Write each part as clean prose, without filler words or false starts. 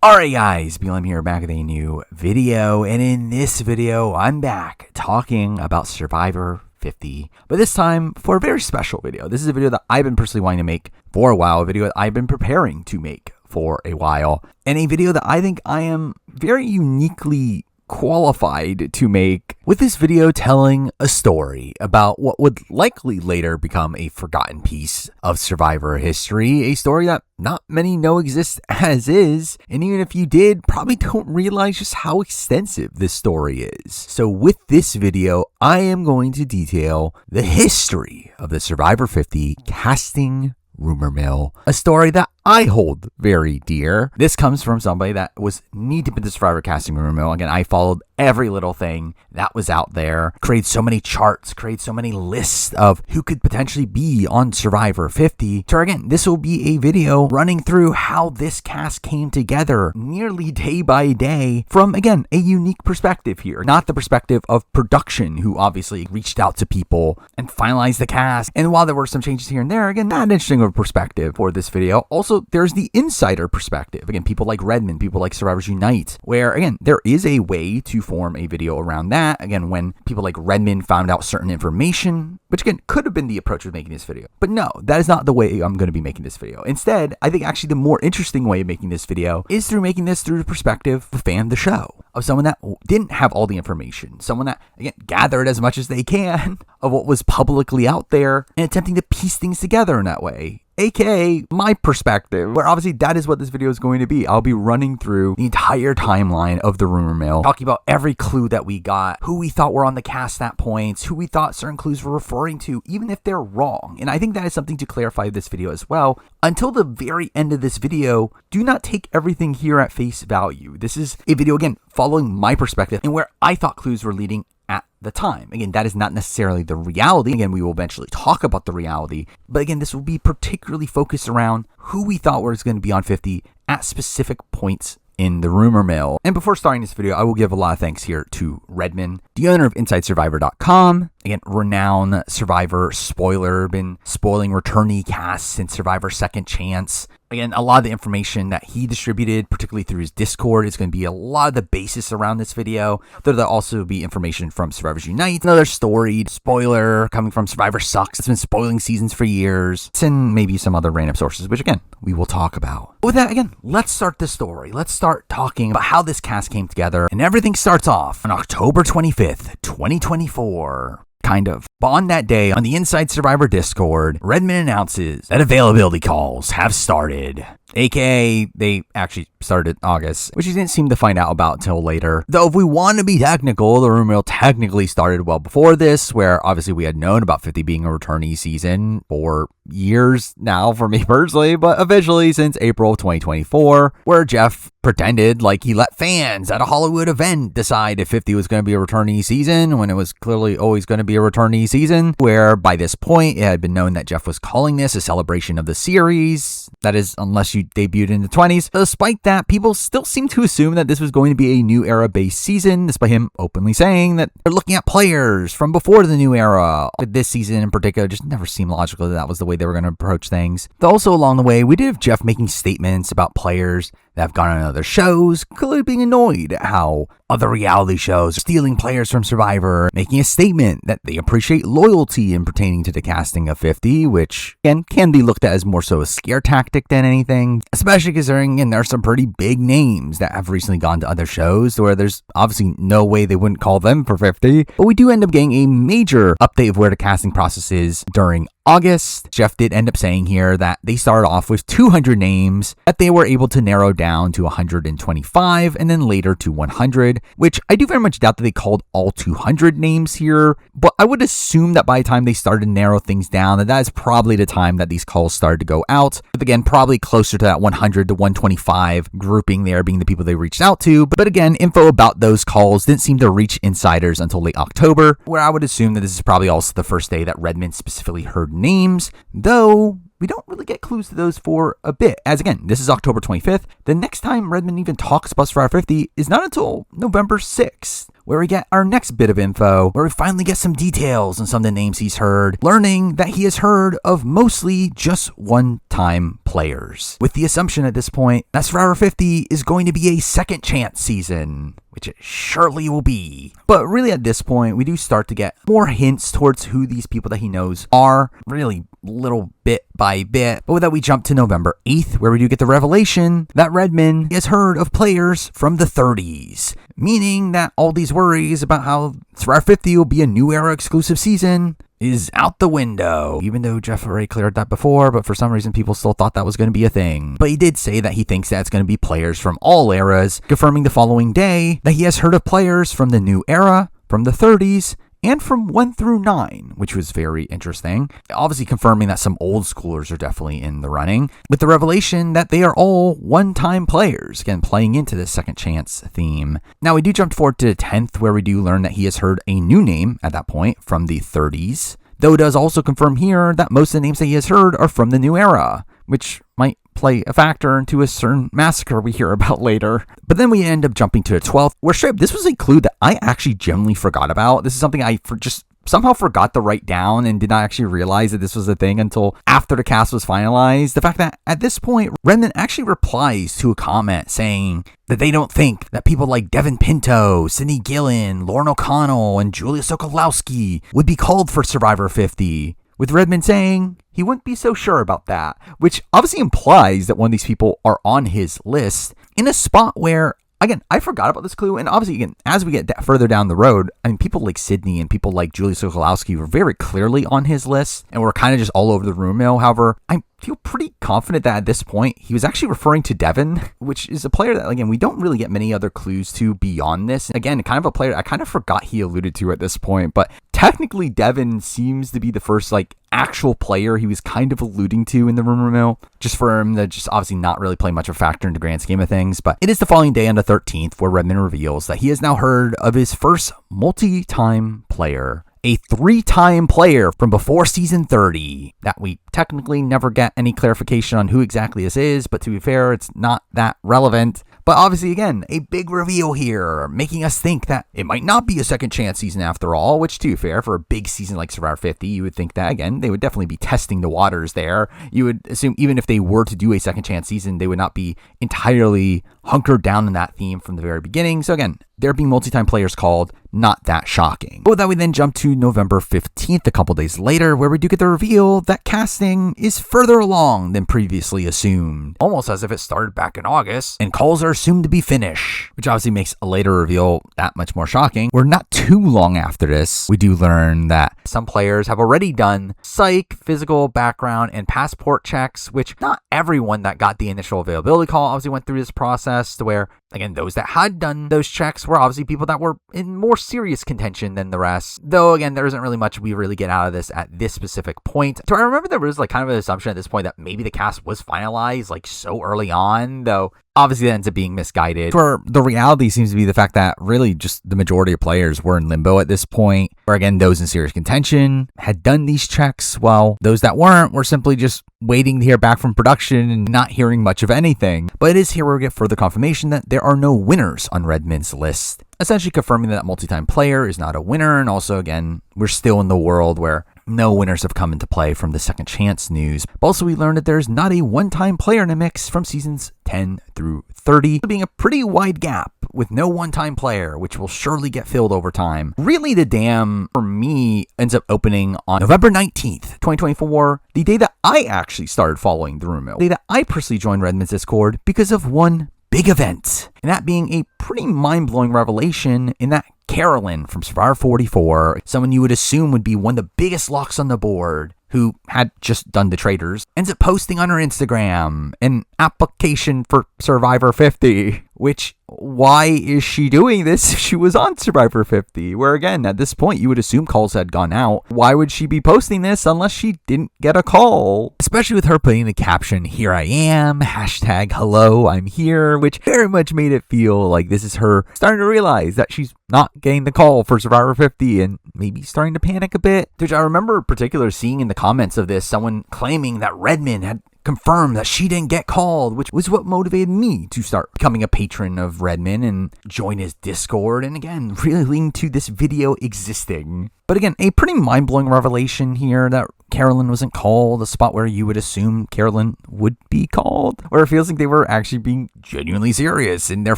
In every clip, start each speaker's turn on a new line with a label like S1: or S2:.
S1: Alright guys, BLM here, back with a new video, and in this video, I'm back talking about Survivor 50, but this time for a very special video. This is a video that I've been personally wanting to make for a while, a video that I've been preparing to make for a while, and a video that I think I am very uniquely qualified to make, with this video telling a story about what would likely later become a forgotten piece of Survivor history, a story that not many know exists as is, and even if you did, probably don't realize just how extensive this story is. So with this video, I am going to detail the history of the Survivor 50 casting rumor mill, a story that I hold very dear. This comes from somebody that was knee deep in the Survivor casting rumor mill. Again, I followed every little thing that was out there, created so many charts, created so many lists of who could potentially be on Survivor 50. So again, this will be a video running through how this cast came together nearly day by day from, again, a unique perspective here. Not the perspective of production, who obviously reached out to people and finalized the cast. And while there were some changes here and there, again, not an interesting of a perspective for this video. Also, there's the insider perspective. Again, people like Redmond, people like SurvivorSUnite, where, again, there is a way to form a video around that. Again, when people like Redmond found out certain information, which again, could have been the approach of making this video. But no, that is not the way I'm going to be making this video. Instead, I think actually the more interesting way of making this video is through making this through the perspective of a fan of the show, of someone that didn't have all the information, someone that, again, gathered as much as they can of what was publicly out there and attempting to piece things together in that way. AKA my perspective, where obviously that is what this video is going to be. I'll be running through the entire timeline of the rumor mill, talking about every clue that we got, who we thought were on the cast at points, who we thought certain clues were referring to, even if they're wrong. And I think that is something to clarify this video as well. Until the very end of this video, do not take everything here at face value. This is a video, again, following my perspective and where I thought clues were leading at the time. Again, that is not necessarily the reality. Again, we will eventually talk about the reality. But again, this will be particularly focused around who we thought was going to be on 50 at specific points in the rumor mill. And before starting this video, I will give a lot of thanks here to Redmond, the owner of InsideSurvivor.com. Again, renowned Survivor spoiler, been spoiling returnee casts since Survivor Second Chance. Again, a lot of the information that he distributed, particularly through his Discord, is going to be a lot of the basis around this video. There'll also be information from SurvivorSUnite, another storied spoiler coming from SurvivorSucks. It's been spoiling seasons for years, and maybe some other random sources, which again, we will talk about. But with that, again, let's start the story. Let's start talking about how this cast came together, and everything starts off on October 25th, 2024. Kind of. But on that day, on the Inside Survivor Discord, Redmond announces that availability calls have started. AKA, they actually started in August, which he didn't seem to find out about until later. Though if we want to be technical, the rumor mill technically started well before this, where obviously we had known about 50 being a returnee season for years now for me personally, but officially since April of 2024, where Jeff pretended like he let fans at a Hollywood event decide if 50 was going to be a returnee season when it was clearly always going to be a returnee season, where by this point it had been known that Jeff was calling this a celebration of the series. That is, unless you debuted in the 20s. Despite that, people still seem to assume that this was going to be a new era based season, despite him openly saying that they're looking at players from before the new era. This season in particular just never seemed logical that was the way they were going to approach things. Though also along the way, we did have Jeff making statements about players that have gone on other shows, clearly being annoyed at how other reality shows are stealing players from Survivor, making a statement that they appreciate loyalty in pertaining to the casting of 50, which again can be looked at as more so a scare tactic than anything, especially considering, again, there are some pretty big names that have recently gone to other shows where there's obviously no way they wouldn't call them for 50. But we do end up getting a major update of where the casting process is during August. Jeff did end up saying here that they started off with 200 names that they were able to narrow down to 125 and then later to 100, which I do very much doubt that they called all 200 names here, but I would assume that by the time they started to narrow things down, that is probably the time that these calls started to go out. But again, probably closer to that 100 to 125 grouping there being the people they reached out to. But again, info about those calls didn't seem to reach insiders until late October, where I would assume that this is probably also the first day that Redmond specifically heard names, though we don't really get clues to those for a bit. As again, this is October 25th. The next time Redmond even talks about Survivor 50 is not until November 6th, where we get our next bit of info, where we finally get some details on some of the names he's heard, learning that he has heard of mostly just one-time players, with the assumption at this point that Survivor 50 is going to be a second chance season, which it surely will be. But really at this point, we do start to get more hints towards who these people that he knows are, really little bit by bit. But with that, we jump to November 8th, where we do get the revelation that Redmond has heard of players from the 30s, meaning that all these worries about how Survivor 50 will be a new era exclusive season is out the window, even though Jeff already cleared that before, but for some reason people still thought that was going to be a thing. But he did say that he thinks that it's going to be players from all eras, confirming the following day that he has heard of players from the new era, from the 30s, and from 1 through 9, which was very interesting. Obviously confirming that some old schoolers are definitely in the running, with the revelation that they are all one-time players, again playing into this second chance theme. Now we do jump forward to the 10th, where we do learn that he has heard a new name at that point from the 30s, though it does also confirm here that most of the names that he has heard are from the new era, which might play a factor into a certain massacre we hear about later. But then we end up jumping to the 12th, where straight up, this was a clue that I actually genuinely forgot about. This is something I just somehow forgot to write down and did not actually realize that this was a thing until after the cast was finalized. The fact that at this point, Redmond actually replies to a comment saying that they don't think that people like Devin Pinto, Sydney Gillen, Lauren O'Connell, and Julia Sokolowski would be called for Survivor 50. With Redmond saying he wouldn't be so sure about that, which obviously implies that one of these people are on his list in a spot where, again, I forgot about this clue. And obviously, again, as we get further down the road, I mean, people like Sydney and people like Julia Sokolowski were very clearly on his list and were kind of just all over the rumor mill. However, I feel pretty confident that at this point, he was actually referring to Devin, which is a player that, again, we don't really get many other clues to beyond this. Again, kind of a player I kind of forgot he alluded to at this point, but technically Devin seems to be the first, actual player he was kind of alluding to in the rumor mill, just for him to just obviously not really play much of a factor in the grand scheme of things. But it is the following day on the 13th where Redmond reveals that he has now heard of his first multi-time player, a 3-time player from before season 30 that we technically never get any clarification on who exactly this is, but to be fair, it's not that relevant. But obviously, again, a big reveal here, making us think that it might not be a second chance season after all, which, to be fair, for a big season like Survivor 50, you would think that, again, they would definitely be testing the waters there. You would assume even if they were to do a second chance season, they would not be entirely hunkered down in that theme from the very beginning. So again, there being multi-time players called, not that shocking. But with that, we then jump to November 15th, a couple days later, where we do get the reveal that casting is further along than previously assumed. Almost as if it started back in August, and calls are assumed to be finished, which obviously makes a later reveal that much more shocking. We're not too long after this, we do learn that some players have already done psych, physical background, and passport checks, which not everyone that got the initial availability call obviously went through this process, to where, again, those that had done those checks were obviously people that were in more serious contention than the rest. Though, again, there isn't really much we really get out of this at this specific point. So I remember there was kind of an assumption at this point that maybe the cast was finalized so early on, though obviously that ends up being misguided. Where the reality seems to be the fact that really just the majority of players were in limbo at this point, where again, those in serious contention had done these checks, while those that weren't were simply just waiting to hear back from production and not hearing much of anything. But it is here where we get further confirmation that there are no winners on Redmond's list, essentially confirming that multi-time player is not a winner. And also, again, we're still in the world where no winners have come into play from the second chance news. But also we learned that there's not a one-time player in the mix from seasons 10 through 30, being a pretty wide gap with no one-time player, which will surely get filled over time. Really, the dam, for me, ends up opening on November 19th, 2024, the day that I actually started following the rumor mill, the day that I personally joined Redmond's Discord because of one big event, and that being a pretty mind-blowing revelation in that Carolyn from Survivor 44, someone you would assume would be one of the biggest locks on the board, who had just done the traders, ends up posting on her Instagram an application for Survivor 50, which, why is she doing this if she was on Survivor 50? Where again, at this point, you would assume calls had gone out. Why would she be posting this unless she didn't get a call? Especially with her putting the caption, "Here I am, hashtag hello, I'm here," which very much made it feel like this is her starting to realize that she's not getting the call for Survivor 50 and maybe starting to panic a bit. Which I remember particularly seeing in the comments of this, someone claiming that Redmond had confirmed that she didn't get called, which was what motivated me to start becoming a patron of Redmond and join his Discord, and again, really leading to this video existing. But again, a pretty mind-blowing revelation here that Carolyn wasn't called, a spot where you would assume Carolyn would be called, where it feels like they were actually being genuinely serious in their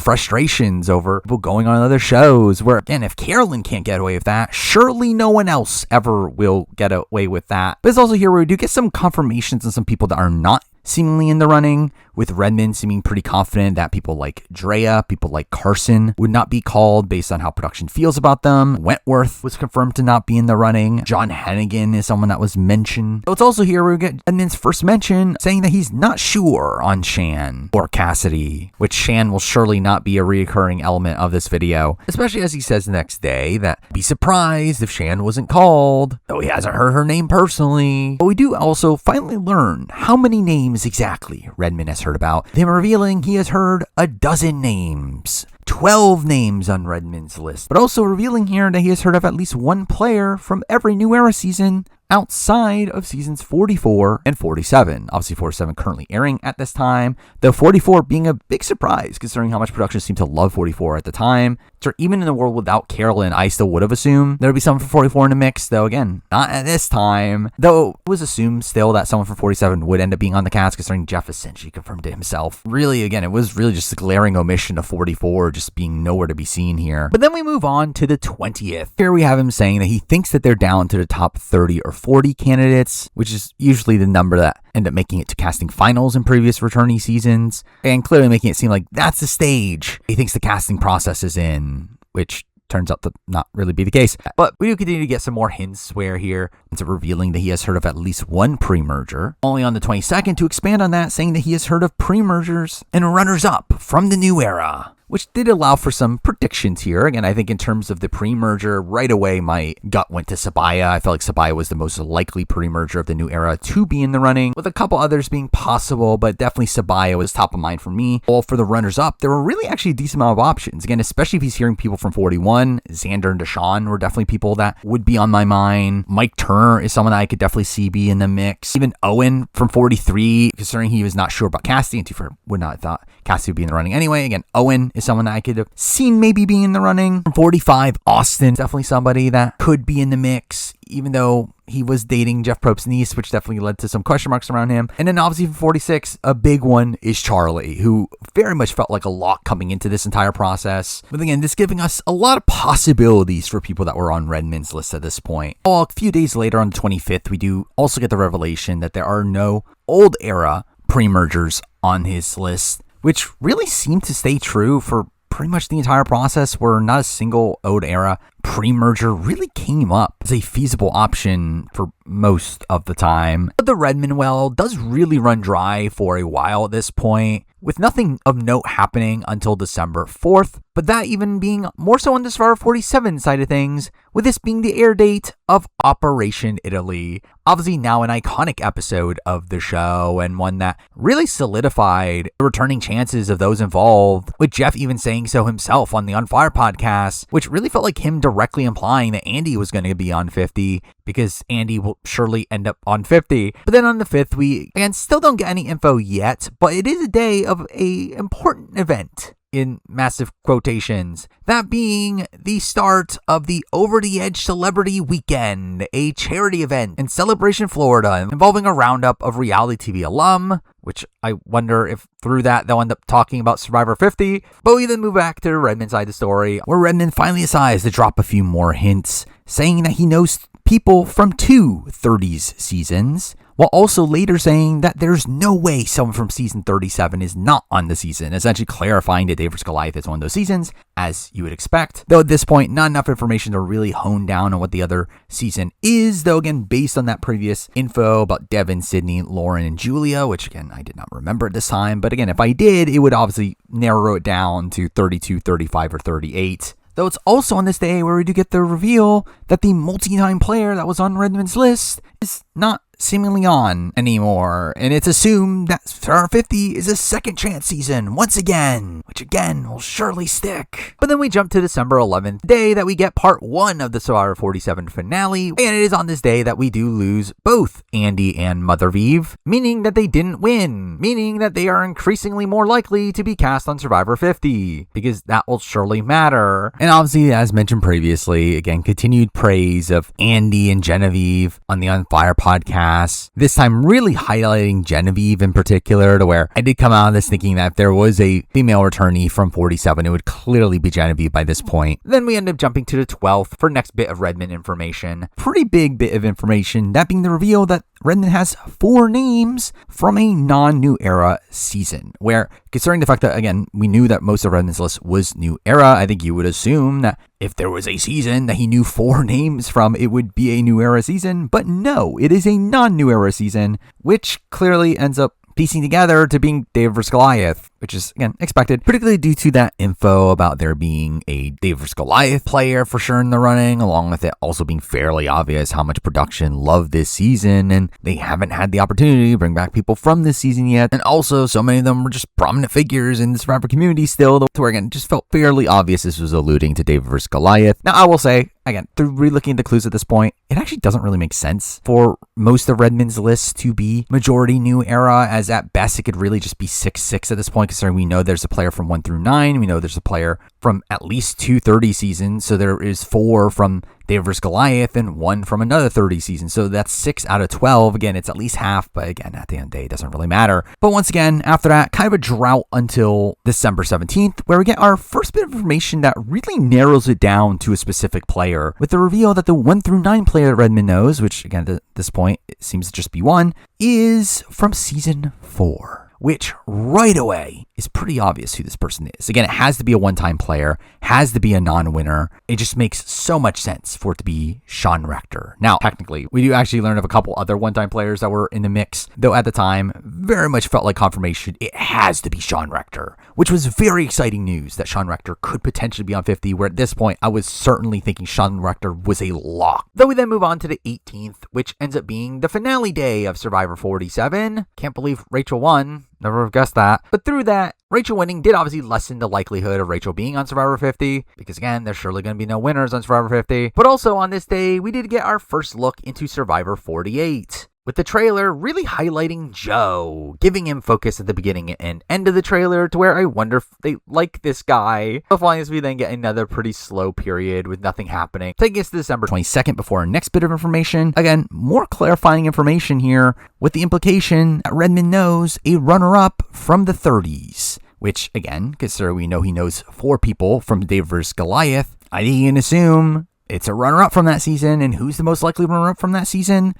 S1: frustrations over people going on other shows, where again, if Carolyn can't get away with that, surely no one else ever will get away with that. But it's also here where we do get some confirmations on some people that are not seemingly in the running, with Redmond seeming pretty confident that people like Drea, people like Carson would not be called based on how production feels about them. Wentworth was confirmed to not be in the running. John Hennigan is someone that was mentioned. So it's also here where we get Redmond's first mention saying that he's not sure on Shan or Cassidy, which Shan will surely not be a reoccurring element of this video, especially as he says the next day that be surprised if Shan wasn't called, though he hasn't heard her name personally. But we do also finally learn how many names exactly Redmond has heard about, him revealing he has heard a dozen names. 12 names on Redmond's list, but also revealing here that he has heard of at least one player from every New Era season outside of seasons 44 and 47. Obviously 47 currently airing at this time, though 44 being a big surprise considering how much production seemed to love 44 at the time. So even in the world without Carolyn, I still would have assumed there would be someone for 44 in the mix, though again, not at this time. Though it was assumed still that someone from 47 would end up being on the cast considering Jeff essentially confirmed it himself. Really, again, it was really just a glaring omission of 44 just being nowhere to be seen here. But then we move on to the 20th. Here we have him saying that he thinks that they're down to the top 30 or 40 candidates, which is usually the number that end up making it to casting finals in previous returnee seasons, and clearly making it seem like that's the stage he thinks the casting process is in, which turns out to not really be the case. But we do continue to get some more hints where here it's revealing that he has heard of at least one pre-merger. Only on the 22nd to expand on that, saying that he has heard of pre-mergers and runners-up from the New Era, which did allow for some predictions here. Again, I think in terms of the pre-merger, right away my gut went to Sabaya. I felt like Sabaya was the most likely pre-merger of the New Era to be in the running, with a couple others being possible, but definitely Sabaya was top of mind for me. Well, for the runners-up, there were really actually a decent amount of options. Again, especially if he's hearing people from 41, Xander and Deshaun were definitely people that would be on my mind. Mike Turner is someone that I could definitely see be in the mix. Even Owen from 43, considering he was not sure about Cassidy, and would not have thought Cassidy would be in the running anyway. Again, Owen is someone that I could have seen maybe being in the running. From 45, Austin, definitely somebody that could be in the mix, even though he was dating Jeff Probst's niece, which definitely led to some question marks around him. And then obviously from 46, a big one is Charlie, who very much felt like a lock coming into this entire process. But again, this giving us a lot of possibilities for people that were on Redmond's list at this point. Well, a few days later on the 25th, we do also get the revelation that there are no old era pre-mergers on his list, which really seemed to stay true for pretty much the entire process, where not a single old era pre-merger really came up as a feasible option for most of the time. But the Redmond well does really run dry for a while at this point, with nothing of note happening until December 4th, but that even being more so on the Survivor 47 side of things, with this being the air date of Operation Italy. Obviously now an iconic episode of the show, and one that really solidified the returning chances of those involved, with Jeff even saying so himself on the On Fire podcast, which really felt like him directly implying that Andy was going to be on 50, because Andy will surely end up on 50. But then on the 5th, we, again, still don't get any info yet, but it is a day of a important event in massive quotations, that being the start of the Over the Edge Celebrity Weekend, a charity event in Celebration, Florida, involving a roundup of reality TV alum, which I wonder if through that they'll end up talking about Survivor 50. But we then move back to the Redmond side of the story, where Redmond finally decides to drop a few more hints, saying that he knows people from two 30s seasons, while also later saying that there's no way someone from season 37 is not on the season, essentially clarifying that Dave vs. Goliath is one of those seasons, as you would expect. Though at this point, not enough information to really hone down on what the other season is, though again, based on that previous info about Devin, Sydney, Lauren, and Julia, which again, I did not remember at this time, but again, if I did, it would obviously narrow it down to 32, 35, or 38. Though it's also on this day where we do get the reveal that the multi-time player that was on Redmond's list is not seemingly on anymore, and it's assumed that Survivor 50 is a second chance season once again, which again will surely stick. But then we jump to December 11th, day that we get part 1 of the Survivor 47 finale, and it is on this day that we do lose both Andy and Mothervieve, meaning that they didn't win, meaning that they are increasingly more likely to be cast on Survivor 50, because that will surely matter. And obviously, as mentioned previously, again, continued praise of Andy and Genevieve on the On Fire podcast. This time really highlighting Genevieve in particular, to where I did come out of this thinking that if there was a female returnee from 47, it would clearly be Genevieve by this point. Then we end up jumping to the 12th for next bit of Redmond information. Pretty big bit of information, that being the reveal that Redmond has 4 names from a non-New Era season, where considering the fact that, again, we knew that most of Redmond's list was New Era, I think you would assume that if there was a season that he knew 4 names from, it would be a New Era season, but no, it is a non-New Era season, which clearly ends up piecing together to being Dave vs. Goliath, which is, again, expected, particularly due to that info about there being a Dave vs. Goliath player for sure in the running, along with it also being fairly obvious how much production loved this season, and they haven't had the opportunity to bring back people from this season yet, and also so many of them were just prominent figures in the Survivor community still, to where, again, it just felt fairly obvious this was alluding to Dave vs. Goliath. Now, I will say, again, through relooking at the clues at this point, it actually doesn't really make sense for most of Redmond's lists to be majority New Era, as at best it could really just be 6-6 at this point, considering we know there's a player from 1 through 9, we know there's a player from at least 2 30 seasons, so there is 4 from Dave vs. Goliath and 1 from another 30 season, so that's 6 out of 12. Again, it's at least half, but again, at the end of the day, it doesn't really matter. But once again, after that, kind of a drought until December 17th, where we get our first bit of information that really narrows it down to a specific player, with the reveal that the 1 through 9 player that Redmond knows, which again, at this point, it seems to just be 1, is from season 4. Which right away is pretty obvious who this person is. Again, it has to be a one-time player, has to be a non-winner. It just makes so much sense for it to be Sean Rector. Now, technically, we do actually learn of a couple other one-time players that were in the mix, though at the time, very much felt like confirmation it has to be Sean Rector, which was very exciting news that Sean Rector could potentially be on 50, where at this point, I was certainly thinking Sean Rector was a lock. Though we then move on to the 18th, which ends up being the finale day of Survivor 47. Can't believe Rachel won. Never have guessed that. But through that, Rachel winning did obviously lessen the likelihood of Rachel being on Survivor 50, because again, there's surely going to be no winners on Survivor 50. But also on this day, we did get our first look into Survivor 48, with the trailer really highlighting Joe, giving him focus at the beginning and end of the trailer, to where I wonder if they like this guy. So far as we then get another pretty slow period with nothing happening, taking us to December 22nd before our next bit of information. Again, more clarifying information here, with the implication that Redmond knows a runner-up from the 30s. Which, again, considering we know he knows 4 people from Dave vs. Goliath, I think you can assume it's a runner-up from that season, and who's the most likely runner-up from that season?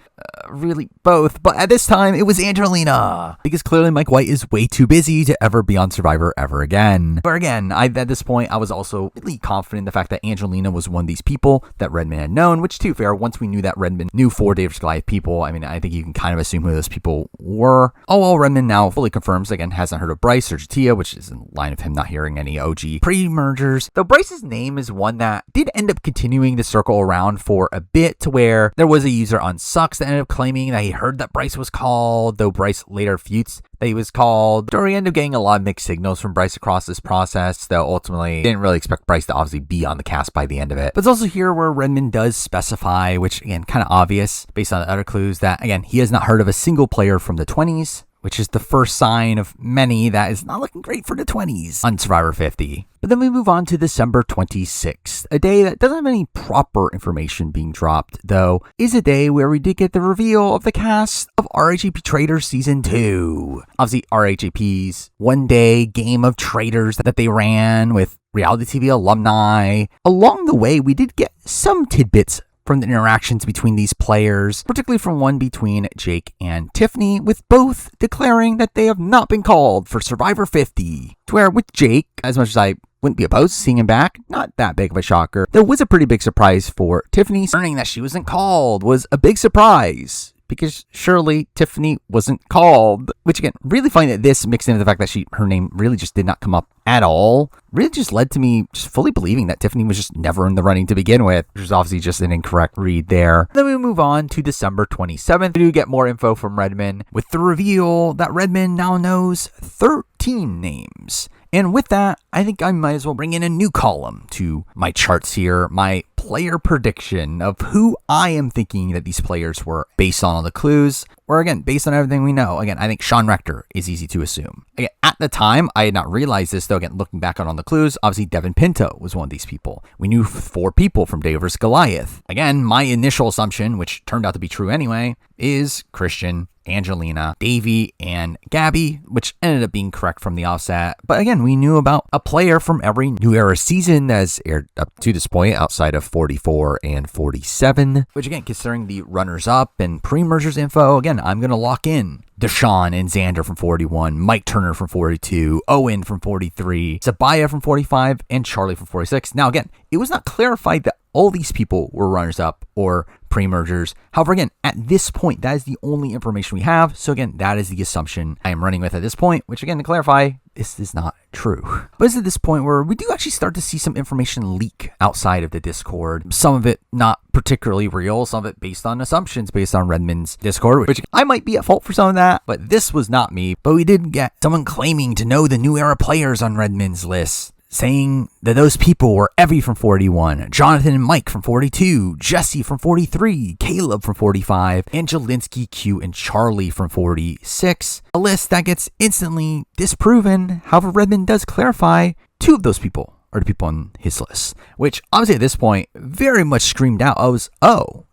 S1: Really, both. But at this time, it was Angelina, because clearly Mike White is way too busy to ever be on Survivor ever again. But again, at this point, I was also really confident in the fact that Angelina was one of these people that Redmond had known, which, to be fair, once we knew that Redmond knew 4 Dave vs. Goliath people, I mean, I think you can kind of assume who those people were. Oh, well, Redmond now fully confirms, again, hasn't heard of Bryce or Jatia, which is in line of him not hearing any OG pre-mergers. Though Bryce's name is one that did end up continuing to circle around for a bit, to where there was a user on Sucks that ended up claiming that he heard that Bryce was called, though Bryce later futes that he was called. Dory ended up getting a lot of mixed signals from Bryce across this process, though ultimately didn't really expect Bryce to obviously be on the cast by the end of it. But it's also here where Redmond does specify, which again, kind of obvious based on the other clues, that again, he has not heard of a single player from the 20s, which is the first sign of many that is not looking great for the 20s on Survivor 50. But then we move on to December 26th, a day that doesn't have any proper information being dropped, though is a day where we did get the reveal of the cast of RHAP Traders Season 2. Obviously, RHAP's one-day game of traders that they ran with reality TV alumni. Along the way, we did get some tidbits from the interactions between these players, particularly from one between Jake and Tiffany, with both declaring that they have not been called for Survivor 50. To where with Jake, as much as I wouldn't be opposed to seeing him back, not that big of a shocker. There was a pretty big surprise for Tiffany. Learning that she wasn't called was a big surprise, because surely Tiffany wasn't called. Which again, really funny that this mixed into the fact that her name really just did not come up at all, really just led to me just fully believing that Tiffany was just never in the running to begin with, which is obviously just an incorrect read there. Then we move on to December 27th. We do get more info from Redmond with the reveal that Redmond now knows 13 names. And with that, I think I might as well bring in a new column to my charts here, my player prediction of who I am thinking that these players were based on all the clues, or again, based on everything we know. Again, I think Sean Rector is easy to assume. Again, at the time, I had not realized this, though. Again, looking back on the clues, obviously Devin Pinto was one of these people. We knew 4 people from David vs. Goliath. Again, my initial assumption, which turned out to be true anyway, is Christian, Angelina, Davey, and Gabby, which ended up being correct from the offset. But again, we knew about a player from every New Era season that has aired up to this point outside of 44 and 47, which again, considering the runners-up and pre-mergers info, again, I'm going to lock in Deshaun and Xander from 41, Mike Turner from 42, Owen from 43, Sabaya from 45, and Charlie from 46. Now again, it was not clarified that all these people were runners-up or pre-mergers. However, again, at this point, that is the only information we have. So again, that is the assumption I am running with at this point, which again, to clarify, this is not true. But it's at this point where we do actually start to see some information leak outside of the Discord. Some of it not particularly real, some of it based on assumptions based on Redmond's Discord, which I might be at fault for some of that, but this was not me. But we did get someone claiming to know the New Era players on Redmond's list, saying that those people were Evie from 41, Jonathan and Mike from 42, Jesse from 43, Caleb from 45, and Jelinski, Q, and Charlie from 46. A list that gets instantly disproven. However, Redmond does clarify 2 of those people are the people on his list, which obviously at this point very much screamed out,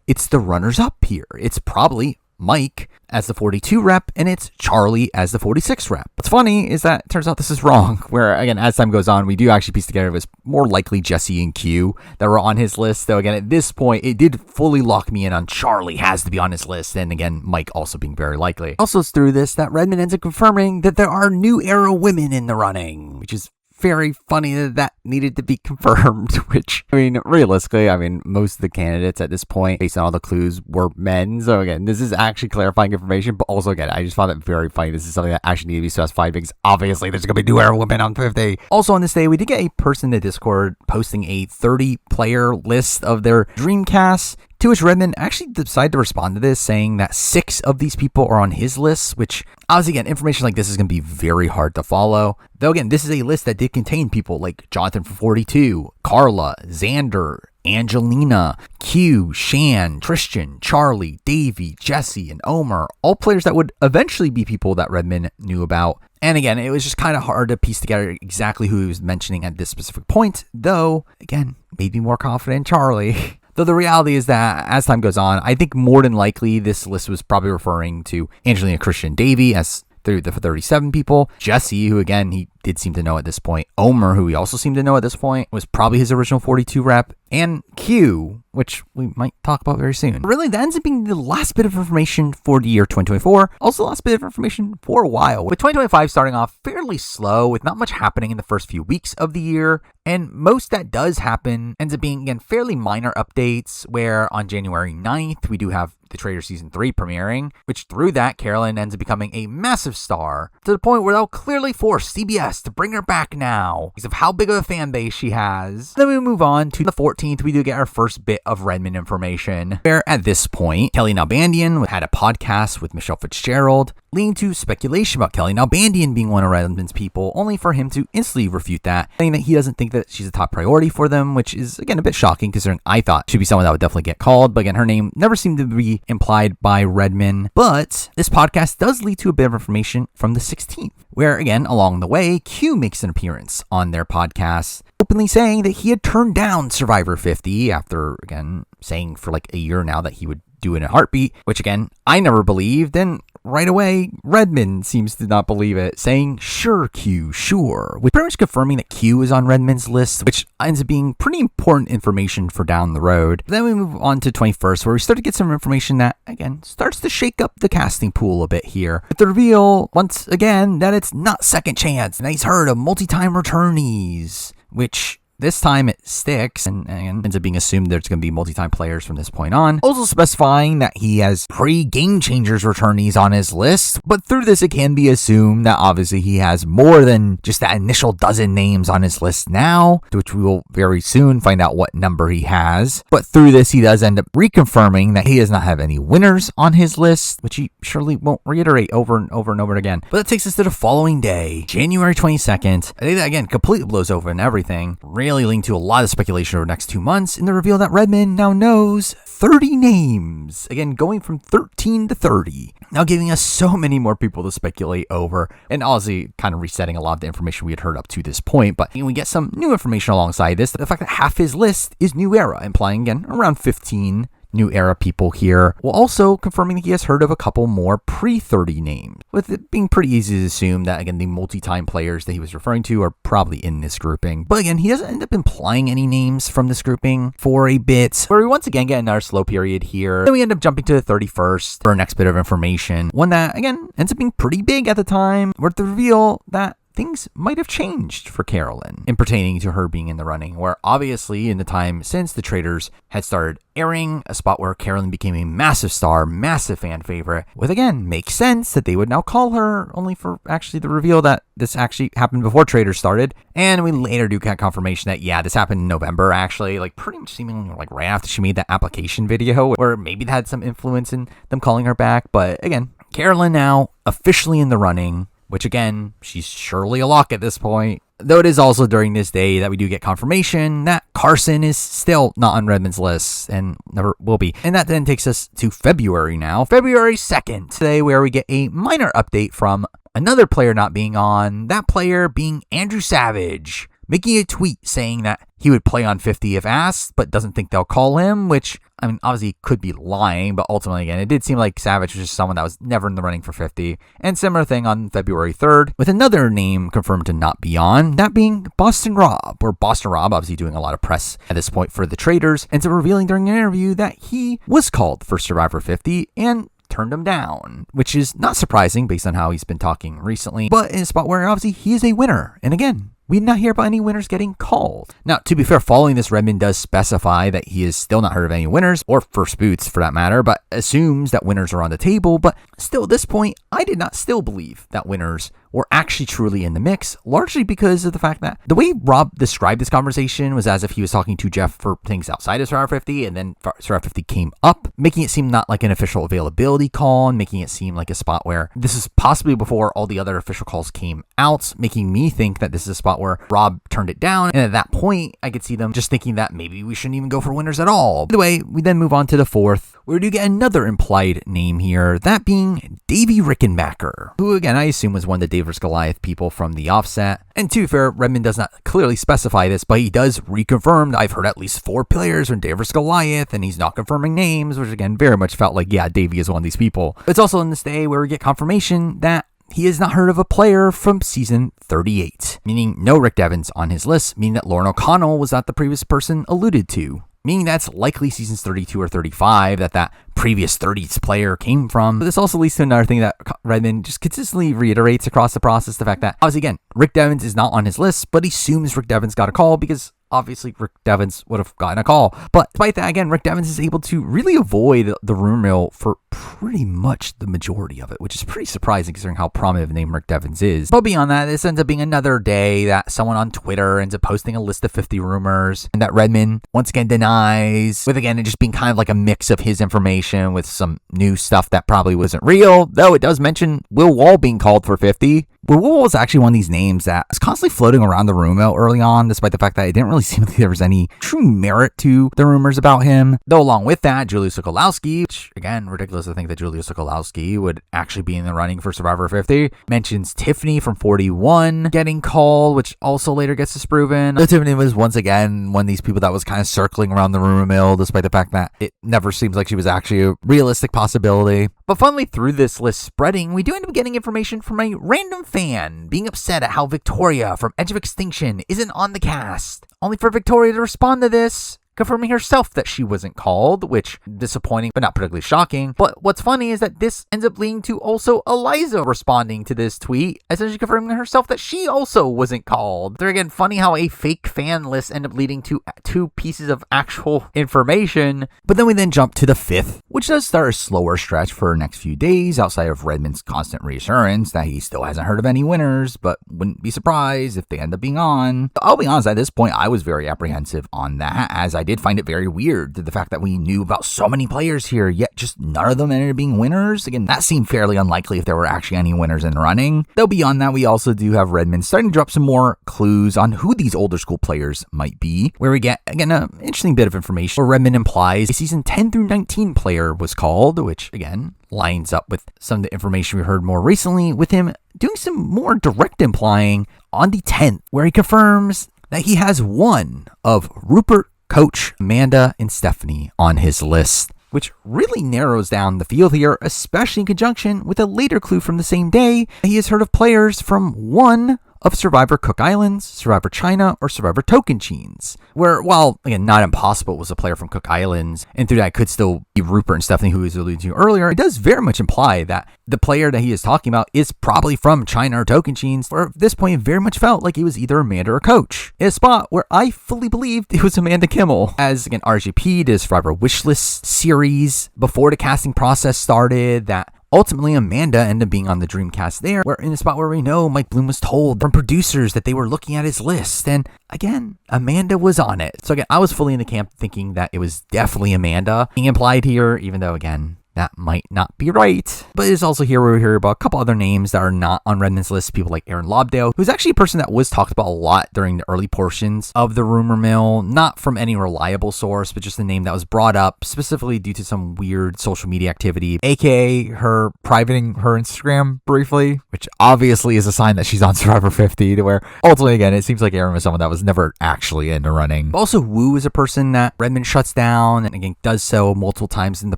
S1: it's the runners-up here. It's probably Mike as the 42 rep, and it's Charlie as the 46 rep. What's funny is that it turns out this is wrong, where again, as time goes on, we do actually piece together it was more likely Jesse and Q that were on his list. Though again, at this point, it did fully lock me in on Charlie has to be on his list, and again, Mike also being very likely. Also, it's through this that Redmond ends up confirming that there are New Era women in the running, which is very funny that needed to be confirmed, which, I mean, realistically, most of the candidates at this point, based on all the clues, were men. So again, this is actually clarifying information, but also again, I just found it very funny. This is something that actually needed to be specified because obviously there's going to be New Era women on 50. Also on this day, we did get a person in the Discord posting a 30-player list of their Dreamcasts, to which Redmond actually decided to respond to this, saying that 6 of these people are on his list, which obviously, again, information like this is going to be very hard to follow. Though, again, this is a list that did contain people like Jonathan from 42, Carla, Xander, Angelina, Q, Shan, Christian, Charlie, Davey, Jesse, and Omer, all players that would eventually be people that Redmond knew about. And again, it was just kind of hard to piece together exactly who he was mentioning at this specific point, though, again, made me more confident in Charlie. Though the reality is that as time goes on, I think more than likely this list was probably referring to Angelina, Christian, Davey as through the 37 people. Jesse, who again, he did seem to know at this point. Omer, who he also seemed to know at this point, was probably his original 42 rep. And Q, which we might talk about very soon. Really, that ends up being the last bit of information for the year 2024. Also, the last bit of information for a while. With 2025 starting off fairly slow, with not much happening in the first few weeks of the year. And most that does happen ends up being, again, fairly minor updates, where on January 9th, we do have the Trader Season 3 premiering, which through that, Carolyn ends up becoming a massive star, to the point where they'll clearly force CBS to bring her back now, because of how big of a fan base she has. Then we move on to the 14th, we do get our first bit of Redmond information, where at this point, Kelly Nalbandian had a podcast with Michelle Fitzgerald, leading to speculation about Kelly Nalbandian being one of Redmond's people, only for him to instantly refute that, saying that he doesn't think that she's a top priority for them, which is, again, a bit shocking, considering I thought she'd be someone that would definitely get called, but again, her name never seemed to be implied by Redmond. But this podcast does lead to a bit of information from the 16th, where, again, along the way, Q makes an appearance on their podcast, openly saying that he had turned down Survivor 50 after, again, saying for like a year now that he would do it in a heartbeat, which again, I never believed. And right away, Redmond seems to not believe it, saying, "Sure, Q, sure," with pretty much confirming that Q is on Redmond's list, which ends up being pretty important information for down the road. Then we move on to 21st, where we start to get some information that, again, starts to shake up the casting pool a bit here. With the reveal, once again, that it's not second chance, and he's heard of multi-time returnees, which this time it sticks and ends up being assumed there's going to be multi-time players from this point on. Also specifying that he has pre-Game Changers returnees on his list, but through this it can be assumed that obviously he has more than just that initial dozen names on his list now, which we will very soon find out what number he has. But through this he does end up reconfirming that he does not have any winners on his list, which he surely won't reiterate over and over and over again. But that takes us to the following day, January 22nd. I think that again completely blows over and everything. Really leading to a lot of speculation over the next 2 months in the reveal that Redmond now knows 30 names. Again, going from 13 to 30. Now giving us so many more people to speculate over, and honestly kind of resetting a lot of the information we had heard up to this point. But we get some new information alongside this. The fact that half his list is New Era, implying again around 15 New Era people here, while also confirming that he has heard of a couple more pre-30 names, with it being pretty easy to assume that, again, the multi-time players that he was referring to are probably in this grouping. But again, he doesn't end up implying any names from this grouping for a bit, where we once again get another slow period here. Then we end up jumping to the 31st for our next bit of information, one that, again, ends up being pretty big at the time, where the reveal that things might have changed for Carolyn in pertaining to her being in the running, where obviously in the time since the Traitors had started airing, a spot where Carolyn became a massive star, massive fan favorite, with again, makes sense that they would now call her, only for actually the reveal that this actually happened before Traitors started. And we later do get confirmation that, yeah, this happened in November, actually, like pretty much seemingly like right after she made that application video, where maybe that had some influence in them calling her back. But again, Carolyn now officially in the running, which again, she's surely a lock at this point. Though it is also during this day that we do get confirmation that Carson is still not on Redmond's list and never will be. And that then takes us to February now, February 2nd, today, where we get a minor update from another player not being on, that player being Andrew Savage, making a tweet saying that he would play on 50 if asked, but doesn't think they'll call him, which, I mean, obviously he could be lying, but ultimately, again, it did seem like Savage was just someone that was never in the running for 50. And similar thing on February 3rd, with another name confirmed to not be on, that being Boston Rob, where Boston Rob, obviously doing a lot of press at this point for the Traitors, ends up revealing during an interview that he was called for Survivor 50 and turned him down, which is not surprising based on how he's been talking recently, but in a spot where obviously he is a winner. And again, we did not hear about any winners getting called. Now, to be fair, following this, Redmond does specify that he has still not heard of any winners, or first boots for that matter, but assumes that winners are on the table. But still, at this point, I did not still believe that winners were actually truly in the mix, largely because of the fact that the way Rob described this conversation was as if he was talking to Jeff for things outside of Survivor 50, and then Survivor 50 came up, making it seem not like an official availability call, and making it seem like a spot where this is possibly before all the other official calls came out, making me think that this is a spot where Rob turned it down, and at that point, I could see them just thinking that maybe we shouldn't even go for winners at all. By the way, we then move on to the 4th, where we do get another implied name here, that being Davey Rickenbacker, who again I assume was one of the Dave vs. Goliath people from the offset. And to be fair, Redmond does not clearly specify this, but he does reconfirm that I've heard at least 4 players from Dave vs. Goliath, and he's not confirming names, which again very much felt like, yeah, Davey is one of these people. It's also in this day where we get confirmation that he has not heard of a player from season 38, meaning no Rick Devens on his list, meaning that Lauren O'Connell was not the previous person alluded to, meaning that's likely seasons 32 or 35 that previous 30s player came from. But this also leads to another thing that Redmond just consistently reiterates across the process, the fact that, obviously again, Rick Devens is not on his list, but he assumes Rick Devens got a call because obviously Rick Devens would have gotten a call. But despite that, again, Rick Devens is able to really avoid the rumor mill for pretty much the majority of it, which is pretty surprising considering how prominent of a name Rick Devens is. But beyond that, this ends up being another day that someone on Twitter ends up posting a list of 50 rumors, and that Redmond once again denies, with again it just being kind of like a mix of his information with some new stuff that probably wasn't real, though it does mention Will Wall being called for 50. Wu was actually one of these names that was constantly floating around the rumor mill early on, despite the fact that it didn't really seem like there was any true merit to the rumors about him. Though along with that, Julius Sokolowski, which again, ridiculous to think that Julius Sokolowski would actually be in the running for Survivor 50, mentions Tiffany from 41 getting called, which also later gets disproven. So Tiffany was once again one of these people that was kind of circling around the rumor mill, despite the fact that it never seems like she was actually a realistic possibility. But finally, through this list spreading, we do end up getting information from a random fan being upset at how Victoria from Edge of Extinction isn't on the cast, only for Victoria to respond to this, confirming herself that she wasn't called, which disappointing but not particularly shocking. But what's funny is that this ends up leading to also Eliza responding to this tweet, essentially confirming herself that she also wasn't called. They're again funny how a fake fan list end up leading to two pieces of actual information. But then we jump to the 5th, which does start a slower stretch for the next few days outside of Redmond's constant reassurance that he still hasn't heard of any winners, but wouldn't be surprised if they end up being on. I'll be honest, at this point I was very apprehensive on that, as I did find it very weird, the fact that we knew about so many players here, yet just none of them ended up being winners. Again, that seemed fairly unlikely if there were actually any winners in the running. Though beyond that, we also do have Redmond starting to drop some more clues on who these older school players might be, where we get, again, an interesting bit of information where Redmond implies a season 10 through 19 player was called, which, again, lines up with some of the information we heard more recently, with him doing some more direct implying on the 10th, where he confirms that he has one of Rupert, Coach, Amanda, and Stephenie on his list, which really narrows down the field here, especially in conjunction with a later clue from the same day. He has heard of players from one of Survivor Cook Islands, Survivor China, or Survivor Tocantins, where, while, again, not impossible, it was a player from Cook Islands, and through that could still be Rupert and Stephenie, who he was alluding to earlier, it does very much imply that the player that he is talking about is probably from China or Tocantins, or at this point, it very much felt like he was either Amanda or Coach, in a spot where I fully believed it was Amanda Kimmel, as, again, RGP did Survivor Wishlist series before the casting process started, that ultimately, Amanda ended up being on the Dreamcast there, where in a spot where we know Mike Bloom was told from producers that they were looking at his list. And again, Amanda was on it. So again, I was fully in the camp thinking that it was definitely Amanda being implied here, even though, again, that might not be right. But it's also here where we hear about a couple other names that are not on Redmond's list. People like Aaron Lobdale, who's actually a person that was talked about a lot during the early portions of the rumor mill. Not from any reliable source, but just a name that was brought up specifically due to some weird social media activity, aka her privating her Instagram briefly, which obviously is a sign that she's on Survivor 50, to where ultimately, again, it seems like Aaron was someone that was never actually in the running. But also, Wu is a person that Redmond shuts down, and again, does so multiple times in the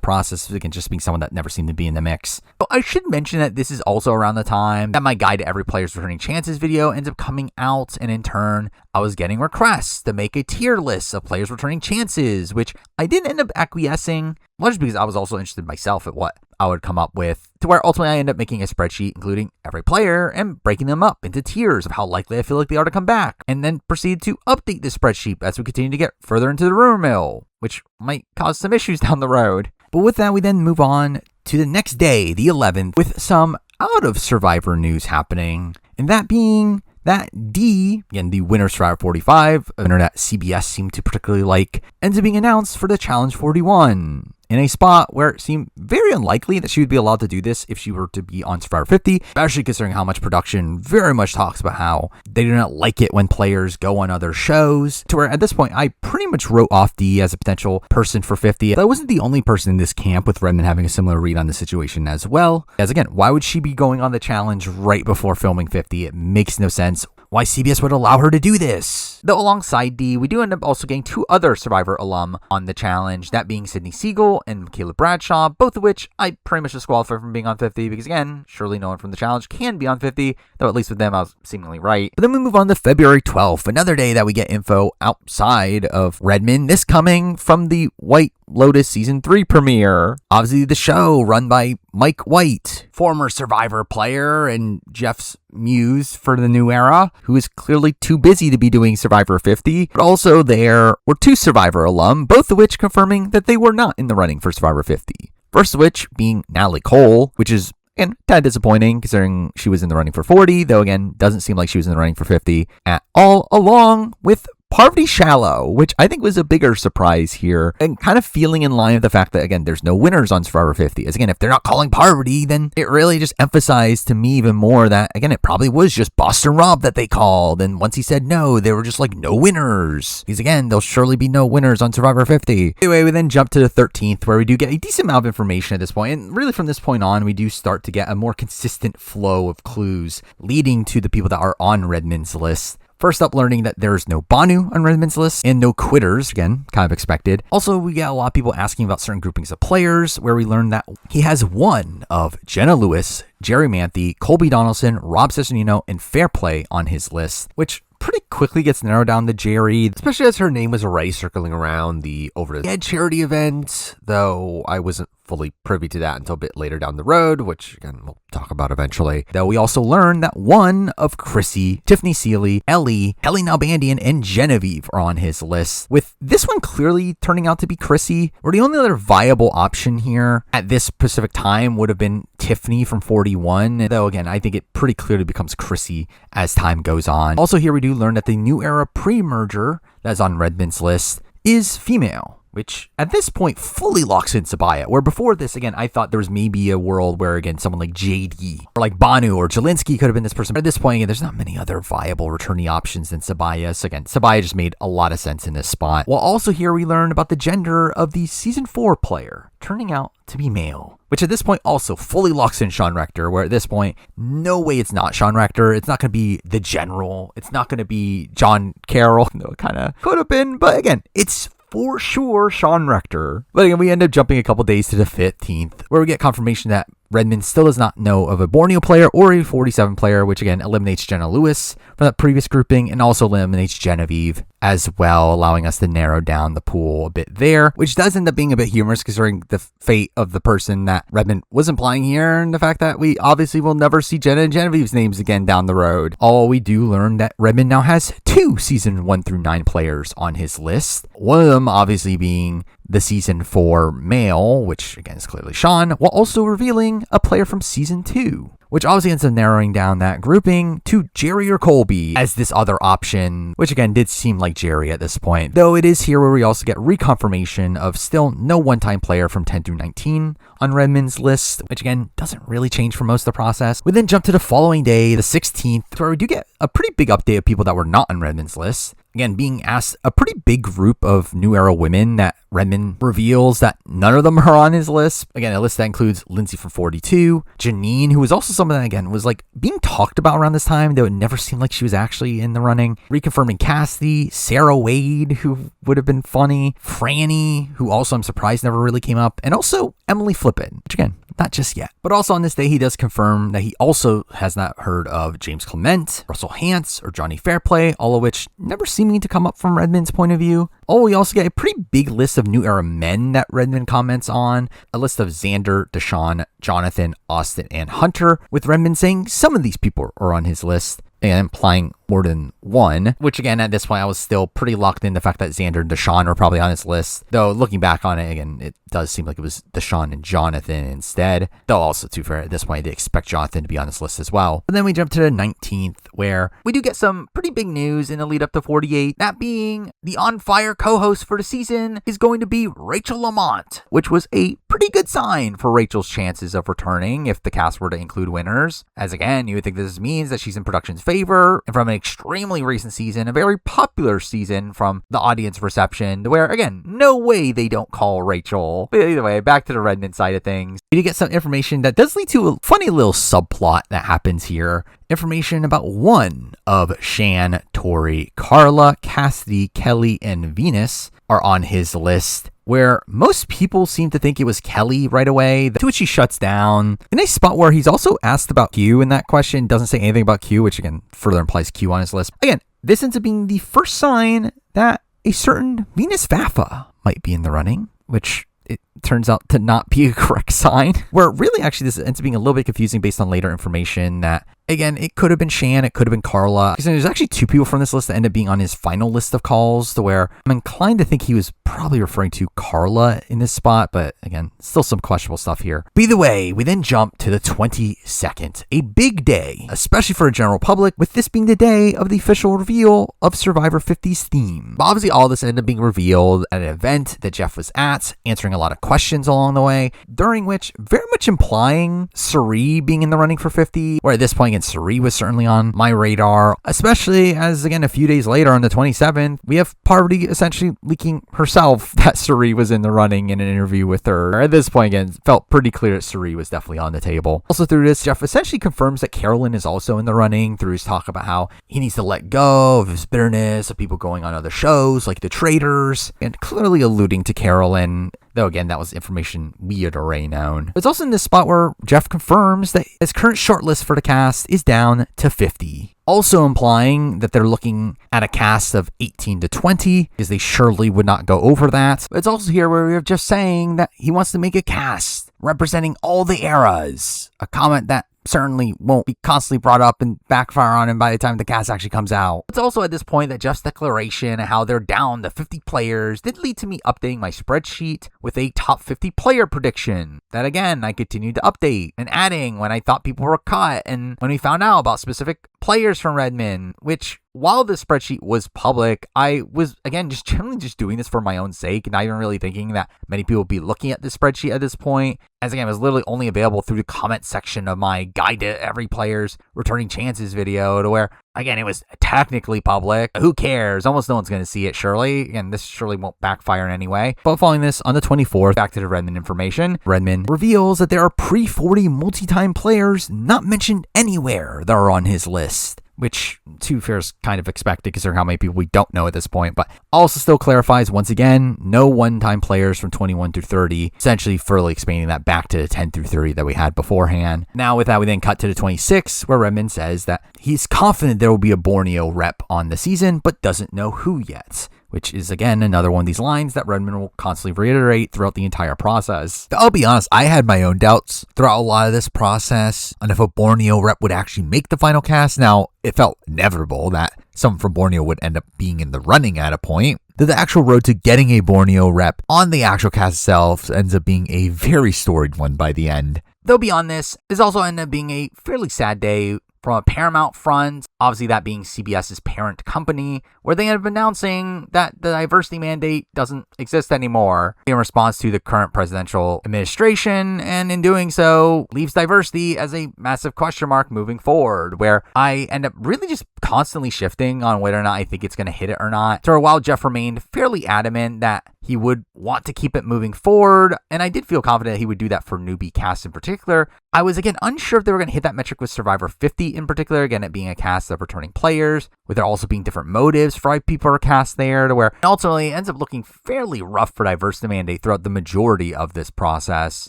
S1: process, again, just being someone that never seemed to be in the mix. But I should mention that this is also around the time that my Guide to Every Player's Returning Chances video ends up coming out, and in turn, I was getting requests to make a tier list of players returning chances, which I didn't end up acquiescing, largely because I was also interested myself at what I would come up with, to where ultimately I ended up making a spreadsheet including every player and breaking them up into tiers of how likely I feel like they are to come back, and then proceed to update the spreadsheet as we continue to get further into the rumor mill, which might cause some issues down the road. But with that, we then move on to the next day, the 11th, with some out of Survivor news happening, and that being that D, again, the winner of Survivor 45, a winner that CBS seemed to particularly like, ends up being announced for the Challenge 41. In a spot where it seemed very unlikely that she would be allowed to do this if she were to be on Survivor 50, especially considering how much production very much talks about how they do not like it when players go on other shows, to where at this point I pretty much wrote off Dee as a potential person for 50. But I wasn't the only person in this camp, with Redmond having a similar read on the situation as well. As again, why would she be going on the challenge right before filming 50? It makes no sense why CBS would allow her to do this. Though alongside Dee, we do end up also getting two other Survivor alum on the challenge, that being Sydney Siegel and Caleb Bradshaw, both of which I pretty much disqualified from being on 50 because, again, surely no one from the challenge can be on 50, though at least with them I was seemingly right. But then we move on to February 12th, another day that we get info outside of Redmond, this coming from the White Lotus Season 3 premiere. Obviously the show run by Mike White, former Survivor player and Jeff's muse for the new era, who is clearly too busy to be doing Survivor 50. But also there were two Survivor alum, both of which confirming that they were not in the running for Survivor 50. First of which being Natalie Cole, which is, again, tad disappointing considering she was in the running for 40, though again, doesn't seem like she was in the running for 50 at all, along with Parvati Shallow, which I think was a bigger surprise here, and kind of feeling in line with the fact that, again, there's no winners on Survivor 50. As again, if they're not calling Parvati, then it really just emphasized to me even more that, again, it probably was just Boston Rob that they called. And once he said no, they were just like, no winners. Because again, there'll surely be no winners on Survivor 50. Anyway, we then jump to the 13th, where we do get a decent amount of information at this point. And really from this point on, we do start to get a more consistent flow of clues leading to the people that are on Redmond's list. First up, learning that there's no Banu on Redmond's list and no quitters, again, kind of expected. Also, we get a lot of people asking about certain groupings of players, where we learn that he has one of Jenna Lewis, Jerry Manthe, Colby Donaldson, Rob Cesternino, and Fairplay on his list, which pretty quickly gets narrowed down to Jerry, especially as her name was already circling around the Over the Head charity event, though I wasn't fully privy to that until a bit later down the road, which again we'll talk about eventually. Though we also learned that one of Chrissy, Tiffany Seeley, Ellie, Kelly Nalbandian, and Genevieve are on his list, with this one clearly turning out to be Chrissy, where the only other viable option here at this specific time would have been Tiffany from 41, though again I think it pretty clearly becomes Chrissy as time goes on. Also here we do learn that the New Era pre-merger that's on Redmond's list is female, which at this point fully locks in Sabaya, where before this, again, I thought there was maybe a world where, again, someone like JD or like Banu or Jelinski could have been this person. But at this point, again, there's not many other viable returnee options than Sabaya. So again, Sabaya just made a lot of sense in this spot. Well, also here we learn about the gender of the season 4 player, turning out to be male, which at this point also fully locks in Sean Rector, where at this point, no way it's not Sean Rector. It's not going to be the general. It's not going to be John Carroll. No, it kind of could have been, but again, it's for sure Sean Rector. But again, we end up jumping a couple days to the 15th, where we get confirmation that Redmond still does not know of a Borneo player or a 47 player, which again eliminates Jenna Lewis from that previous grouping and also eliminates Genevieve as well, allowing us to narrow down the pool a bit there, which does end up being a bit humorous considering the fate of the person that Redmond was implying here and the fact that we obviously will never see Jenna and Genevieve's names again down the road. Although we do learn that Redmond now has 2 season 1 through 9 players on his list, one of them obviously being the season 4 male, which again is clearly Sean, while also revealing a player from season 2, which obviously ends up narrowing down that grouping to Jerry or Colby as this other option, which again did seem like Jerry at this point. Though it is here where we also get reconfirmation of still no one-time player from 10 through 19 on Redmond's list, which again doesn't really change for most of the process. We then jump to the following day, the 16th, where we do get a pretty big update of people that were not on Redmond's list. Again, being asked a pretty big group of New Era women that Redmond reveals that none of them are on his list. Again, a list that includes Lindsay from 42, Janine, who was also someone that, again, was like being talked about around this time, though it never seemed like she was actually in the running. Reconfirming Cassidy, Sarah Wade, who would have been funny, Franny, who also I'm surprised never really came up, and also Emily Flippin, which again, not just yet. But also on this day, he does confirm that he also has not heard of James Clement, Russell Hantz, or Johnny Fairplay, all of which never seeming to come up from Redmond's point of view. Oh, we also get a pretty big list of New Era men that Redmond comments on. A list of Xander, Deshaun, Jonathan, Austin, and Hunter, with Redmond saying some of these people are on his list, and implying more than one, which again, at this point, I was still pretty locked in the fact that Xander and Deshaun were probably on his list. Though looking back on it, again, it does seem like it was Deshaun and Jonathan instead. Though also, too fair, at this point, they expect Jonathan to be on this list as well. But then we jump to the 19th, where we do get some pretty big news in the lead up to 48. That being the on fire co-host for the season is going to be Rachel Lamont, which was a pretty good sign for Rachel's chances of returning if the cast were to include winners. As again, you would think this means that she's in production's favor, and from an extremely recent season, a very popular season from the audience reception, where again, no way they don't call Rachel. But either way, back to the Redmond side of things. You get some information that does lead to a funny little subplot that happens here. Information about one of Shan, Tori, Carla, Cassidy, Kelly, and Venus are on his list, where most people seem to think it was Kelly right away, to which she shuts down. In a spot where he's also asked about Q, and that question doesn't say anything about Q, which again further implies Q on his list. Again, this ends up being the first sign that a certain Venus Vafa might be in the running, which it turns out to not be a correct sign. Where really actually this ends up being a little bit confusing based on later information that, again, it could have been Shan, it could have been Carla. Because there's actually 2 people from this list that end up being on his final list of calls, to where I'm inclined to think he was probably referring to Carla in this spot, but again, still some questionable stuff here. But either way, we then jump to the 22nd, a big day, especially for a general public, with this being the day of the official reveal of Survivor 50's theme. But obviously, all this ended up being revealed at an event that Jeff was at, answering a lot of questions along the way, during which very much implying Suri being in the running for 50, where at this point, again, Suri was certainly on my radar, especially as, again, a few days later on the 27th, we have Parvati essentially leaking herself that Suri was in the running in an interview with her. At this point, again, it felt pretty clear that Suri was definitely on the table. Also through this, Jeff essentially confirms that Carolyn is also in the running through his talk about how he needs to let go of his bitterness of people going on other shows like The Traitors, and clearly alluding to Carolyn. Though again, that was information we had already known. It's also in this spot where Jeff confirms that his current shortlist for the cast is down to 50. Also implying that they're looking at a cast of 18 to 20, because they surely would not go over that. But it's also here where we're just saying that he wants to make a cast representing all the eras. A comment that certainly won't be constantly brought up and backfire on him by the time the cast actually comes out. It's also at this point that Jeff's declaration of how they're down to 50 players did lead to me updating my spreadsheet with a top 50 player prediction. That again, I continued to update and adding when I thought people were cut and when we found out about specific players from Redmond, which, while the spreadsheet was public, I was, again, just generally just doing this for my own sake, not even really thinking that many people would be looking at this spreadsheet at this point. As again, it was literally only available through the comment section of my guide to every player's returning chances video, to where, again, it was technically public. Who cares? Almost no one's going to see it, surely. Again, this surely won't backfire in any way. But following this, on the 24th, back to the Redmond information, Redmond reveals that there are pre-40 multi-time players not mentioned anywhere that are on his list, which, to be fair, is kind of expected considering how many people we don't know at this point, but also still clarifies, once again, no one-time players from 21 through 30, essentially further expanding that back to the 10 through 30 that we had beforehand. Now, with that, we then cut to the 26th, where Redmond says that he's confident there will be a Borneo rep on the season, but doesn't know who yet. Which is, again, another one of these lines that Redmond will constantly reiterate throughout the entire process. I'll be honest, I had my own doubts throughout a lot of this process on if a Borneo rep would actually make the final cast. Now, it felt inevitable that someone from Borneo would end up being in the running at a point. The actual road to getting a Borneo rep on the actual cast itself ends up being a very storied one by the end. Though beyond this, this also ended up being a fairly sad day from a Paramount front, obviously that being CBS's parent company, where they ended up announcing that the diversity mandate doesn't exist anymore in response to the current presidential administration, and in doing so, leaves diversity as a massive question mark moving forward, where I end up really just constantly shifting on whether or not I think it's going to hit it or not. For a while, Jeff remained fairly adamant that he would want to keep it moving forward, and I did feel confident he would do that for newbie casts in particular. I was, again, unsure if they were going to hit that metric with Survivor 50 in particular, again, it being a cast of returning players, with there also being different motives for why people are cast there, to where ultimately it ends up looking fairly rough for diversity mandate throughout the majority of this process.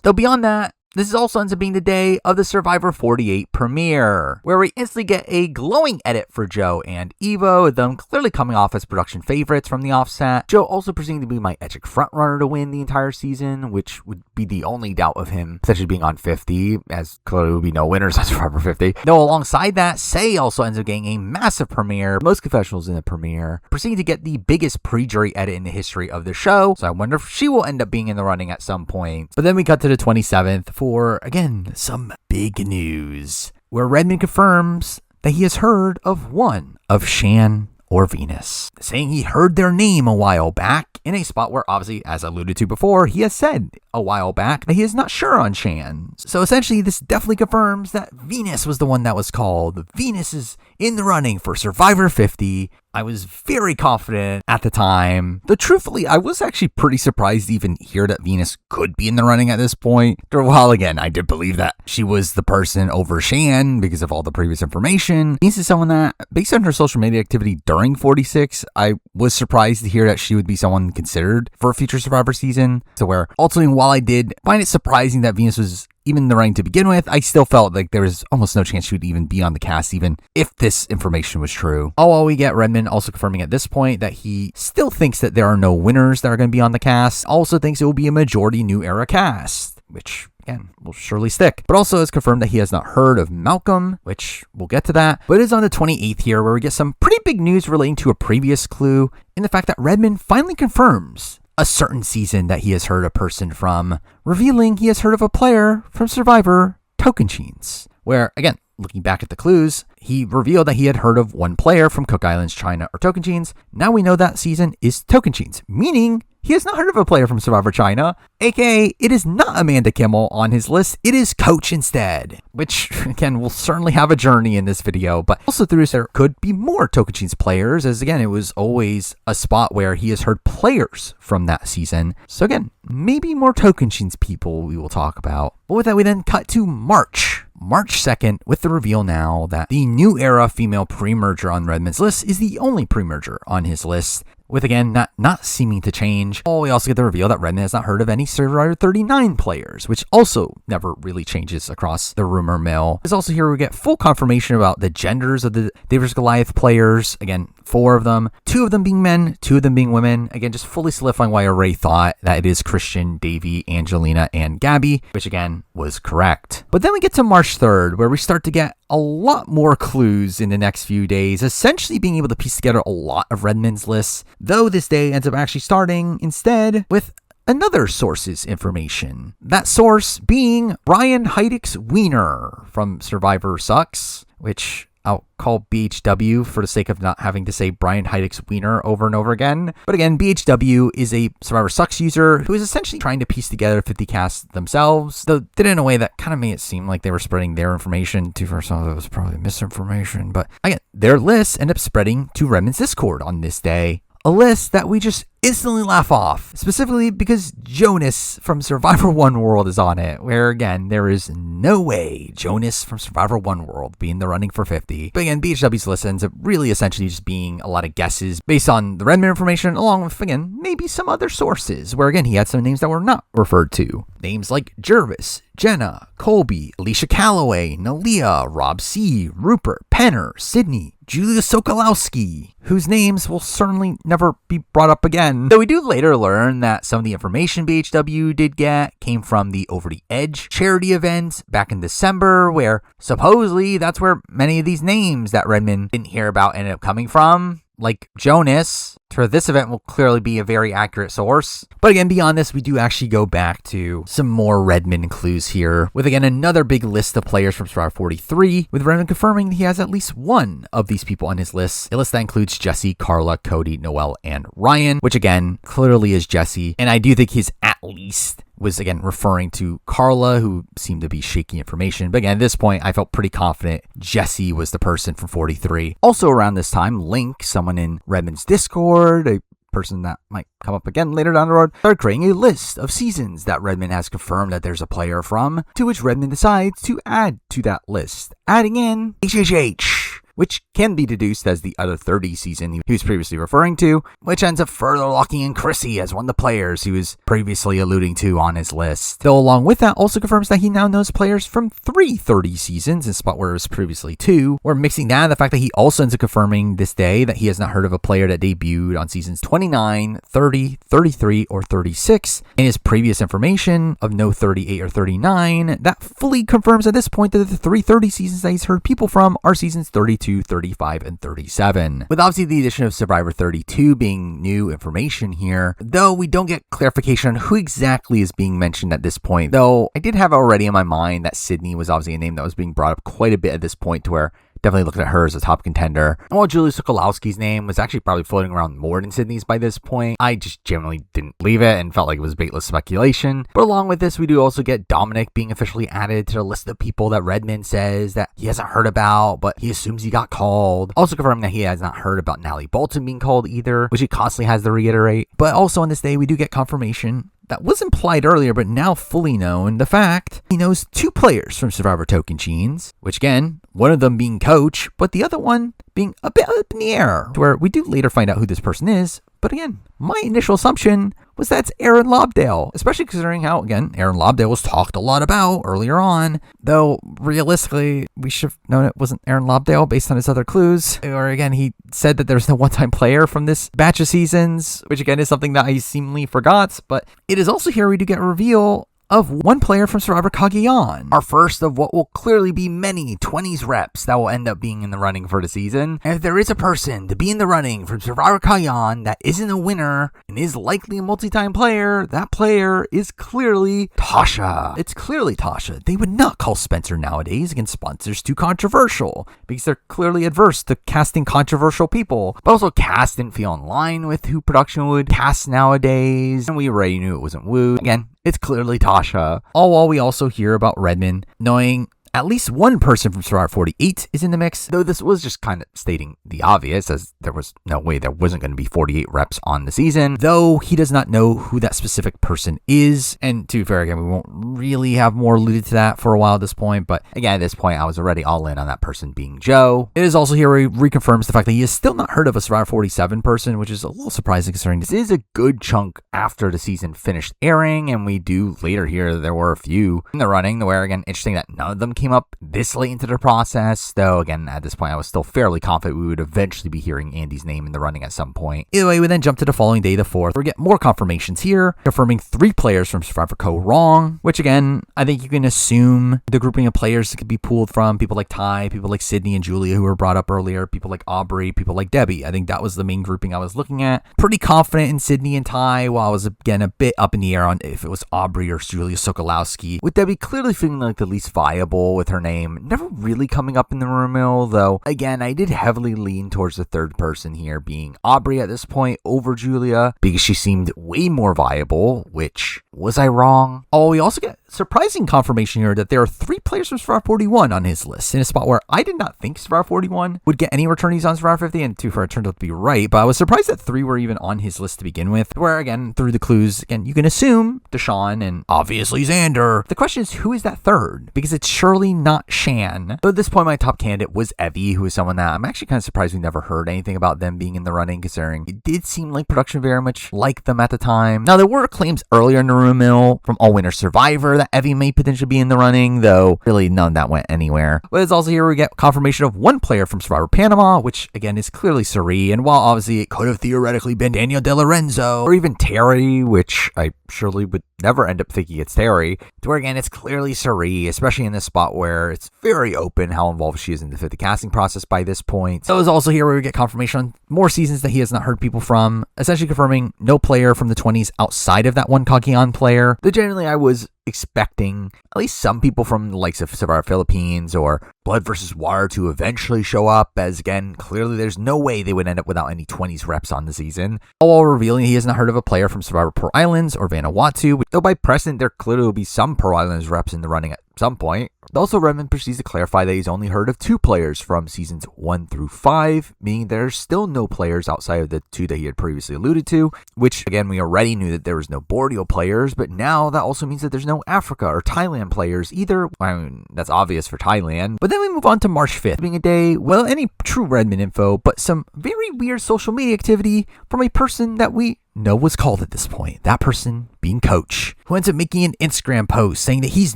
S1: Though beyond that, this also ends up being the day of the Survivor 48 premiere, where we instantly get a glowing edit for Joe and Evo, with them clearly coming off as production favorites from the offset. Joe also presuming to be my epic frontrunner to win the entire season, which would be the only doubt of him potentially being on 50, as clearly would be no winners on Survivor 50. Though alongside that, Say also ends up getting a massive premiere, most confessionals in the premiere, proceeding to get the biggest pre-jury edit in the history of the show, so I wonder if she will end up being in the running at some point. But then we cut to the 27th for, again, some big news, where Redmond confirms that he has heard of one of Shan or Venus, saying he heard their name a while back in a spot where, obviously, as alluded to before, he has said a while back that he is not sure on Shan. So essentially, this definitely confirms that Venus was the one that was called. Venus is in the running for Survivor 50. I was very confident at the time. Though truthfully, I was actually pretty surprised to even hear that Venus could be in the running at this point. While again, I did believe that she was the person over Shan because of all the previous information. Venus is someone that, based on her social media activity during 46, I was surprised to hear that she would be someone considered for a future Survivor season. So where ultimately, while I did find it surprising that Venus was even in the running to begin with, I still felt like there was almost no chance she would even be on the cast, even if this information was true. All while we get Redmond also confirming at this point that he still thinks that there are no winners that are going to be on the cast, also thinks it will be a majority new era cast, which again, will surely stick. But also has confirmed that he has not heard of Malcolm, which we'll get to that. But it is on the 28th here where we get some pretty big news relating to a previous clue in the fact that Redmond finally confirms a certain season that he has heard a person from, revealing he has heard of a player from Survivor Tocantins, where, again, looking back at the clues, he revealed that he had heard of one player from Cook Islands, China, or Tocantins. Now we know that season is Tocantins, meaning he has not heard of a player from Survivor China, aka it is not Amanda Kimmel on his list, it is Coach instead, which again will certainly have a journey in this video, but also through this there could be more Tocantins players, as again it was always a spot where he has heard players from that season. So again, maybe more Tocantins people we will talk about. But with that, we then cut to March 2nd, with the reveal now that the new era female pre-merger on Redmond's list is the only pre-merger on his list, with again not seeming to change. Oh, we also get the reveal that Redmond has not heard of any Survivor 39 players, which also never really changes across the rumor mill. There's also here we get full confirmation about the genders of the David Goliath players. Again, 4 of them, 2 of them being men, 2 of them being women. Again, just fully solidifying why I already thought that it is Christian, Davey, Angelina, and Gabby, which again was correct. But then we get to March 3rd, where we start to get a lot more clues in the next few days, essentially being able to piece together a lot of Redmond's lists, though this day ends up actually starting instead with another source's information. That source being BrianHeidiksWeiner from SurvivorSucks, which I'll call BHW for the sake of not having to say BrianHeidiksWeiner over and over again. But again, BHW is a SurvivorSucks user who is essentially trying to piece together 50 casts themselves, though did it in a way that kind of made it seem like they were spreading their information to, for some of it was probably misinformation. But again, their lists end up spreading to Redmond's Discord on this day. A list that we just instantly laugh off, specifically because Jonas from Survivor One World is on it, where again, there is no way Jonas from Survivor One World be in the running for 50. But again, BHW's list ends up really essentially just being a lot of guesses based on the Redmond information, along with, again, maybe some other sources, where again, he had some names that were not referred to. Names like Jervis, Jenna, Colby, Alicia Calloway, Nalia, Rob C., Rupert, Penner, Sydney, Julia Sokolowski, whose names will certainly never be brought up again. Though we do later learn that some of the information BHW did get came from the Over the Edge charity event back in December, where supposedly that's where many of these names that Redmond didn't hear about ended up coming from. Like Jonas, for this event will clearly be a very accurate source. But again, beyond this, we do actually go back to some more Redmond clues here, with again another big list of players from Survivor 43, with Redmond confirming he has at least one of these people on his list. A list that includes Jesse, Carla, Cody, Noel, and Ryan, which again, clearly is Jesse. And I do think he's at least was again referring to Carla, who seemed to be shaky information. But again, at this point, I felt pretty confident Jesse was the person from 43. Also around this time, Link, someone in Redmond's Discord, a person that might come up again later down the road, started creating a list of seasons that Redmond has confirmed that there's a player from, to which Redmond decides to add to that list, adding in HHH, which can be deduced as the other 30 season he was previously referring to, which ends up further locking in Chrissy as one of the players he was previously alluding to on his list. Though along with that also confirms that he now knows players from 3 30 seasons in a spot where it was previously 2. We're mixing that and the fact that he also ends up confirming this day that he has not heard of a player that debuted on seasons 29, 30, 33, or 36. In his previous information of no 38 or 39, that fully confirms at this point that the 330 seasons that he's heard people from are seasons 32, 35, and 37. With obviously the addition of Survivor 32 being new information here, though we don't get clarification on who exactly is being mentioned at this point, though I did have already in my mind that Sydney was obviously a name that was being brought up quite a bit at this point, to where definitely looking at her as a top contender. And while Julia Sokolowski's name was actually probably floating around more than Sydney's by this point, I just generally didn't believe it and felt like it was baitless speculation. But along with this, we do also get Dominic being officially added to the list of people that Redmond says that he hasn't heard about, but he assumes he got called. Also confirming that he has not heard about Natalie Bolton being called either, which he constantly has to reiterate. But also on this day, we do get confirmation that was implied earlier, but now fully known, the fact he knows 2 players from Survivor Tocantins, which again, one of them being Coach, but the other one being a bit up in the air, to where we do later find out who this person is. But again, my initial assumption was that's Aaron Lobdell, especially considering how, again, Aaron Lobdell was talked a lot about earlier on, though realistically, we should have known it wasn't Aaron Lobdell based on his other clues. Or again, he said that there's no one-time player from this batch of seasons, which again is something that I seemingly forgot, but it is also here we do get a reveal of one player from Survivor Cagayan, our first of what will clearly be many 20s reps that will end up being in the running for the season. And if there is a person to be in the running from Survivor Cagayan that isn't a winner and is likely a multi-time player, that player is clearly Tasha. It's clearly Tasha. They would not call Spencer nowadays against sponsors too controversial because they're clearly adverse to casting controversial people, but also cast didn't feel in line with who production would cast nowadays, and we already knew it wasn't Woo. Again, it's clearly Tasha. All while we also hear about Redmond, knowing at least one person from Survivor 48 is in the mix, though this was just kind of stating the obvious, as there was no way there wasn't going to be 48 reps on the season, though he does not know who that specific person is. And to be fair, again, we won't really have more alluded to that for a while at this point, but again, at this point, I was already all in on that person being Joe. It is also here where he reconfirms the fact that he has still not heard of a Survivor 47 person, which is a little surprising considering this is a good chunk after the season finished airing, and we do later hear that there were a few in the running, where again, interesting that none of them came up this late into the process, though again, at this point I was still fairly confident we would eventually be hearing Andy's name in the running at some point. Either way, we then jump to the following day, the 4th, where we get more confirmations here, confirming 3 players from Survivor Co. wrong, which again, I think you can assume the grouping of players that could be pulled from people like Ty, people like Sydney and Julia who were brought up earlier, people like Aubrey, people like Debbie. I think that was the main grouping I was looking at. Pretty confident in Sydney and Ty, while I was again a bit up in the air on if it was Aubrey or Julia Sokolowski, with Debbie clearly feeling like the least viable with her name never really coming up in the rumor mill, though again I did heavily lean towards the third person here being Aubrey at this point over Julia because she seemed way more viable, which was I wrong? Oh, we also get surprising confirmation here that there are 3 players from Survivor 41 on his list, in a spot where I did not think Survivor 41 would get any returnees on Survivor 50, and too far it turned out to be right, but I was surprised that 3 were even on his list to begin with, where again, through the clues, again, you can assume Deshaun and obviously Xander. The question is, who is that third? Because it's surely not Shan. Though at this point, my top candidate was Evie, who is someone that I'm actually kind of surprised we never heard anything about them being in the running, considering it did seem like production very much liked them at the time. Now, there were claims earlier in the rumor mill from All Winner Survivor that Evie may potentially be in the running, though really none of that went anywhere. But it's also here we get confirmation of one player from Survivor Panama, which again is clearly Suri, and while obviously it could have theoretically been Daniel De Lorenzo or even Terry, which I surely would never end up thinking it's Terry, to where again it's clearly Suri, especially in this spot where it's very open how involved she is in the 50 casting process by this point. So it's also here where we get confirmation on more seasons that he has not heard people from, essentially confirming no player from the 20s outside of that one Cagayan player. Though generally I was expecting at least some people from the likes of Survivor Philippines or Blood vs. Water to eventually show up, as again, clearly there's no way they would end up without any 20s reps on the season, all while revealing he has not heard of a player from Survivor Pearl Islands or Vanuatu, though by precedent there clearly will be some Pearl Islands reps in the running at some point. Also, Redmond proceeds to clarify that he's only heard of 2 players from seasons 1 through 5, meaning there's still no players outside of the 2 that he had previously alluded to, which again, we already knew that there was no Borneo players, but now that also means that there's no Africa or Thailand players either. I mean, that's obvious for Thailand. But then we move on to March 5th, being a day, well, any true Redmond info, but some very weird social media activity from a person that we know was called at this point. That person being Coach, who ends up making an Instagram post saying that he's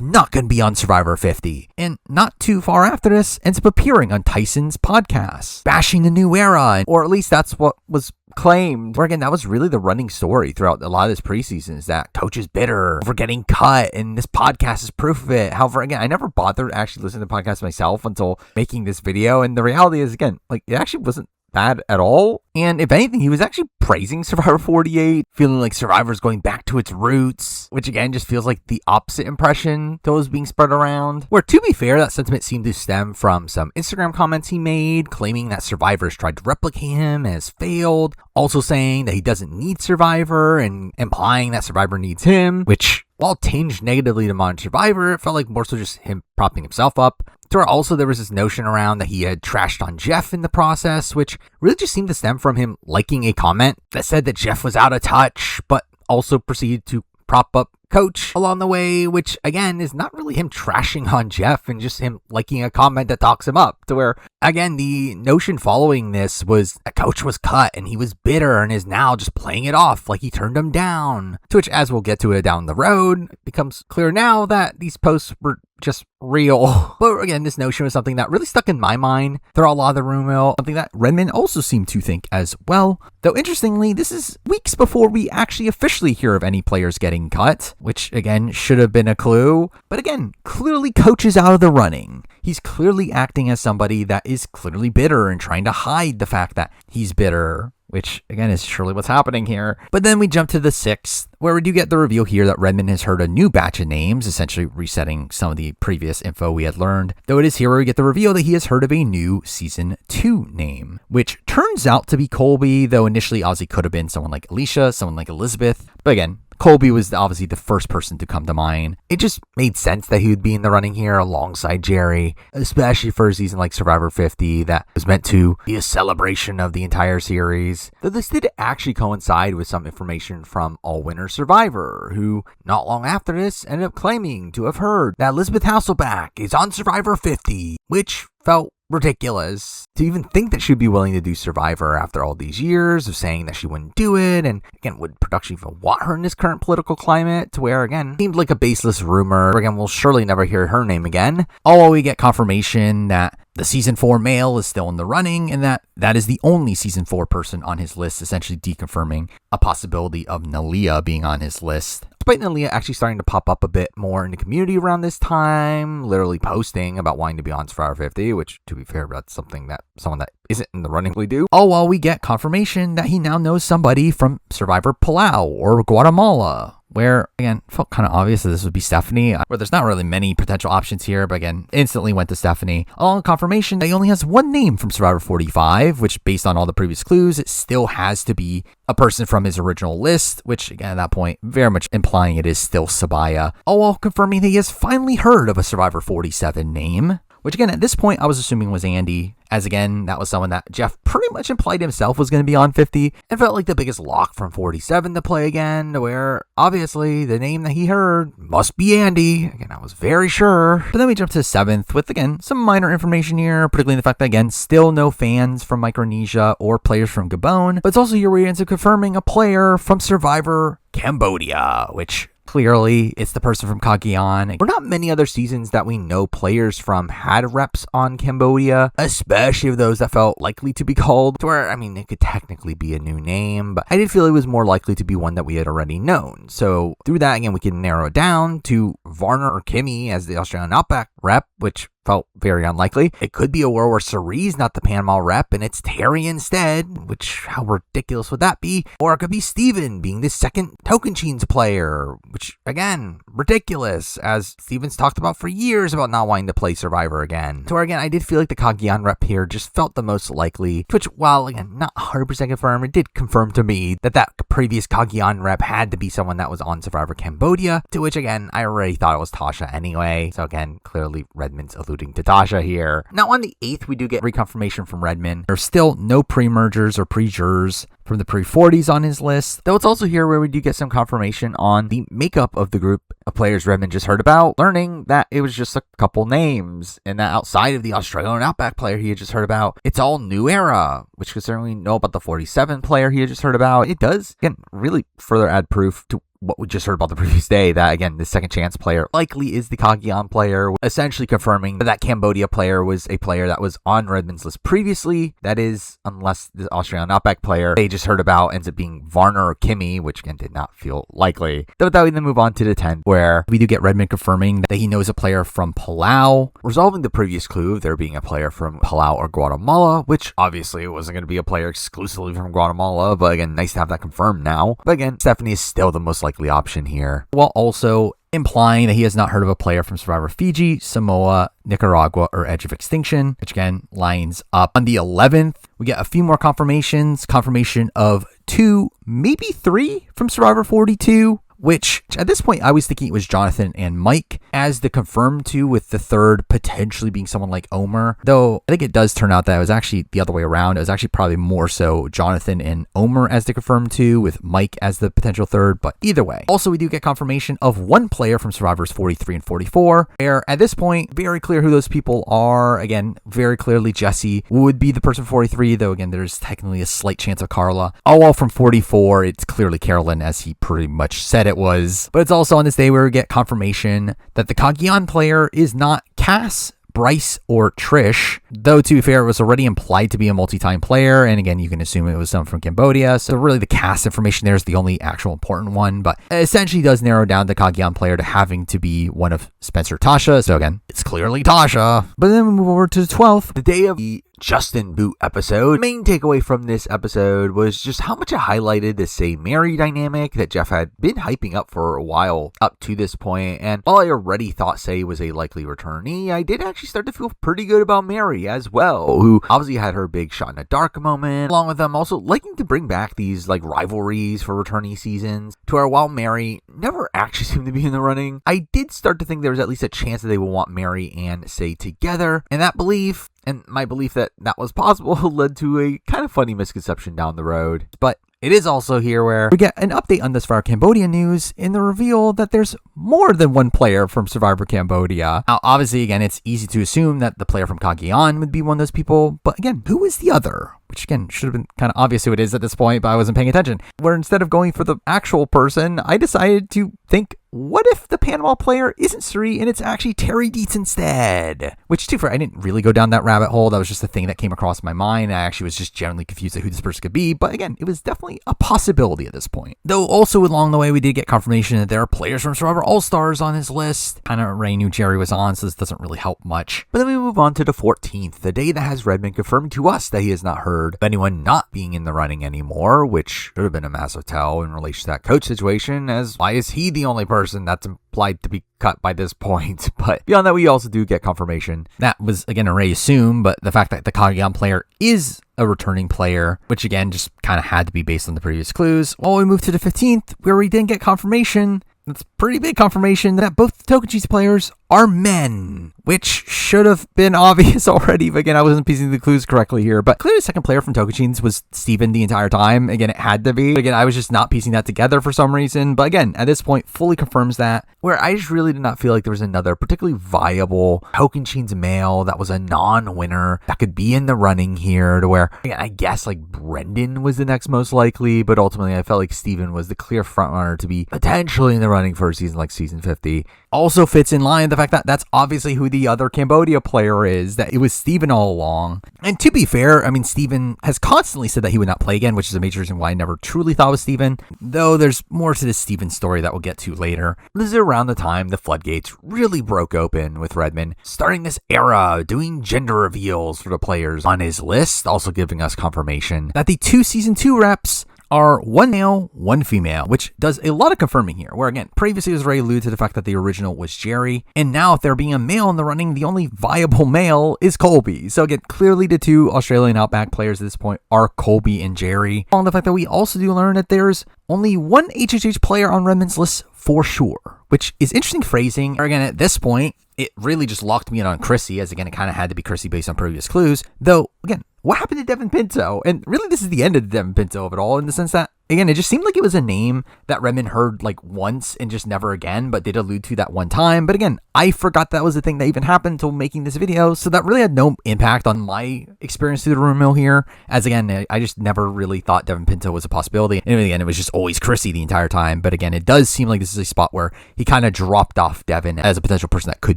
S1: not going to be on Survivor 50. And not too far after this, ends up appearing on Tyson's podcast, bashing the new era, or at least that's what was claimed. Where again, that was really the running story throughout a lot of this preseason, is that Coach is bitter for getting cut, and this podcast is proof of it. However, again, I never bothered to actually listen to the podcast myself until making this video, and the reality is, again, like, it actually wasn't bad at all. And if anything, he was actually praising Survivor 48, feeling like Survivor's going back to its roots, which again just feels like the opposite impression that was being spread around. Where, to be fair, that sentiment seemed to stem from some Instagram comments he made, claiming that Survivor's tried to replicate him and has failed, also saying that he doesn't need Survivor and implying that Survivor needs him, which, while tinged negatively to modern Survivor, it felt like more so just him propping himself up. Also, there was this notion around that he had trashed on Jeff in the process, which really just seemed to stem from him liking a comment that said that Jeff was out of touch, but also proceeded to prop up coach along the way, which again is not really him trashing on Jeff and just him liking a comment that talks him up, to where again the notion following this was a coach was cut and he was bitter and is now just playing it off like he turned him down, to which, as we'll get to it down the road, it becomes clear now that these posts were just real. But again, this notion was something that really stuck in my mind throughout a lot of the rumor mill, something that Redmond also seemed to think as well. Though interestingly, this is weeks before we actually officially hear of any players getting cut, which again should have been a clue. But again, clearly coach is out of the running. He's clearly acting as somebody that is clearly bitter and trying to hide the fact that he's bitter, which again is surely what's happening here. But then we jump to the 6th, where we do get the reveal here that Redmond has heard a new batch of names, essentially resetting some of the previous info we had learned. Though it is here where we get the reveal that he has heard of a new Season 2 name, which turns out to be Colby, though initially obviously could have been someone like Alicia, someone like Elizabeth. But again, Colby was obviously the first person to come to mind. It just made sense that he would be in the running here alongside Jerry, especially for a season like Survivor 50 that was meant to be a celebration of the entire series. Though this did actually coincide with some information from All-Winner Survivor, who not long after this ended up claiming to have heard that Elizabeth Hasselbeck is on Survivor 50, which felt ridiculous to even think that she'd be willing to do Survivor after all these years of saying that she wouldn't do it. And again, would production even want her in this current political climate, to where again seemed like a baseless rumor. Again, we'll surely never hear her name again, all while we get confirmation that the Season 4 male is still in the running and that is the only Season 4 person on his list, essentially deconfirming a possibility of Nalia being on his list. Despite Nalia actually starting to pop up a bit more in the community around this time, literally posting about wanting to be on Survivor 50, which, to be fair, that's something that someone that isn't in the running would do. All while we get confirmation that he now knows somebody from Survivor Palau or Guatemala, where, again, felt kind of obvious that this would be Stephenie, where there's not really many potential options here, but again, instantly went to Stephenie. Along with confirmation that he only has one name from Survivor 45, which, based on all the previous clues, it still has to be a person from his original list, which, again, at that point, very much implying it is still Sabaya. All while confirming that he has finally heard of a Survivor 47 name, which, again, at this point, I was assuming was Andy, as again, that was someone that Jeff pretty much implied himself was going to be on 50, and felt like the biggest lock from 47 to play again, where obviously the name that he heard must be Andy. Again, I was very sure. But then we jump to the 7th with, again, some minor information here, particularly the fact that, again, still no fans from Micronesia or players from Gabon, but it's also here where he ends up confirming a player from Survivor Cambodia, which clearly it's the person from Cagayan. We're not many other seasons that we know players from had reps on Cambodia, especially of those that felt likely to be called, to where, I mean, it could technically be a new name, but I did feel it was more likely to be one that we had already known. So through that, again, we can narrow it down to Varner or Kimmy as the Australian Outback rep, which felt very unlikely. It could be a world where Cerise not the Panama rep and it's Terry instead, which how ridiculous would that be? Or it could be Steven being the second Tocantins player, which again, ridiculous, as Steven's talked about for years about not wanting to play Survivor again. So again, I did feel like the Cagayan rep here just felt the most likely, which while again, not 100% confirmed, it did confirm to me that that previous Cagayan rep had to be someone that was on Survivor Cambodia, to which again, I already thought it was Tasha anyway. So again, clearly Redmond's alluding to Tasha here. Now on the 8th, we do get reconfirmation from Redmond. There's still no pre-mergers or pre-jurors from the pre-40s on his list, though it's also here where we do get some confirmation on the makeup of the group of players Redmond just heard about, learning that it was just a couple names, and that outside of the Australian Outback player he had just heard about, it's all new era, which considering we know about the 47 player he had just heard about, it does, again, really further add proof to what we just heard about the previous day, that again, the second chance player likely is the Cagayan player, essentially confirming that Cambodia player was a player that was on Redmond's list previously. That is, unless the Australian Outback player they just heard about ends up being Varner or Kimmy, which again did not feel likely. With that, we then move on to the 10th, where we do get Redmond confirming that he knows a player from Palau, resolving the previous clue of there being a player from Palau or Guatemala, which obviously wasn't going to be a player exclusively from Guatemala, but again, nice to have that confirmed now. But again, Stephenie is still the most likely option here, while also implying that he has not heard of a player from Survivor Fiji, Samoa, Nicaragua, or Edge of Extinction, which again lines up. On the 11th, we get a few more confirmation of 2, maybe 3 from Survivor 42, which at this point I was thinking it was Jonathan and Mike as the confirmed two, with the third potentially being someone like Omer. Though I think it does turn out that it was actually the other way around. It was actually probably more so Jonathan and Omer as the confirmed two, with Mike as the potential third, but either way. Also, we do get confirmation of one player from Survivors 43 and 44, where at this point, very clear who those people are. Again, very clearly Jesse would be the person 43, though again, there's technically a slight chance of Carla. Oh, well, from 44, it's clearly Carolyn, as he pretty much said it was. But it's also on this day where we get confirmation that the Cagayan player is not Cass, Bryce, or Trish, though to be fair, it was already implied to be a multi-time player, and again, you can assume it was someone from Cambodia, so really the cast information there is the only actual important one, but it essentially does narrow down the Cagayan player to having to be one of Spencer Tasha, so again, it's clearly Tasha. But then we move over to the 12th, the day of the Justin Boot episode. The main takeaway from this episode was just how much it highlighted the Say Mary dynamic that Jeff had been hyping up for a while up to this point. And while I already thought Say was a likely returnee, I did actually start to feel pretty good about Mary as well, who obviously had her big shot in the dark moment, along with them also liking to bring back these like rivalries for returnee seasons, to where while Mary never actually seemed to be in the running, I did start to think there was at least a chance that they would want Mary and Say together, and that belief, and my belief that that was possible, led to a kind of funny misconception down the road. But it is also here where we get an update on this Survivor Cambodia news in the reveal that there's more than one player from Survivor Cambodia. Now, obviously, again, it's easy to assume that the player from Cagayan would be one of those people, but again, who is the other? Which again, should have been kind of obvious who it is at this point, but I wasn't paying attention. Where instead of going for the actual person, I decided to think, what if the Panama player isn't Suri and it's actually Terry Dietz instead? Which, too, I didn't really go down that rabbit hole. That was just a thing that came across my mind. I actually was just generally confused at who this person could be. But again, it was definitely a possibility at this point. Though also along the way, we did get confirmation that there are players from Survivor All-Stars on his list. Kind of already knew Jerry was on, so this doesn't really help much. But then we move on to the 14th, the day that has Redmond confirming to us that he has not heard of anyone not being in the running anymore, which should have been a massive tell in relation to that coach situation, as why is he the only person that's implied to be cut by this point? But beyond that, we also do get confirmation that was again already assumed, but the fact that the Cagayan player is a returning player, which again just kind of had to be based on the previous clues. Well, we move to the 15th, where we didn't get confirmation. That's pretty big confirmation that both the Token Cheese players are men, which should have been obvious already, but again, I wasn't piecing the clues correctly here. But clearly the second player from Token Cheese was Steven the entire time. Again, it had to be. Again, I was just not piecing that together for some reason. But again, at this point, fully confirms that, where I just really did not feel like there was another particularly viable Token Cheese male that was a non-winner that could be in the running here, to where, again, I guess like Brendan was the next most likely, but ultimately I felt like Steven was the clear frontrunner to be potentially in the running for a season like season 50. Also fits in line with the fact that that's obviously who the other Cambodia player is, that it was Steven all along. And to be fair, I mean, Steven has constantly said that he would not play again, which is a major reason why I never truly thought it was Steven, though there's more to this Steven story that we'll get to later. This is around the time the floodgates really broke open with Redmond, starting this era, doing gender reveals for the players on his list, also giving us confirmation that the two season 2 reps are one male, one female, which does a lot of confirming here, where again, previously it was already alluded to the fact that the original was Jerry, and now if there being a male in the running, the only viable male is Colby. So again, clearly the two Australian Outback players at this point are Colby and Jerry, along the fact that we also do learn that there's only one HHH player on Redmond's list for sure, which is interesting phrasing. Again, at this point, it really just locked me in on Chrissy, as again, it kind of had to be Chrissy based on previous clues, though again, what happened to Devin Pinto? And really, this is the end of the Devin Pinto of it all, in the sense that, again, it just seemed like it was a name that Redmond heard like once and just never again, but did allude to that one time. But again, I forgot that was a thing that even happened until making this video, so that really had no impact on my experience through the rumor mill here, as again, I just never really thought Devin Pinto was a possibility. And again, it was just always Chrissy the entire time. But again, it does seem like this is a spot where he kind of dropped off Devin as a potential person that could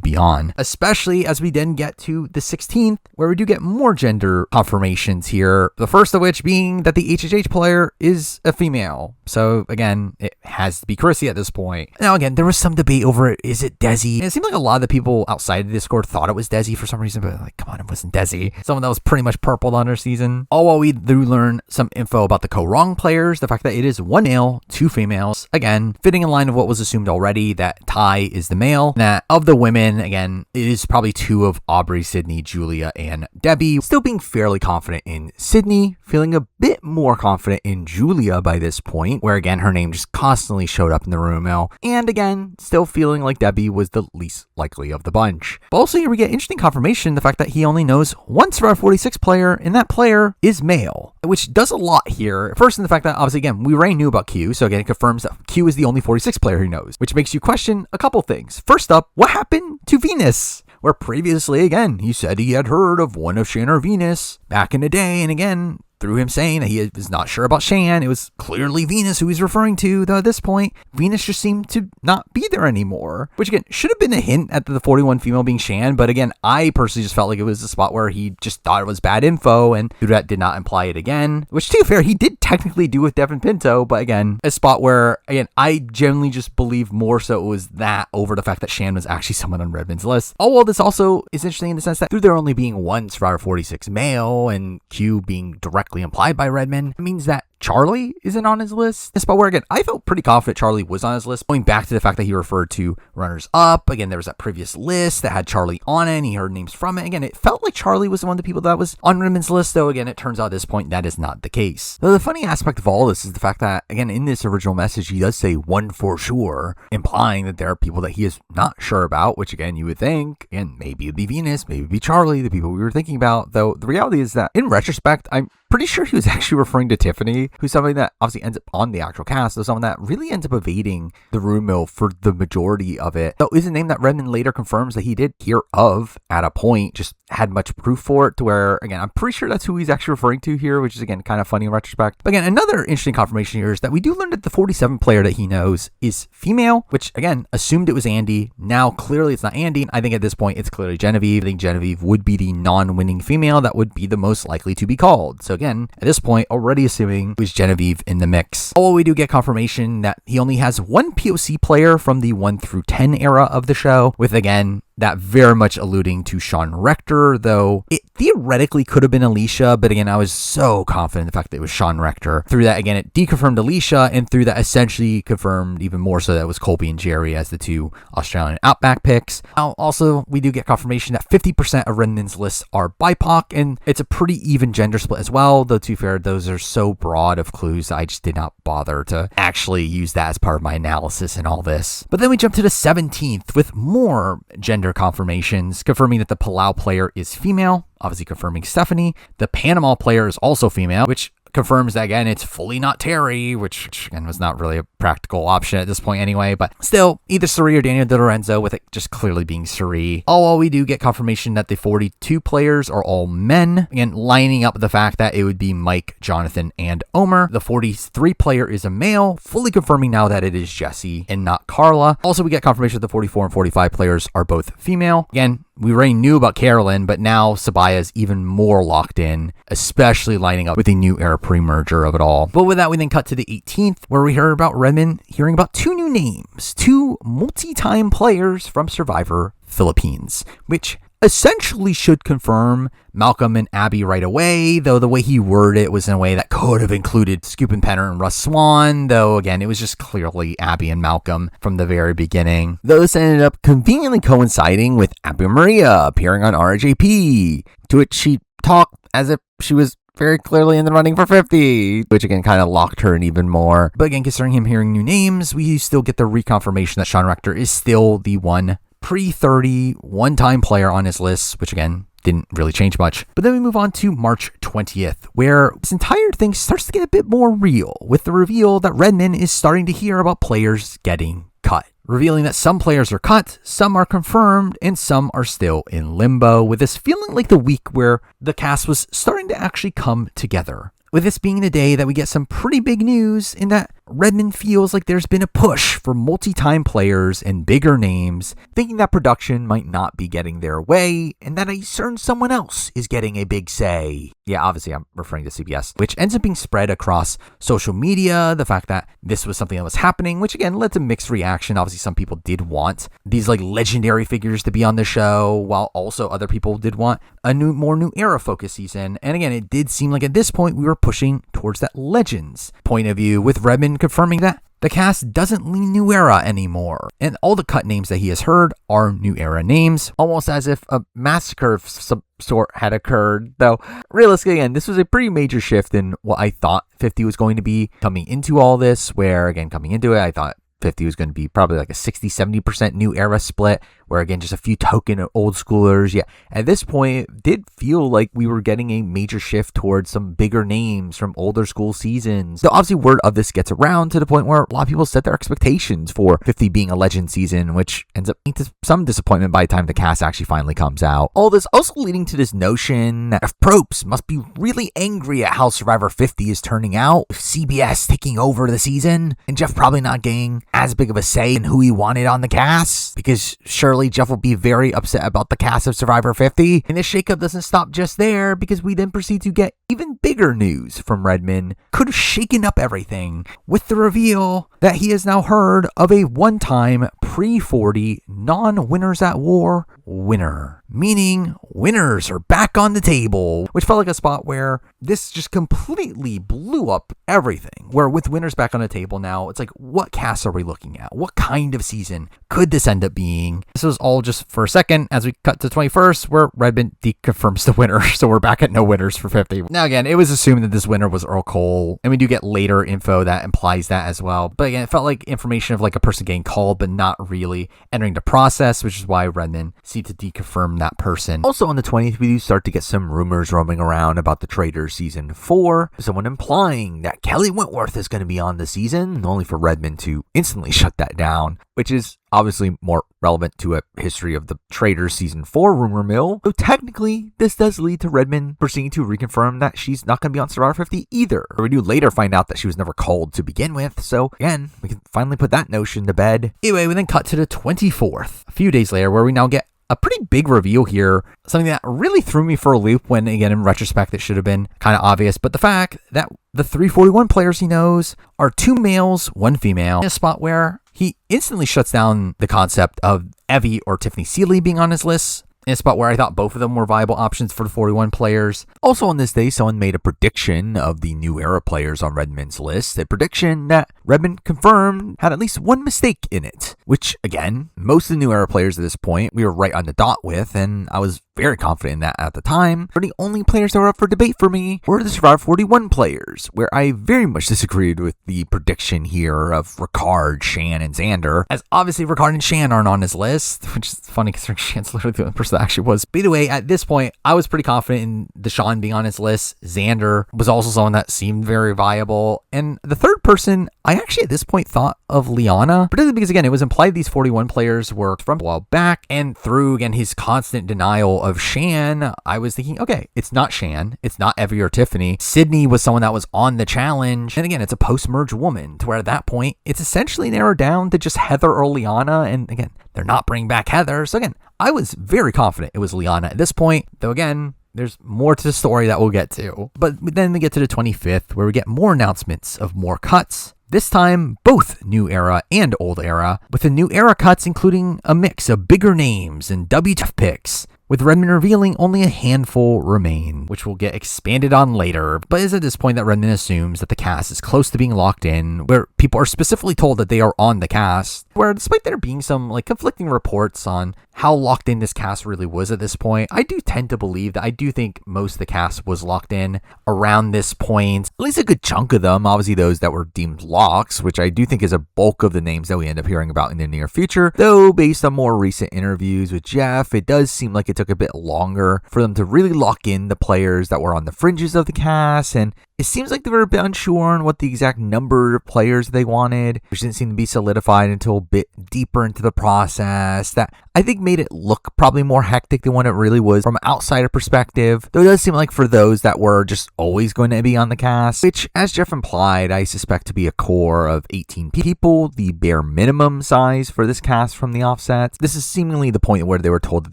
S1: be on, especially as we then get to the 16th, where we do get more gender confirmations here. The first of which being that the HHH player is a female. So again, it has to be Chrissy at this point. Now again, there was some debate over it. Is it Desi? And it seemed like a lot of the people outside of Discord thought it was Desi for some reason, but like, come on, it wasn't Desi. Someone that was pretty much purpled on her season. All while we do learn some info about the co-wrong players, the fact that it is one male, two females. Again, fitting in line of what was assumed already, that Ty is the male. That of the women, again, it is probably two of Aubrey, Sydney, Julia, and Debbie. Still being fairly confident in Sydney, feeling a bit more confident in Julia by by this point, where again, her name just constantly showed up in the rumor mill. And again, still feeling like Debbie was the least likely of the bunch. But also here we get interesting confirmation, the fact that he only knows one Survivor 46 player, and that player is male, which does a lot here. First, in the fact that obviously, again, we already knew about Q, so again, it confirms that Q is the only 46 player he knows, which makes you question a couple things. First up, what happened to Venus? Where previously, again, he said he had heard of one of Shan or Venus back in the day, and again, through him saying that he was not sure about Shan, it was clearly Venus who he's referring to, though at this point, Venus just seemed to not be there anymore, which again, should have been a hint at the 41 female being Shan, but again, I personally just felt like it was a spot where he just thought it was bad info, and that did not imply it again, which to be fair, he did technically do with Devin Pinto, but again, a spot where, again, I generally just believe more so it was that over the fact that Shan was actually someone on Redmond's list. Oh, well, this also is interesting in the sense that through there only being one Survivor 46 male, and Q being directly implied by Redmond, it means that Charlie isn't on his list. This spot where, again, I felt pretty confident Charlie was on his list, going back to the fact that he referred to runners up. Again, there was that previous list that had Charlie on it, and he heard names from it. Again, it felt like Charlie was one of the people that was on Redmond's list, though again, it turns out at this point that is not the case. Though the funny aspect of all this is the fact that, again, in this original message, he does say one for sure, implying that there are people that he is not sure about, which again, you would think, and maybe it'd be Venus, maybe it'd be Charlie, the people we were thinking about, though the reality is that in retrospect, I'm pretty sure he was actually referring to Tiffany, who's somebody that obviously ends up on the actual cast, so someone that really ends up evading the room mill for the majority of it. Though is a name that Redmond later confirms that he did hear of at a point, just had much proof for it, to where, again, I'm pretty sure that's who he's actually referring to here, which is, again, kind of funny in retrospect. But again, another interesting confirmation here is that we do learn that the 47 player that he knows is female, which, again, assumed it was Andy. Now, clearly it's not Andy. I think at this point, it's clearly Genevieve. I think Genevieve would be the non-winning female that would be the most likely to be called. So again, at this point, already assuming it was Genevieve in the mix. Although we do get confirmation that he only has one POC player from the 1 through 10 era of the show, with, again, that very much alluding to Sean Rector, though it theoretically could have been Alicia, but again, I was so confident in the fact that it was Sean Rector. Through that, again, it deconfirmed Alicia, and through that essentially confirmed even more so that it was Colby and Jerry as the two Australian Outback picks. Now, also, we do get confirmation that 50% of Redmond's lists are BIPOC, and it's a pretty even gender split as well, though to be fair, those are so broad of clues, I just did not bother to actually use that as part of my analysis in all this. But then we jump to the 17th with more gender confirmations, confirming that the Palau player is female, obviously confirming Stephenie. The Panama player is also female, which confirms that, again, it's fully not Terry, which again was not really a practical option at this point anyway, but still, either Suri or Daniel Di Lorenzo, with it just clearly being Suri. While we do get confirmation that the 42 players are all men, again, lining up the fact that it would be Mike, Jonathan, and Omer. The 43 player is a male, fully confirming now that it is Jesse and not Carla. Also, we get confirmation that the 44 and 45 players are both female. Again, we already knew about Carolyn, but now Sabaya is even more locked in, especially lining up with the new era pre-merger of it all. But with that, we then cut to the 18th, where we heard about Redmond hearing about two new names, two multi-time players from Survivor Philippines, which essentially should confirm Malcolm and Abby right away, though the way he worded it was in a way that could have included Scoop and Penner and Russ Swan, though again, it was just clearly Abby and Malcolm from the very beginning. Though this ended up conveniently coinciding with Abby Maria appearing on RJP, to which she talked as if she was very clearly in the running for 50, which again kind of locked her in even more. But again, considering him hearing new names, we still get the reconfirmation that Sean Rector is still the one pre-30 one-time player on his list, which again didn't really change much. But then we move on to March 20th, where this entire thing starts to get a bit more real, with the reveal that Redmond is starting to hear about players getting cut, revealing that some players are cut, some are confirmed, and some are still in limbo, with this feeling like the week where the cast was starting to actually come together. With this being the day that we get some pretty big news in that Redmond feels like there's been a push for multi-time players and bigger names, thinking that production might not be getting their way, and that a certain someone else is getting a big say. Yeah, obviously I'm referring to CBS, which ends up being spread across social media, the fact that this was something that was happening, which again led to mixed reaction. Obviously some people did want these like legendary figures to be on the show, while also other people did want a more new era focus season. And again, it did seem like at this point we were pushing towards that Legends point of view, with Redmond confirming that the cast doesn't lean New Era anymore, and all the cut names that he has heard are New Era names, almost as if a massacre of some sort had occurred. Though, realistically, again, this was a pretty major shift in what I thought 50 was going to be coming into all this, where, again, coming into it, I thought 50 was going to be probably like a 60-70% New Era split, where, again, just a few token old schoolers. Yeah, at this point, it did feel like we were getting a major shift towards some bigger names from older school seasons. So obviously, word of this gets around to the point where a lot of people set their expectations for 50 being a legend season, which ends up being to some disappointment by the time the cast actually finally comes out. All this also leading to this notion that Probes must be really angry at how Survivor 50 is turning out, with CBS taking over the season, and Jeff probably not getting as big of a say in who he wanted on the cast, because surely Jeff will be very upset about the cast of Survivor 50. And this shakeup doesn't stop just there, because we then proceed to get even bigger news from Redmond. Could have shaken up everything with the reveal that he has now heard of a one-time pre-40 non-winners at war winner, meaning winners are back on the table, which felt like a spot where this just completely blew up everything. Where with winners back on the table now, it's like, what cast are we looking at? What kind of season could this end up being? This was all just for a second as we cut to 21st, where Redmond deconfirms the winner, so we're back at no winners for 50. Now again, it was assumed that this winner was Earl Cole, and we do get later info that implies that as well. But again, it felt like information of like a person getting called, but not really entering the process, which is why Redmond seemed to deconfirm that person. Also on the 20th, we do start to get some rumors roaming around about the Traitors season 4. Someone implying that Kelly Wentworth is going to be on the season, only for Redmond to instantly shut that down, which is obviously more relevant to a history of the Traitors season 4 rumor mill. So technically, this does lead to Redmond proceeding to reconfirm that she's not going to be on Survivor 50 either. We do later find out that she was never called to begin with, so again, we can finally put that notion to bed. Anyway, we then cut to the 24th, a few days later, where we now get a pretty big reveal here, something that really threw me for a loop when, again, in retrospect, it should have been kind of obvious, but the fact that the 341 players he knows are 2 males, 1 female, in a spot where he instantly shuts down the concept of Evie or Tiffany Seeley being on his list, in a spot where I thought both of them were viable options for the 41 players. Also on this day, someone made a prediction of the New Era players on Redmond's list, a prediction that Redmond confirmed had at least one mistake in it, which, again, most of the New Era players at this point, we were right on the dot with, and I was very confident in that at the time. But the only players that were up for debate for me were the Survivor 41 players, where I very much disagreed with the prediction here of Ricard, Shan, and Xander, as obviously Ricard and Shan aren't on his list, which is funny considering Shan's literally the only person that actually was. But either way, at this point, I was pretty confident in Deshaun being on his list. Xander was also someone that seemed very viable. And the third person, I actually at this point thought of Liana, particularly because, again, it was implied these 41 players were from a while back, and through, again, his constant denial of Shan, I was thinking, okay, it's not Shan, it's not Evie or Tiffany. Sydney was someone that was on the challenge, and again, it's a post-merge woman, to where at that point, it's essentially narrowed down to just Heather or Liana, and again, they're not bringing back Heather, so again, I was very confident it was Liana at this point, though again, there's more to the story that we'll get to. But then we get to the 25th, where we get more announcements of more cuts. This time, both New Era and Old Era, with the New Era cuts including a mix of bigger names and WTF picks, with Redmond revealing only a handful remain, which will get expanded on later, but is at this point that Redmond assumes that the cast is close to being locked in, where people are specifically told that they are on the cast, where despite there being some conflicting reports on how locked in this cast really was at this point, I do tend to believe that I do think most of the cast was locked in around this point, at least a good chunk of them, obviously those that were deemed locks, which I do think is a bulk of the names that we end up hearing about in the near future, though based on more recent interviews with Jeff, it does seem like it took a bit longer for them to really lock in the players that were on the fringes of the cast, and it seems like they were a bit unsure on what the exact number of players they wanted, which didn't seem to be solidified until a bit deeper into the process. That I think made it look probably more hectic than what it really was from an outsider perspective, though it does seem like for those that were just always going to be on the cast, which, as Jeff implied, I suspect to be a core of 18 people, the bare minimum size for this cast from the offset. This is seemingly the point where they were told that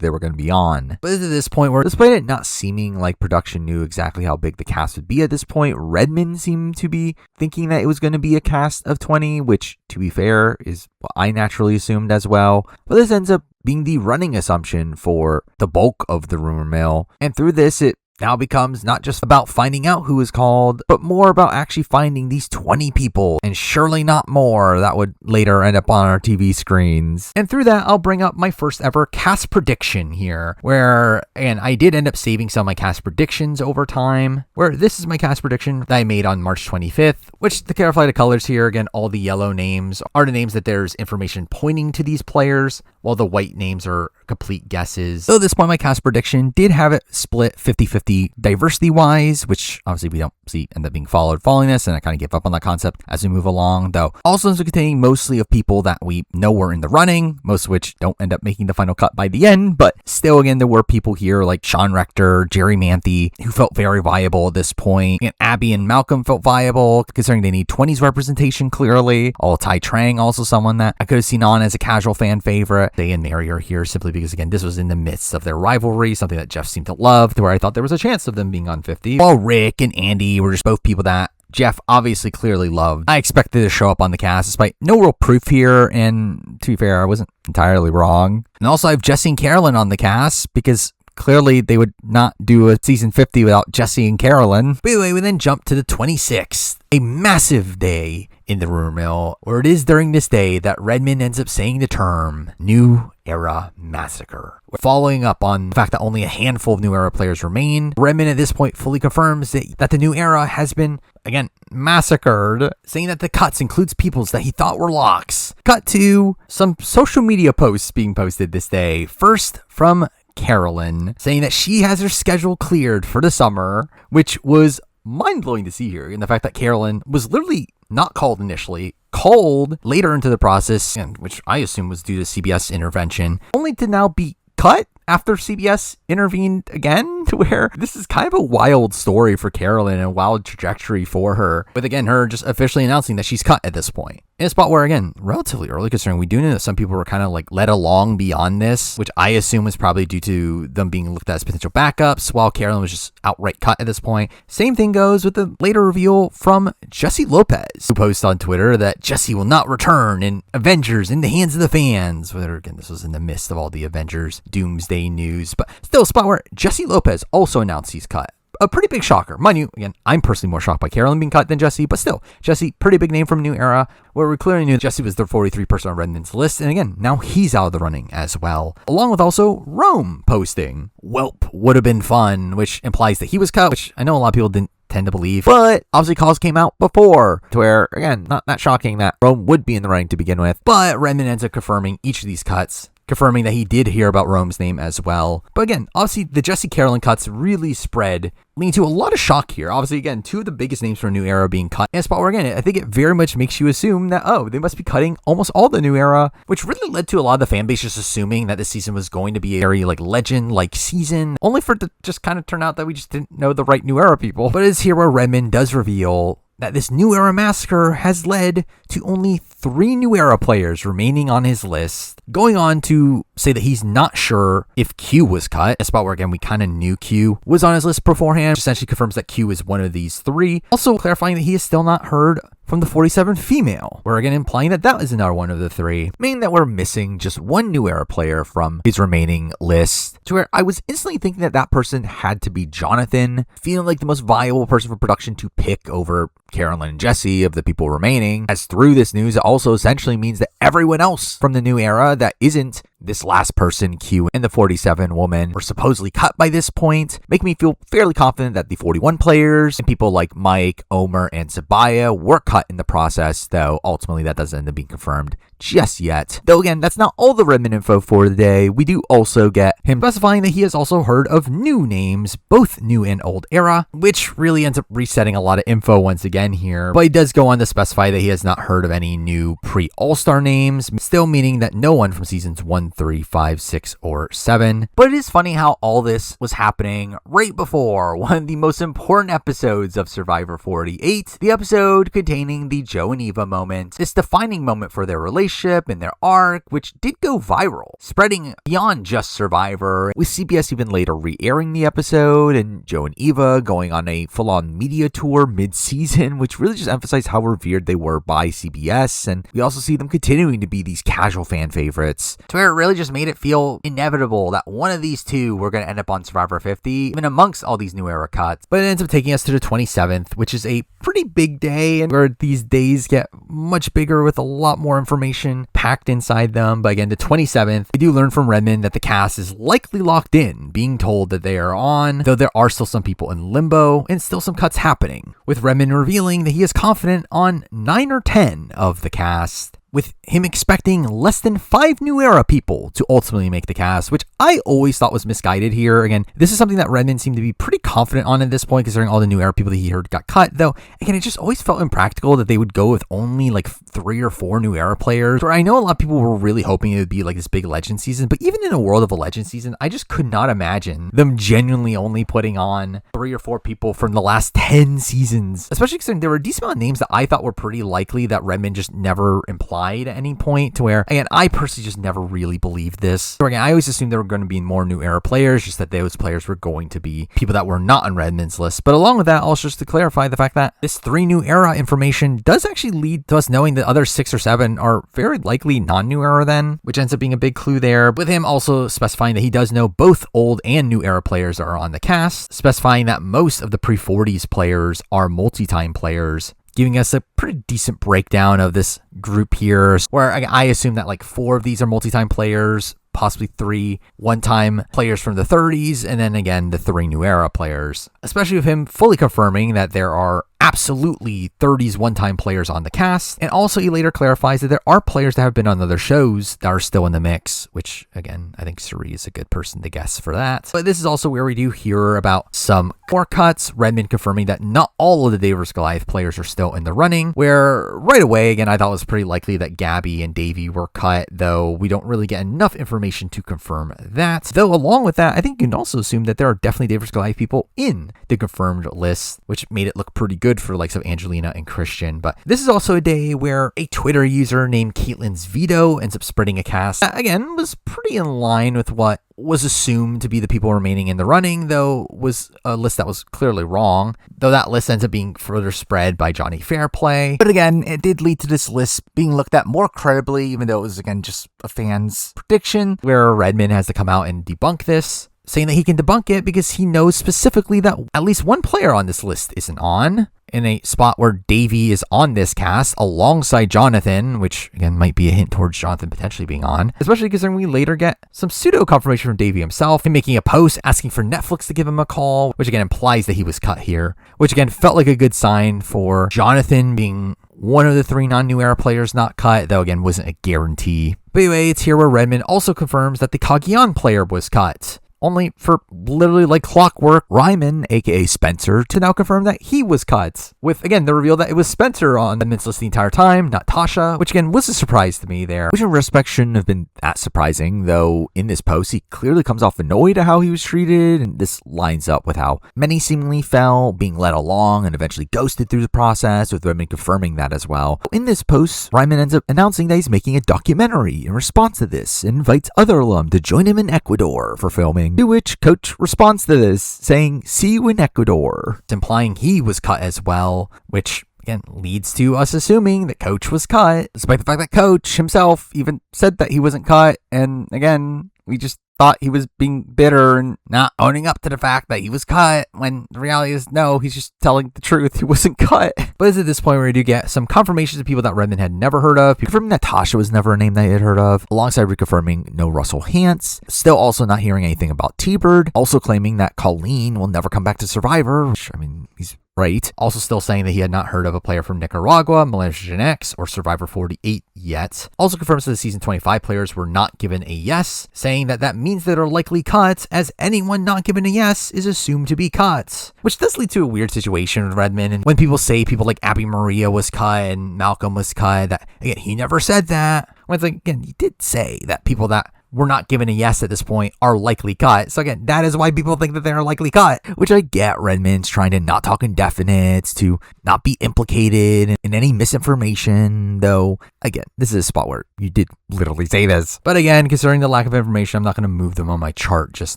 S1: they were going to be on. But at this point, where despite it not seeming like production knew exactly how big the cast would be at this point, Redmond seemed to be thinking that it was going to be a cast of 20, which, to be fair, is what I naturally assumed as well. But this ends up being the running assumption for the bulk of the rumor mill. And through this, it now becomes not just about finding out who is called, but more about actually finding these 20 people, and surely not more that would later end up on our TV screens. And through that, I'll bring up my first ever cast prediction here, where, again, I did end up saving some of my cast predictions over time, where this is my cast prediction that I made on March 25th, which, to clarify the colors here, again, all the yellow names are the names that there's information pointing to these players, while the white names are complete guesses. So at this point, my cast prediction did have it split 50-50 diversity-wise, which obviously we don't see end up being following this, and I kind of give up on that concept as we move along, though also ends up containing mostly of people that we know were in the running, most of which don't end up making the final cut by the end, but still, again, there were people here like Sean Rector, Jerry Manthe, who felt very viable at this point, and Abby and Malcolm felt viable, considering they need 20s representation clearly. Tai Trang, also someone that I could have seen on as a casual fan favorite. They and Mary are here simply because, again, this was in the midst of their rivalry, something that Jeff seemed to love, to where I thought there was a chance of them being on 50. While Rick and Andy were just both people that Jeff obviously clearly loved. I expected to show up on the cast despite no real proof here, and to be fair, I wasn't entirely wrong. And also I have Jesse and Carolyn on the cast because clearly they would not do a season 50 without Jesse and Carolyn. But anyway, we then jump to the 26th, a massive day in the rumor mill, where it is during this day that Redmond ends up saying the term New Era Massacre. Following up on the fact that only a handful of New Era players remain, Redmond at this point fully confirms that the New Era has been, again, massacred, saying that the cuts includes peoples that he thought were locks. Cut to some social media posts being posted this day. First from Carolyn, saying that she has her schedule cleared for the summer, which was mind-blowing to see here, and the fact that Carolyn was literally not called initially, called later into the process, and which I assume was due to CBS intervention, only to now be cut after CBS intervened again, to where this is kind of a wild story for Carolyn and a wild trajectory for her, with, again, her just officially announcing that she's cut at this point. In a spot where, again, relatively early, considering we do know that some people were kind of like led along beyond this, which I assume was probably due to them being looked at as potential backups, while Carolyn was just outright cut at this point. Same thing goes with the later reveal from Jesse Lopez, who posted on Twitter that Jesse will not return in Avengers in the hands of the fans. Whether, again, this was in the midst of all the Avengers Doomsday news, but still a spot where Jesse Lopez also announced he's cut. A pretty big shocker. Mind you, again, I'm personally more shocked by Carolyn being cut than Jesse, but still, Jesse, pretty big name from New Era, where we clearly knew Jesse was the 43 person on Redmond's list, and again, now he's out of the running as well. Along with also Rome posting, "Welp would have been fun," which implies that he was cut, which I know a lot of people didn't tend to believe, but obviously calls came out before, to where, again, not that shocking that Rome would be in the running to begin with, but Redmond ends up confirming each of these cuts, confirming that he did hear about Rome's name as well. But again, obviously the Jesse Carolyn cuts really spread, leading to a lot of shock here. Obviously, again, two of the biggest names for a New Era being cut. In a spot where, again, I think it very much makes you assume that, oh, they must be cutting almost all the New Era, which really led to a lot of the fan base just assuming that this season was going to be a very, like, legend-like season, only for it to just kind of turn out that we just didn't know the right New Era people. But it's here where Redmond does reveal that this New Era Massacre has led to only 3 New Era players remaining on his list, going on to say that he's not sure if Q was cut, a spot where, again, we kind of knew Q was on his list beforehand, which essentially confirms that Q is one of these 3, also clarifying that he has still not heard from the 47 female, we're again implying that that is another one of the 3, meaning that we're missing just 1 New Era player from his remaining list, to where I was instantly thinking that that person had to be Jonathan, feeling like the most viable person for production to pick over Carolyn and Jesse of the people remaining, as through this news it also essentially means that everyone else from the New Era that isn't this last person, Q, and the 47 woman were supposedly cut by this point, making me feel fairly confident that the 41 players and people like Mike, Omer, and Sabaya were cut in the process, though ultimately that doesn't end up being confirmed just yet. Though again, that's not all the Redmond info for the day. We do also get him specifying that he has also heard of new names, both new and old era, which really ends up resetting a lot of info once again here. But he does go on to specify that he has not heard of any new pre-All-Star names, still meaning that no one from seasons 1, 3, 5, 6, or 7. But it is funny how all this was happening right before one of the most important episodes of Survivor 48, the episode containing the Joe and Eva moment, this defining moment for their relationship and their arc, which did go viral, spreading beyond just Survivor, with CBS even later re-airing the episode, and Joe and Eva going on a full-on media tour mid-season, which really just emphasized how revered they were by CBS, and we also see them continuing to be these casual fan favorites, to where it really just made it feel inevitable that one of these two were going to end up on Survivor 50, even amongst all these new era cuts. But it ends up taking us to the 27th, which is a pretty big day, and where these days get much bigger with a lot more information packed inside them. But again, the 27th, we do learn from Redmond that the cast is likely locked in, being told that they are on, though there are still some people in limbo and still some cuts happening, with Redmond revealing that he is confident on 9 or 10 of the cast, with him expecting less than 5 new era people to ultimately make the cast, which I always thought was misguided here. Again, this is something that Redmond seemed to be pretty confident on at this point, considering all the new era people that he heard got cut, though again, it just always felt impractical that they would go with only like 3 or 4 new era players, where I know a lot of people were really hoping it would be like this big legend season, but even in a world of a legend season, I just could not imagine them genuinely only putting on 3 or 4 people from the last 10 seasons, especially considering there were a decent amount of names that I thought were pretty likely that Redmond just never implied at any point, to where, again, I personally just never really believed this. So again, I always assumed there were going to be more new era players, just that those players were going to be people that were not on Redmond's list. But along with that, also just to clarify the fact that this 3 new era information does actually lead to us knowing that other 6 or 7 are very likely non-new era then, which ends up being a big clue there, with him also specifying that he does know both old and new era players are on the cast, specifying that most of the pre-40s players are multi-time players, giving us a pretty decent breakdown of this group here, where I assume that like 4 of these are multi-time players, possibly 3 one-time players from the 30s, and then again the 3 new era players, especially with him fully confirming that there are absolutely 30s one-time players on the cast. And also he later clarifies that there are players that have been on other shows that are still in the mix, which again, I think Suri is a good person to guess for that. But this is also where we do hear about some more cuts, Redmond confirming that not all of the Davis Goliath players are still in the running, where right away, again, I thought it was pretty likely that Gabby and Davey were cut, though we don't really get enough information to confirm that. Though along with that, I think you can also assume that there are definitely Davis Goliath people in the confirmed list, which made it look pretty good for the likes of Angelina and Christian. But this is also a day where a Twitter user named Caitlin's Veto ends up spreading a cast that, again, was pretty in line with what was assumed to be the people remaining in the running, though was a list that was clearly wrong, though that list ends up being further spread by Jonny Fairplay. But again, it did lead to this list being looked at more credibly, even though it was, again, just a fan's prediction, where Redmond has to come out and debunk this, saying that he can debunk it because he knows specifically that at least one player on this list isn't on, in a spot where Davey is on this cast alongside Jonathan, which again might be a hint towards Jonathan potentially being on, especially considering we later get some pseudo confirmation from Davey himself, him making a post asking for Netflix to give him a call, which again implies that he was cut here, which again felt like a good sign for Jonathan being one of the 3 non-new era players not cut, though again wasn't a guarantee. But anyway, it's here where Redmond also confirms that the Cagayan player was cut, only for literally like clockwork, Ryman, aka Spencer, to now confirm that he was cut, with again the reveal that it was Spencer on Redmond's list the entire time, not Tasha, which again was a surprise to me there, which in retrospect shouldn't have been that surprising, though in this post he clearly comes off annoyed at how he was treated, and this lines up with how many seemingly fell, being led along and eventually ghosted through the process, with Redmond confirming that as well. In this post, Ryman ends up announcing that he's making a documentary in response to this, and invites other alum to join him in Ecuador for filming, to which Coach responds to this, saying, "See you in Ecuador," implying he was cut as well, which again leads to us assuming that Coach was cut, despite the fact that Coach himself even said that he wasn't cut, and again, we just thought he was being bitter and not owning up to the fact that he was cut, when the reality is no, he's just telling the truth, he wasn't cut. But it's at this point where we do get some confirmations of people that Redmond had never heard of, confirming that Tasha was never a name that he had heard of, alongside reconfirming no Russell Hantz, still also not hearing anything about T-Bird, also claiming that Colleen will never come back to Survivor, which, I mean, he's right. Also still saying that he had not heard of a player from Nicaragua, Malaysia Gen X, or Survivor 48 yet. Also confirms that the season 25 players were not given a yes, saying that that means that are likely cut, as anyone not given a yes is assumed to be cut. Which does lead to a weird situation with Redmond, and when people say people like Abby Maria was cut and Malcolm was cut, that again, he never said that. When it's like, again, he did say that people that were not given a yes at this point are likely cut. So again, that is why people think that they are likely cut, which I get. Redmond's trying to not talk in definites, to not be implicated in any misinformation, though again, this is a spot where you did literally say this. But again, considering the lack of information, I'm not going to move them on my chart just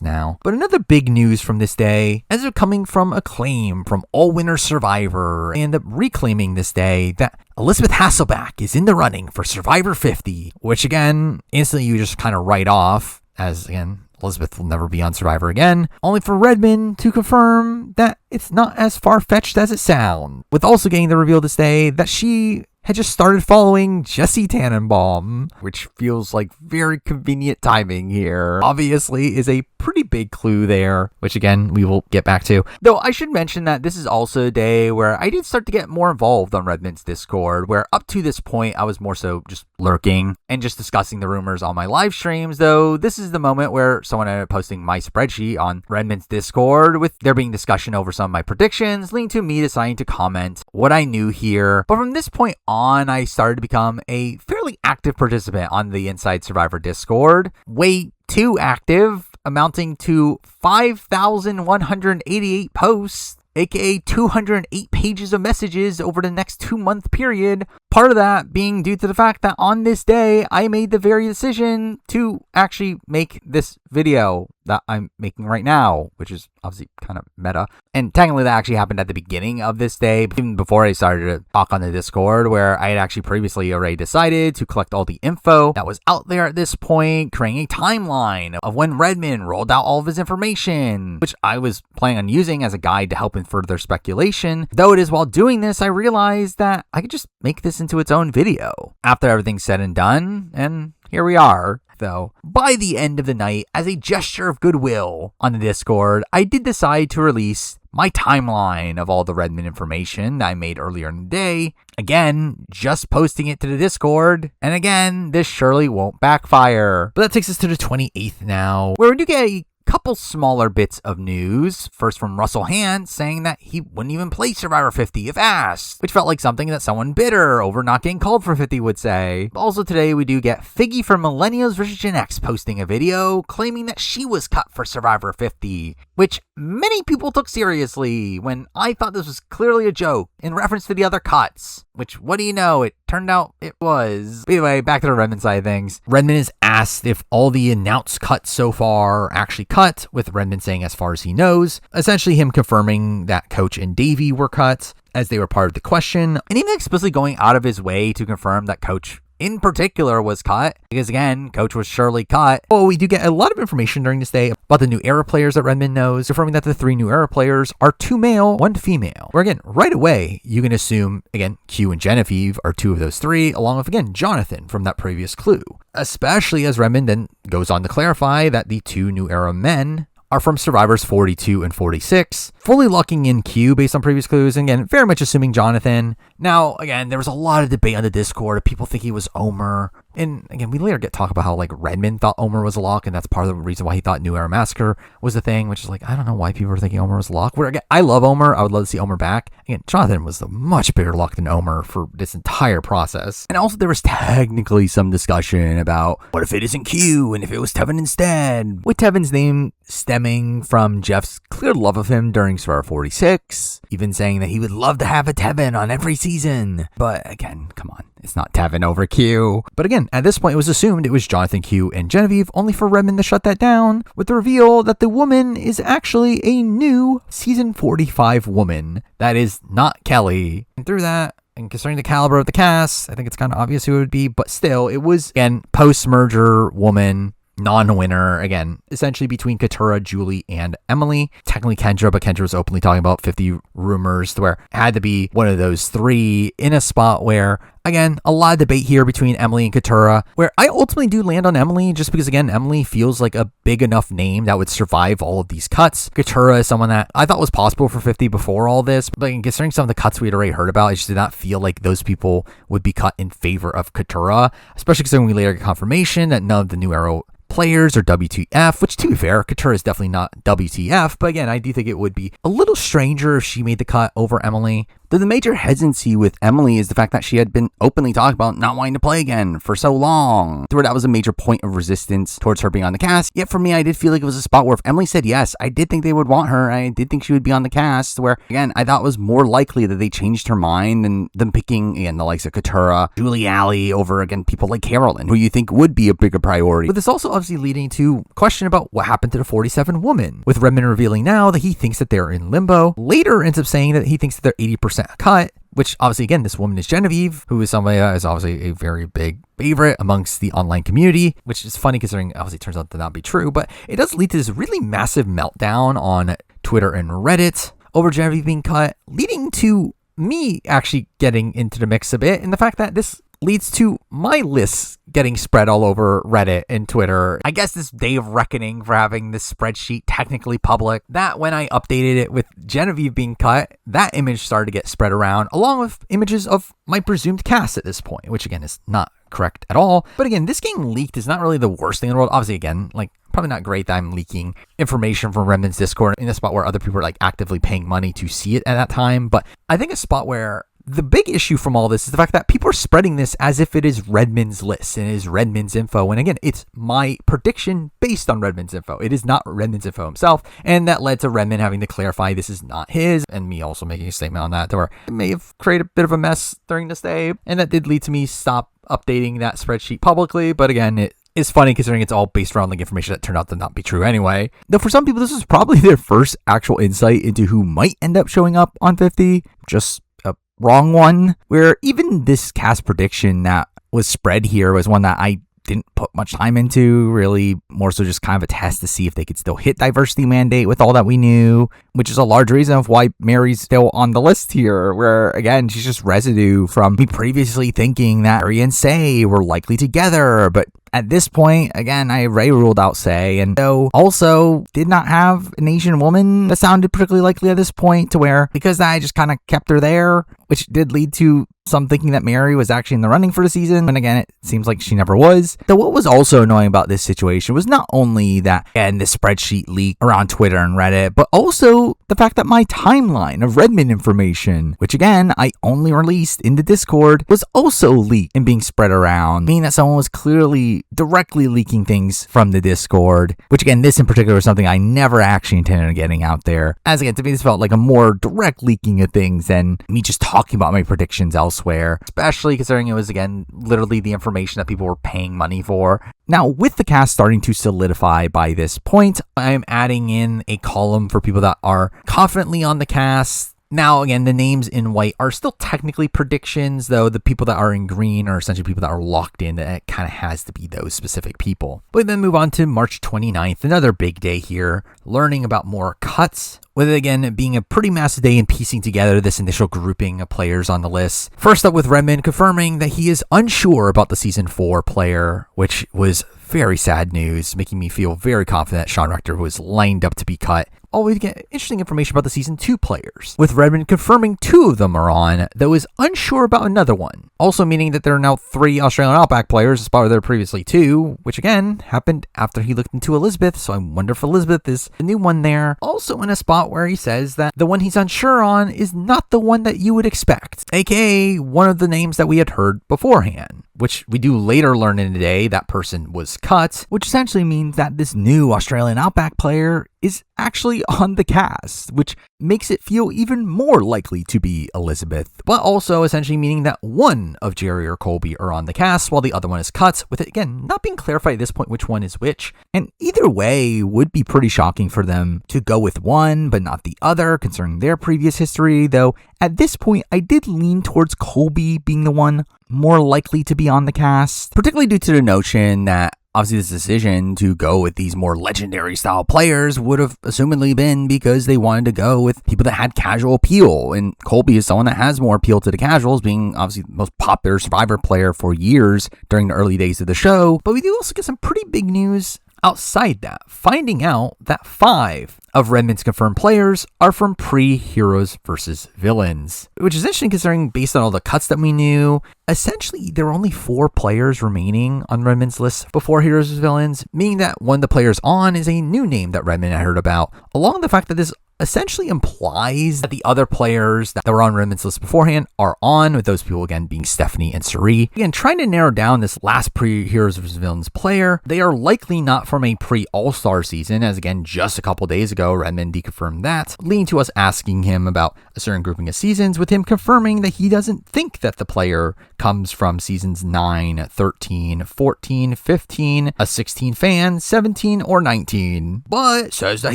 S1: now. But another big news from this day ends up coming from a claim from All Winner Survivor, and up reclaiming this day that Elizabeth Hasselbeck is in the running for Survivor 50, which again, instantly you just kind of write paid off, as again, Elizabeth will never be on Survivor again, only for Redmond to confirm that it's not as far-fetched as it sounds, with also getting the reveal this day that she had just started following Jesse Tannenbaum, which feels like very convenient timing here. Obviously is a pretty big clue there, which again, we will get back to. Though I should mention that this is also a day where I did start to get more involved on Redmond's Discord, where up to this point, I was more so just lurking and just discussing the rumors on my live streams, though this is the moment where someone ended up posting my spreadsheet on Redmond's Discord, with there being discussion over some of my predictions, leading to me deciding to comment what I knew here. But from this point on, I started to become a fairly active participant on the Inside Survivor Discord. Way too active, amounting to 5,188 posts, aka 208 pages of messages over the next 2-month period. Part of that being due to the fact that on this day, I made the very decision to actually make this video that I'm making right now, which is obviously kind of meta. And technically that actually happened at the beginning of this day, even before I started to talk on the Discord, where I had actually previously already decided to collect all the info that was out there at this point, creating a timeline of when Redmond rolled out all of his information, which I was planning on using as a guide to help in further speculation. Though it is while doing this, I realized that I could just make this into its own video after everything's said and done, and here we are. Though, by the end of the night, as a gesture of goodwill on the Discord, I did decide to release my timeline of all the Redmond information that I made earlier in the day. Again, just posting it to the Discord, and again, this surely won't backfire. But that takes us to the 28th now, where we do get a couple smaller bits of news. First from Russell Hand saying that he wouldn't even play Survivor 50 if asked, which felt like something that someone bitter over not getting called for 50 would say. Also today we do get Figgy from Millennials vs. Gen X posting a video claiming that she was cut for Survivor 50, which many people took seriously when I thought this was clearly a joke in reference to the other cuts, which, what do you know, it turned out it was. But anyway, back to the Redmond side of things. Redmond is asked if all the announced cuts so far are actually cut, with Redmond saying as far as he knows, essentially him confirming that Coach and Davey were cut as they were part of the question, and even explicitly going out of his way to confirm that Coach in particular was cut, because again, Coach was surely cut. Well, we do get a lot of information during this day about the new era players that Redmond knows, confirming that the 3 new era players are 2 male, 1 female. Where again, right away, you can assume, again, Q and Genevieve are 2 of those 3, along with, again, Jonathan from that previous clue. Especially as Redmond then goes on to clarify that the 2 new era men are from Survivors 42 and 46, fully locking in Q based on previous clues, and again, very much assuming Jonathan. Now, again, there was a lot of debate on the Discord. People think he was Omer. And again, we later get talk about how like Redmond thought Omer was a lock, and that's part of the reason why he thought New Era Massacre was the thing, which is like, I don't know why people were thinking Omer was a lock. Where again, I love Omer. I would love to see Omer back. Again, Jonathan was the much bigger lock than Omer for this entire process. And also there was technically some discussion about what if it isn't Q and if it was Tevin instead, with Tevin's name stemming from Jeff's clear love of him during Survivor 46, even saying that he would love to have a Tevin on every season. But again, come on, it's not Tevin over Q. But again, at this point, it was assumed it was Jonathan, Q, and Genevieve, only for Redmond to shut that down with the reveal that the woman is actually a new season 45 woman. That is not Kelly. And through that, and considering the caliber of the cast, I think it's kind of obvious who it would be, but still, it was, again, post-merger woman, non-winner, again, essentially between Keturah, Julie, and Emily. Technically Kendra, but Kendra was openly talking about 50 rumors, to where it had to be one of those 3 in a spot where, again, a lot of debate here between Emily and Keturah, where I ultimately do land on Emily, just because, again, Emily feels like a big enough name that would survive all of these cuts. Keturah is someone that I thought was possible for 50 before all this, but considering some of the cuts we had already heard about, I just did not feel like those people would be cut in favor of Keturah, especially considering we later get confirmation that none of the new Arrow players are WTF, which, to be fair, Keturah is definitely not WTF, but again, I do think it would be a little stranger if she made the cut over Emily. Though the major hesitancy with Emily is the fact that she had been openly talking about not wanting to play again for so long, to where that was a major point of resistance towards her being on the cast. Yet for me, I did feel like it was a spot where if Emily said yes, I did think they would want her. I did think she would be on the cast, where, again, I thought it was more likely that they changed her mind than them picking, again, the likes of Keturah, Julie Alley over, again, people like Carolyn, who you think would be a bigger priority. But this also obviously leading to question about what happened to the 47 woman, with Redmond revealing now that he thinks that they're in limbo. Later ends up saying that he thinks that they're 80% cut, which obviously, again, this woman is Genevieve, who is somebody that is obviously a very big favorite amongst the online community, which is funny considering obviously it turns out to not be true, but it does lead to this really massive meltdown on Twitter and Reddit over Genevieve being cut, leading to me actually getting into the mix a bit, and the fact that this leads to my lists getting spread all over Reddit and Twitter. I guess this day of reckoning for having this spreadsheet technically public, that when I updated it with Genevieve being cut, that image started to get spread around, along with images of my presumed cast at this point, which again is not correct at all. But again, this getting leaked is not really the worst thing in the world. Obviously, again, like, probably not great that I'm leaking information from Redmond's Discord in a spot where other people are like actively paying money to see it at that time. But I think a spot where the big issue from all this is the fact that people are spreading this as if it is Redmond's list and it is Redmond's info. And again, it's my prediction based on Redmond's info. It is not Redmond's info himself. And that led to Redmond having to clarify this is not his, and me also making a statement on that where it may have created a bit of a mess during this day. And that did lead to me stop updating that spreadsheet publicly. But again, it is funny considering it's all based around like information that turned out to not be true anyway. Though for some people, this is probably their first actual insight into who might end up showing up on 50. Just a wrong one, where even this cast prediction that was spread here was one that I didn't put much time into, really more so just kind of a test to see if they could still hit diversity mandate with all that we knew, which is a large reason of why Mary's still on the list here, where again, she's just residue from me previously thinking that Mary and Say were likely together, but at this point, again, I already ruled out Say, and so also did not have an Asian woman that sounded particularly likely at this point, to where, because I just kind of kept her there, which did lead to some thinking that Mary was actually in the running for the season, and again, it seems like she never was. So what was also annoying about this situation was not only that, again, this spreadsheet leak around Twitter and Reddit, but also the fact that my timeline of Redmond information, which again, I only released in the Discord, was also leaked and being spread around, meaning that someone was clearly directly leaking things from the Discord, which again, this in particular was something I never actually intended on getting out there, as again, to me, this felt like a more direct leaking of things than me just talking about my predictions elsewhere, especially considering it was, again, literally the information that people were paying money for. Now, with the cast starting to solidify by this point, I'm adding in a column for people that are confidently on the cast. Now, again, the names in white are still technically predictions, though the people that are in green are essentially people that are locked in, that it kind of has to be those specific people. But then move on to March 29th, another big day here, learning about more cuts, with it again being a pretty massive day in piecing together this initial grouping of players on the list. First up with Redmond confirming that he is unsure about the Season 4 player, which was very sad news, making me feel very confident that Sean Rector was lined up to be cut. Always get interesting information about the Season 2 players, with Redmond confirming 2 of them are on, though is unsure about another one. Also meaning that there are now 3 Australian Outback players as part of there previously 2, which again happened after he looked into Elizabeth, so I wonder if Elizabeth is the new one there. Also in a spot where he says that the one he's unsure on is not the one that you would expect, aka one of the names that we had heard beforehand, which we do later learn in the day that person was cut, which essentially means that this new Australian Outback player is actually on the cast, which makes it feel even more likely to be Elizabeth, but also essentially meaning that one of Jerry or Colby are on the cast while the other one is cut, with it again not being clarified at this point which one is which. And either way would be pretty shocking for them to go with one but not the other, concerning their previous history, though at this point I did lean towards Colby being the one more likely to be on the cast, particularly due to the notion that obviously this decision to go with these more legendary style players would have assumedly been because they wanted to go with people that had casual appeal, and Colby is someone that has more appeal to the casuals, being obviously the most popular Survivor player for years during the early days of the show. But we do also get some pretty big news outside that, finding out that 5 of Redmond's confirmed players are from pre-Heroes vs. Villains, which is interesting considering based on all the cuts that we knew, essentially there were only 4 players remaining on Redmond's list before Heroes vs. Villains, meaning that one of the players on is a new name that Redmond had heard about, along with the fact that this essentially implies that the other players that were on Redmond's list beforehand are on, with those people again being Stephenie and Suri. Again, trying to narrow down this last pre-Heroes vs. Villains player, they are likely not from a pre-All-Star season, as again, just a couple days ago, Redmond deconfirmed that, leading to us asking him about a certain grouping of seasons, with him confirming that he doesn't think that the player comes from seasons 9, 13, 14, 15, a 16 fan, 17, or 19, but says that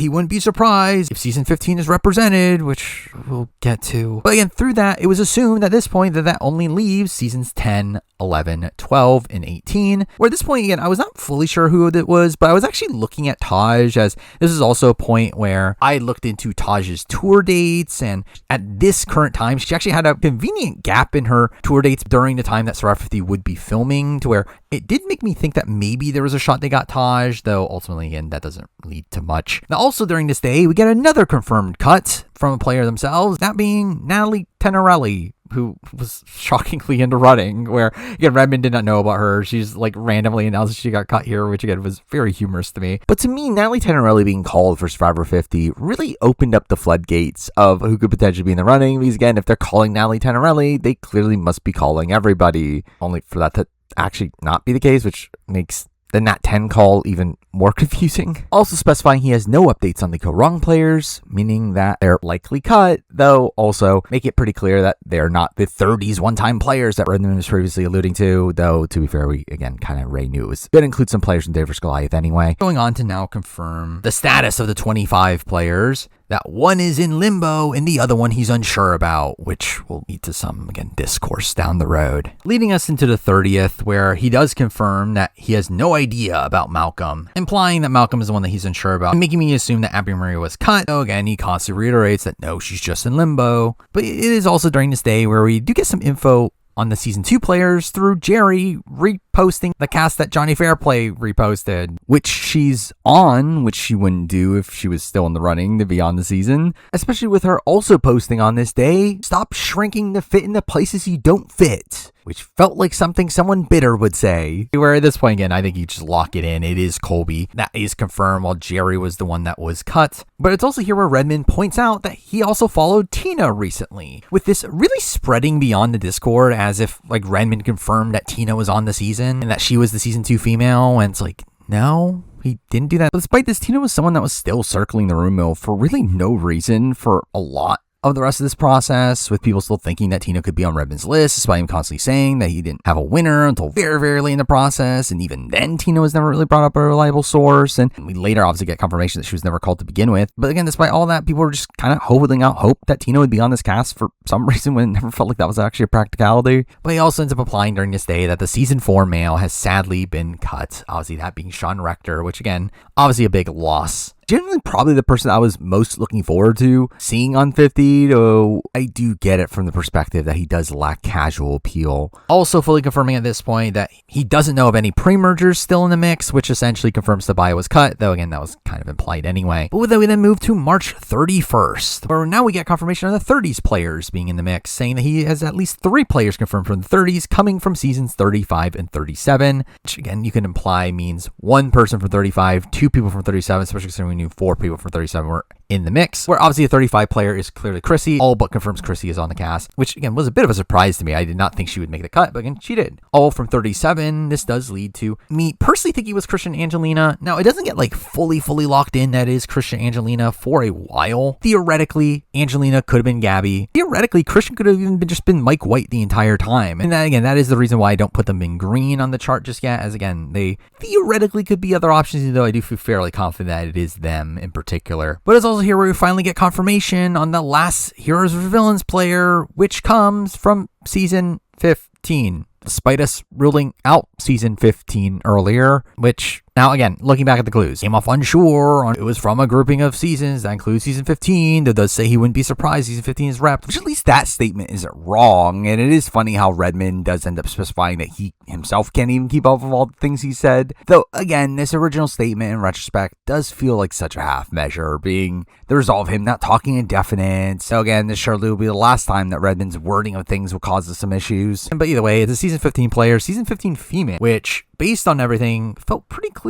S1: he wouldn't be surprised if season 15 15 is represented, which we'll get to. But again, through that, it was assumed at this point that only leaves seasons 10, 11, 12, and 18. Where at this point, again, I was not fully sure who it was, but I was actually looking at Taj, as this is also a point where I looked into Taj's tour dates, and at this current time, she actually had a convenient gap in her tour dates during the time that Survivor 50 would be filming, to where it did make me think that maybe there was a shot they got Taj, though ultimately, again, that doesn't lead to much. Now, also during this day, we get another confirmed cut from a player themselves, that being Natalie Tenorelli, who was shockingly into running, where, again, Redmond did not know about her. She's like randomly announced she got cut here, which again was very humorous to me. But to me, Natalie Tenorelli being called for Survivor 50 really opened up the floodgates of who could potentially be in the running, because again, if they're calling Natalie Tenorelli, they clearly must be calling everybody, only for that to actually not be the case, which makes the Nat 10 call even more confusing. Also specifying he has no updates on the Korong players, meaning that they're likely cut, though also make it pretty clear that they're not the 30s one-time players that Redmond was previously alluding to, though to be fair, we again kind of already knew it was going to include some players from Davis Goliath anyway. Going on to now confirm the status of the 25 players, that one is in limbo and the other one he's unsure about, which will lead to some, again, discourse down the road. Leading us into the 30th, where he does confirm that he has no idea about Malcolm, implying that Malcolm is the one that he's unsure about, making me assume that Abby Maria was cut. So again, he constantly reiterates that no, she's just in limbo. But it is also during this day where we do get some info on the season 2 players through Jerry reposting the cast that Jonny Fairplay reposted, which she's on, which she wouldn't do if she was still in the running to be on the season, especially with her also posting on this day, "Stop shrinking to fit in the places you don't fit," which felt like something someone bitter would say. Where at this point, again, I think you just lock it in. It is Colby. That is confirmed, while Jerry was the one that was cut. But it's also here where Redmond points out that he also followed Tina recently, with this really spreading beyond the Discord, as if like Redmond confirmed that Tina was on the season and that she was the season 2 female. And it's like, no, he didn't do that. But despite this, Tina was someone that was still circling the room mill for really no reason for a lot of the rest of this process, with people still thinking that Tina could be on Redmond's list, despite him constantly saying that he didn't have a winner until very, very late in the process. And even then, Tina was never really brought up a reliable source. And we later obviously get confirmation that she was never called to begin with. But again, despite all that, people were just kind of holding out hope that Tina would be on this cast for some reason, when it never felt like that was actually a practicality. But he also ends up applying during this day that the season 4 male has sadly been cut. Obviously, that being Sean Rector, which again, obviously a big loss. Generally, probably the person I was most looking forward to seeing on 50, though I do get it from the perspective that he does lack casual appeal. Also fully confirming at this point that he doesn't know of any pre-mergers still in the mix, which essentially confirms the bio was cut, though again, that was kind of implied anyway. But with that, we then move to March 31st, where now we get confirmation of the 30s players being in the mix, saying that he has at least 3 players confirmed from the 30s coming from seasons 35 and 37, which again, you can imply means 1 person from 35, 2 people from 37, especially considering we knew 4 people from 37 were in the mix, where obviously a 35 player is clearly Chrissy. All but confirms Chrissy is on the cast, which again was a bit of a surprise to me. I did not think she would make the cut, but again, she did. All from 37, this does lead to me personally thinking it was Christian Angelina. Now, it doesn't get like fully locked in that is Christian Angelina for a while. Theoretically, Angelina could have been Gabby. Theoretically, Christian could have even just been Mike White the entire time. And that, again, that is the reason why I don't put them in green on the chart just yet, as again, they theoretically could be other options, though I do feel fairly confident that it is them in particular. But it's also here where we finally get confirmation on the last Heroes vs. Villains player, which comes from season 15, despite us ruling out season 15 earlier, which now, again, looking back at the clues, came off unsure on it was from a grouping of seasons that includes season 15, that does say he wouldn't be surprised season 15 is repped, which at least that statement isn't wrong. And it is funny how Redmond does end up specifying that he himself can't even keep up with all the things he said. Though, again, this original statement in retrospect does feel like such a half measure, being the result of him not talking indefinite. So again, this surely will be the last time that Redmond's wording of things will cause us some issues. But either way, it's a season 15 player, season 15 female, which, based on everything, felt pretty clear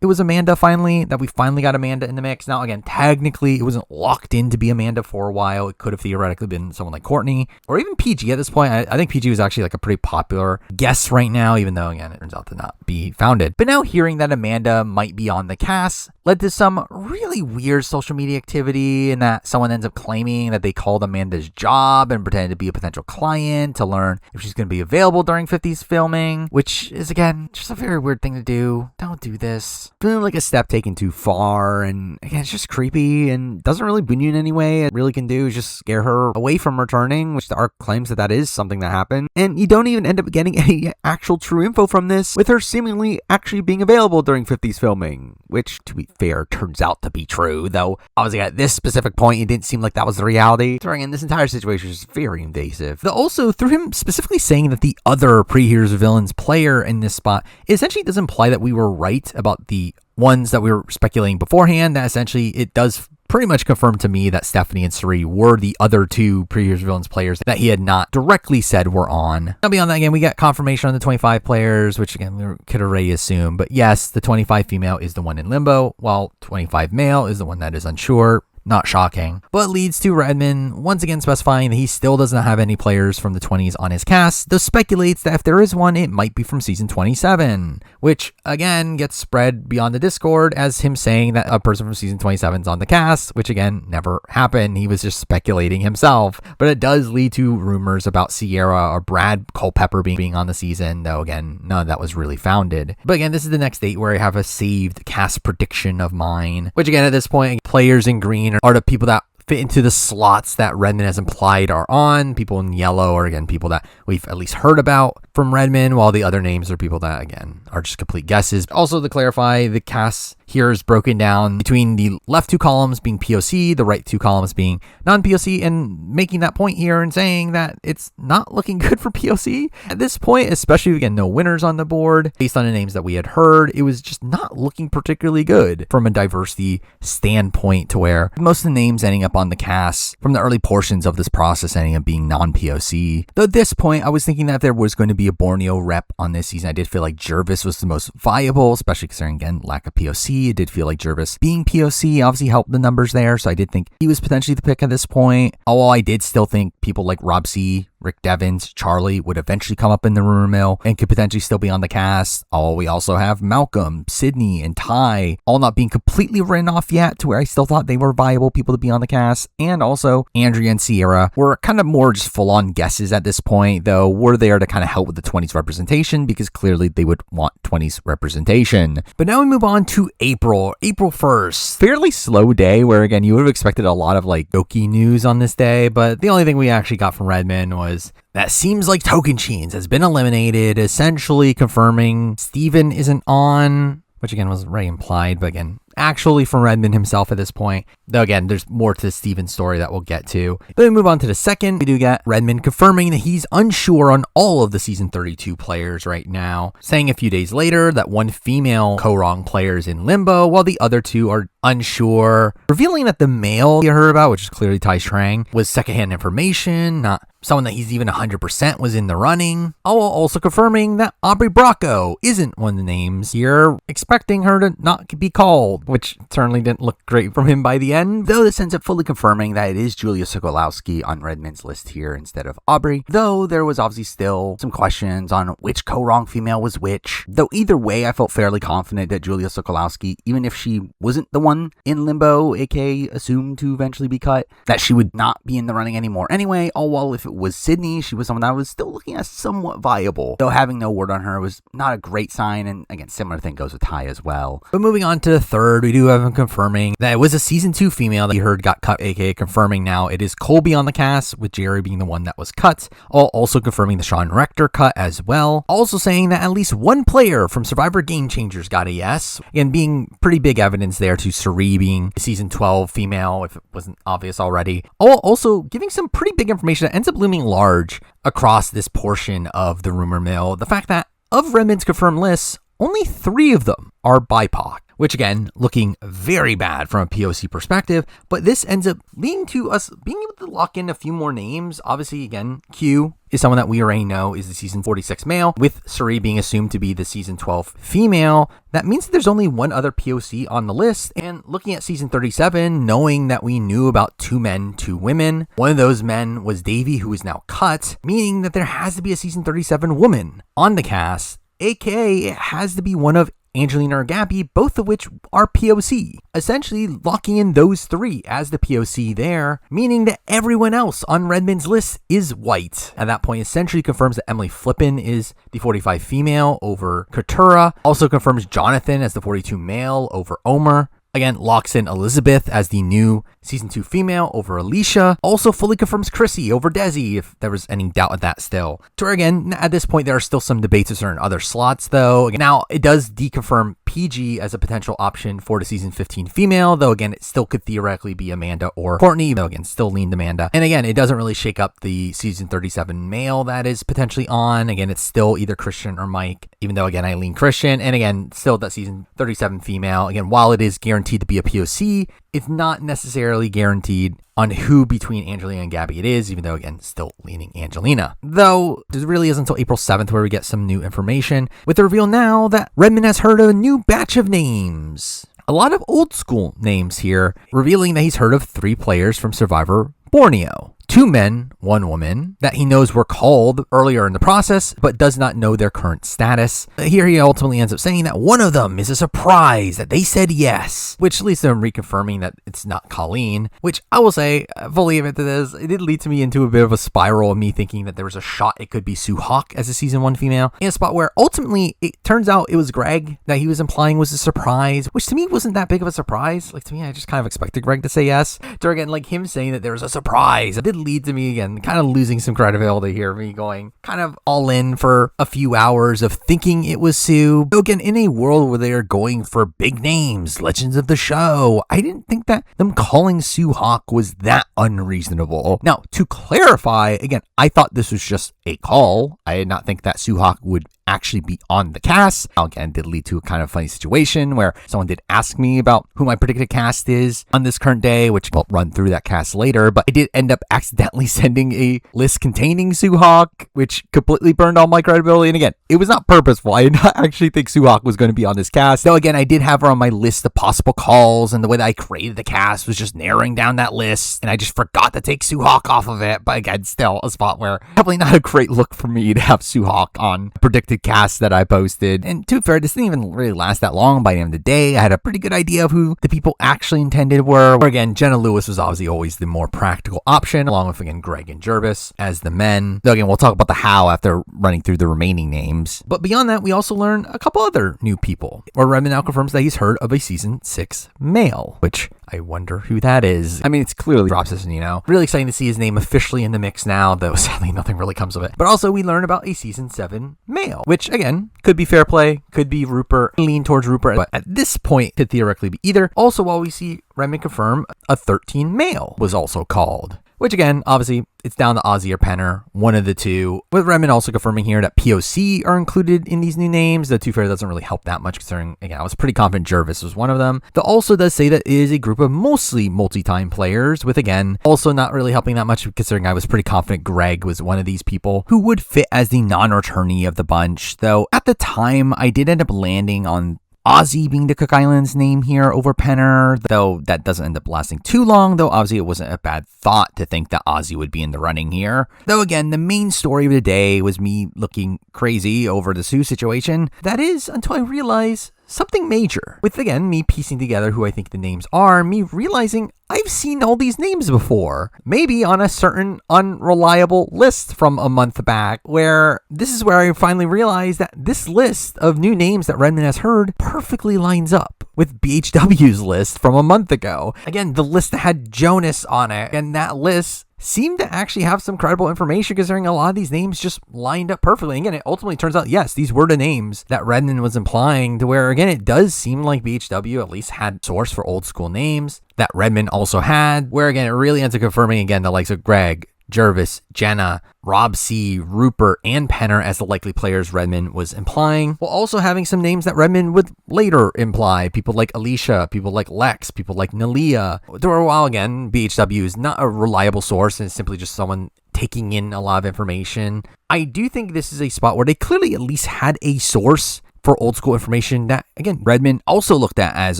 S1: it was Amanda finally, that we finally got Amanda in the mix. Now, again, technically, it wasn't locked in to be Amanda for a while. It could have theoretically been someone like Courtney or even PG at this point. I think PG was actually like a pretty popular guess right now, even though, again, it turns out to not be founded. But now hearing that Amanda might be on the cast led to some really weird social media activity, and that someone ends up claiming that they called Amanda's job and pretended to be a potential client to learn if she's going to be available during 50's filming, which is, again, just a very weird thing to do. Don't do this. Feeling like a step taken too far, and again, it's just creepy and doesn't really boon you in any way. It really can do is just scare her away from returning, which the arc claims that that is something that happened. And you don't even end up getting any actual true info from this, with her seemingly actually being available during 50's filming, which, to be fair, turns out to be true, though obviously at this specific point, it didn't seem like that was the reality. During this entire situation is very invasive. Though also, through him specifically saying that the other pre-Heroes of Villains player in this spot, it essentially does imply that we were right about the ones that we were speculating beforehand, that essentially it does pretty much confirmed to me that Stephenie and Suri were the other two pre-Heroes of Villains players that he had not directly said were on. Now, beyond that, again, we got confirmation on the 25 players, which, again, we could already assume. But yes, the 25 female is the one in limbo, while 25 male is the one that is unsure. Not shocking, but leads to Redmond once again specifying that he still doesn't have any players from the 20s on his cast, though speculates that if there is one, it might be from season 27, which again gets spread beyond the Discord as him saying that a person from season 27 is on the cast, which again never happened. He was just speculating himself, but it does lead to rumors about Sierra or Brad Culpepper being on the season, though again, none of that was really founded. But again, this is the next date where I have a saved cast prediction of mine, which again at this point, players in green are the people that fit into the slots that Redmond has implied are on. People in yellow are, again, people that we've at least heard about from Redmond, while the other names are people that, again, are just complete guesses. Also, to clarify, the cast here is broken down between the left two columns being POC, the right two columns being non-POC, and making that point here and saying that it's not looking good for POC. At this point, especially, again, no winners on the board, based on the names that we had heard, it was just not looking particularly good from a diversity standpoint, to where most of the names ending up on the cast from the early portions of this process ending up being non-POC. Though at this point, I was thinking that there was going to be a Borneo rep on this season. I did feel like Jervis was the most viable, especially considering, again, lack of POC. It did feel like Jervis being POC obviously helped the numbers there, so I did think he was potentially the pick at this point. Although I did still think people like Rob C., Rick Devens, Charlie would eventually come up in the rumor mill and could potentially still be on the cast. We also have Malcolm, Sydney, and Ty all not being completely written off yet, to where I still thought they were viable people to be on the cast. And also Andrea and Sierra were kind of more just full-on guesses at this point, though were there to kind of help with the 20s representation, because clearly they would want 20s representation. But now we move on to April 1st. Fairly slow day, where again you would have expected a lot of like Doki news on this day, but the only thing we actually got from Redmond was that seems like Tokensheens has been eliminated, essentially confirming Steven isn't on, which again was already implied, but again, actually from Redmond himself at this point. Though again, there's more to the Steven story that we'll get to. But we move on to the second. We do get Redmond confirming that he's unsure on all of the season 32 players right now, saying a few days later that one female Korong player is in limbo, while the other two are unsure, revealing that the male you heard about, which is clearly Tai Shrang, was secondhand information, not someone that he's even 100% was in the running. Also confirming that Aubrey Bracco isn't one of the names here, expecting her to not be called, which certainly didn't look great from him by the end, though this ends up fully confirming that it is Julia Sokolowski on Redmond's list here instead of Aubrey, though there was obviously still some questions on which Korong female was which. Though either way, I felt fairly confident that Julia Sokolowski, even if she wasn't the one in limbo, aka assumed to eventually be cut, that she would not be in the running anymore anyway. While if it was Sydney, she was someone that was still looking at somewhat viable, though having no word on her was not a great sign, and again, similar thing goes with Ty as well. But moving on to the third, we do have him confirming that it was a season 2 female that you heard got cut, aka confirming now it is Colby on the cast, with Jerry being the one that was cut. Also confirming the Sean Rector cut as well. Also saying that at least one player from Survivor Game Changers got a yes, and being pretty big evidence there to Suri being season 12 female, if it wasn't obvious already. Also giving some pretty big information that ends up looming large across this portion of the rumor mill. The fact that of Redmond's confirmed lists, only 3 of them are BIPOC, which again, looking very bad from a POC perspective, but this ends up leading to us being able to lock in a few more names. Obviously, again, Q is someone that we already know is the season 46 male, with Suri being assumed to be the season 12 female. That means that there's only one other POC on the list, and looking at season 37, knowing that we knew about 2 men, 2 women, one of those men was Davey, who is now cut, meaning that there has to be a season 37 woman on the cast, aka it has to be one of Angelina or Gabby, both of which are POC, essentially locking in those three as the POC there, meaning that everyone else on Redmond's list is white. At that point, essentially confirms that Emily Flippin is the 45 female over Katura, also confirms Jonathan as the 42 male over Omer. Again, locks in Elizabeth as the new Season 2 female over Alicia. Also fully confirms Chrissy over Desi, if there was any doubt of that still. So again, at this point, there are still some debates with certain other slots, though. Now, it does deconfirm PG as a potential option for the Season 15 female, though again, it still could theoretically be Amanda or Courtney, though again, still leaned Amanda. And again, it doesn't really shake up the Season 37 male that is potentially on. Again, it's still either Christian or Mike, even though again, I lean Christian. And again, still that Season 37 female. Again, while it is guaranteed to be a POC, it's not necessarily guaranteed on who between Angelina and Gabby it is, even though, again, still leaning Angelina. Though, it really isn't until April 7th where we get some new information, with the reveal now that Redmond has heard of a new batch of names. A lot of old school names here, revealing that he's heard of 3 players from Survivor Borneo. 2 men, 1 woman, that he knows were called earlier in the process, but does not know their current status. Here he ultimately ends up saying that one of them is a surprise, that they said yes, which leads to him reconfirming that it's not Colleen, which I will say, fully admit to this, it did lead to me into a bit of a spiral of me thinking that there was a shot it could be Sue Hawk as a Season 1 female, in a spot where ultimately it turns out it was Greg that he was implying was a surprise, which to me wasn't that big of a surprise. Like, to me, I just kind of expected Greg to say yes. So again, like him saying that there was a surprise, it did lead to me again kind of losing some credibility here, me going kind of all in for a few hours of thinking it was Sue. So again, in a world where they are going for big names, legends of the show, I didn't think that them calling Sue Hawk was that unreasonable. Now, to clarify, again, I thought this was just a call. I did not think that Sue Hawk would actually be on the cast. Again, did lead to a kind of funny situation where someone did ask me about who my predicted cast is on this current day, which I'll run through that cast later, but I did end up accidentally sending a list containing Sue Hawk, which completely burned all my credibility. And again, it was not purposeful. I did not actually think Sue Hawk was going to be on this cast. Though again, I did have her on my list of possible calls, and the way that I created the cast was just narrowing down that list, and I just forgot to take Sue Hawk off of it. But again, still a spot where probably not a great look for me to have Sue Hawk on predicted cast that I posted. And to be fair, this didn't even really last that long. By the end of the day, I had a pretty good idea of who the people actually intended were. Or again, Jenna Lewis was obviously always the more practical option, along with again Greg and Jervis as the men. Though again, we'll talk about the how after running through the remaining names. But beyond that, we also learn a couple other new people, where Redmond now confirms that he's heard of a Season 6 male, which I wonder who that is. I mean, it's clearly Rob Ciccinino. Really exciting to see his name officially in the mix now, though sadly nothing really comes of it. But also we learn about a Season 7 male, which again, could be Fairplay, could be Rupert, lean towards Rupert, but at this point could theoretically be either. Also, while we see Redmond confirm a 13 male was also called, which again, obviously, it's down to Ozzy or Penner, one of the two. With Redmond also confirming here that POC are included in these new names. The two fair doesn't really help that much, considering, again, I was pretty confident Jervis was one of them. Though also does say that it is a group of mostly multi-time players, with again, also not really helping that much, considering I was pretty confident Greg was one of these people who would fit as the non-returnee of the bunch. Though at the time, I did end up landing on Ozzy being the Cook Islands name here over Penner, though that doesn't end up lasting too long, though obviously it wasn't a bad thought to think that Ozzy would be in the running here. Though again, the main story of the day was me looking crazy over the Sue situation. That is, until I realized something major. With again, me piecing together who I think the names are, me realizing I've seen all these names before. Maybe on a certain unreliable list from a month back, where this is where I finally realized that this list of new names that Redmond has heard perfectly lines up with BHW's list from a month ago. Again, the list that had Jonas on it, and that list seemed to actually have some credible information, considering a lot of these names just lined up perfectly. And again, it ultimately turns out, yes, these were the names that Redmond was implying, to where, again, it does seem like BHW at least had source for old school names that Redmond also had, where, again, it really ends up confirming, again, the likes of Greg, Jervis, Jenna, Rob C, Rupert, and Penner as the likely players Redmond was implying, while also having some names that Redmond would later imply. People like Alicia, people like Lex, people like Nalia. There were a while, again, BHW is not a reliable source and it's simply just someone taking in a lot of information. I do think this is a spot where they clearly at least had a source for old school information that again, Redmond also looked at as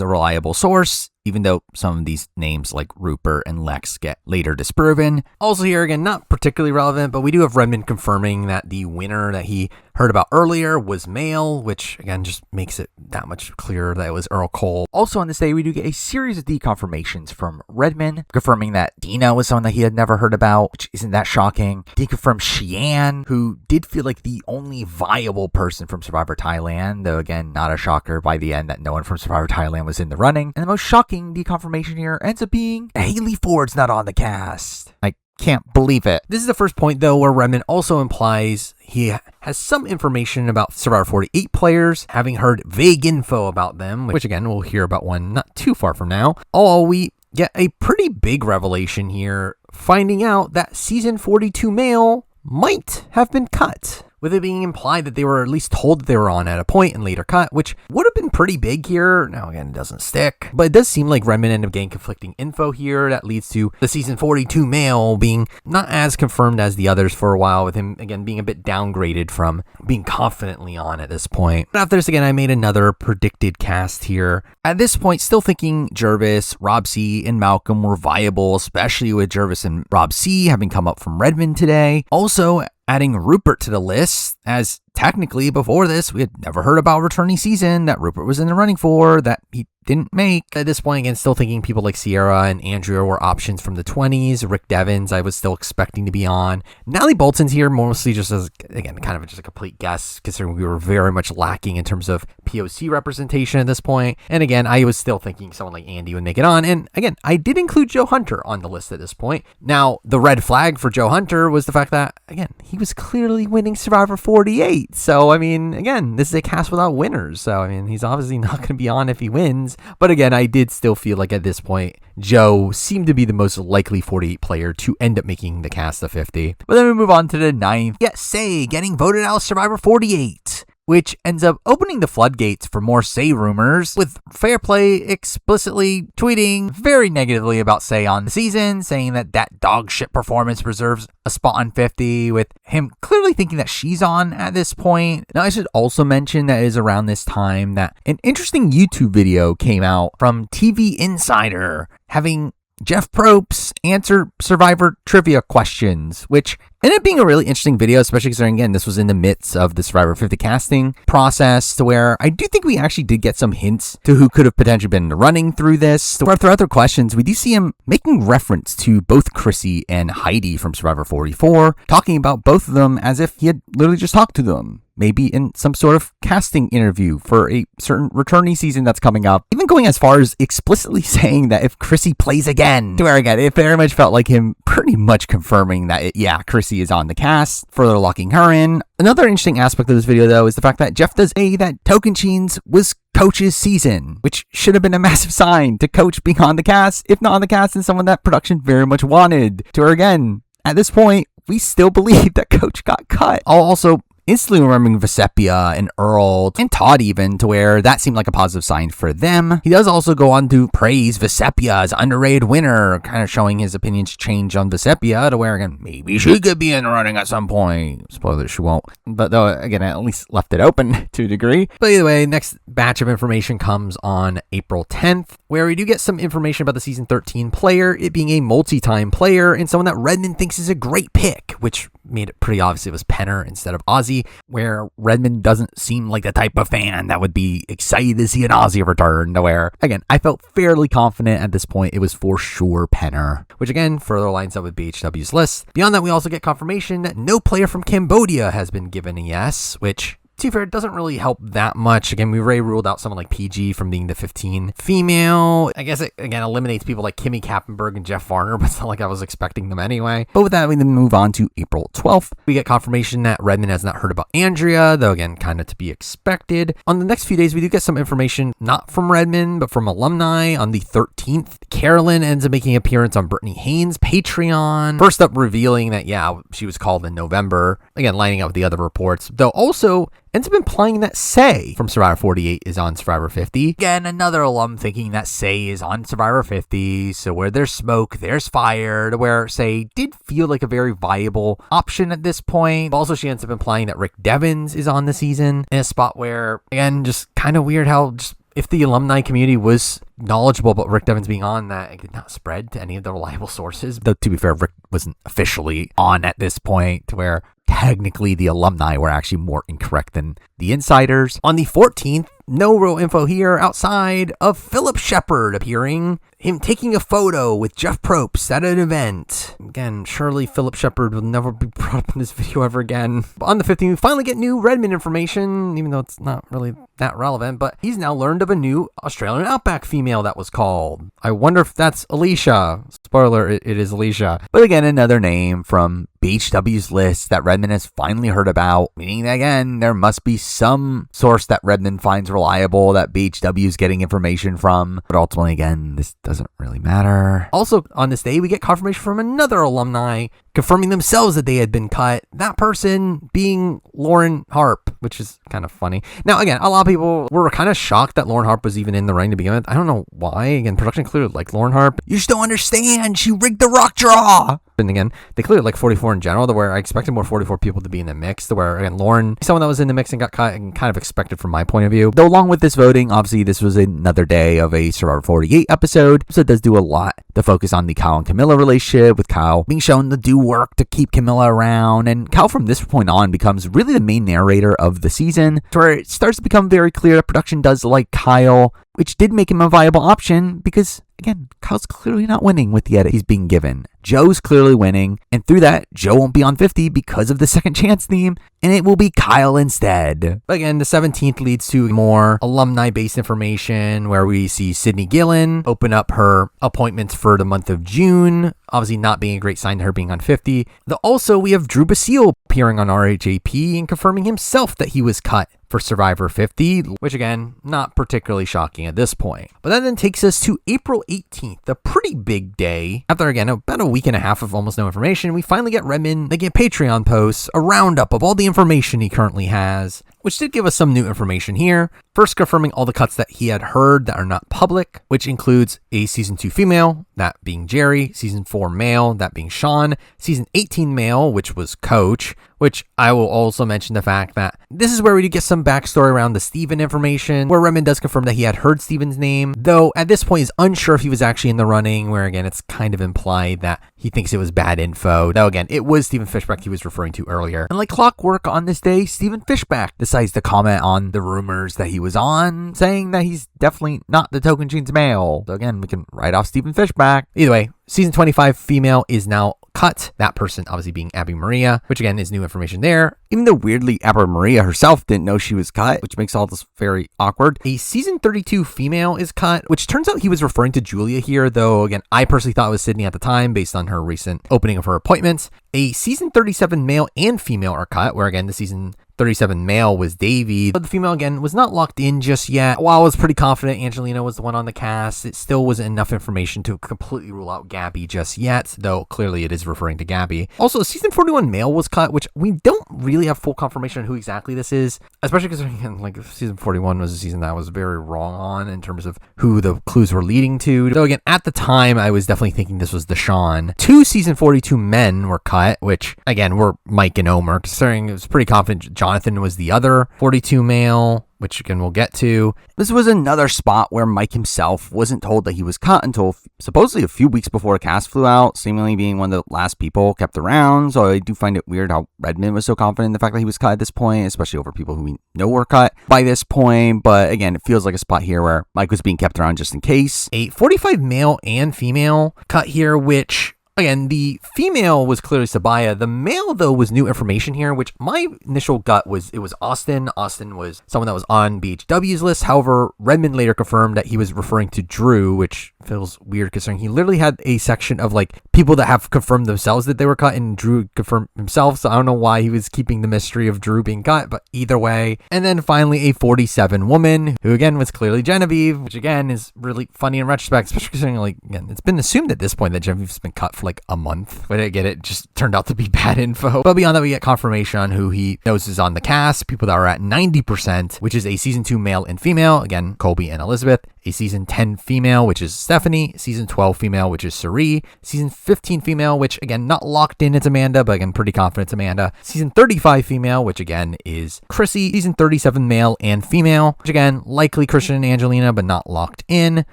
S1: a reliable source, even though some of these names like Rupert and Lex get later disproven. Also here, again, not particularly relevant, but we do have Redmond confirming that the winner that he heard about earlier was male, which again just makes it that much clearer that it was Earl Cole. Also on this day, we do get a series of deconfirmations from Redmond, confirming that Dina was someone that he had never heard about, which isn't that shocking. Deconfirmed Xian, who did feel like the only viable person from Survivor Thailand, though again, not a shocker by the end that no one from Survivor Thailand was in the running. And the most shocking deconfirmation here ends up being Haley Ford's not on the cast. I can't believe it. This is the first point, though, where Redmond also implies he has some information about Survivor 48 players, having heard vague info about them, which again, we'll hear about one not too far from now. All we get a pretty big revelation here, finding out that season 42 male might have been cut, with it being implied that they were at least told that they were on at a point and later cut, which would have been pretty big here. Now, again, it doesn't stick, but it does seem like Redmond ended up getting conflicting info here that leads to the season 42 male being not as confirmed as the others for a while, with him, again, being a bit downgraded from being confidently on at this point. But after this, again, I made another predicted cast here. At this point, still thinking Jervis, Rob C, and Malcolm were viable, especially with Jervis and Rob C having come up from Redmond today. Also, adding Rupert to the list, as technically before this, we had never heard about returning season that Rupert was in the running for, that he didn't make. At this point, again, still thinking people like Sierra and Andrea were options from the 20s. Rick Devens, I was still expecting to be on. Natalie Bolton's here mostly just as, again, kind of just a complete guess, considering we were very much lacking in terms of POC representation at this point. And again, I was still thinking someone like Andy would make it on. And again, I did include Joe Hunter on the list at this point. Now, the red flag for Joe Hunter was the fact that, again, he was clearly winning Survivor 48. So, I mean, again, this is a cast without winners. So, I mean, he's obviously not going to be on if he wins. But again, I did still feel like at this point, Joe seemed to be the most likely 48 player to end up making the cast of 50. But then we move on to the 9th. Say getting voted out of Survivor 48, which ends up opening the floodgates for more Say rumors, with Fairplay explicitly tweeting very negatively about Say on the season, saying that dog shit performance preserves a spot on 50, with him clearly thinking that she's on at this point. Now, I should also mention that it is around this time that an interesting YouTube video came out from TV Insider, having Jeff Probst answer Survivor trivia questions, which ended up being a really interesting video, especially considering, again, this was in the midst of the Survivor 50 casting process, to where I do think we actually did get some hints to who could have potentially been running through this. To where throughout their questions, we do see him making reference to both Chrissy and Heidi from Survivor 44, talking about both of them as if he had literally just talked to them. Maybe in some sort of casting interview for a certain returnee season that's coming up. Even going as far as explicitly saying that if Chrissy plays again, to where again, it very much felt like him pretty much confirming that, Chrissy is on the cast, further locking her in. Another interesting aspect of this video, though, is the fact that Jeff does that Tocantins was Coach's season, which should have been a massive sign to Coach being on the cast, if not on the cast, and someone that production very much wanted. To where again, at this point, we still believe that Coach got cut. I'll also instantly remembering Vesepia and Earl and Todd even, to where that seemed like a positive sign for them. He does also go on to praise Vesepia as underrated winner, kind of showing his opinions change on Vesepia, to where, again, maybe she could be in the running at some point. Spoiler, she won't. But though, again, I at least left it open to a degree. But either way, next batch of information comes on April 10th, where we do get some information about the season 13 player, it being a multi-time player and someone that Redmond thinks is a great pick, which made it pretty obvious it was Penner instead of Ozzy, where Redmond doesn't seem like the type of fan that would be excited to see an Ozzy return, to where, again, I felt fairly confident at this point it was for sure Penner, which again further lines up with BHW's list. Beyond that, we also get confirmation that no player from Cambodia has been given a yes, which, to be fair, it doesn't really help that much. Again, we already ruled out someone like PG from being the 15 female. I guess it, again, eliminates people like Kimmy Kappenberg and Jeff Varner, but it's not like I was expecting them anyway. But with that, we then move on to April 12th. We get confirmation that Redmond has not heard about Andrea, though again, kind of to be expected. On the next few days, we do get some information, not from Redmond, but from alumni. On the 13th, Carolyn ends up making an appearance on Brittany Haynes' Patreon. First up, revealing that, she was called in November. Again, lining up with the other reports, though also ends up implying that Say from Survivor 48 is on Survivor 50. Again, another alum thinking that Say is on Survivor 50. So where there's smoke, there's fire. To where Say did feel like a very viable option at this point. Also, she ends up implying that Rick Devens is on the season in a spot where, again, just kind of weird how just if the alumni community was knowledgeable about Rick Devens being on, that it did not spread to any of the reliable sources. Though, to be fair, Rick wasn't officially on at this point, to where technically the alumni were actually more incorrect than the insiders. On the 14th, no real info here outside of Phillip Shepard appearing, him taking a photo with Jeff Probst at an event. Again, surely Phillip Shepard will never be brought up in this video ever again. But on the 15th, we finally get new Redmond information, even though it's not really that relevant, but he's now learned of a new Australian Outback female that was called. I wonder if that's Alicia. Spoiler, it is Alicia. But again, another name from BHW's list that Redmond has finally heard about, meaning that, again, there must be some source that Redmond finds reliable that BHW is getting information from. But ultimately, again, this doesn't really matter. Also, on this day, we get confirmation from another alumni confirming themselves that they had been cut. That person being Lauren Harp, which is kind of funny. Now, again, a lot of people were kind of shocked that Lauren Harp was even in the running to begin with. I don't know why. Again, production clearly like Lauren Harp. You just don't understand. She rigged the rock draw. And again, they cleared like 44 in general, to where I expected more 44 people to be in the mix, to where, again, Lauren, someone that was in the mix and got cut, and kind of expected from my point of view. Though along with this voting, obviously this was another day of a Survivor 48 episode, so it does do a lot to focus on the Kyle and Camilla relationship, with Kyle being shown to do work to keep Camilla around, and Kyle from this point on becomes really the main narrator of the season, to where it starts to become very clear that production does like Kyle, which did make him a viable option because, again, Kyle's clearly not winning with the edit he's being given. Joe's clearly winning, and through that, Joe won't be on 50 because of the second chance theme, and it will be Kyle instead. But again, the 17th leads to more alumni-based information, where we see Sydney Gillen open up her appointments for the month of June, obviously not being a great sign to her being on 50. Also, we have Drew Basile appearing on RHAP and confirming himself that he was cut for Survivor 50, which, again, not particularly shocking at this point. But that then takes us to April 18th, a pretty big day. After, again, about a week and a half of almost no information, we finally get Redmond making a Patreon post, a roundup of all the information he currently has, which did give us some new information here. First, confirming all the cuts that he had heard that are not public, which includes a Season 2 female, that being Jerry, Season 4 male, that being Sean, Season 18 male, which was Coach, which I will also mention the fact that this is where we do get some backstory around the Steven information, where Redmond does confirm that he had heard Steven's name, though at this point he's unsure if he was actually in the running, where, again, it's kind of implied that he thinks it was bad info. Though, again, it was Stephen Fishback he was referring to earlier. And like clockwork on this day, Stephen Fishback decides to comment on the rumors that he was on, saying that he's definitely not the Tocantins male. So again, we can write off Stephen Fishback. Either way, Season 25 female is now cut. That person obviously being Abby Maria, which again is new information there. Even though weirdly Abby Maria herself didn't know she was cut, which makes all this very awkward. A Season 32 female is cut, which turns out he was referring to Julia here, though again, I personally thought it was Sydney at the time based on her recent opening of her appointments. A Season 37 male and female are cut, where again the Season 37 male was Davey, but the female, again, was not locked in just yet. While I was pretty confident Angelina was the one on the cast, it still wasn't enough information to completely rule out Gabby just yet, though clearly it is referring to Gabby. Also, Season 41 male was cut, which we don't really have full confirmation on who exactly this is, especially because, again, like, Season 41 was a season that I was very wrong on in terms of who the clues were leading to. Though, again, at the time, I was definitely thinking this was Deshaun. 2 Season 42 men were cut, which, again, were Mike and Omer, considering it was pretty confident Jonathan was the other 42 male, which again we'll get to. This was another spot where Mike himself wasn't told that he was cut until supposedly a few weeks before the cast flew out, seemingly being one of the last people kept around. So I do find it weird how Redmond was so confident in the fact that he was cut at this point, especially over people who we know were cut by this point. But again, it feels like a spot here where Mike was being kept around just in case. A 45 male and female cut here, which, again, the female was clearly Sabaya. The male, though, was new information here, which my initial gut was it was Austin. Austin was someone that was on BHW's list. However, Redmond later confirmed that he was referring to Drew, which feels weird considering he literally had a section of like people that have confirmed themselves that they were cut, and Drew confirmed himself. So I don't know why he was keeping the mystery of Drew being cut, but either way. And then finally a 47 woman who again was clearly Genevieve, which again is really funny in retrospect, especially considering, like, again, it's been assumed at this point that Genevieve's been cut for like a month. But again, it just turned out to be bad info. But beyond that, we get confirmation on who he knows is on the cast. People that are at 90%, which is a season 2 male and female. Again, Colby and Elizabeth. A season 10 female, which is Stephenie. Season 12 female, which is Suri. Season 15 female, which again, not locked in, it's Amanda, but again, pretty confident it's Amanda. Season 35 female, which again is Chrissy. Season 37 male and female, which again, likely Christian and Angelina, but not locked in.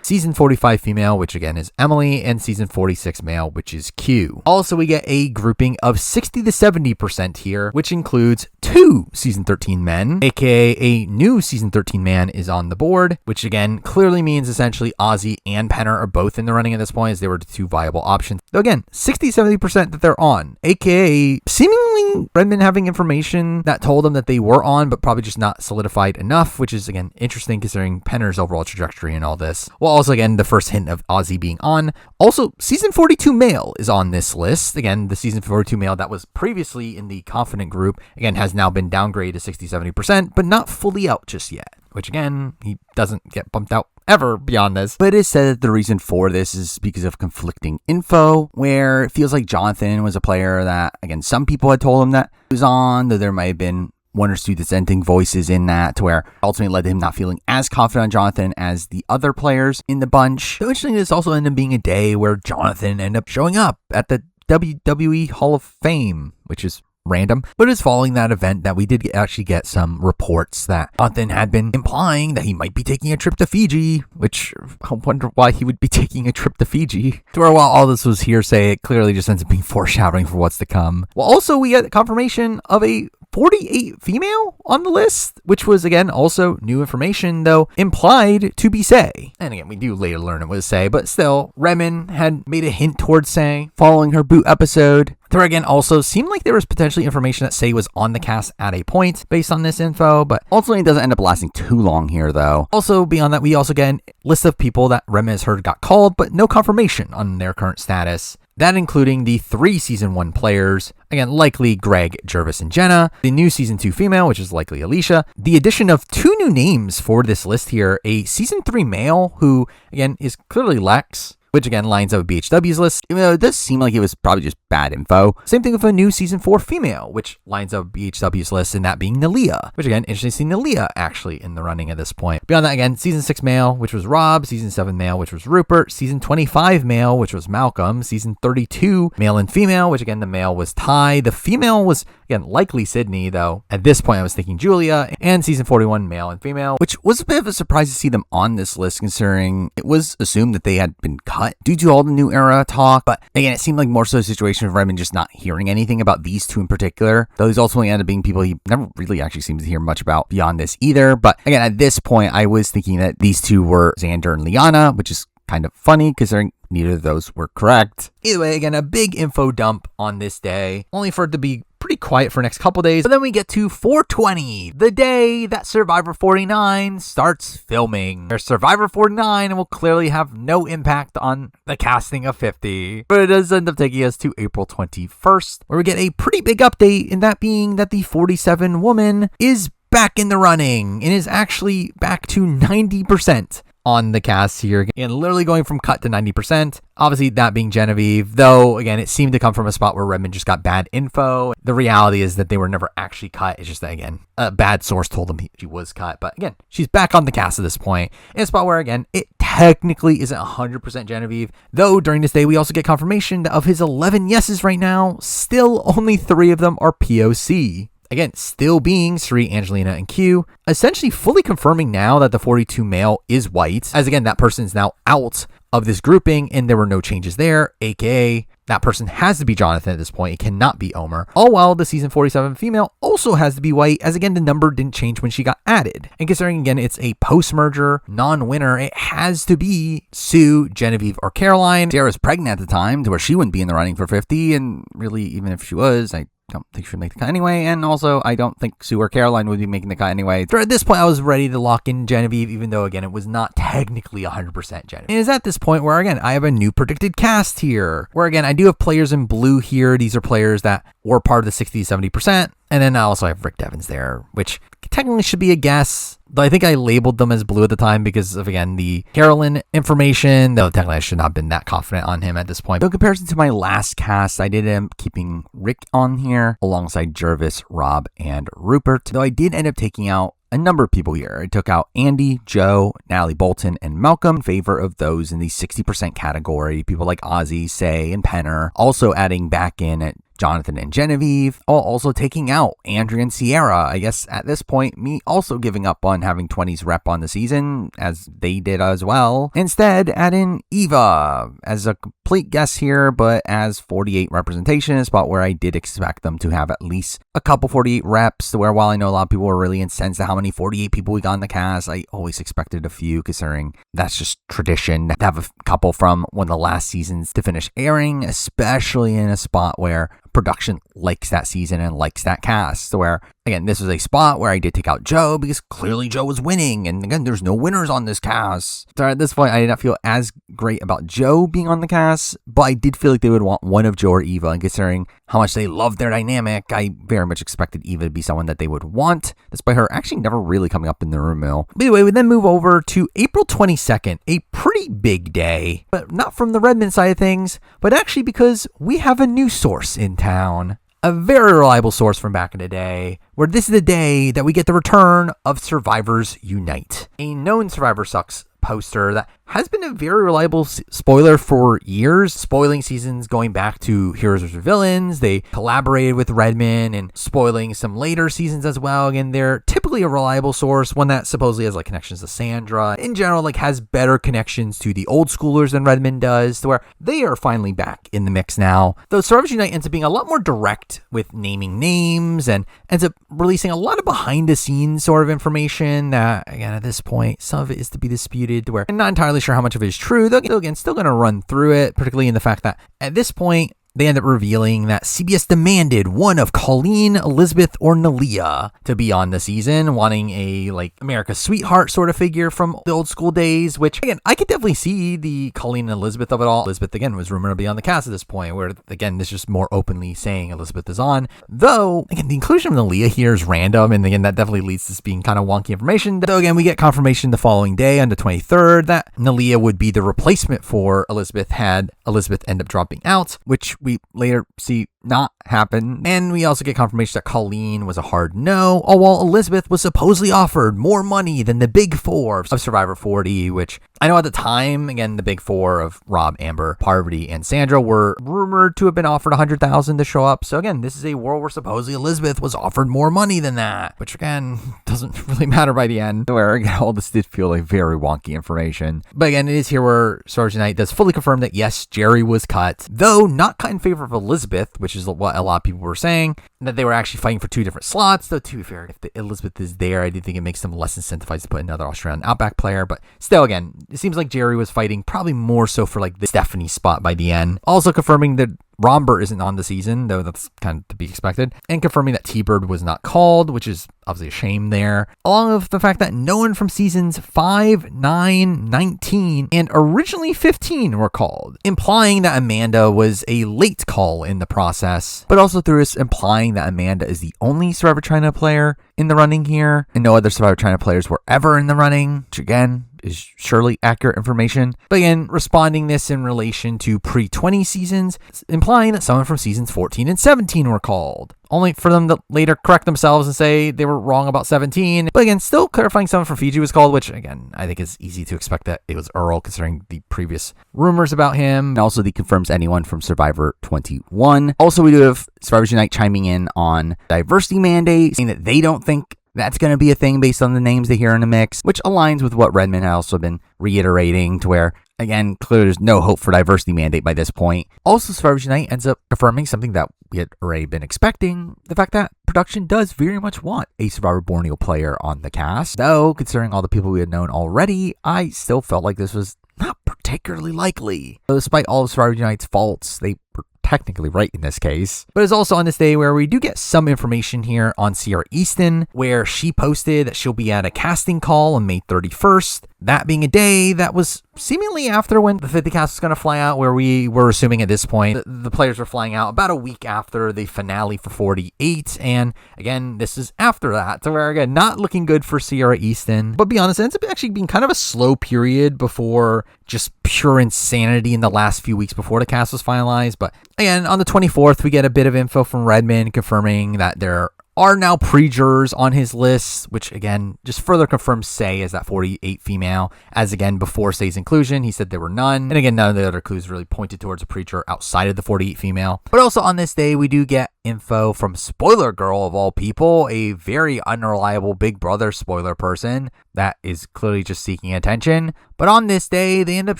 S1: Season 45 female, which again is Emily. And season 46 male, which is Q. Also, we get a grouping of 60 to 70% here, which includes 2 season 13 men, aka a new season 13 man is on the board, which again, clearly means essentially Ozzy and Penner are both in the running at this point, as they were the 2 viable options. Though again, 60-70% that they're on, aka seemingly Redmond having information that told them that they were on, but probably just not solidified enough, which is again interesting considering Penner's overall trajectory and all this. Well, also again, the first hint of Ozzy being on. Also, season 42 male is on this list. Again, the season 42 male that was previously in the confident group, again, has now been downgraded to 60-70%, but not fully out just yet. Which again, he doesn't get bumped out ever beyond this. But it is said that the reason for this is because of conflicting info, where it feels like Jonathan was a player that, again, some people had told him that he was on, though there might have been 1 or 2 dissenting voices in that, to where ultimately led to him not feeling as confident on Jonathan as the other players in the bunch. Though interestingly, this also ended up being a day where Jonathan ended up showing up at the WWE Hall of Fame, which is random, but it's following that event that we did actually get some reports that Jonathan had been implying that he might be taking a trip to Fiji, which I wonder why he would be taking a trip to Fiji. To where while all this was hearsay, it clearly just ends up being foreshadowing for what's to come. Well, also we get confirmation of a 48 female on the list, which was again also new information, though implied to be Say. And again, we do later learn it was Say, but still, Redmond had made a hint towards Say following her boot episode. There again also seemed like there was potentially information that Say was on the cast at a point based on this info, but ultimately it doesn't end up lasting too long here though. Also beyond that, we also get a list of people that Redmond has heard got called, but no confirmation on their current status. That including the 3 season 1 players, again, likely Greg, Jervis, and Jenna, the new season 2 female, which is likely Alicia, the addition of 2 new names for this list here, a season 3 male who, again, is clearly Lex, which again lines up with BHW's list, even though it does seem like it was probably just bad info. Same thing with a new season 4 female, which lines up with BHW's list, and that being Nalia, which again, interesting to see Nalia actually in the running at this point. Beyond that, again, season 6 male, which was Rob, season 7 male, which was Rupert, season 25 male, which was Malcolm, season 32 male and female, which again, the male was Ty, the female was, again, likely Sydney, though at this point I was thinking Julia, and season 41 male and female, which was a bit of a surprise to see them on this list considering it was assumed that they had been cut due to all the new era talk. But again, it seemed like more so a situation of Redmond just not hearing anything about these 2 in particular, though these ultimately ended up being people he never really actually seems to hear much about beyond this either. But again, at this point I was thinking that these 2 were Xander and Liana, which is kind of funny considering neither of those were correct. Either way, again, a big info dump on this day, only for it to be pretty quiet for the next couple days. But then we get to 420, the day that Survivor 49 starts filming. There's Survivor 49 and will clearly have no impact on the casting of 50. But it does end up taking us to April 21st, where we get a pretty big update, in that being that the 47 woman is back in the running and is actually back to 90% on the cast here, and literally going from cut to 90%. Obviously, that being Genevieve, though, again, it seemed to come from a spot where Redmond just got bad info. The reality is that they were never actually cut. It's just that, again, a bad source told them she was cut. But again, she's back on the cast at this point, in a spot where, again, it technically isn't 100% Genevieve, though during this day, we also get confirmation of his 11 yeses right now. Still, only 3 of them are POC. Again, still being Sri, Angelina, and Q, essentially fully confirming now that the 42 male is white, as again, that person is now out of this grouping and there were no changes there, aka that person has to be Jonathan at this point. It cannot be Omer. All while the season 47 female also has to be white, as again, the number didn't change when she got added. And considering, again, it's a post-merger non-winner, it has to be Sue, Genevieve, or Caroline. Sarah's pregnant at the time to where she wouldn't be in the running for 50, and really, even if she was, I don't think she'd make the cut anyway, and also I don't think Sue or Caroline would be making the cut anyway. So at this point, I was ready to lock in Genevieve, even though, again, it was not technically 100% Genevieve. And it's at this point where, again, I have a new predicted cast here, where, again, I do have players in blue here. These are players that were part of the 60-70%. And then I also have Rick Devens there, which technically should be a guess, though I think I labeled them as blue at the time because of, again, the Carolyn information, though technically I should not have been that confident on him at this point. But in comparison to my last cast, I did end up keeping Rick on here alongside Jervis, Rob, and Rupert, though I did end up taking out a number of people here. I took out Andy, Joe, Natalie Bolton, and Malcolm in favor of those in the 60% category. People like Ozzy, Say, and Penner. Also adding back in at Jonathan and Genevieve, also taking out Andrea and Sierra. I guess at this point, me also giving up on having 20s rep on the season, as they did as well. Instead, add in Eva as a complete guess here, but as 48 representation, a spot where I did expect them to have at least a couple 48 reps, where while I know a lot of people were really incensed at how many 48 people we got in the cast, I always expected a few, considering that's just tradition to have a couple from one of the last seasons to finish airing, especially in a spot where production likes that season and likes that cast. So where, again, this was a spot where I did take out Joe because clearly Joe was winning. And again, there's no winners on this cast. So at this point, I did not feel as great about Joe being on the cast, but I did feel like they would want one of Joe or Eva. And considering how much they love their dynamic, I very much expected Eva to be someone that they would want, despite her actually never really coming up in the room mill. But anyway, we then move over to April 22nd, a pretty big day, but not from the Redmond side of things, but actually because we have a new source in town. A very reliable source from back in the day, where this is the day that we get the return of SurvivorSUnite, a known SurvivorSucks poster that has been a very reliable spoiler for years, spoiling seasons going back to Heroes vs. Villains. They collaborated with Redmond and spoiling some later seasons as well. Again, they're typically a reliable source, one that supposedly has like connections to Sandra. In general, like has better connections to the old schoolers than Redmond does, to where they are finally back in the mix now. Though SurvivorSUnite ends up being a lot more direct with naming names and ends up releasing a lot of behind the scenes sort of information that, again, at this point, some of it is to be disputed, to where I'm not entirely sure how much of it is true, though again, still going to run through it, particularly in the fact that at this point, they end up revealing that CBS demanded one of Colleen, Elizabeth, or Nalia to be on the season, wanting a like America's sweetheart sort of figure from the old school days, which again, I could definitely see the Colleen and Elizabeth of it all. Elizabeth, again, was rumored to be on the cast at this point, where again, this is just more openly saying Elizabeth is on. Though, again, the inclusion of Nalia here is random, and again, that definitely leads to this being kind of wonky information. Though again, we get confirmation the following day on the 23rd that Nalia would be the replacement for Elizabeth had Elizabeth end up dropping out, which we later see not happen. And we also get confirmation that Colleen was a hard no, all while Elizabeth was supposedly offered more money than the big four of Survivor 40, which I know at the time, again, the big four of Rob, Amber, Parvati, and Sandra were rumored to have been offered $100,000 to show up. So again, this is a world where supposedly Elizabeth was offered more money than that, which again, doesn't really matter by the end, where again, all this did feel like very wonky information. But again, it is here where SurvivorSUnite does fully confirm that yes, Jerry was cut, though not cut in favor of Elizabeth, which is what a lot of people were saying, that they were actually fighting for two different slots. Though to be fair, if the Elizabeth is there, I do think it makes them less incentivized to put another Australian Outback player. But still, again, it seems like Jerry was fighting probably more so for like the Stephenie spot by the end. Also confirming that Romber isn't on the season, though that's kind of to be expected, and confirming that T-Bird was not called, which is obviously a shame there, along with the fact that no one from seasons 5, 9, 19, and originally 15 were called, implying that Amanda was a late call in the process, but also through this implying that Amanda is the only Survivor China player in the running here, and no other Survivor China players were ever in the running, which again, is surely accurate information. But again, responding this in relation to pre-20 seasons, implying that someone from seasons 14 and 17 were called, only for them to later correct themselves and say they were wrong about 17. But again, still clarifying someone from Fiji was called, which again, I think is easy to expect that it was Earl, considering the previous rumors about him. And also, he confirms anyone from Survivor 21. Also, we do have SurvivorSUnite chiming in on diversity mandate, saying that they don't think that's going to be a thing based on the names they hear in the mix, which aligns with what Redmond had also been reiterating, to where, again, clearly there's no hope for diversity mandate by this point. Also, SurvivorSUnite ends up confirming something that we had already been expecting, the fact that production does very much want a Survivor Borneo player on the cast. Though, considering all the people we had known already, I still felt like this was not particularly likely. So despite all of SurvivorSUnite's faults, they were technically right in this case. But it's also on this day where we do get some information here on Sierra Easton, where she posted that she'll be at a casting call on May 31st, that being a day that was seemingly after when the 50 cast was going to fly out, where we were assuming at this point the players were flying out about a week after the finale for 48. And again, this is after that. So we're again not looking good for Sierra Easton. But be honest, it ends up actually being kind of a slow period before just pure insanity in the last few weeks before the cast was finalized. But again, on the 24th, we get a bit of info from Redmond confirming that there are now pre-jurors on his list, which again just further confirms Say as that 48 female, as again before Say's inclusion he said there were none, and again none of the other clues really pointed towards a pre-juror outside of the 48 female. But also on this day we do get info from Spoiler Girl of all people, a very unreliable Big Brother spoiler person that is clearly just seeking attention. But on this day they end up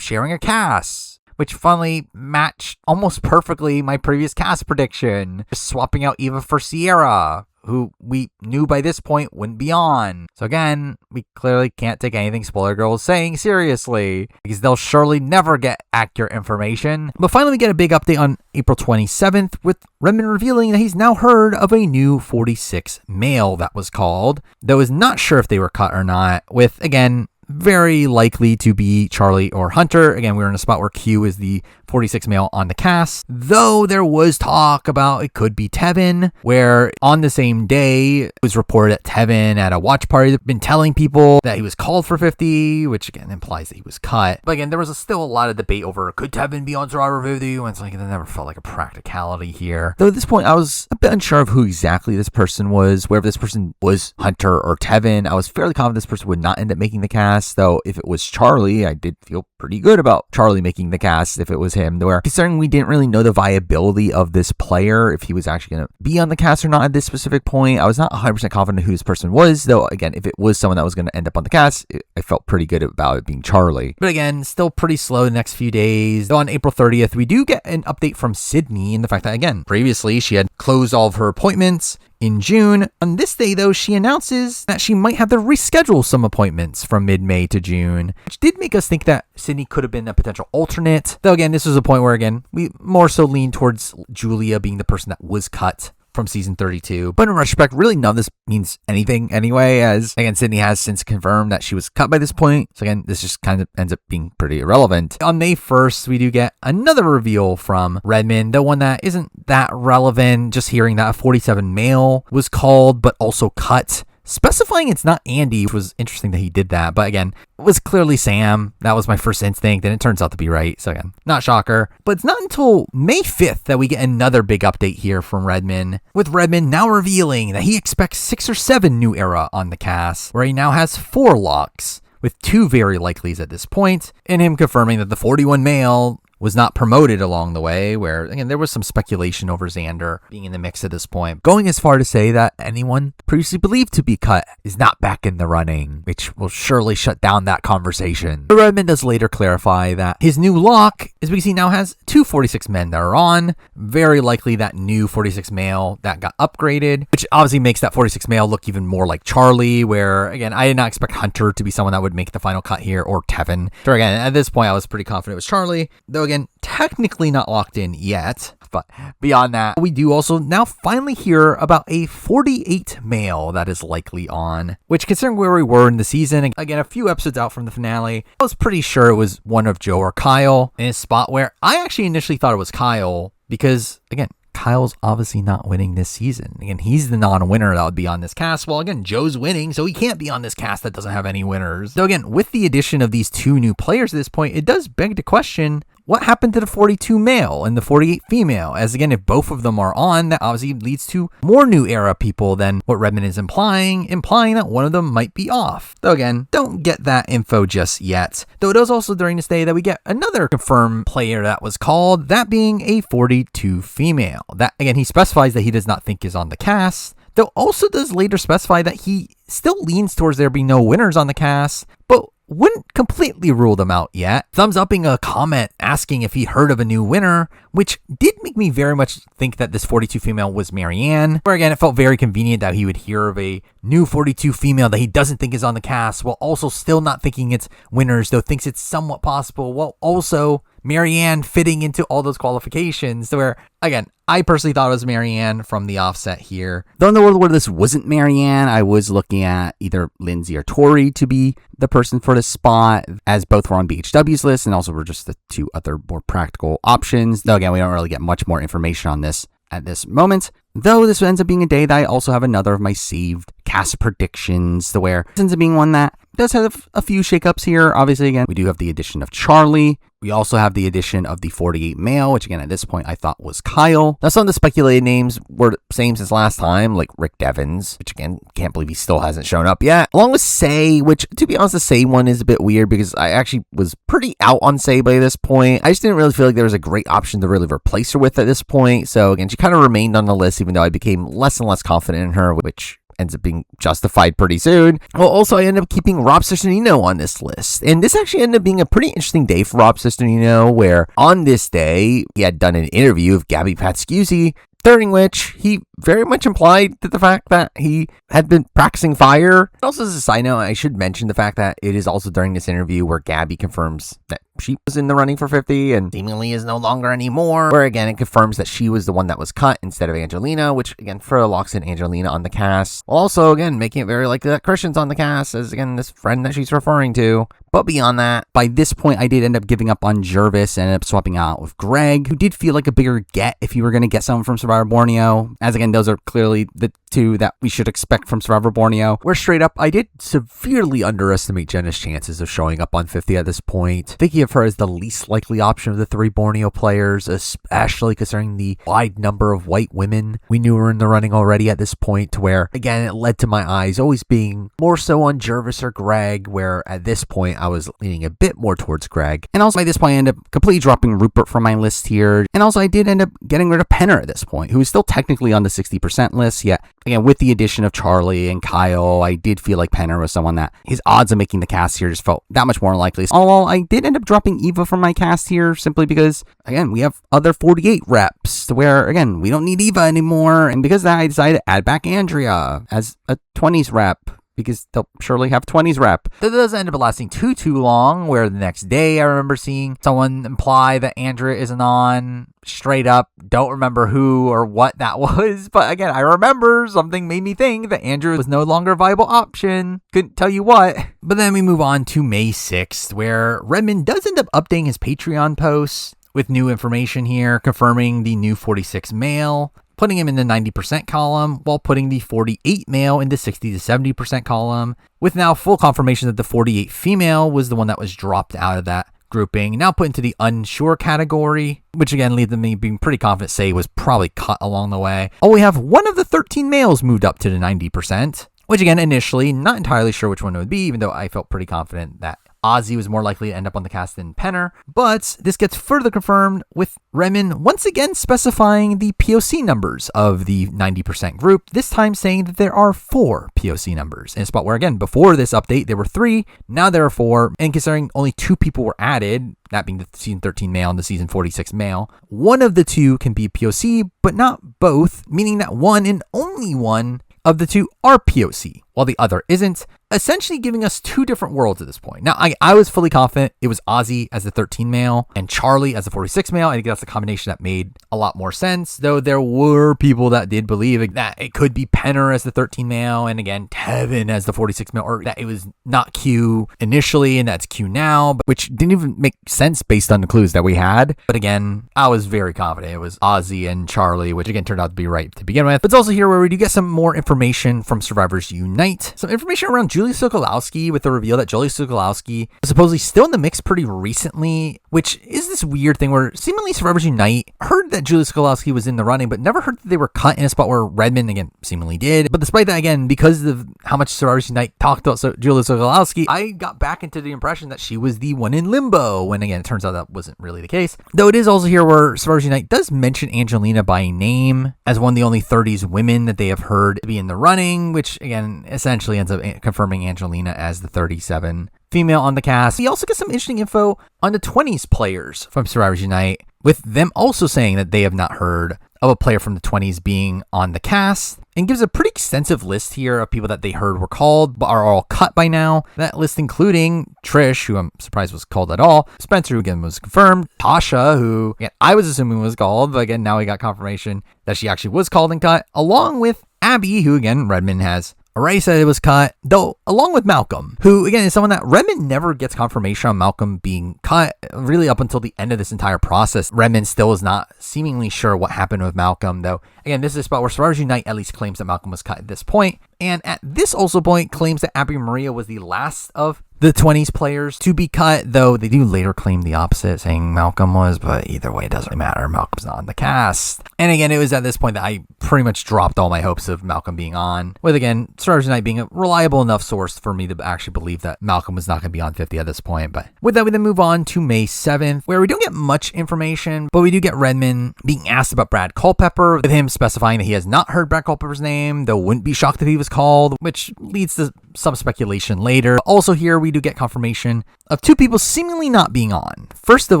S1: sharing a cast, which funnily matched almost perfectly my previous cast prediction, just swapping out Eva for Sierra, who we knew by this point wouldn't be on. So again, we clearly can't take anything Spoiler Girl is saying seriously, because they'll surely never get accurate information. But finally we get a big update on April 27th with Redmond revealing that he's now heard of a new 46 male that was called, though is not sure if they were cut or not, with again very likely to be Charlie or Hunter. Again, we're in a spot where Q is the 46 male on the cast, though there was talk about it could be Tevin, where on the same day it was reported that Tevin at a watch party had been telling people that he was called for 50, which again implies that he was cut. But again, there was still a lot of debate over could Tevin be on Survivor 50, and it's like it never felt like a practicality here. Though at this point I was a bit unsure of who exactly this person was, whether this person was Hunter or Tevin. I was fairly confident this person would not end up making the cast, though if it was Charlie, I did feel pretty good about Charlie making the cast if it was him, where considering we didn't really know the viability of this player, if he was actually going to be on the cast or not at this specific point, I was not 100% confident who this person was, though again, if it was someone that was going to end up on the cast, I felt pretty good about it being Charlie. But again, still pretty slow the next few days. Though on April 30th, we do get an update from Sydney in the fact that again, previously she had closed all of her appointments in June. On this day, though, she announces that she might have to reschedule some appointments from mid-May to June, which did make us think that Sydney could have been a potential alternate. Though again, this was a point where, again, we more so lean towards Julia being the person that was cut from season 32. But in retrospect, really none of this means anything anyway, as again, Sydney has since confirmed that she was cut by this point. So again, this just kind of ends up being pretty irrelevant. On May 1st, we do get another reveal from Redmond, though one that isn't that relevant, just hearing that a 47 male was called but also cut, specifying it's not Andy, which was interesting that he did that. But again, it was clearly Sam. That was my first instinct, and it turns out to be right. So again, not shocker. But it's not until May 5th that we get another big update here from Redmond, with Redmond now revealing that he expects 6 or 7 new era on the cast, where he now has 4 locks, with 2 very likelies at this point, and him confirming that the 41 male was not promoted along the way, where, again, there was some speculation over Xander being in the mix at this point, going as far to say that anyone previously believed to be cut is not back in the running, which will surely shut down that conversation. But Redmond does later clarify that his new lock is because he now has 2 46 men that are on, very likely that new 46 male that got upgraded, which obviously makes that 46 male look even more like Charlie, where, again, I did not expect Hunter to be someone that would make the final cut here, or Tevin. So again, at this point, I was pretty confident it was Charlie, though again, technically not locked in yet. But beyond that, we do also now finally hear about a 48 male that is likely on, which, considering where we were in the season, again, a few episodes out from the finale, I was pretty sure it was one of Joe or Kyle, in a spot where I actually initially thought it was Kyle, because, again, Kyle's obviously not winning this season. Again, he's the non-winner that would be on this cast. Well, again, Joe's winning, so he can't be on this cast that doesn't have any winners. So again, with the addition of these 2 new players at this point, it does beg to question what happened to the 42 male and the 48 female, as again, if both of them are on, that obviously leads to more new era people than what Redmond is implying that one of them might be off. Though again, don't get that info just yet. Though it is also during this day that we get another confirmed player that was called, that being a 42 female. That, again, he specifies that he does not think is on the cast, though also does later specify that he still leans towards there being no winners on the cast, but wouldn't completely rule them out yet. Thumbs upping a comment asking if he heard of a new winner, which did make me very much think that this 42 female was Marianne, where again, it felt very convenient that he would hear of a new 42 female that he doesn't think is on the cast, while also still not thinking it's winners, though thinks it's somewhat possible, while also Marianne fitting into all those qualifications, where, again, I personally thought it was Marianne from the offset here. Though in the world where this wasn't Marianne, I was looking at either Lindsay or Tori to be the person for this spot, as both were on BHW's list and also were just the two other more practical options. Though again, we don't really get much more information on this at this moment. Though this ends up being a day that I also have another of my saved cast predictions, to where this ends up being one that does have a few shakeups here. Obviously, again, we do have the addition of Charlie. We also have the addition of the 48 male, which again, at this point, I thought was Kyle. Now, some of the speculated names were the same since last time, like Rick Devens, which again, can't believe he still hasn't shown up yet. Along with Say, which, to be honest, the Say one is a bit weird because I actually was pretty out on Say by this point. I just didn't really feel like there was a great option to really replace her with at this point. So again, she kind of remained on the list, even though I became less and less confident in her, which ends up being justified pretty soon. Well, also, I ended up keeping Rob Cesternino on this list. And this actually ended up being a pretty interesting day for Rob Cesternino, where on this day, he had done an interview of Gabby Patscusi, during which he very much implied that the fact that he had been practicing fire. Also, as a side note, I should mention the fact that it is also during this interview where Gabby confirms that she was in the running for 50 and seemingly is no longer anymore. Where again, it confirms that she was the one that was cut instead of Angelina, which again further locks in Angelina on the cast. Also, again, making it very likely that Christian's on the cast as again this friend that she's referring to. But beyond that, by this point, I did end up giving up on Jervis and ended up swapping out with Greg, who did feel like a bigger get if you were going to get someone from Survivor Borneo. As again, those are clearly the two that we should expect from Survivor Borneo. Where straight up, I did severely underestimate Jenna's chances of showing up on 50 at this point, thinking of her as the least likely option of the three Borneo players, especially considering the wide number of white women we knew were in the running already at this point, to where, again, it led to my eyes always being more so on Jervis or Greg, where at this point, I was leaning a bit more towards Greg. And also, by this point, I ended up completely dropping Rupert from my list here. And also, I did end up getting rid of Penner at this point, who is still technically on the 60% list, yet, again, with the addition of Charlie and Kyle, I did feel like Penner was someone that his odds of making the cast here just felt that much more likely. Although I did end up dropping Eva from my cast here simply because, again, we have other 48 reps to where, again, we don't need Eva anymore. And because of that, I decided to add back Andrea as a 20s rep, because they'll surely have 20s rep. That doesn't end up lasting too long, where the next day I remember seeing someone imply that Andrea isn't on. Straight up, don't remember who or what that was. But again, I remember something made me think that Andrea was no longer a viable option. Couldn't tell you what. But then we move on to May 6th, where Redmond does end up updating his Patreon posts with new information here, confirming the new 46 male, putting him in the 90% column, while putting the 48 male in the 60 to 70% column, with now full confirmation that the 48 female was the one that was dropped out of that grouping, now put into the unsure category, which again leads to me being pretty confident Say was probably cut along the way. Oh, we have one of the 13 males moved up to the 90%, which again, initially, not entirely sure which one it would be, even though I felt pretty confident that Ozzy was more likely to end up on the cast than Penner. But this gets further confirmed with Redmond once again specifying the POC numbers of the 90% group, this time saying that there are 4 POC numbers. In a spot where, again, before this update, there were 3, now there are 4, and considering only 2 people were added, that being the season 13 male and the season 46 male, one of the 2 can be POC, but not both, meaning that one and only one of the 2 are POC, while the other isn't, essentially giving us 2 different worlds at this point. Now, I was fully confident it was Ozzy as the 13 male and Charlie as the 46 male. I think that's a combination that made a lot more sense, though there were people that did believe that it could be Penner as the 13 male and again, Tevin as the 46 male, or that it was not Q initially and that's Q now, which didn't even make sense based on the clues that we had. But again, I was very confident it was Ozzy and Charlie, which again turned out to be right to begin with. But it's also here where we do get some more information from Survivors Unite. Some information around Julie Sokolowski with the reveal that Julie Sokolowski was supposedly still in the mix pretty recently, which is this weird thing where seemingly Survivors Unite heard that Julie Sokolowski was in the running, but never heard that they were cut in a spot where Redmond, again, seemingly did. But despite that, again, because of how much Survivors Unite talked about Julie Sokolowski, I got back into the impression that she was the one in limbo, when again, it turns out that wasn't really the case. Though it is also here where Survivors Unite does mention Angelina by name as one of the only 30s women that they have heard be in the running, which again, essentially ends up confirming Angelina as the 37 female on the cast. We also get some interesting info on the 20s players from Survivors Unite, with them also saying that they have not heard of a player from the 20s being on the cast. and gives a pretty extensive list here of people that they heard were called but are all cut by now. That list including Trish, who I'm surprised was called at all, Spencer, who again was confirmed, Tasha, who again, I was assuming was called, but again, now we got confirmation that she actually was called and cut, along with Abby, who again, Redmond has already said it was cut, though along with Malcolm, who again is someone that Redmond never gets confirmation on Malcolm being cut, really up until the end of this entire process. Redmond still is not seemingly sure what happened with Malcolm, though again, this is a spot where SurvivorSUnite at least claims that Malcolm was cut at this point, and at this also point claims that Abby Maria was the last of the 20s players to be cut, though they do later claim the opposite, saying Malcolm was, but either way, it doesn't really matter. Malcolm's not on the cast. And again, it was at this point that I pretty much dropped all my hopes of Malcolm being on, with again, SurvivorSUnite being a reliable enough source for me to actually believe that Malcolm was not going to be on 50 at this point. But with that, we then move on to May 7th, where we don't get much information, but we do get Redmond being asked about Brad Culpepper, with him specifying that he has not heard Brad Culpepper's name, though wouldn't be shocked if he was called, which leads to some speculation later. Also here, we do get confirmation of two people seemingly not being on. First of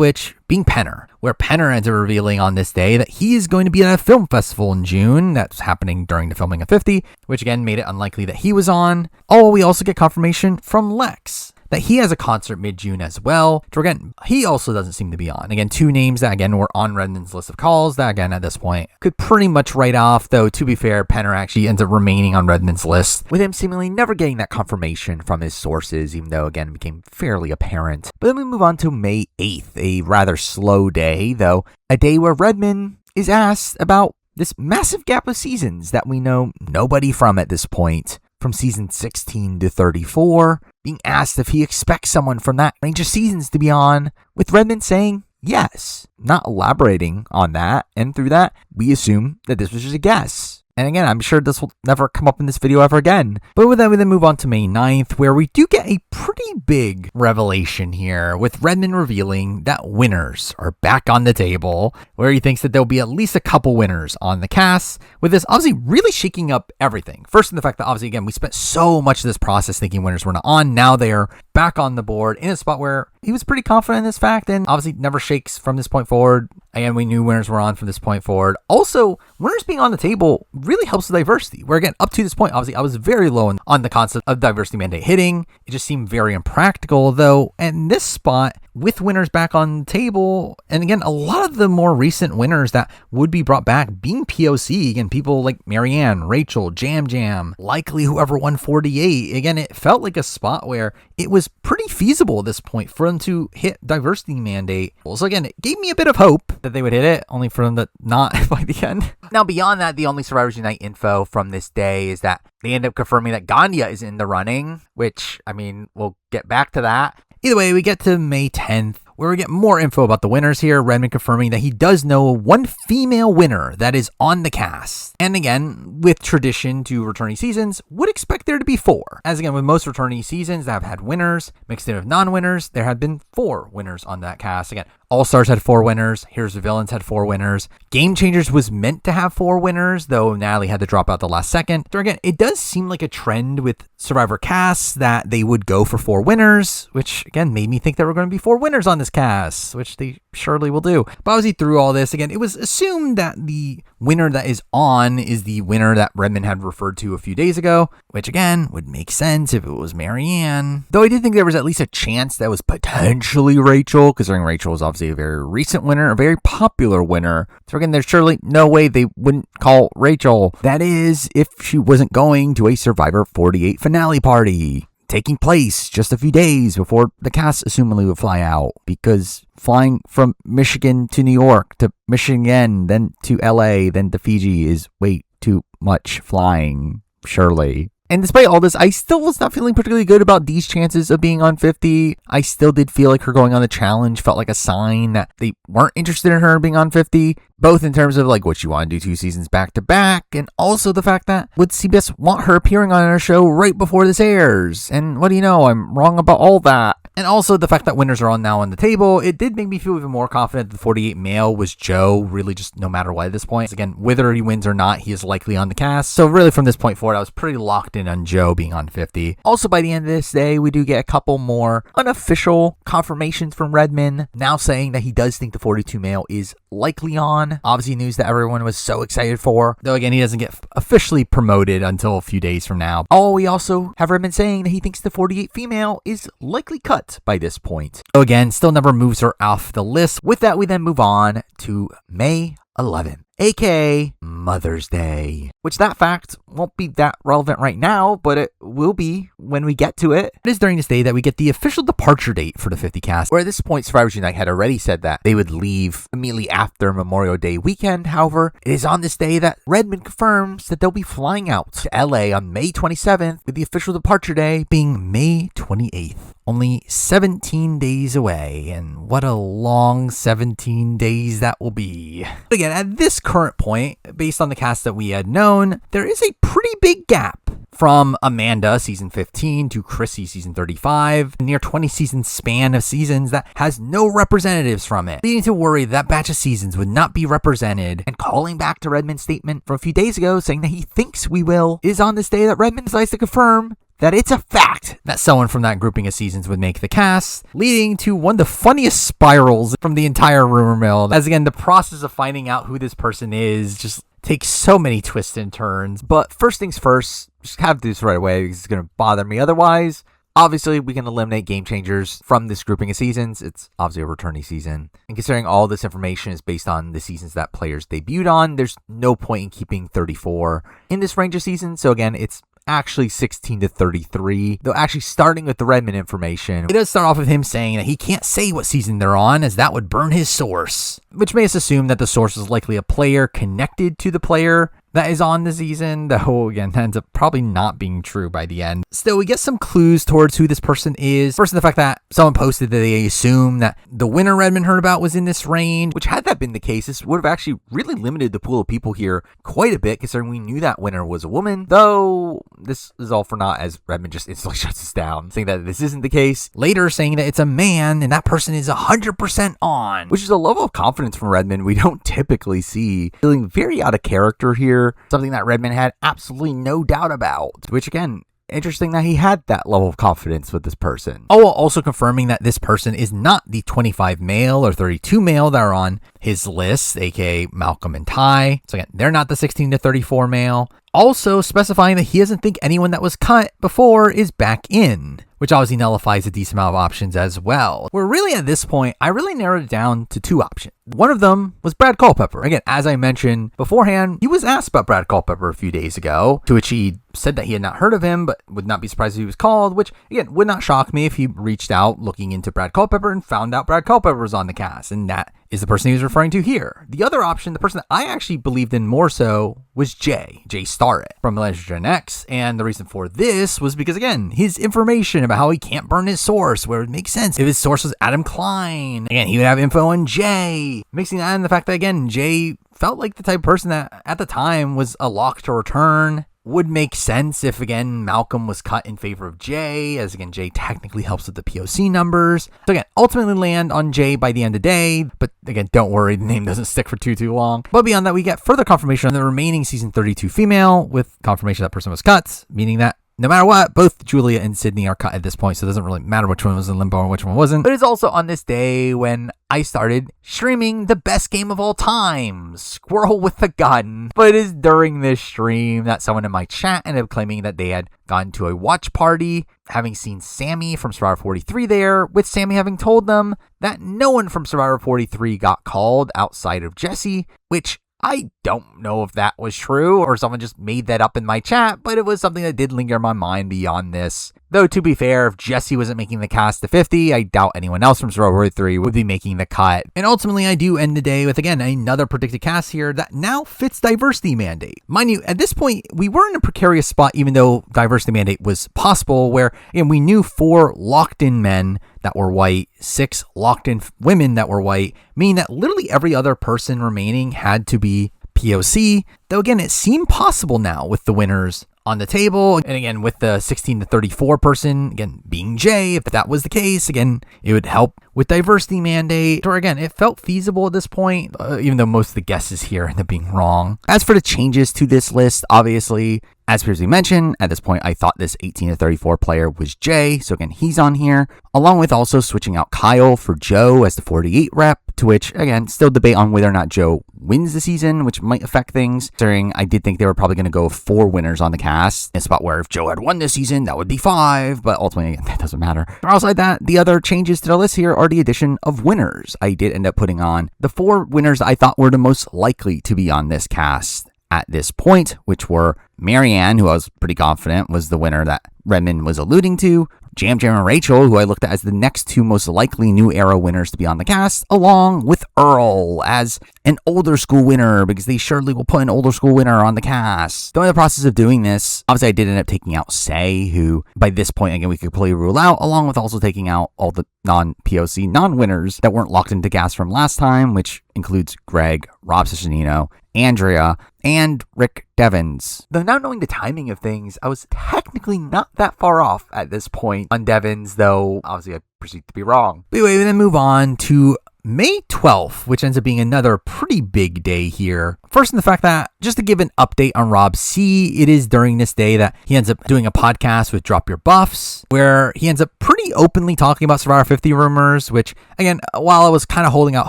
S1: which being Penner, where Penner ends up revealing on this day that he is going to be at a film festival in June that's happening during the filming of 50, which again made it unlikely that he was on. Oh, we also get confirmation from Lex that he has a concert mid-June as well. So again, he also doesn't seem to be on. Again, two names that again were on Redmond's list of calls that again at this point could pretty much write off, though to be fair, Penner actually ends up remaining on Redmond's list, with him seemingly never getting that confirmation from his sources, even though again it became fairly apparent. But then we move on to May 8th, a rather slow day, though a day where Redmond is asked about this massive gap of seasons that we know nobody from at this point, from season 16 to 34, being asked if he expects someone from that range of seasons to be on, with Redmond saying yes, not elaborating on that, and through that, we assume that this was just a guess. And again, I'm sure this will never come up in this video ever again. But with that, we then move on to May 9th, where we do get a pretty big revelation here, with Redmond revealing that winners are back on the table, where he thinks that there'll be at least a couple winners on the cast, with this obviously really shaking up everything. First, in the fact that obviously, again, we spent so much of this process thinking winners were not on. Now they're back on the board in a spot where he was pretty confident in this fact, and obviously never shakes from this point forward. Again, we knew winners were on from this point forward. Also, winners being on the table really helps with diversity, where again, up to this point, obviously I was very low on the concept of diversity mandate hitting. It just seemed very impractical, though in this spot, with winners back on the table, and again, a lot of the more recent winners that would be brought back being POC, again, people like Marianne, Rachel, Jam, likely whoever won 48. Again, it felt like a spot where it was pretty feasible at this point for them to hit diversity mandate. So again, it gave me a bit of hope that they would hit it, only for them to not by the end. Now, beyond that, the only SurvivorSUnite info from this day is that they end up confirming that Gandia is in the running, which, I mean, we'll get back to that. Either way, we get to May 10th, where we get more info about the winners here. Redmond confirming that he does know one female winner that is on the cast. And again, with tradition to returning seasons, would expect there to be 4. As again, with most returning seasons that have had winners, mixed in with non-winners, there have been 4 winners on that cast. Again, All-Stars had 4 winners. Here's the Villains had 4 winners. Game Changers was meant to have 4 winners, though Natalie had to drop out the last second. So again, it does seem like a trend with Survivor casts that they would go for 4 winners, which again made me think there were going to be 4 winners on this cast, which they surely will do. But obviously through all this, again, it was assumed that the winner that is on is the winner that Redmond had referred to a few days ago, which again would make sense if it was Marianne. Though I did think there was at least a chance that was potentially Rachel, considering Rachel was obviously a very recent winner, a very popular winner. So again, there's surely no way they wouldn't call Rachel. That is, if she wasn't going to a Survivor 48 finale party, taking place just a few days before the cast assumably would fly out, because flying from Michigan to New York to Michigan, then to LA, then to Fiji is way too much flying, surely. And despite all this, I still was not feeling particularly good about Dee's chances of being on 50. I still did feel like her going on the challenge felt like a sign that they weren't interested in her being on 50, both in terms of like what you want to do 2 seasons back to back, and also the fact that would CBS want her appearing on our show right before this airs? And what do you know, I'm wrong about all that. And also the fact that winners are now on the table, it did make me feel even more confident that the 48 male was Joe, really just no matter what at this point. Again, whether he wins or not, he is likely on the cast. So really from this point forward, I was pretty locked in on Joe being on 50. Also by the end of this day, we do get a couple more unofficial confirmations from Redmond, now saying that he does think the 42 male is likely on. Swan. Obviously news that everyone was so excited for, though again, he doesn't get officially promoted until a few days from now. Oh, we also have Redmond saying that he thinks the 48 female is likely cut by this point. So again, still never moves her off the list. With that, we then move on to May 11th, aka Mother's Day, which that fact won't be that relevant right now, but it will be when we get to it. It is during this day that we get the official departure date for the 50 cast, where at this point SurvivorSUnite had already said that they would leave immediately after Memorial Day weekend. However, it is on this day that Redmond confirms that they'll be flying out to LA on May 27th, with the official departure day being May 28th. Only 17 days away, and what a long 17 days that will be. Again, at this current point, based on the cast that we had known, there is a pretty big gap from Amanda season 15 to Chrissy season 35, a near 20 season span of seasons that has no representatives from it, leading to worry that batch of seasons would not be represented, and calling back to Redmond's statement from a few days ago saying that he thinks we will, is on this day that Redmond decides to confirm that it's a fact that someone from that grouping of seasons would make the cast, leading to one of the funniest spirals from the entire rumor mill, as again, the process of finding out who this person is just takes so many twists and turns. But first things first, just have to do this right away because it's going to bother me otherwise. Obviously, we can eliminate game changers from this grouping of seasons. It's obviously a returnee season. And considering all this information is based on the seasons that players debuted on, there's no point in keeping 34 in this range of seasons. So again, it's actually 16 to 33, though actually starting with the Redmond information, it does start off with him saying that he can't say what season they're on as that would burn his source, which makes us assume that the source is likely a player connected to the player that is on the season, though again, that ends up probably not being true by the end. Still, we get some clues towards who this person is. First, the fact that someone posted that they assume that the winner Redmond heard about was in this range, which had that been the case, this would have actually really limited the pool of people here quite a bit, considering we knew that winner was a woman, though this is all for naught as Redmond just instantly shuts us down, saying that this isn't the case. Later, saying that it's a man and that person is 100% on, which is a level of confidence from Redmond we don't typically see. Feeling very out of character here. Something that Redmond had absolutely no doubt about, which again, interesting that he had that level of confidence with this person. Oh, also confirming that this person is not the 25 male or 32 male that are on his list, aka Malcolm and Ty. So again, they're not the 16 to 34 male. Also specifying that he doesn't think anyone that was cut before is back in, which obviously nullifies a decent amount of options as well. We're really at this point, I really narrowed it down to two options. One of them was Brad Culpepper. Again, as I mentioned beforehand, he was asked about Brad Culpepper a few days ago, to which he said that he had not heard of him, but would not be surprised if he was called, which again, would not shock me if he reached out looking into Brad Culpepper and found out Brad Culpepper was on the cast, and that is the person he was referring to here. The other option, the person that I actually believed in more so, was Jay Starrett from Millennial Gen X, and the reason for this was because, again, his information about how he can't burn his source, where it makes sense if his source was Adam Klein. Again, he would have info on Jay, mixing that in the fact that, again, Jay felt like the type of person that at the time was a lock to return. Would make sense if, again, Malcolm was cut in favor of Jay, as again, Jay technically helps with the POC numbers. So again, ultimately land on Jay by the end of the day, but again, don't worry, the name doesn't stick for too long. But beyond that, we get further confirmation on the remaining season 32 female, with confirmation that person was cut, meaning that no matter what, both Julia and Sydney are cut at this point, so it doesn't really matter which one was in limbo and which one wasn't. But it's also on this day when I started streaming the best game of all time, Squirrel with a Gun. But it is during this stream that someone in my chat ended up claiming that they had gone to a watch party, having seen Sammy from Survivor 43 there, with Sammy having told them that no one from Survivor 43 got called outside of Jesse, which I don't know if that was true or someone just made that up in my chat, but it was something that did linger in my mind beyond this. Though, to be fair, if Jesse wasn't making the cast to 50, I doubt anyone else from Survivor 3 would be making the cut. And ultimately, I do end the day with, again, another predicted cast here that now fits diversity mandate. Mind you, at this point, we were in a precarious spot, even though diversity mandate was possible, where, again, we knew 4 locked-in men that were white, 6 locked-in women that were white, meaning that literally every other person remaining had to be POC, though again, it seemed possible now with the winners on the table, and again, with the 16 to 34 person, again, being Jay, if that was the case, again, it would help with diversity mandate, or again, it felt feasible at this point, even though most of the guesses here end up being wrong. As for the changes to this list, obviously, as previously mentioned, at this point, I thought this 18 to 34 player was Jay, so again, he's on here, along with also switching out Kyle for Joe as the 48 rep, to which, again, still debate on whether or not Joe wins the season, which might affect things. Considering I did think they were probably going to go 4 winners on the cast, in a spot where if Joe had won this season, that would be 5, but ultimately, again, that doesn't matter. Outside that, the other changes to the list here are the addition of winners. I did end up putting on the 4 winners I thought were the most likely to be on this cast at this point, which were Marianne, who I was pretty confident was the winner that Redmond was alluding to, Jam Jam and Rachel, who I looked at as the next 2 most likely new era winners to be on the cast, along with Earl as an older school winner, because they surely will put an older school winner on the cast. During the process of doing this, obviously I did end up taking out Say, who by this point, again, we could completely rule out, along with also taking out all the non-POC, non-winners that weren't locked into cast from last time, which includes Greg, Rob Ciccinino, Andrea, and Rick Devens. Though now knowing the timing of things, I was technically not that far off at this point on Devens, though obviously I proceed to be wrong. But anyway, we then move on to May 12th, which ends up being another pretty big day here. First, in the fact that, just to give an update on Rob C, it is during this day that he ends up doing a podcast with Drop Your Buffs, where he ends up pretty openly talking about Survivor 50 rumors, which, again, while I was kind of holding out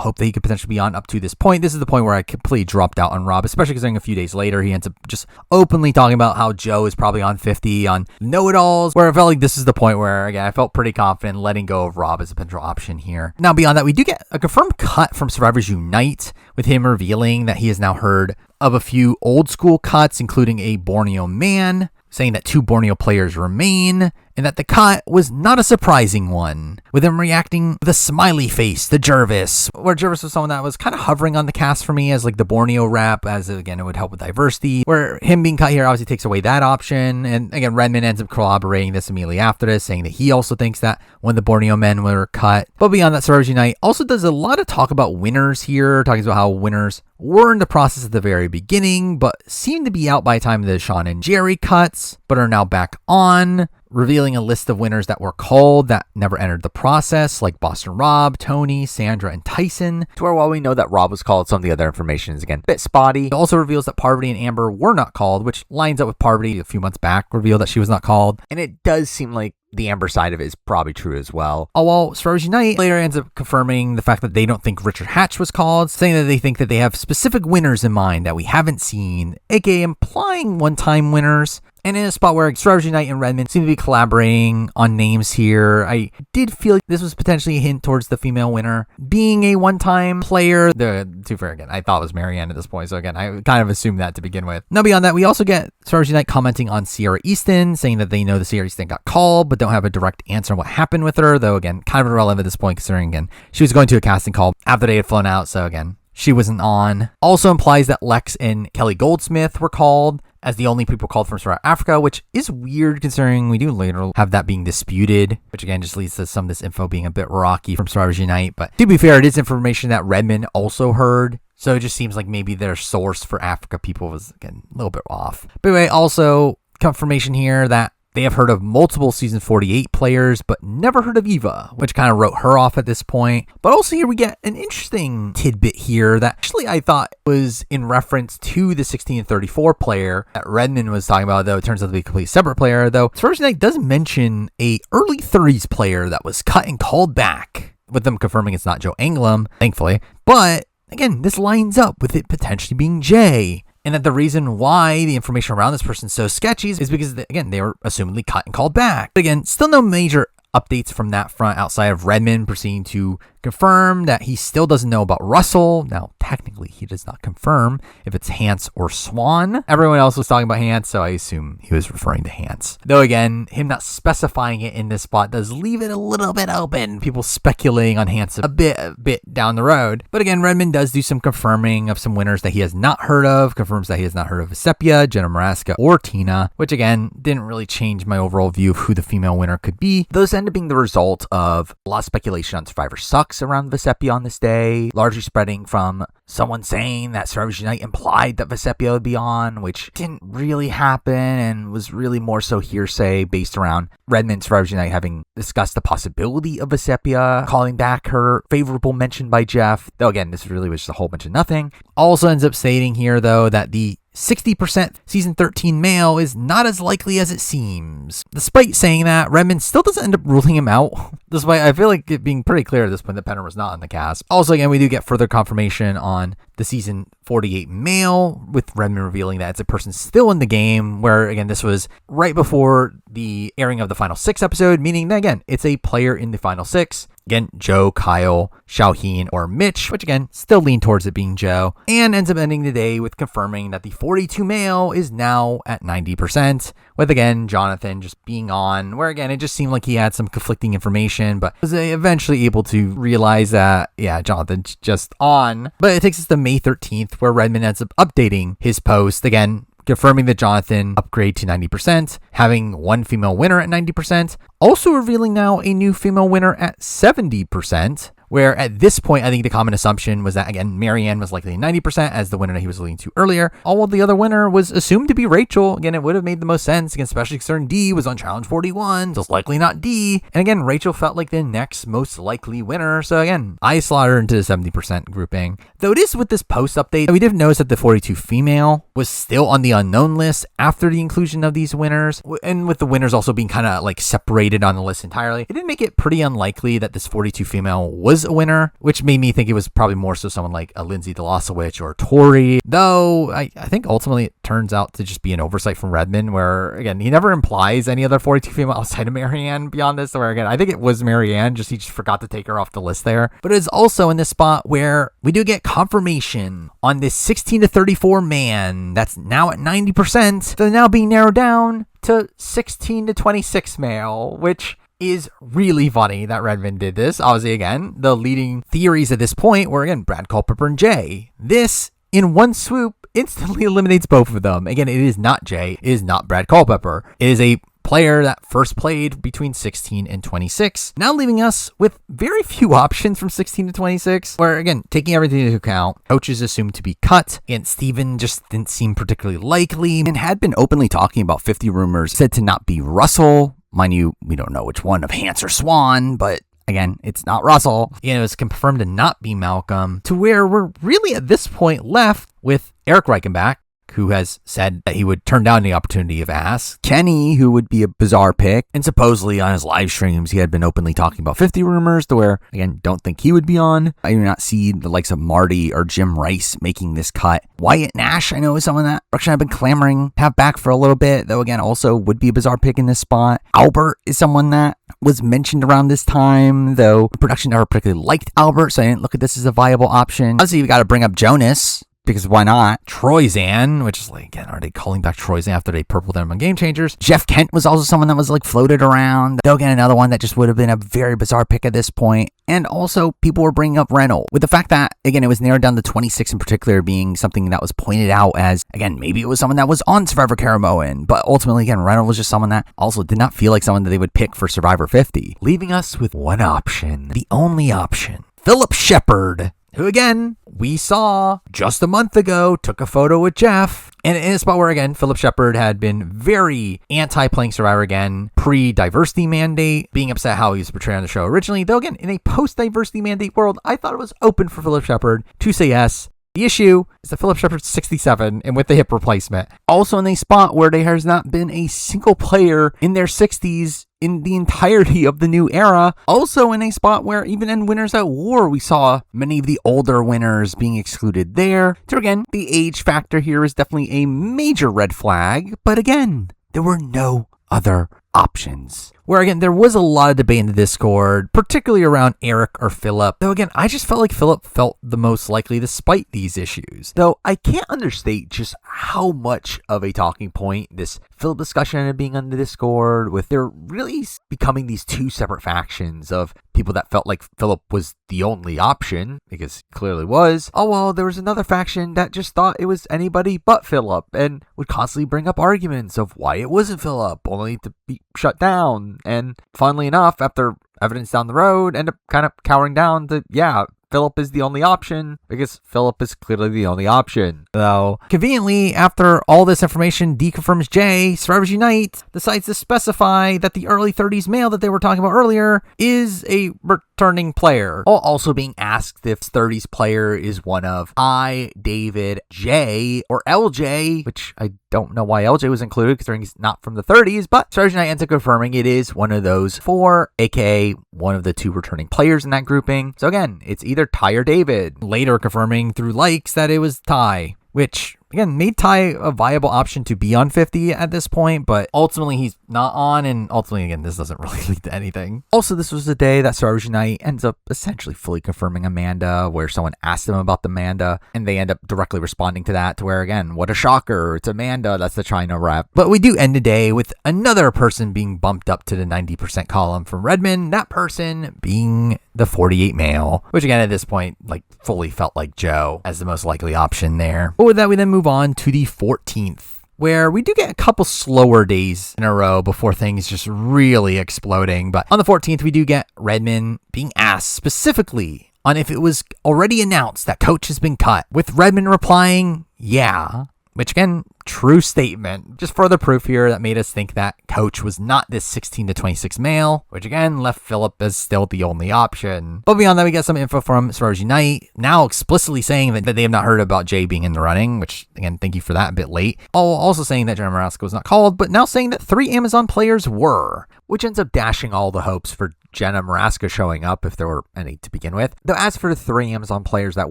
S1: hope that he could potentially be on up to this point, this is the point where I completely dropped out on Rob, especially considering a few days later, he ends up just openly talking about how Joe is probably on 50 on know-it-alls, where I felt like this is the point where, again, I felt pretty confident letting go of Rob as a potential option here. Now, beyond that, we do get a confirmed cut from SurvivorSUnite, with him revealing that he has now heard of a few old school cuts, including a Borneo man, saying that 2 Borneo players remain, and that the cut was not a surprising one, with him reacting with a smiley face to Jervis, where Jervis was someone that was kind of hovering on the cast for me as like the Borneo rep, as again, it would help with diversity, where him being cut here obviously takes away that option. And again, Redmond ends up corroborating this immediately after this, saying that he also thinks that when the Borneo men were cut. But beyond that, SurvivorSUnite also does a lot of talk about winners here, talking about how winners were in the process at the very beginning, but seemed to be out by the time of the Sean and Jerry cuts, but are now back on, revealing a list of winners that were called that never entered the process, like Boston Rob, Tony, Sandra, and Tyson, to where while we know that Rob was called, some of the other information is again a bit spotty. It also reveals that Parvati and Amber were not called, which lines up with Parvati a few months back revealed that she was not called, and it does seem like the Amber side of it is probably true as well. While SurvivorSUnite later ends up confirming the fact that they don't think Richard Hatch was called, saying that they think that they have specific winners in mind that we haven't seen, aka implying one-time winners. And in a spot where SurvivorSUnite and Redmond seem to be collaborating on names here, I did feel like this was potentially a hint towards the female winner being a one-time player. To fair again, I thought it was Marianne at this point, so again, I kind of assumed that to begin with. Now beyond that, we also get SurvivorSUnite commenting on Sierra Easton, saying that they know the Sierra Easton got called, but don't have a direct answer on what happened with her, though again, kind of irrelevant at this point, considering again, she was going to a casting call after they had flown out, so again, she wasn't on. Also implies that Lex and Kelly Goldsmith were called as the only people called from Survivor Africa, which is weird considering we do later have that being disputed, which again just leads to some of this info being a bit rocky from SurvivorSUnite. But to be fair, it is information that Redmond also heard, so it just seems like maybe their source for Africa people was, again, a little bit off. But anyway, also confirmation here that they have heard of multiple Season 48 players, but never heard of Eva, which kind of wrote her off at this point. But also here we get an interesting tidbit here that actually I thought was in reference to the 16 and 34 player that Redmond was talking about, though it turns out to be a completely separate player, though SurvivorSUnite does mention a early 30s player that was cut and called back, with them confirming it's not Joe Anglum, thankfully. But again, this lines up with it potentially being Jay. And that the reason why the information around this person is so sketchy is because, again, they were assumedly cut and called back. But again, still no major updates from that front outside of Redmond proceeding to confirm that he still doesn't know about Russell. Now, technically, he does not confirm if it's Hans or Swan. Everyone else was talking about Hans, so I assume he was referring to Hans. Though, again, him not specifying it in this spot does leave it a little bit open. People speculating on Hans a bit down the road. But again, Redmond does do some confirming of some winners that he has not heard of. Confirms that he has not heard of Vesepia, Jenna Maraska, or Tina, which, again, didn't really change my overall view of who the female winner could be. Those end up being the result of a lot of speculation on SurvivorSucks around Vesepia on this day, largely spreading from someone saying that SurvivorSUnite implied that Vesepia would be on, which didn't really happen and was really more so hearsay based around Redmond SurvivorSUnite having discussed the possibility of Vesepia calling back her favorable mention by Jeff. Though again, this really was just a whole bunch of nothing. Also ends up stating here, though, that the 60% season 13 male is not as likely as it seems. Despite saying that, Redmond still doesn't end up ruling him out, despite I feel like it being pretty clear at this point that Penner was not in the cast. Also, again, we do get further confirmation on the season 48 male, with Redmond revealing that it's a person still in the game, where, again, this was right before the airing of the final 6 episode, meaning that, again, it's a player in the final 6. Again, Joe, Kyle, Xiaoheen, or Mitch, which again, still lean towards it being Joe, and ends up ending the day with confirming that the 42 male is now at 90%, with again, Jonathan just being on, where again, it just seemed like he had some conflicting information, but was eventually able to realize that, yeah, Jonathan's just on. But it takes us to May 13th, where Redmond ends up updating his post, again, confirming that Jonathan upgrade to 90%, having one female winner at 90%, also revealing now a new female winner at 70%, where at this point, I think the common assumption was that, again, Marianne was likely 90% as the winner that he was alluding to earlier, all while the other winner was assumed to be Rachel. Again, it would have made the most sense, again, especially considering D was on challenge 41, so it's likely not D. And again, Rachel felt like the next most likely winner, so again, I slot her into the 70% grouping. Though it is with this post update, we did notice that the 42 female was still on the unknown list after the inclusion of these winners, and with the winners also being kind of like separated on the list entirely, it did make it pretty unlikely that this 42 female was a winner, which made me think it was probably more so someone like a Lindsay Delosowicz or Tori, though I think ultimately it turns out to just be an oversight from Redmond, where again, he never implies any other 42 female outside of Marianne beyond this, where again, I think it was Marianne, he just forgot to take her off the list there. But it's also in this spot where we do get confirmation on this 16 to 34 man that's now at 90%, they're now being narrowed down to 16 to 26 male, which is really funny that Redmond did this. Obviously, again, the leading theories at this point were, again, Brad Culpepper and Jay. This, in one swoop, instantly eliminates both of them. Again, it is not Jay. It is not Brad Culpepper. It is a player that first played between 16 and 26, now leaving us with very few options from 16 to 26, where, again, taking everything into account, coaches assumed to be cut. Again, Steven just didn't seem particularly likely and had been openly talking about 50 rumors said to not be Russell. Mind you, we don't know which one of Hans or Swan, but again, it's not Russell. It was confirmed to not be Malcolm, to where we're really at this point left with Eric Reichenbach, who has said that he would turn down the opportunity of Ask, Kenny, who would be a bizarre pick, and supposedly on his live streams, he had been openly talking about 50 rumors, to where, again, don't think he would be on. I do not see the likes of Marty or Jim Rice making this cut. Wyatt Nash, I know, is someone that actually I've been clamoring to have back for a little bit, though, again, also would be a bizarre pick in this spot. Albert is someone that was mentioned around this time, though production never particularly liked Albert, so I didn't look at this as a viable option. Obviously, we got to bring up Jonas, because why not? Troyzan, which is like, again, are they calling back Troyzan after they purpled them on Game Changers? Jeff Kent was also someone that was like floated around. Though again, another one that just would have been a very bizarre pick at this point. And also, people were bringing up Reynolds, with the fact that, again, it was narrowed down to 26 in particular being something that was pointed out as, again, maybe it was someone that was on Survivor Karamoan. But ultimately, again, Reynolds was just someone that also did not feel like someone that they would pick for Survivor 50. Leaving us with one option, the only option, Phillip Shepherd, who, again, we saw just a month ago, took a photo with Jeff. And in a spot where, again, Phillip Shepherd had been very anti-playing Survivor again, pre-diversity mandate, being upset how he was portrayed on the show originally. Though, again, in a post-diversity mandate world, I thought it was open for Phillip Shepherd to say yes. The issue is that Phillip Shepherd's 67 and with the hip replacement. Also in a spot where there has not been a single player in their 60s in the entirety of the new era. Also in a spot where even in Winners at War, we saw many of the older winners being excluded there. So again, the age factor here is definitely a major red flag. But again, there were no other options. Where again, there was a lot of debate in the Discord, particularly around Eric or Phillip. Though again, I just felt like Phillip felt the most likely despite these issues. Though I can't understate just how much of a talking point this Phillip discussion ended up being on the Discord, with there really becoming these two separate factions of people that felt like Phillip was the only option, because he clearly was. Oh, well, there was another faction that just thought it was anybody but Phillip and would constantly bring up arguments of why it wasn't Phillip, only to be shut down. And funnily enough, after evidence down the road, end up kind of cowering down to, yeah, Phillip is the only option, because Phillip is clearly the only option. Though, conveniently, after all this information deconfirms Jay, SurvivorSUnite decides to specify that the early 30s male that they were talking about earlier is a returning player. While also being asked if 30s player is one of I, David, Jay, or LJ, which I don't know why LJ was included considering he's not from the 30s, but SurvivorSUnite ends up confirming it is one of those four, aka one of the two returning players in that grouping. So again, it's either Ty or David. Later confirming through likes that it was Ty, which again made Ty a viable option to be on 50 at this point, but ultimately he's not on, and ultimately again this doesn't really lead to anything. Also, this was the day that SurvivorSUnite ends up essentially fully confirming Amanda, where someone asked them about the Amanda and they end up directly responding to that, to where again, what a shocker, it's Amanda, that's the China rep. But we do end the day with another person being bumped up to the 90% column from Redmond, that person being the 48 male, which again at this point like fully felt like Joe as the most likely option there. But with that, we then move on to the 14th, where we do get a couple slower days in a row before things just really exploding. But on the 14th, we do get Redmond being asked specifically on if it was already announced that Coach has been cut, with Redmond replying, yeah. Which again, true statement. Just further proof here that made us think that Coach was not this 16 to 26 male, which again left Phillip as still the only option. But beyond that, we get some info from SurvivorSUnite, now explicitly saying that they have not heard about Jay being in the running, which again, thank you for that, a bit late. Also saying that Jenna Marasco was not called, but now saying that 3 Amazon players were, which ends up dashing all the hopes for Jenna Marasco showing up, if there were any to begin with. Though as for the 3 Amazon players that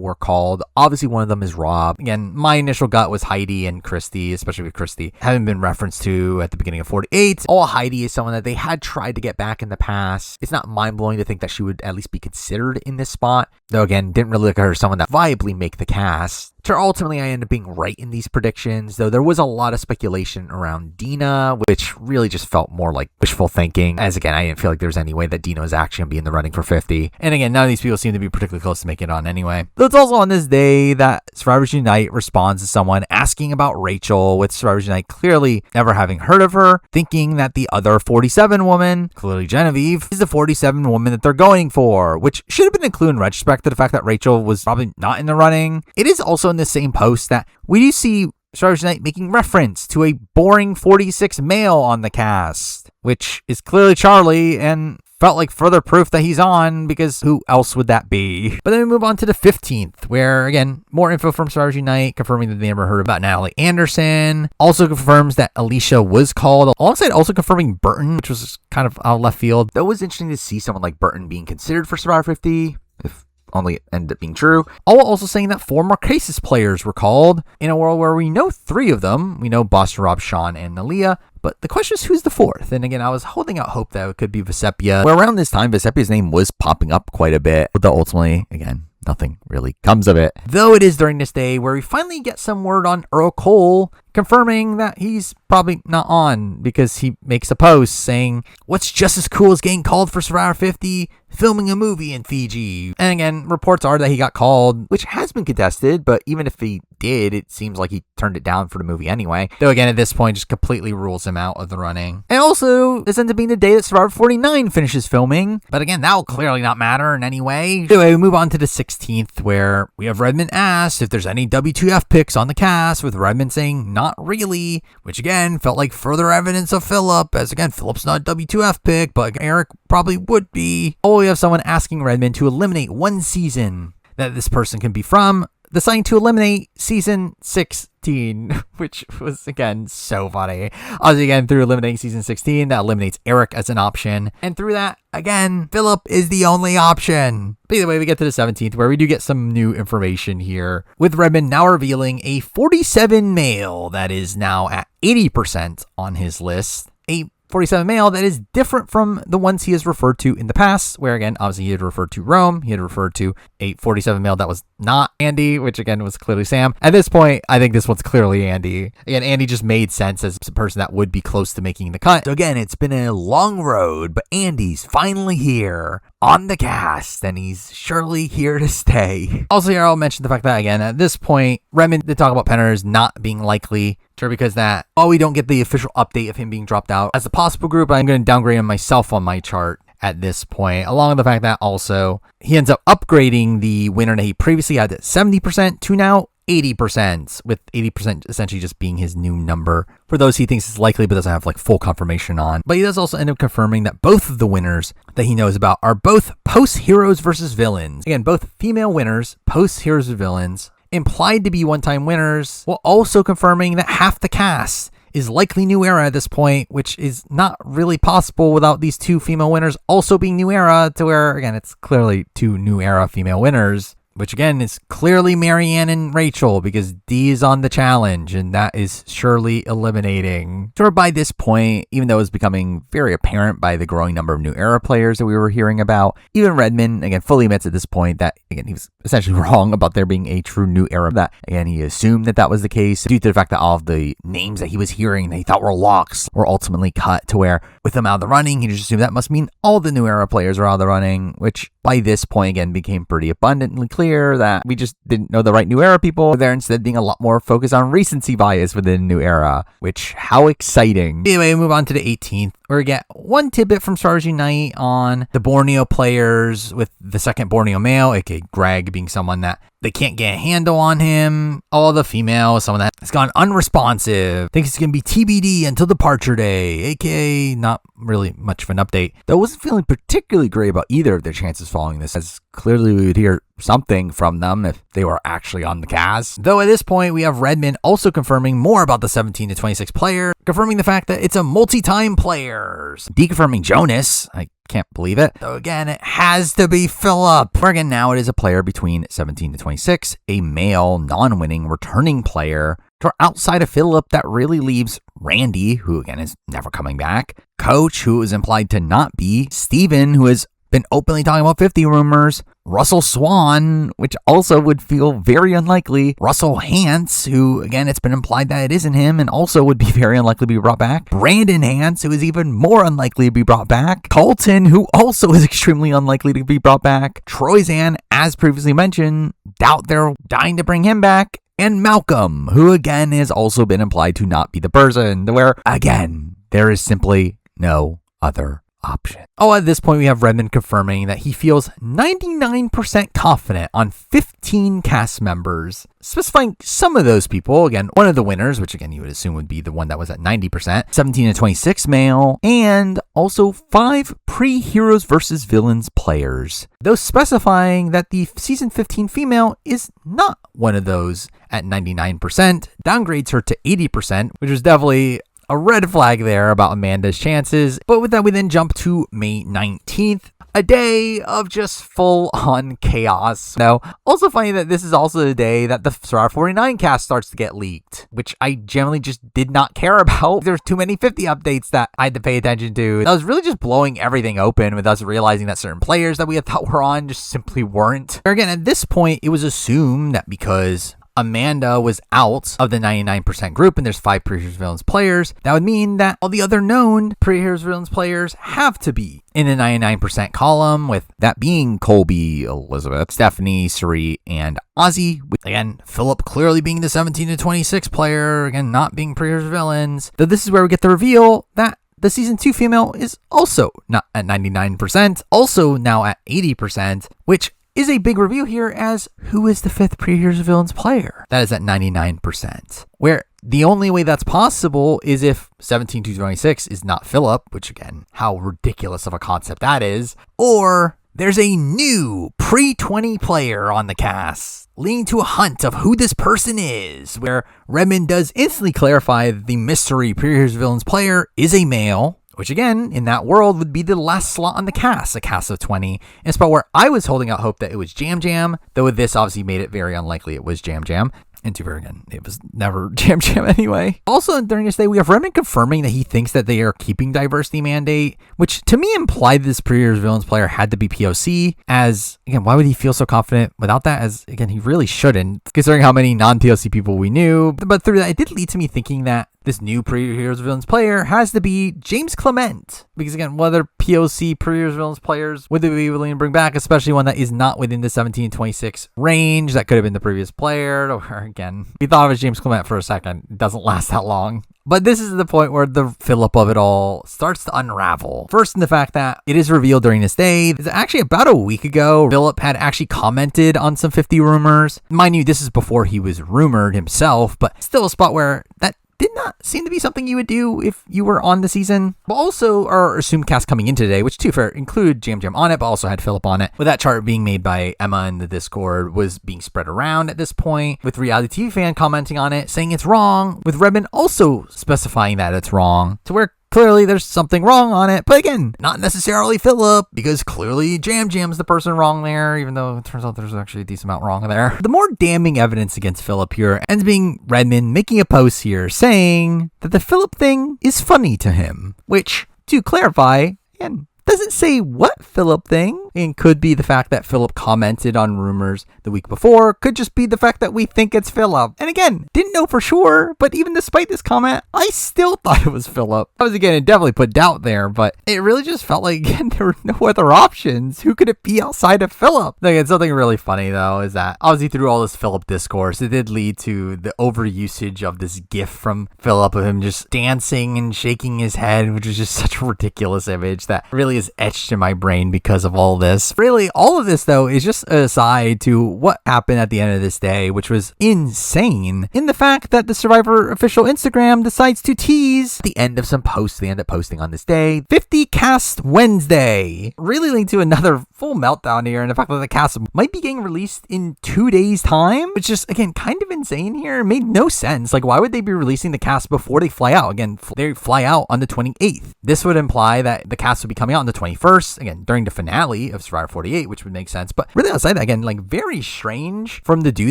S1: were called, obviously one of them is Rob. Again, my initial gut was Heidi and Christy, especially with Christy having been referenced to at the beginning of 48. Heidi is someone that they had tried to get back in the past. It's not mind-blowing to think that she would at least be considered in this spot. Though again, didn't really look at her as someone that viably make the cast. So ultimately, I ended up being right in these predictions, though there was a lot of speculation around Dina, which really just felt more like wishful thinking, as again, I didn't feel like there was any way that Dina was actually going to be in the running for 50. And again, none of these people seem to be particularly close to making it on anyway. Though it's also on this day that SurvivorSUnite responds to someone asking about Rachel, with SurvivorSUnite clearly never having heard of her, thinking that the other 47 woman, clearly Genevieve, is the 47 woman that they're going for, which should have been included in retrospect to the fact that Rachel was probably not in the running. It is also in the same post that we do see SurvivorSUnite making reference to a boring 46 male on the cast, which is clearly Charlie, and felt like further proof that he's on, because who else would that be? But then we move on to the 15th, where again, more info from SurvivorSUnite confirming that they never heard about Natalie Anderson. Also confirms that Alicia was called, alongside also confirming Burton, which was kind of out of left field. That was interesting to see someone like Burton being considered for Survivor 50, if only it ended up being true. Also saying that 4 Marquesas players were called, in a world where we know 3 of them. We know Boston Rob, Sean, and Nalia. But the question is, who's the 4th? And again, I was holding out hope that it could be Vesepia, where around this time, Vesepia's name was popping up quite a bit. But ultimately, again, nothing really comes of it. Though it is during this day where we finally get some word on Earl Cole, confirming that he's probably not on, because he makes a post saying, what's just as cool as getting called for Survivor 50? Filming a movie in Fiji. And again, reports are that he got called, which has been contested, but even if he did, it seems like he turned it down for the movie anyway. Though again, at this point, just completely rules him out of the running. And also, this ends up being the day that Survivor 49 finishes filming. But again, that will clearly not matter in any way. Anyway, we move on to the 16th, where we have Redmond asked if there's any W2F picks on the cast, with Redmond saying not really, which again felt like further evidence of Phillip, as again, Phillip's not a W2F pick, but Eric probably would be. We have someone asking Redmond to eliminate one season that this person can be from, deciding to eliminate season 16, which was again so funny. Obviously, again, through eliminating season 16, that eliminates Eric as an option, and through that, again, Phillip is the only option. But either way, we get to the 17th, where we do get some new information here, with Redmond now revealing a 47 male that is now at 80% on his list. A 47 male that is different from the ones he has referred to in the past, where again, obviously he had referred to Rome, he had referred to a 47 male that was not Andy, which again was clearly Sam. At this point, I think this one's clearly Andy. Again, Andy just made sense as a person that would be close to making the cut. So again, it's been a long road, but Andy's finally here on the cast, and he's surely here to stay. Also here, I'll mention the fact that again, at this point, Redmond did talk about Penner's not being likely, because that, we don't get the official update of him being dropped out as a possible group. I'm going to downgrade him myself on my chart at this point, along with the fact that also he ends up upgrading the winner that he previously had at 70% to now 80%, with 80% essentially just being his new number for those he thinks is likely but doesn't have like full confirmation on. But he does also end up confirming that both of the winners that he knows about are both post-Heroes versus Villains. Again, both female winners, post-Heroes versus Villains, implied to be one-time winners, while also confirming that half the cast is likely New Era at this point, which is not really possible without these two female winners also being New Era, to where, again, it's clearly two New Era female winners, which again is clearly Marianne and Rachel because D is on the challenge, and that is surely eliminating. So by this point, even though it's becoming very apparent by the growing number of New Era players that we were hearing about, even Redmond, again, fully admits at this point that, again, he was essentially wrong about there being a true New Era. That, again, he assumed that that was the case due to the fact that all of the names that he was hearing that he thought were locks were ultimately cut, to where with them out of the running, he just assumed that must mean all the New Era players are out of the running, which by this point, again, became pretty abundantly clear that we just didn't know the right New Era people there, instead being a lot more focused on recency bias within New Era, which, how exciting. Anyway, move on to the 18th, where we get one tidbit from SurvivorSunite on the Borneo players, with the second Borneo male, aka Greg, being someone that they can't get a handle on him. All the females, someone that has gone unresponsive, thinks it's going to be TBD until departure day, aka not really much of an update. Though I wasn't feeling particularly great about either of their chances following this, as clearly we would hear something from them if they were actually on the cast. Though at this point, we have Redmond also confirming more about the 17 to 26 player, confirming the fact that it's a multi-time player, deconfirming Jonas. I can't believe it. So again, it has to be Phillip. Where again, now it is a player between 17 to 26, a male, non-winning, returning player. To outside of Phillip, that really leaves Randy, who again is never coming back, Coach, who is implied to not be, Steven, who has been openly talking about 50 rumors, Russell Swan, which also would feel very unlikely, Russell Hance, who again, it's been implied that it isn't him and also would be very unlikely to be brought back, Brandon Hance, who is even more unlikely to be brought back, Colton, who also is extremely unlikely to be brought back, Troyzan, as previously mentioned, doubt they're dying to bring him back, and Malcolm, who again has also been implied to not be the person, where again, there is simply no other option. Oh, at this point, we have Redmond confirming that he feels 99% confident on 15 cast members, specifying some of those people. Again, one of the winners, which again, you would assume would be the one that was at 90%, 17 to 26 male, and also 5 pre-Heroes versus Villains players. Though specifying that the season 15 female is not one of those at 99%, downgrades her to 80%, which was definitely a red flag there about Amanda's chances. But with that, we then jump to May 19th, a day of just full-on chaos. Now, also funny that this is also the day that the Survivor 49 cast starts to get leaked, which I generally just did not care about. There's too many 50 updates that I had to pay attention to. That was really just blowing everything open, with us realizing that certain players that we had thought were on just simply weren't. Again, at this point, it was assumed that because Amanda was out of the 99% group and there's 5 pre-Heroes Villains players, that would mean that all the other known pre-Heroes Villains players have to be in the 99% column, with that being Colby, Elizabeth, Stephenie, Suri, and Ozzy. With, again, Phillip clearly being the 17 to 26 player, again, not being pre-Heroes Villains. Though this is where we get the reveal that the season 2 female is also not at 99%, also now at 80%, which is a big review here, as who is the 5th pre-Heroes Villains player? That is at 99%. Where the only way that's possible is if 17 to 26 is not Phillip, which again, how ridiculous of a concept that is, or there's a new pre-20 player on the cast, leading to a hunt of who this person is, where Redmond does instantly clarify that the mystery pre-Heroes Villains player is a male, which again, in that world, would be the last slot on the cast, a cast of 20. And a spot where I was holding out hope that it was Jam Jam, though with this obviously made it very unlikely it was Jam Jam. And to be fair, again, it was never Jam Jam anyway. Also, during this day, we have Redmond confirming that he thinks that they are keeping diversity mandate, which to me implied this pre-Heroes Villains player had to be POC, as, again, why would he feel so confident without that? As, again, he really shouldn't, considering how many non-POC people we knew. But through that, it did lead to me thinking that this new pre-Heroes Villains player has to be James Clement. Because again, what other POC pre-Heroes Villains players would they be willing to bring back, especially one that is not within the 17 to 26 range? That could have been the previous player. Or again, we thought of it as James Clement for a second. It doesn't last that long. But this is the point where the Phillip of it all starts to unravel. First, in the fact that it is revealed during this day. It's actually about a week ago, Phillip had actually commented on some 50 rumors. Mind you, this is before he was rumored himself, but still a spot where that did not seem to be something you would do if you were on the season. But also our assumed cast coming in today, which to be fair included Jam Jam on it, but also had Phillip on it. With that chart being made by Emma in the Discord was being spread around at this point, with Reality TV Fan commenting on it, saying it's wrong, with Redmond also specifying that it's wrong, to where clearly there's something wrong on it, but again, not necessarily Phillip, because clearly Jam Jam's the person wrong there, even though it turns out there's actually a decent amount wrong there. The more damning evidence against Phillip here ends being Redmond making a post here saying that the Phillip thing is funny to him, which, to clarify, again, doesn't say what Phillip thing, and could be the fact that Phillip commented on rumors the week before, could just be the fact that we think it's Phillip. And again, didn't know for sure, but even despite this comment, I still thought it was Phillip. I was, again, it definitely put doubt there, but it really just felt like, again, there were no other options. Who could it be outside of Phillip? Like, it's something really funny, though, is that obviously through all this Phillip discourse, it did lead to the overusage of this gif from Phillip of him just dancing and shaking his head, which was just such a ridiculous image that really is etched in my brain because of all this. Really, all of this, though, is just an aside to what happened at the end of this day, which was insane in the fact that the Survivor official Instagram decides to tease the end of some posts they end up posting on this day. 50 Cast Wednesday, really leading to another full meltdown here, and the fact that the cast might be getting released in 2 days' time, which just, again, kind of insane here. It made no sense. Like, why would they be releasing the cast before they fly out? Again, they fly out on the 28th. This would imply that the cast would be coming out on the 21st, again, during the finale of Survivor 48, which would make sense. But really outside that, again, like, very strange for them to do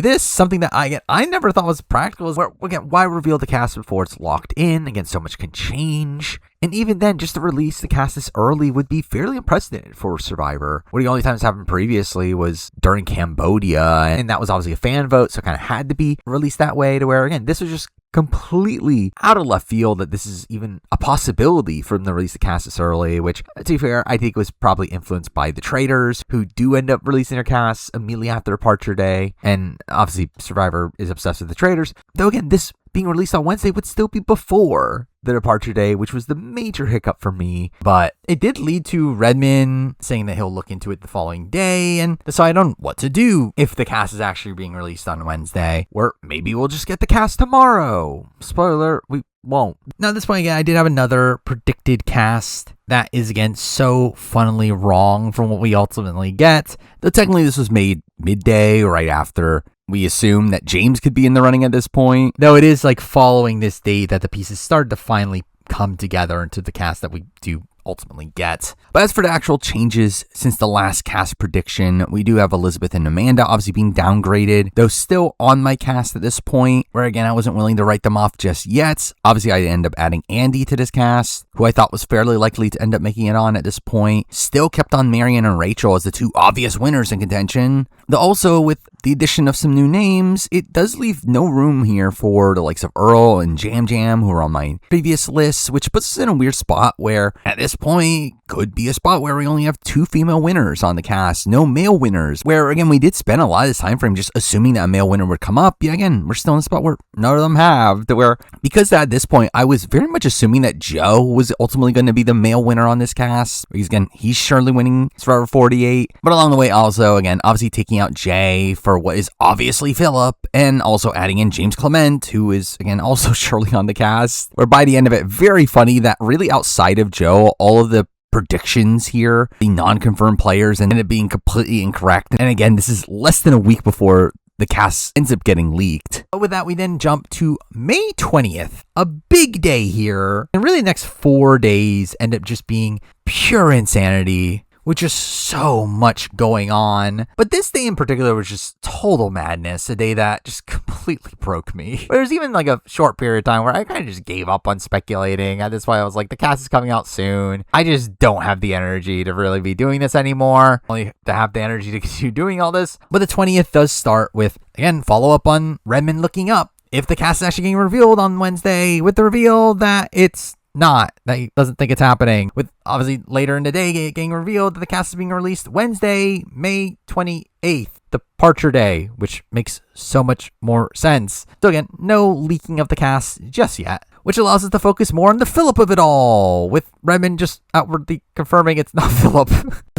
S1: this. Something that I never thought was practical is where, again, why reveal the cast before it's locked in? Again, so much can change. And even then, just to release the cast this early would be fairly unprecedented for Survivor. One of the only times it happened previously was during Cambodia, and that was obviously a fan vote, so it kind of had to be released that way, to where, again, this was just completely out of left field that this is even a possibility for them to release the cast this early, which, to be fair, I think was probably influenced by the traders who do end up releasing their casts immediately after departure day. And obviously Survivor is obsessed with the traders, though again, this being released on Wednesday would still be before the departure day, which was the major hiccup for me. But it did lead to Redmond saying that he'll look into it the following day and decide on what to do if the cast is actually being released on Wednesday, or maybe we'll just get the cast tomorrow. Spoiler, we won't. Now at this point, again, I did have another predicted cast that is, again, so funnily wrong from what we ultimately get, though technically this was made midday right after we assume that James could be in the running at this point, though it is like following this date that the pieces started to finally come together into the cast that we do ultimately get. But as for the actual changes since the last cast prediction, we do have Elizabeth and Amanda obviously being downgraded, though still on my cast at this point, where again, I wasn't willing to write them off just yet. Obviously, I end up adding Andy to this cast, who I thought was fairly likely to end up making it on at this point. Still kept on Marian and Rachel as the two obvious winners in contention. Though also with the addition of some new names, it does leave no room here for the likes of Earl and Jam Jam, who are on my previous list, which puts us in a weird spot where at this point could be a spot where we only have 2 female winners on the cast, no male winners, where again, we did spend a lot of this time frame just assuming that a male winner would come up. Yeah, again, we're still in a spot where none of them have, to where, because at this point, I was very much assuming that Joe was ultimately going to be the male winner on this cast, because again, he's surely winning Survivor 48, but along the way also, again, obviously taking out Jay for what is obviously Phillip, and also adding in James Clement, who is, again, also surely on the cast, where by the end of it, very funny that really outside of Joe, all of the predictions here, the non-confirmed players, ended up being completely incorrect. And again, this is less than a week before the cast ends up getting leaked. But with that, we then jump to May 20th, a big day here. And really the next 4 days end up just being pure insanity, with just so much going on. But this day in particular was just total madness, a day that just completely broke me. But there's even like a short period of time where I kind of just gave up on speculating. At this point, I was like, the cast is coming out soon. I just don't have the energy to really be doing this anymore. Only to have the energy to continue doing all this. But the 20th does start with, again, follow up on Redmond looking up if the cast is actually getting revealed on Wednesday, with the reveal that it's not, that he doesn't think it's happening, with obviously later in the day getting revealed that the cast is being released Wednesday, May 28th, departure day, which makes so much more sense. So again, no leaking of the cast just yet. which allows us to focus more on the Phillip of it all, with Redmond just outwardly confirming it's not Phillip.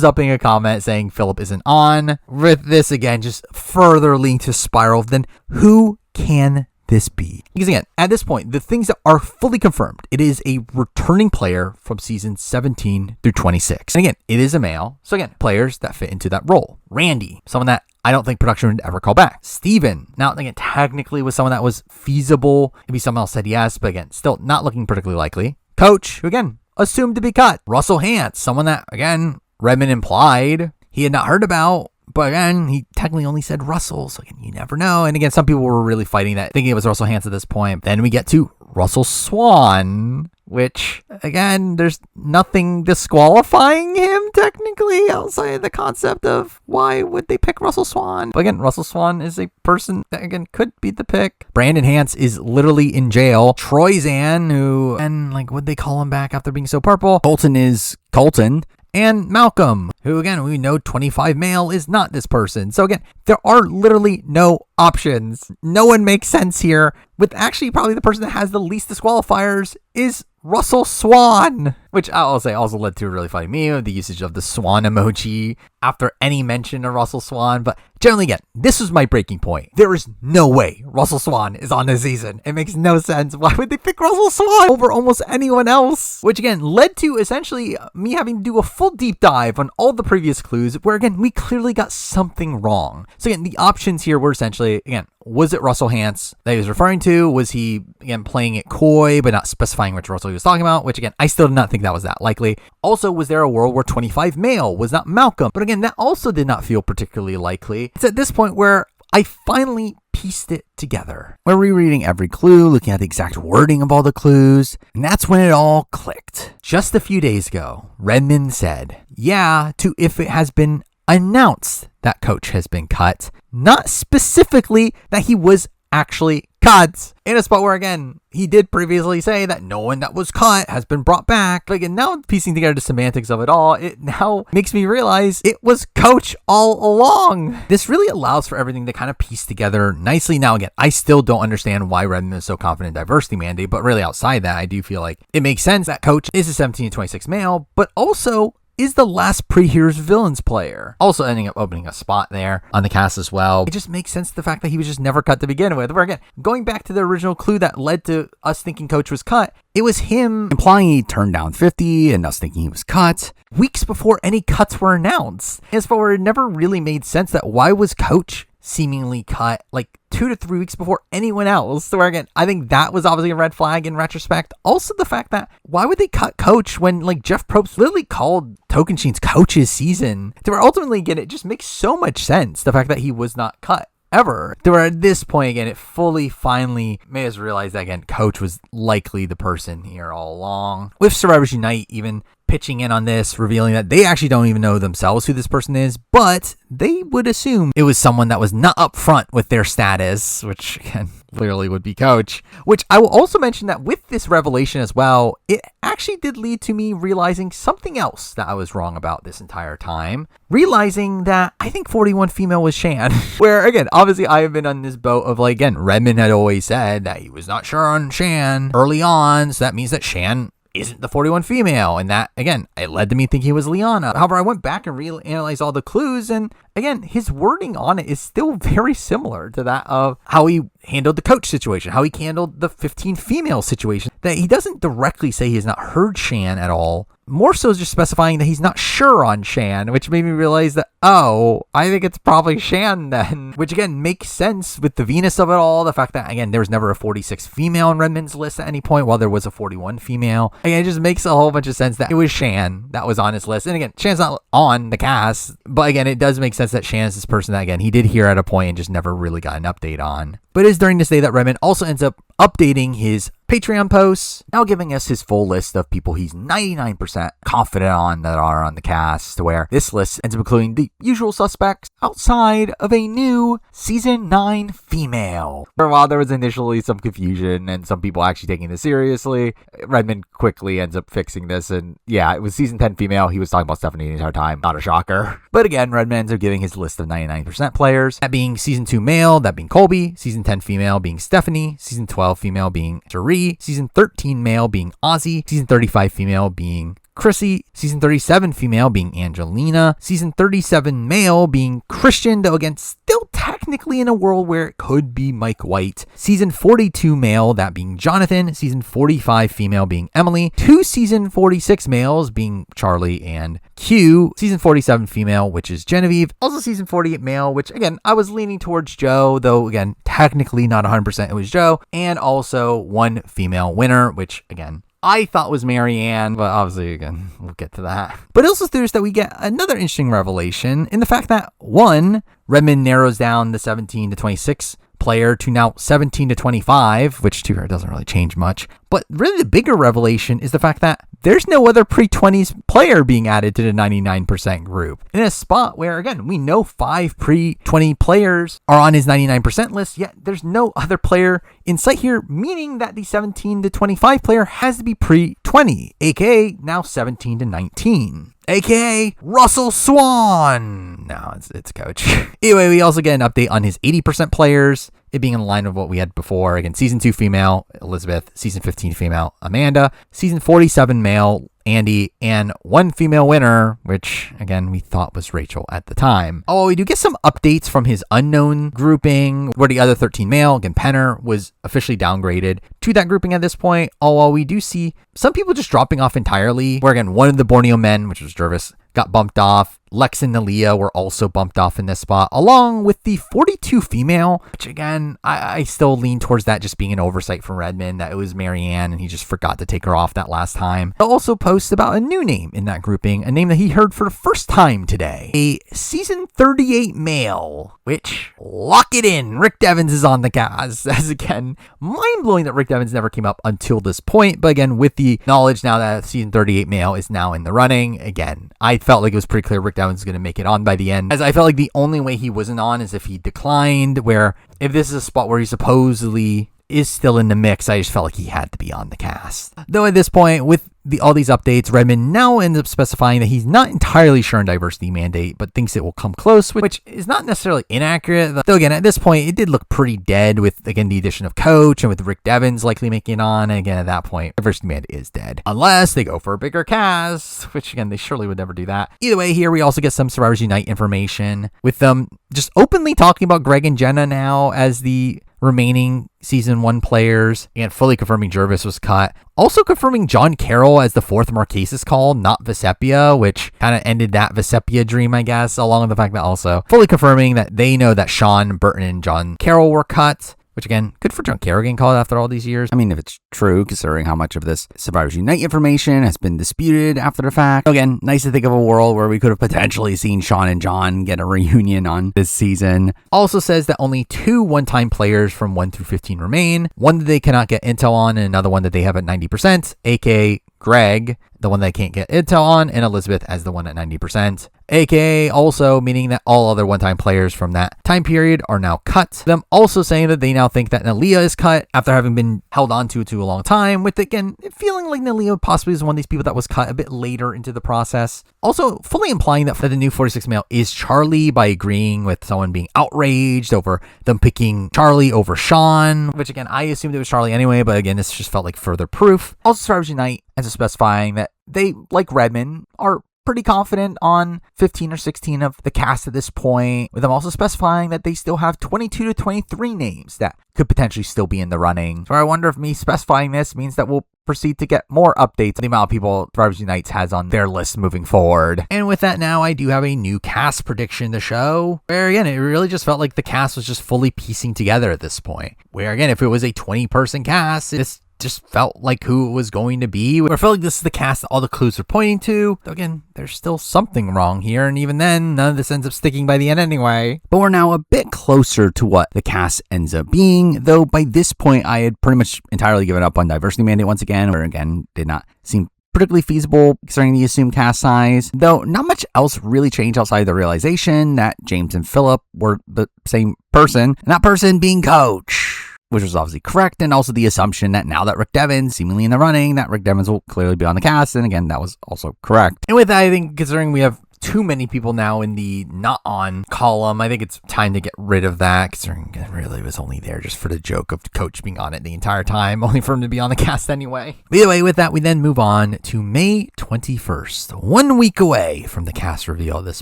S1: Upping a comment saying Phillip isn't on, with this again just further leading to spiral. Then who can this be? Because again, at this point, the things that are fully confirmed, it is a returning player from season 17 through 26. And again, it is a male. So again, players that fit into that role. Randy, someone that I don't think production would ever call back. Steven, now again, technically was someone that was feasible. Maybe someone else said yes, but again, still not looking particularly likely. Coach, who again, assumed to be cut. Russell Hance, someone that again, Redmond implied he had not heard about. But again, he technically only said Russell, so again, you never know. And again, some people were really fighting that, thinking it was Russell Hance at this point. Then we get to Russell Swan, which, again, there's nothing disqualifying him technically outside the concept of why would they pick Russell Swan. But again, Russell Swan is a person that, again, could be the pick. Brandon Hance is literally in jail. Troy Zan, who, and like, would they call him back after being so purple? Colton is Colton. And Malcolm, who again, we know 25 male is not this person. So again, there are literally no options. No one makes sense here. With actually probably the person that has the least disqualifiers is Russell Swan, which I'll say also led to a really funny meme, the usage of the swan emoji after any mention of Russell Swan. But generally, again, this was my breaking point. There is no way Russell Swan is on this season. It makes no sense. Why would they pick Russell Swan over almost anyone else? Which again led to essentially me having to do a full deep dive on all the previous clues where again, we clearly got something wrong. So again, the options here were essentially, again, was it Russell Hance that he was referring to? Was he, again, playing it coy, but not specifying which Russell he was talking about? Which, again, I still did not think that was that likely. Also, was there a world where 25 male was not Malcolm? But again, that also did not feel particularly likely. It's at this point where I finally pieced it together. We're rereading every clue, looking at the exact wording of all the clues, and that's when it all clicked. Just a few days ago, Redmond said, yeah, to if it has been announced that coach has been cut, not specifically that he was actually cut. In a spot where, again, he did previously say that no one that was cut has been brought back. Like, and now piecing together the semantics of it all, it now makes me realize it was coach all along. This really allows for everything to kind of piece together nicely. Now, again, I still don't understand why Redmond is so confident in diversity mandate, but really outside that, I do feel like it makes sense that coach is a 17 to 26 male, but also is the last pre-Heroes Villains player. Also ending up opening a spot there on the cast as well. It just makes sense the fact that he was just never cut to begin with. Where again, going back to the original clue that led to us thinking coach was cut, it was him implying he turned down 50 and us thinking he was cut weeks before any cuts were announced. As far as it never really made sense that why was coach seemingly cut like 2 to 3 weeks before anyone else. So again, I think that was obviously a red flag in retrospect. Also the fact that why would they cut coach when like Jeff Probst literally called Tokenshine's coach's season? They were ultimately, again, it just makes so much sense. The fact that he was not cut ever. They were at this point, again, it finally made us realize that, again, coach was likely the person here all along. With SurvivorSUnite even pitching in on this, revealing that they actually don't even know themselves who this person is, but they would assume it was someone that was not upfront with their status, which again, clearly would be coach. Which I will also mention that with this revelation as well, it actually did lead to me realizing something else that I was wrong about this entire time. Realizing that I think 41 female was Shan. Where again, obviously I have been on this boat of like, again, Redmond had always said that he was not sure on Shan early on, so that means that Shan isn't the 41 female, and that, again, it led to me thinking it was Liana. However, I went back and reanalyzed all the clues, and again, his wording on it is still very similar to that of how he handled the coach situation, how he handled the 15 female situation, that he doesn't directly say he has not heard Shan at all. More so just specifying that he's not sure on Shan, which made me realize that, oh, I think it's probably Shan then. Which again makes sense with the Venus of it all. The fact that, again, there was never a 46 female on Redmond's list at any point, while there was a 41 female. Again, it just makes a whole bunch of sense that it was Shan that was on his list. And again, Shan's not on the cast, but again, it does make sense that Shan is this person that, again, he did hear at a point and just never really got an update on. But it is during this day that Redmond also ends up updating his Patreon posts, now giving us his full list of people he's 99% confident on that are on the cast, to where this list ends up including the usual suspects outside of a new Season 9 female. For a while, there was initially some confusion and some people actually taking this seriously. Redmond quickly ends up fixing this, and yeah, it was Season 10 female. He was talking about Stephenie the entire time. Not a shocker. But again, Redmond ends up giving his list of 99% players, that being Season 2 male, that being Colby, Season 10 female being Stephenie, Season 12 female being Therese, 30, season 13 male being Ozzy, season 35 female being Chrissy, season 37 female being Angelina, season 37 male being Christian, though again, still technically in a world where it could be Mike White, season 42 male, that being Jonathan, season 45 female being Emily, 2 season 46 males being Charlie and Q, season 47 female, which is Genevieve, also season 48 male, which again, I was leaning towards Joe, though again, technically not 100% it was Joe, and also 1 female winner, which again, I thought was Marianne, but obviously, again, we'll get to that. But it also there's that we get another interesting revelation in the fact that, 1, Redmond narrows down the 17 to 26 player to now 17 to 25, which to her doesn't really change much. But really the bigger revelation is the fact that there's no other pre-20s player being added to the 99% group. In a spot where, again, we know 5 pre-20 players are on his 99% list, yet there's no other player in sight here, meaning that the 17 to 25 player has to be pre-20, aka now 17 to 19. AKA Russell Swan. No, it's coach. Anyway, we also get an update on his 80% players, it being in line with what we had before. Again, season 2 female, Elizabeth, season 15 female, Amanda, season 47 male, Andy, and 1 female winner, which again we thought was Rachel at the time. Oh, we do get some updates from his unknown grouping, where the other 13 male, again Penner, was officially downgraded to that grouping at this point. Although we do see some people just dropping off entirely, where again one of the Borneo men, which was Jervis, got bumped off. Lex and Nalia were also bumped off in this spot, along with the 42 female, which again, I still lean towards that just being an oversight from Redmond, that it was Marianne and he just forgot to take her off that last time. He'll also post about a new name in that grouping, a name that he heard for the first time today. A season 38 male, which, lock it in, Rick Devens is on the cast. As again, mind-blowing that Rick Devens never came up until this point, but again, with the knowledge now that season 38 male is now in the running, again, I felt like it was pretty clear Rick Devens is going to make it on by the end, as I felt like the only way he wasn't on is if he declined, where if this is a spot where he supposedly is still in the mix, I just felt like he had to be on the cast. Though at this point, with all these updates, Redmond now ends up specifying that he's not entirely sure on diversity mandate, but thinks it will come close, which is not necessarily inaccurate. Though again, at this point, it did look pretty dead with, again, the addition of Coach and with Rick Devens likely making it on. And again, at that point, diversity mandate is dead. Unless they go for a bigger cast, which again, they surely would never do that. Either way, here we also get some Survivors Unite information with them just openly talking about Greg and Jenna now as the remaining season 1 players, and fully confirming Jervis was cut. Also confirming John Carroll as the 4th Marquesas call, not Vesepia, which kind of ended that Vesepia dream, I guess, along with the fact that also fully confirming that they know that Sean, Burton, and John Carroll were cut. Which again, good for John Carroll getting called after all these years. I mean, if it's true, considering how much of this Survivors Unite information has been disputed after the fact. Again, nice to think of a world where we could have potentially seen Sean and John get a reunion on this season. Also says that only 2 one-time players from 1 through 15 remain. One that they cannot get intel on, and another one that they have at 90%, aka Greg, the one they can't get intel on, and Elizabeth as the one at 90%. AKA also meaning that all other one-time players from that time period are now cut. Them also saying that they now think that Nalia is cut after having been held on to a long time, with again feeling like Nalia possibly is one of these people that was cut a bit later into the process. Also fully implying that the new 46 male is Charlie by agreeing with someone being outraged over them picking Charlie over Sean, which again I assumed it was Charlie anyway, but again this just felt like further proof. Also Survivors Unite as specifying that they, like Redmond, are pretty confident on 15 or 16 of the cast at this point, with them also specifying that they still have 22 to 23 names that could potentially still be in the running. So I wonder if me specifying this means that we'll proceed to get more updates on the amount of people Survivors Unite has on their list moving forward. And with that now, I do have a new cast prediction to show, where again, it really just felt like the cast was just fully piecing together at this point. Where again, if it was a 20-person cast, this just felt like who it was going to be. I felt like this is the cast that all the clues are pointing to. Though again, there's still something wrong here, and even then, none of this ends up sticking by the end anyway. But we're now a bit closer to what the cast ends up being, though by this point, I had pretty much entirely given up on diversity mandate once again, or again, did not seem particularly feasible considering the assumed cast size, though not much else really changed outside the realization that James and Phillip were the same person, and that person being Coach, which was obviously correct, and also the assumption that now that Rick Devens seemingly in the running, that Rick Devens will clearly be on the cast, and again, that was also correct. And with that, I think considering we have too many people now in the not on column. I think it's time to get rid of that, considering it really was only there just for the joke of the coach being on it the entire time, only for him to be on the cast anyway. But either way, with that, we then move on to May 21st, 1 week away from the cast reveal at this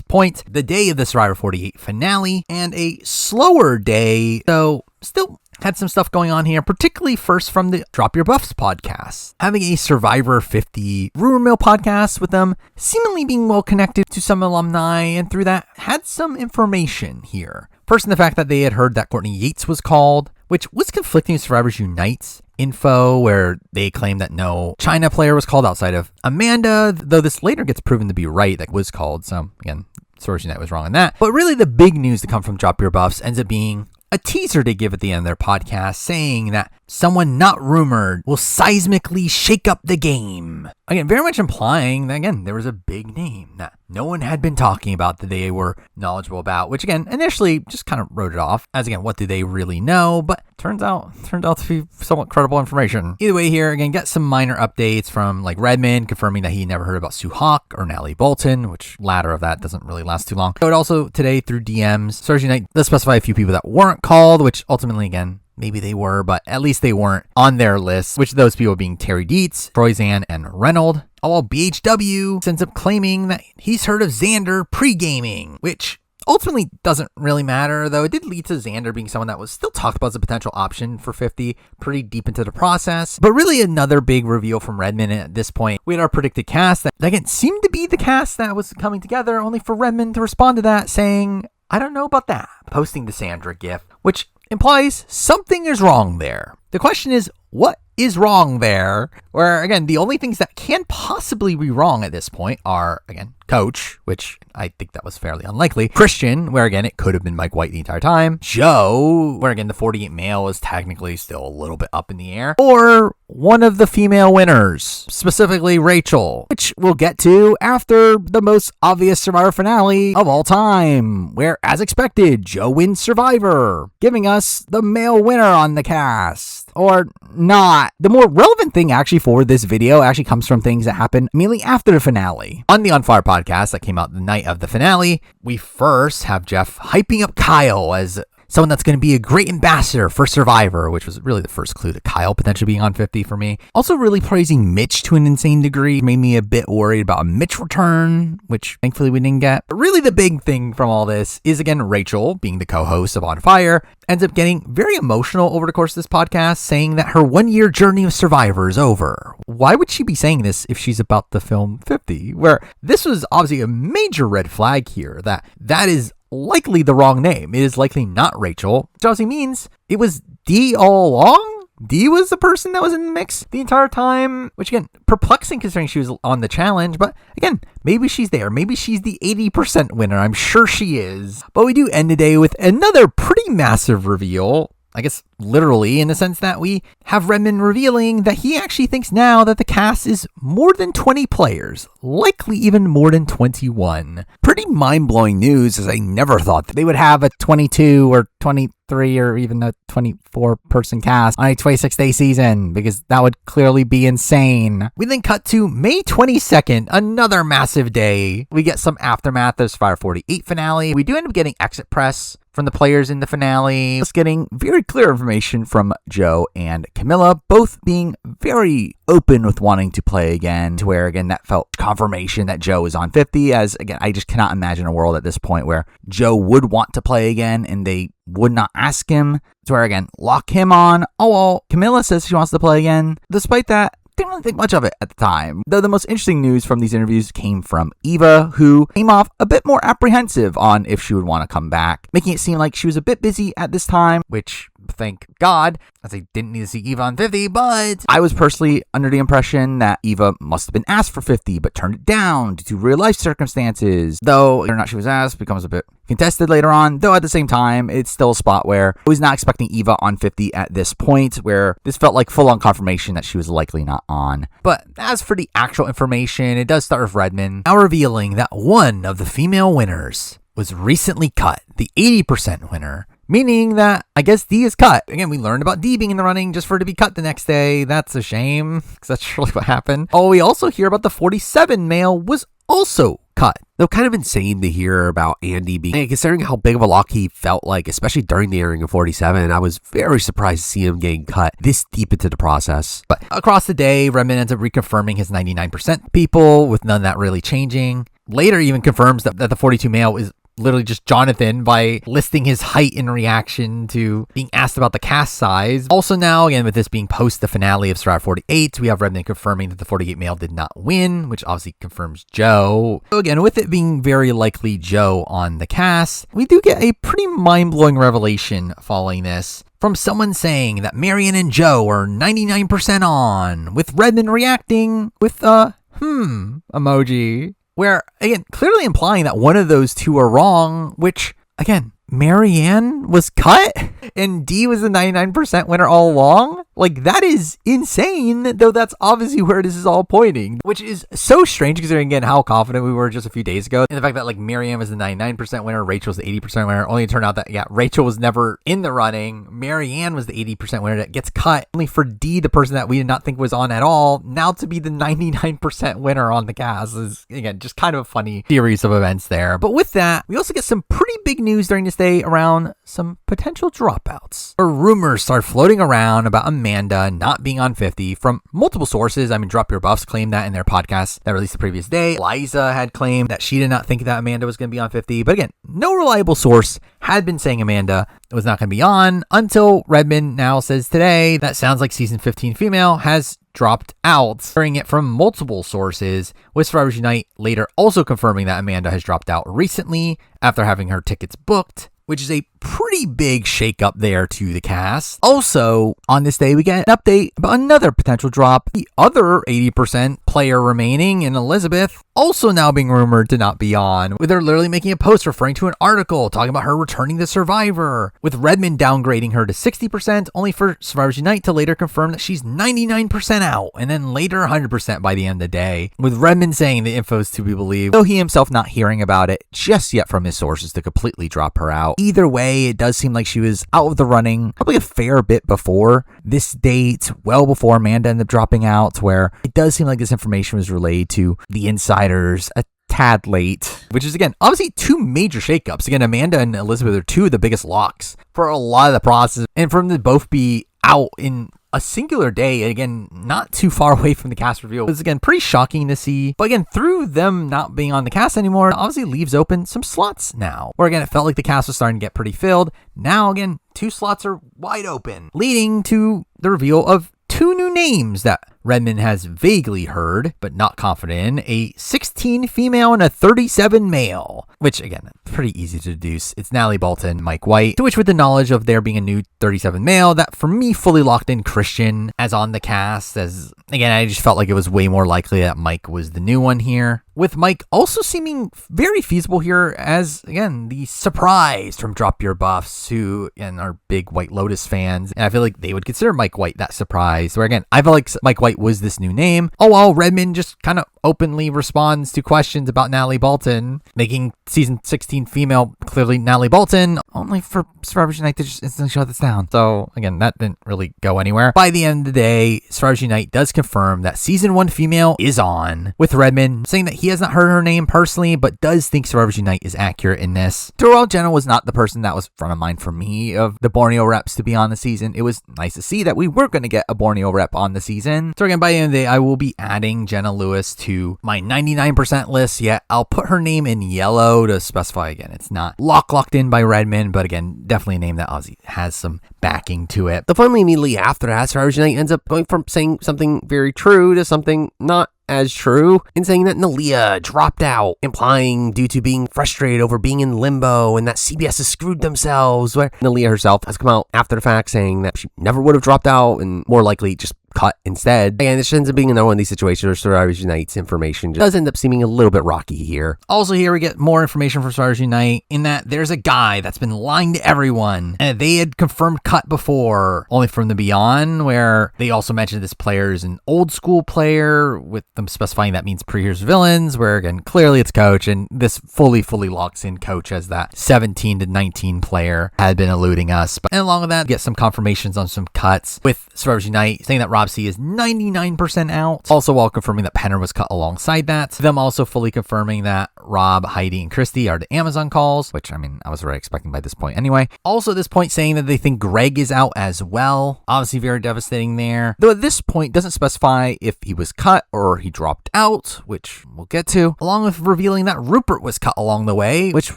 S1: point, the day of the Survivor 48 finale, and a slower day, though still had some stuff going on here, particularly first from the Drop Your Buffs podcast. Having a Survivor 50 rumor mill podcast with them, seemingly being well connected to some alumni, and through that had some information here. First, in the fact that they had heard that Courtney Yates was called, which was conflicting with SurvivorSUnite's info, where they claimed that no China player was called outside of Amanda, though this later gets proven to be right, that was called. So again, SurvivorSUnite was wrong on that. But really the big news to come from Drop Your Buffs ends up being a teaser they give at the end of their podcast saying that someone not rumored will seismically shake up the game. Again, very much implying that, again, there was a big name that no one had been talking about that they were knowledgeable about, which, again, initially just kind of wrote it off as, again, what do they really know? But turned out to be somewhat credible information. Either way here, again, get some minor updates from, like, Redmond confirming that he never heard about Sue Hawk or Natalie Bolton, which latter of that doesn't really last too long. But also today through DMs, SurvivorSUnite does specify a few people that weren't called, which ultimately, again, maybe they were, but at least they weren't on their list, which those people being Terry Dietz, Troyzan, and Reynolds. While BHW ends up claiming that he's heard of Xander pre-gaming, which ultimately doesn't really matter, though it did lead to Xander being someone that was still talked about as a potential option for 50 pretty deep into the process. But really another big reveal from Redmond at this point. We had our predicted cast that, again, seemed to be the cast that was coming together, only for Redmond to respond to that saying, I don't know about that, posting the Sandra gif, which implies something is wrong there. The question is, what is wrong there? Where, again, the only things that can possibly be wrong at this point are, again, Coach, which I think that was fairly unlikely. Christian, where, again, it could have been Mike White the entire time. Joe, where, again, the 48 male is technically still a little bit up in the air. Or one of the female winners, specifically Rachel, which we'll get to after the most obvious Survivor finale of all time, where, as expected, Joe wins Survivor, giving us the male winner on the cast. Or not. The more relevant thing actually for this video actually comes from things that happened immediately after the finale. On the On Fire podcast that came out the night of the finale, we first have Jeff hyping up Kyle as someone that's going to be a great ambassador for Survivor, which was really the first clue to Kyle potentially being on 50 for me. Also really praising Mitch to an insane degree. Made me a bit worried about a Mitch return, which thankfully we didn't get. But really the big thing from all this is, again, Rachel, being the co-host of On Fire, ends up getting very emotional over the course of this podcast, saying that her 1-year journey of Survivor is over. Why would she be saying this if she's about to film 50? Where this was obviously a major red flag here, that is likely the wrong name. It is likely not Rachel, which obviously means it was Dee all along. Dee was the person that was in the mix the entire time, which, again, perplexing considering she was on the challenge. But again, maybe she's there. Maybe she's the 80% winner. I'm sure she is. But we do end the day with another pretty massive reveal. I guess literally, in the sense that we have Redmond revealing that he actually thinks now that the cast is more than 20 players, likely even more than 21. Pretty mind-blowing news, as I never thought that they would have a 22 or 23 or even a 24-person cast on a 26-day season, because that would clearly be insane. We then cut to May 22nd, another massive day. We get some aftermath of Survivor 48 finale. We do end up getting exit press from the players in the finale. Just getting very clear information from Joe and Camilla, both being very open with wanting to play again, to where, again, that felt confirmation that Joe is on 50, as, again, I just cannot imagine a world at this point where Joe would want to play again and they would not ask him, to where, again, lock him on. Oh, well, Camilla says she wants to play again. Despite that, didn't really think much of it at the time. Though the most interesting news from these interviews came from Eva, who came off a bit more apprehensive on if she would want to come back, making it seem like she was a bit busy at this time, which, thank God, as I didn't need to see Eva on 50, but I was personally under the impression that Eva must have been asked for 50, but turned it down due to real life circumstances. Though whether or not she was asked becomes a bit contested later on, though at the same time, it's still a spot where I was not expecting Eva on 50 at this point, where this felt like full-on confirmation that she was likely not on. But as for the actual information, it does start with Redmond now revealing that one of the female winners was recently cut, the 80% winner, meaning that I guess Dee is cut. Again, we learned about Dee being in the running just for her to be cut the next day. That's a shame, because that's really what happened. Oh, we also hear about the 47 male was also
S2: cut. Though kind of insane to hear about Andy being, considering how big of a lock he felt like, especially during the airing of 47, I was very surprised to see him getting cut this deep into the process.
S1: But across the day, Redmond ends up reconfirming his 99% people, with none of that really changing. Later even confirms that the 42 male is literally just Jonathan by listing his height in reaction to being asked about the cast size. Also now, again, with this being post the finale of Survivor 48, we have Redmond confirming that the 48 male did not win, which obviously confirms Joe. So again, with it being very likely Joe on the cast, we do get a pretty mind-blowing revelation following this from someone saying that Marion and Joe are 99% on, with Redmond reacting with a emoji. Where, again, clearly implying that one of those two are wrong, which, again, Marianne was cut and D was the 99% winner all along. Like, that is insane, though that's obviously where this is all pointing, which is so strange considering, again, how confident we were just a few days ago. And the fact that, like, Marianne was the 99% winner, Rachel was the 80% winner, only to turn out that, yeah, Rachel was never in the running. Marianne was the 80% winner that gets cut, only for D, the person that we did not think was on at all, now to be the 99% winner on the cast is, again, just kind of a funny series of events there. But with that, we also get some pretty big news during this day around some potential dropouts, or rumors start floating around about Amanda not being on 50 from multiple sources. I mean, Drop Your Buffs claimed that in their podcast that released the previous day. Liza had claimed that she did not think that Amanda was going to be on 50. But again, no reliable source had been saying Amanda was not going to be on until Redmond now says today that sounds like season 15 female has dropped out, hearing it from multiple sources, with SurvivorSUnite later also confirming that Amanda has dropped out recently after having her tickets booked, which is a pretty big shakeup there to the cast. Also, on this day, we get an update about another potential drop. The other 80% player remaining in Elizabeth, also now being rumored to not be on, with her literally making a post referring to an article talking about her returning to Survivor, with Redmond downgrading her to 60%, only for SurvivorSUnite to later confirm that she's 99% out, and then later 100% by the end of the day, with Redmond saying the info is to be believed, though he himself not hearing about it just yet from his sources to completely drop her out. Either way, it does seem like she was out of the running probably a fair bit before this date, well before Amanda ended up dropping out, where it does seem like this information was relayed to the insiders a tad late, which is, again, obviously two major shakeups. Again, Amanda and Elizabeth are two of the biggest locks for a lot of the process, and for them to both be out in a singular day, again, not too far away from the cast reveal, was, again, pretty shocking to see. But again, through them not being on the cast anymore, obviously leaves open some slots now, where, again, it felt like the cast was starting to get pretty filled. Now, again, 2 slots are wide open, leading to the reveal of 2 new names that Redmond has vaguely heard, but not confident in, a 16 female and a 37 male, which, again, pretty easy to deduce. It's Natalie Bolton, Mike White, to which, with the knowledge of there being a new 37 male, that for me fully locked in Christian as on the cast, as, again, I just felt like it was way more likely that Mike was the new one here, with Mike also seeming very feasible here as, again, the surprise from Drop Your Buffs, who, again, are big White Lotus fans, and I feel like they would consider Mike White that surprise, where, again, I feel like Mike White was this new name. Oh, well, Redmond just kind of openly responds to questions about Natalie Bolton, making season 16 female clearly Natalie Bolton, only for SurvivorSUnite to just instantly shut this down. So, again, that didn't really go anywhere. By the end of the day, SurvivorSUnite does confirm that season 1 female is on, with Redmond saying that he has not heard her name personally, but does think SurvivorSUnite is accurate in this. Terrell Jenna was not the person that was front of mind for me of the Borneo reps to be on the season. It was nice to see that we were going to get a Borneo rep on the season. So again, by the end of the day, I will be adding Jenna Lewis to my 99% list. Yet I'll put her name in yellow to specify, again, it's not locked in by Redmond, but again, definitely a name that obviously has some backing to it.
S2: The finally immediately after that, SurvivorSUnite ends up going from saying something very true to something not as true, in saying that Nalia dropped out, implying due to being frustrated over being in limbo and that CBS has screwed themselves, where Nalia herself has come out after the fact saying that she never would have dropped out and more likely just cut instead. Again, this ends up being another one of these situations where SurvivorSUnite's information just does end up seeming a little bit rocky here.
S1: Also here we get more information from SurvivorSUnite in that there's a guy that's been lying to everyone, and they had confirmed cut before, only from the Beyond, where they also mentioned this player is an old school player, with them specifying that means previous villains, where, again, clearly it's Coach, and this fully locks in Coach as that 17 to 19 player had been eluding us. But, and along with that, get some confirmations on some cuts, with SurvivorSUnite saying that Rob C is 99% out, also while confirming that Penner was cut alongside that. Them also fully confirming that Rob, Heidi, and Christy are the Amazon calls, which, I mean, I was already expecting by this point anyway. Also at this point saying that they think Greg is out as well. Obviously very devastating there. Though at this point doesn't specify if he was cut or he dropped out, which we'll get to, along with revealing that Rupert was cut along the way,
S2: which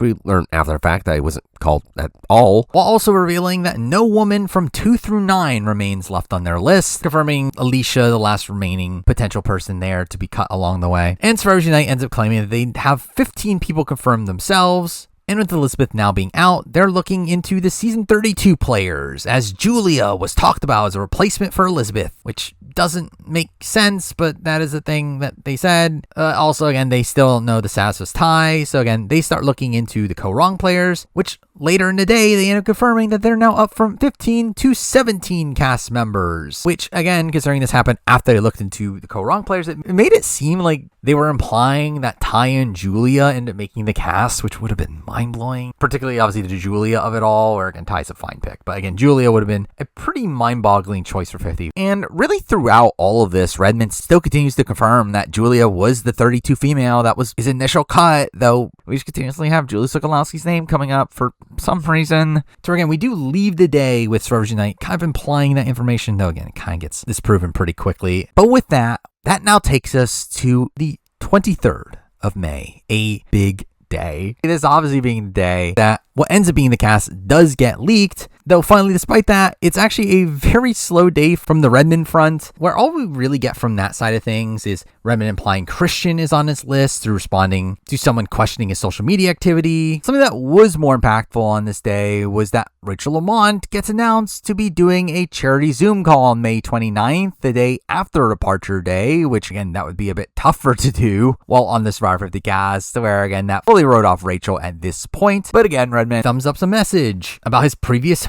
S2: we learned after the fact that he wasn't called at all,
S1: while also revealing that no woman from 2 through 9 remains left on their list, confirming Alicia, the last remaining potential person there to be cut along the way. And SurvivorSunite ends up claiming that they have 15 people confirmed themselves. And with Elizabeth now being out, they're looking into the season 32 players, as Julia was talked about as a replacement for Elizabeth, which doesn't make sense, but that is a thing that they said. Also, again, they still don't know the status of Ty, so again, they start looking into the co-wrong players, which later in the day, they end up confirming that they're now up from 15 to 17 cast members, which, again, considering this happened after they looked into the co-wrong players, it made it seem like they were implying that Ty and Julia ended up making the cast, which would have been mind-blowing, particularly, obviously, the Julia of it all, where, again, Ty's a fine pick, but, again, Julia would have been a pretty mind-boggling choice for 50. And really, throughout all of this, Redmond still continues to confirm that Julia was the 32 female that was his initial cut, though we just continuously have Julia Sokolowski's name coming up for some reason. So again, we do leave the day with SurvivorSunite kind of implying that information, though again, it kind of gets disproven pretty quickly. But with that now takes us to the 23rd of May, a big day. It is obviously being the day that what ends up being the cast does get leaked, though finally, despite that, it's actually a very slow day from the Redmond front, where all we really get from that side of things is Redmond implying Christian is on his list through responding to someone questioning his social media activity. Something that was more impactful on this day was that Rachel Lamont gets announced to be doing a charity Zoom call on May 29th, the day after Departure Day, which again, that would be a bit tougher to do while on the Survivor 50 cast, where again, that fully wrote off Rachel at this point. But again, Redmond thumbs up a message about his previous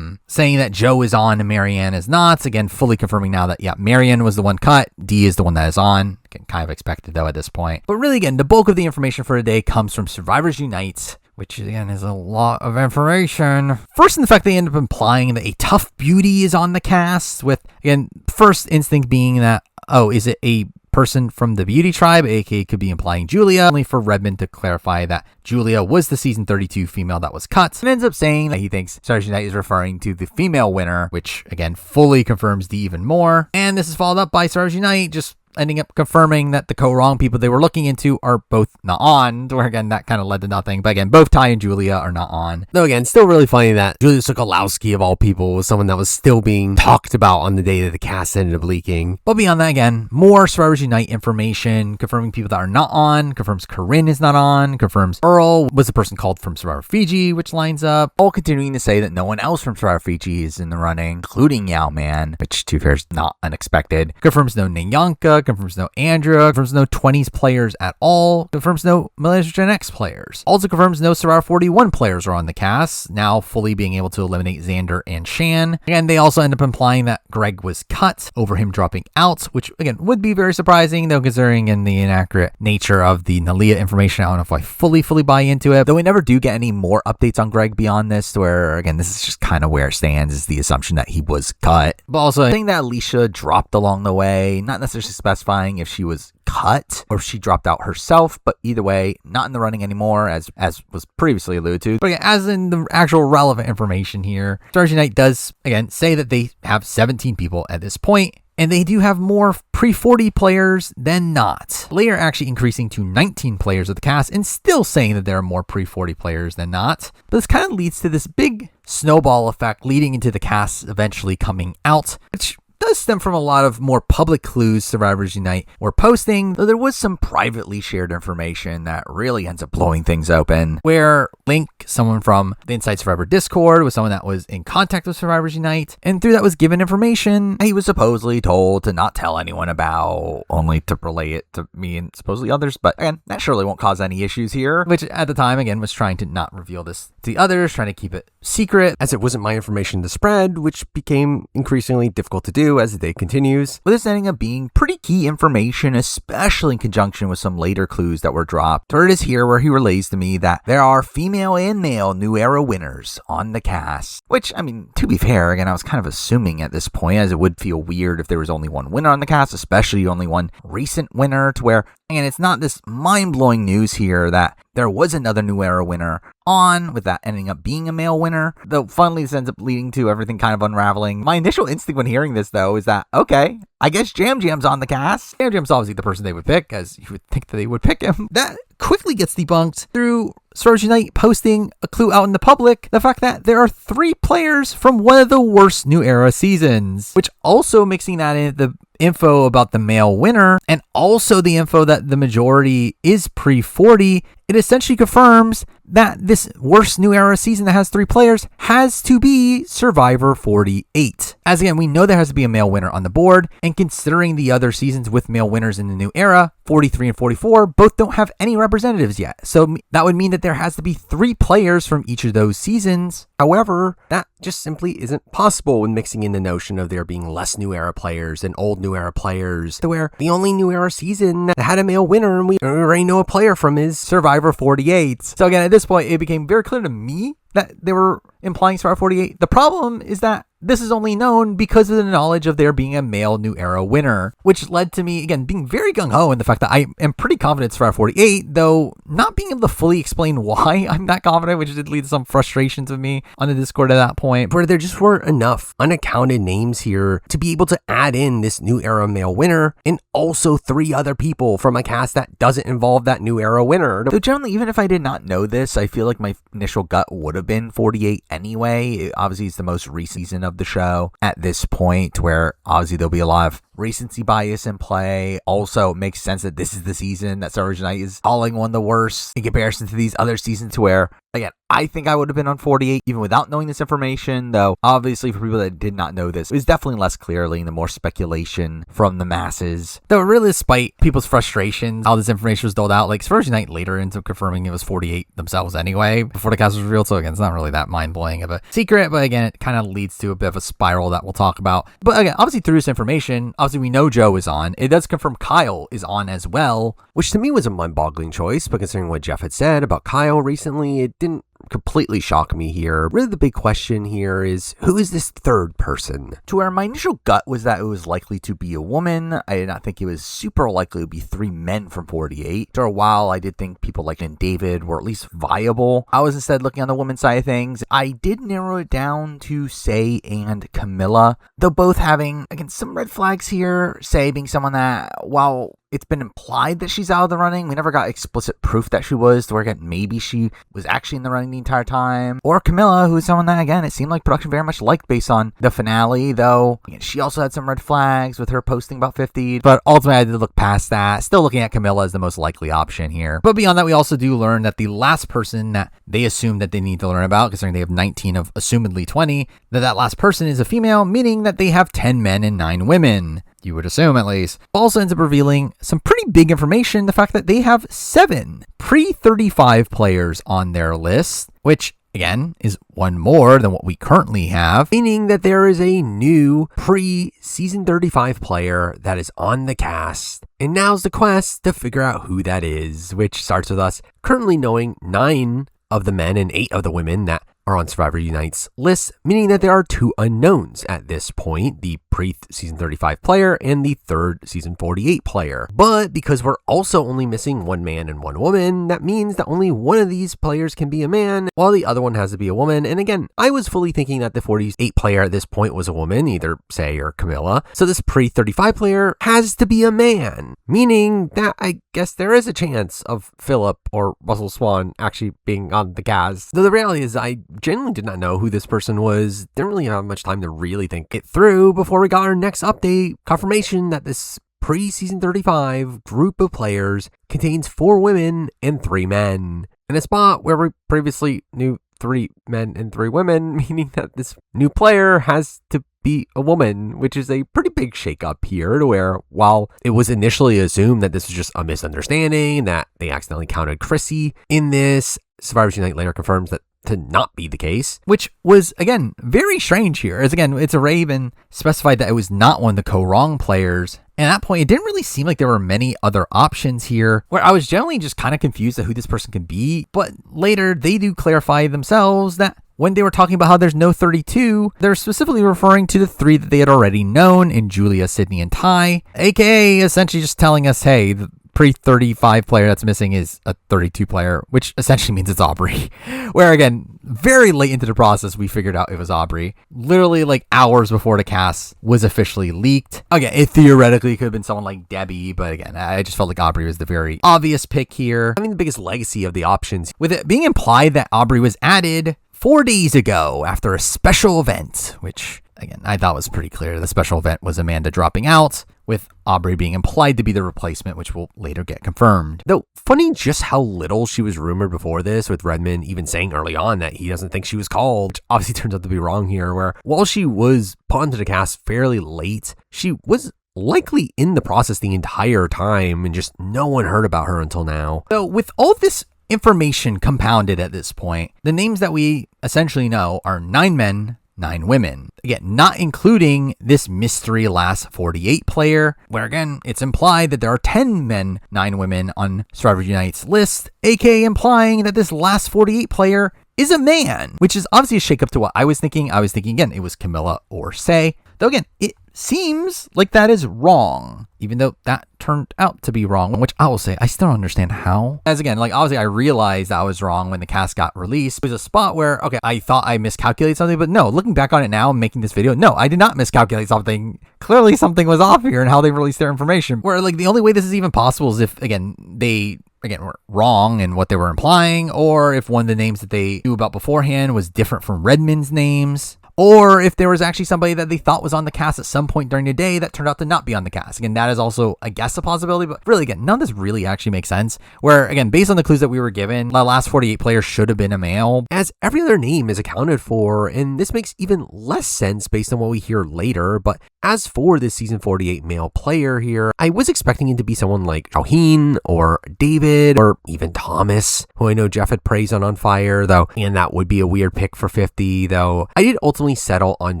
S1: saying that Joe is on and Marianne is not. Again, fully confirming now that, yeah, Marianne was the one cut, D is the one that is on. Again, kind of expected though at this point. But really, again, the bulk of the information for today comes from SurvivorSUnite, which again is a lot of information. First, in the fact they end up implying that a tough beauty is on the cast, with, again, first instinct being that, oh, is it a person from the beauty tribe, aka could be implying Julia, only for Redmond to clarify that Julia was the season 32 female that was cut, and ends up saying that he thinks SurvivorSunite is referring to the female winner, which again fully confirms D even more. And this is followed up by SurvivorSunite just ending up confirming that the co-wrong people they were looking into are both not on, where again, that kind of led to nothing. But again, both Ty and Julia are not on.
S2: Though again, still really funny that Julia Sokolowski, of all people, was someone that was still being talked about on the day that the cast ended up leaking.
S1: But beyond that, again, more SurvivorSunite information, confirming people that are not on, confirms Corinne is not on, confirms Earl was the person called from Survivor Fiji, which lines up, all continuing to say that no one else from Survivor Fiji is in the running, including Yao Man, which to be fair is not unexpected. Confirms no Nyanka, confirms no Andrea, confirms no 20s players at all, confirms no Millennials Gen X players. Also confirms no Survivor 41 players are on the cast, now fully being able to eliminate Xander and Shan. And they also end up implying that Greg was cut over him dropping out, which again would be very surprising, though considering in the inaccurate nature of the Nalia information, I don't know if I fully buy into it. Though we never do get any more updates on Greg beyond this, where again, this is just kind of where it stands, is the assumption that he was cut. But also I think that Alicia dropped along the way, not necessarily specifying if she was cut or if she dropped out herself, but either way, not in the running anymore, as was previously alluded to. But again, as in the actual relevant information here, SurvivorSunite does again say that they have 17 people at this point, and they do have more pre-40 players than not. Later actually increasing to 19 players of the cast and still saying that there are more pre-40 players than not. But this kind of leads to this big snowball effect leading into the cast eventually coming out, which does stem from a lot of more public clues SurvivorSunite were posting, though there was some privately shared information that really ends up blowing things open, where Link, someone from the Inside Survivor Discord, was someone that was in contact with SurvivorSunite, and through that was given information he was supposedly told to not tell anyone about, only to relay it to me and supposedly others. But again, that surely won't cause any issues here, which at the time, again, was trying to not reveal this to the others, trying to keep it secret,
S2: as it wasn't my information to spread, which became increasingly difficult to do as the day continues.
S1: With this ending up being pretty key information, especially in conjunction with some later clues that were dropped. Third is here where he relays to me that there are female and male New Era winners on the cast, which, I mean, to be fair, again, I was kind of assuming at this point, as it would feel weird if there was only one winner on the cast, especially only one recent winner, to where And it's not this mind-blowing news here that there was another New Era winner on, with that ending up being a male winner. Though finally this ends up leading to everything kind of unraveling. My initial instinct when hearing this, though, is that, okay, I guess Jam Jam's on the cast. Jam Jam's obviously the person they would pick, as you would think that they would pick him. That quickly gets debunked through SurvivorSunite posting a clue out in the public, the fact that there are 3 players from one of the worst New Era seasons, which also mixing that in the info about the male winner and also the info that the majority is pre-40, it essentially confirms that this worst New Era season that has 3 players has to be Survivor 48. As again, we know there has to be a male winner on the board, and considering the other seasons with male winners in the New Era, 43 and 44, both don't have any representatives yet. So that would mean that there has to be 3 players from each of those seasons. However, that just simply isn't possible when mixing in the notion of there being less New Era players and old New Era players, to where the only New Era season that had a male winner and we already know a player from is Survivor 48. So again, at this point, it became very clear to me that they were implying Survivor 48. The problem is that this is only known because of the knowledge of there being a male New Era winner, which led to me, again, being very gung-ho in the fact that I am pretty confident Survivor 48, though not being able to fully explain why I'm that confident, which did lead to some frustrations with me on the Discord at that point, where there just weren't enough unaccounted names here to be able to add in this New Era male winner and also 3 other people from a cast that doesn't involve that New Era winner. Though generally, even if I did not know this, I feel like my initial gut would have been 48 anyway. Obviously, it's the most recent season of the show at this point, where obviously there'll be a lot of recency bias in play. Also, it makes sense that this is the season that SurvivorSunite is calling one of the worst in comparison to these other seasons, where, again, I think I would have been on 48 even without knowing this information, though obviously for people that did not know this, it was definitely less clearly and the more speculation from the masses. Though really, despite people's frustrations, how this information was doled out, like SurvivorSunite later ends up confirming it was 48 themselves anyway, before the cast was revealed, so again, it's not really that mind-blowing of a secret, but again, it kind of leads to a bit of a spiral that we'll talk about. But again, obviously through this information, obviously we know Joe is on. It does confirm Kyle is on as well, which to me was a mind-boggling choice, but considering what Jeff had said about Kyle recently, it didn't completely shock me here. Really, the big question here is, who is this third person? To where my initial gut was that it was likely to be a woman. I did not think it was super likely to be 3 men from 48. For a while, I did think people like David were at least viable. I was instead looking on the women's side of things. I did narrow it down to Say and Camilla, though both having, again, some red flags here. Say being someone that, while it's been implied that she's out of the running, we never got explicit proof that she was, to where again, maybe she was actually in the running the entire time. Or Camilla, who is someone that, again, it seemed like production very much liked based on the finale, though again, she also had some red flags with her posting about 50. But ultimately, I did look past that. Still looking at Camilla as the most likely option here. But beyond that, we also do learn that the last person that they assume that they need to learn about, considering they have 19 of assumedly 20, that last person is a female, meaning that they have 10 men and 9 women. You would assume, at least. Also ends up revealing some pretty big information, the fact that they have 7 pre-35 players on their list, which, again, is 1 more than what we currently have, meaning that there is a new pre-season 35 player that is on the cast. And now's the quest to figure out who that is, which starts with us currently knowing 9 of the men and 8 of the women that are on Survivor Unite's list, meaning that there are 2 unknowns at this point, the pre-season 35 player and the third season 48 player. But because we're also only missing 1 man and 1 woman, that means that only one of these players can be a man, while the other one has to be a woman. And again, I was fully thinking that the 48 player at this point was a woman, either Say or Camilla. So this pre-35 player has to be a man, meaning that I guess there is a chance of Phillip or Russell Swan actually being on the cast. Though the reality is, I genuinely did not know who this person was. Didn't really have much time to really think it through before we got our next update confirmation that this pre-season 35 group of players contains 4 women and 3 men, in a spot where we previously knew 3 men and 3 women, meaning that this new player has to be a woman, which is a pretty big shakeup here, to where while it was initially assumed that this was just a misunderstanding, that they accidentally counted Chrissy in this, SurvivorSunite later confirms that to not be the case, which was, again, very strange here. As again, it's a Raven specified that it was not one of the co-wrong players. And at that point, it didn't really seem like there were many other options here, where I was generally just kind of confused at who this person could be. But later, they do clarify themselves that when they were talking about how there's no 32, they're specifically referring to the 3 that they had already known in Julia, Sydney, and Ty, aka essentially just telling us, hey, pre-35 player that's missing is a 32 player, which essentially means it's Aubrey. Where again, very late into the process, we figured out it was Aubrey. Literally like hours before the cast was officially leaked. Again, it theoretically could have been someone like Debbie, but again, I just felt like Aubrey was the very obvious pick here.
S2: Having the biggest legacy of the options,
S1: with it being implied that Aubrey was added 4 days ago after a special event, which again, I thought was pretty clear. The special event was Amanda dropping out, with Aubrey being implied to be the replacement, which will later get confirmed.
S2: Though, funny just how little she was rumored before this, with Redmond even saying early on that he doesn't think she was called, which obviously turns out to be wrong here, where while she was put into the cast fairly late, she was likely in the process the entire time, and just no one heard about her until now.
S1: So with all this information compounded at this point, the names that we essentially know are 9 men, 9 women. Again, not including this mystery last 48 player, where again, it's implied that there are 10 men, 9 women on SurvivorUnite's list, aka implying that this last 48 player is a man, which is obviously a shakeup to what I was thinking. I was thinking, again, it was Camilla or Say. Though again, it seems like that is wrong, even though that turned out to be wrong, which I will say, I still don't understand how. As again, like obviously I realized I was wrong when the cast got released. It was a spot where, okay, I thought I miscalculated something, but no, looking back on it now and making this video, no, I did not miscalculate something. Clearly something was off here in how they released their information. Where like the only way this is even possible is if, again, they were wrong in what they were implying, or if one of the names that they knew about beforehand was different from Redmond's names, or if there was actually somebody that they thought was on the cast at some point during the day that turned out to not be on the cast. Again, that is also, I guess, a possibility, but really, again, none of this really actually makes sense. Where, again, based on the clues that we were given, the last 48 players should have been a male.
S2: As every other name is accounted for, and this makes even less sense based on what we hear later, but as for this season 48 male player here, I was expecting it to be someone like Shauheen or David or even Thomas, who I know Jeff had praised on Fire, though, and that would be a weird pick for 50, though. I did ultimately settle on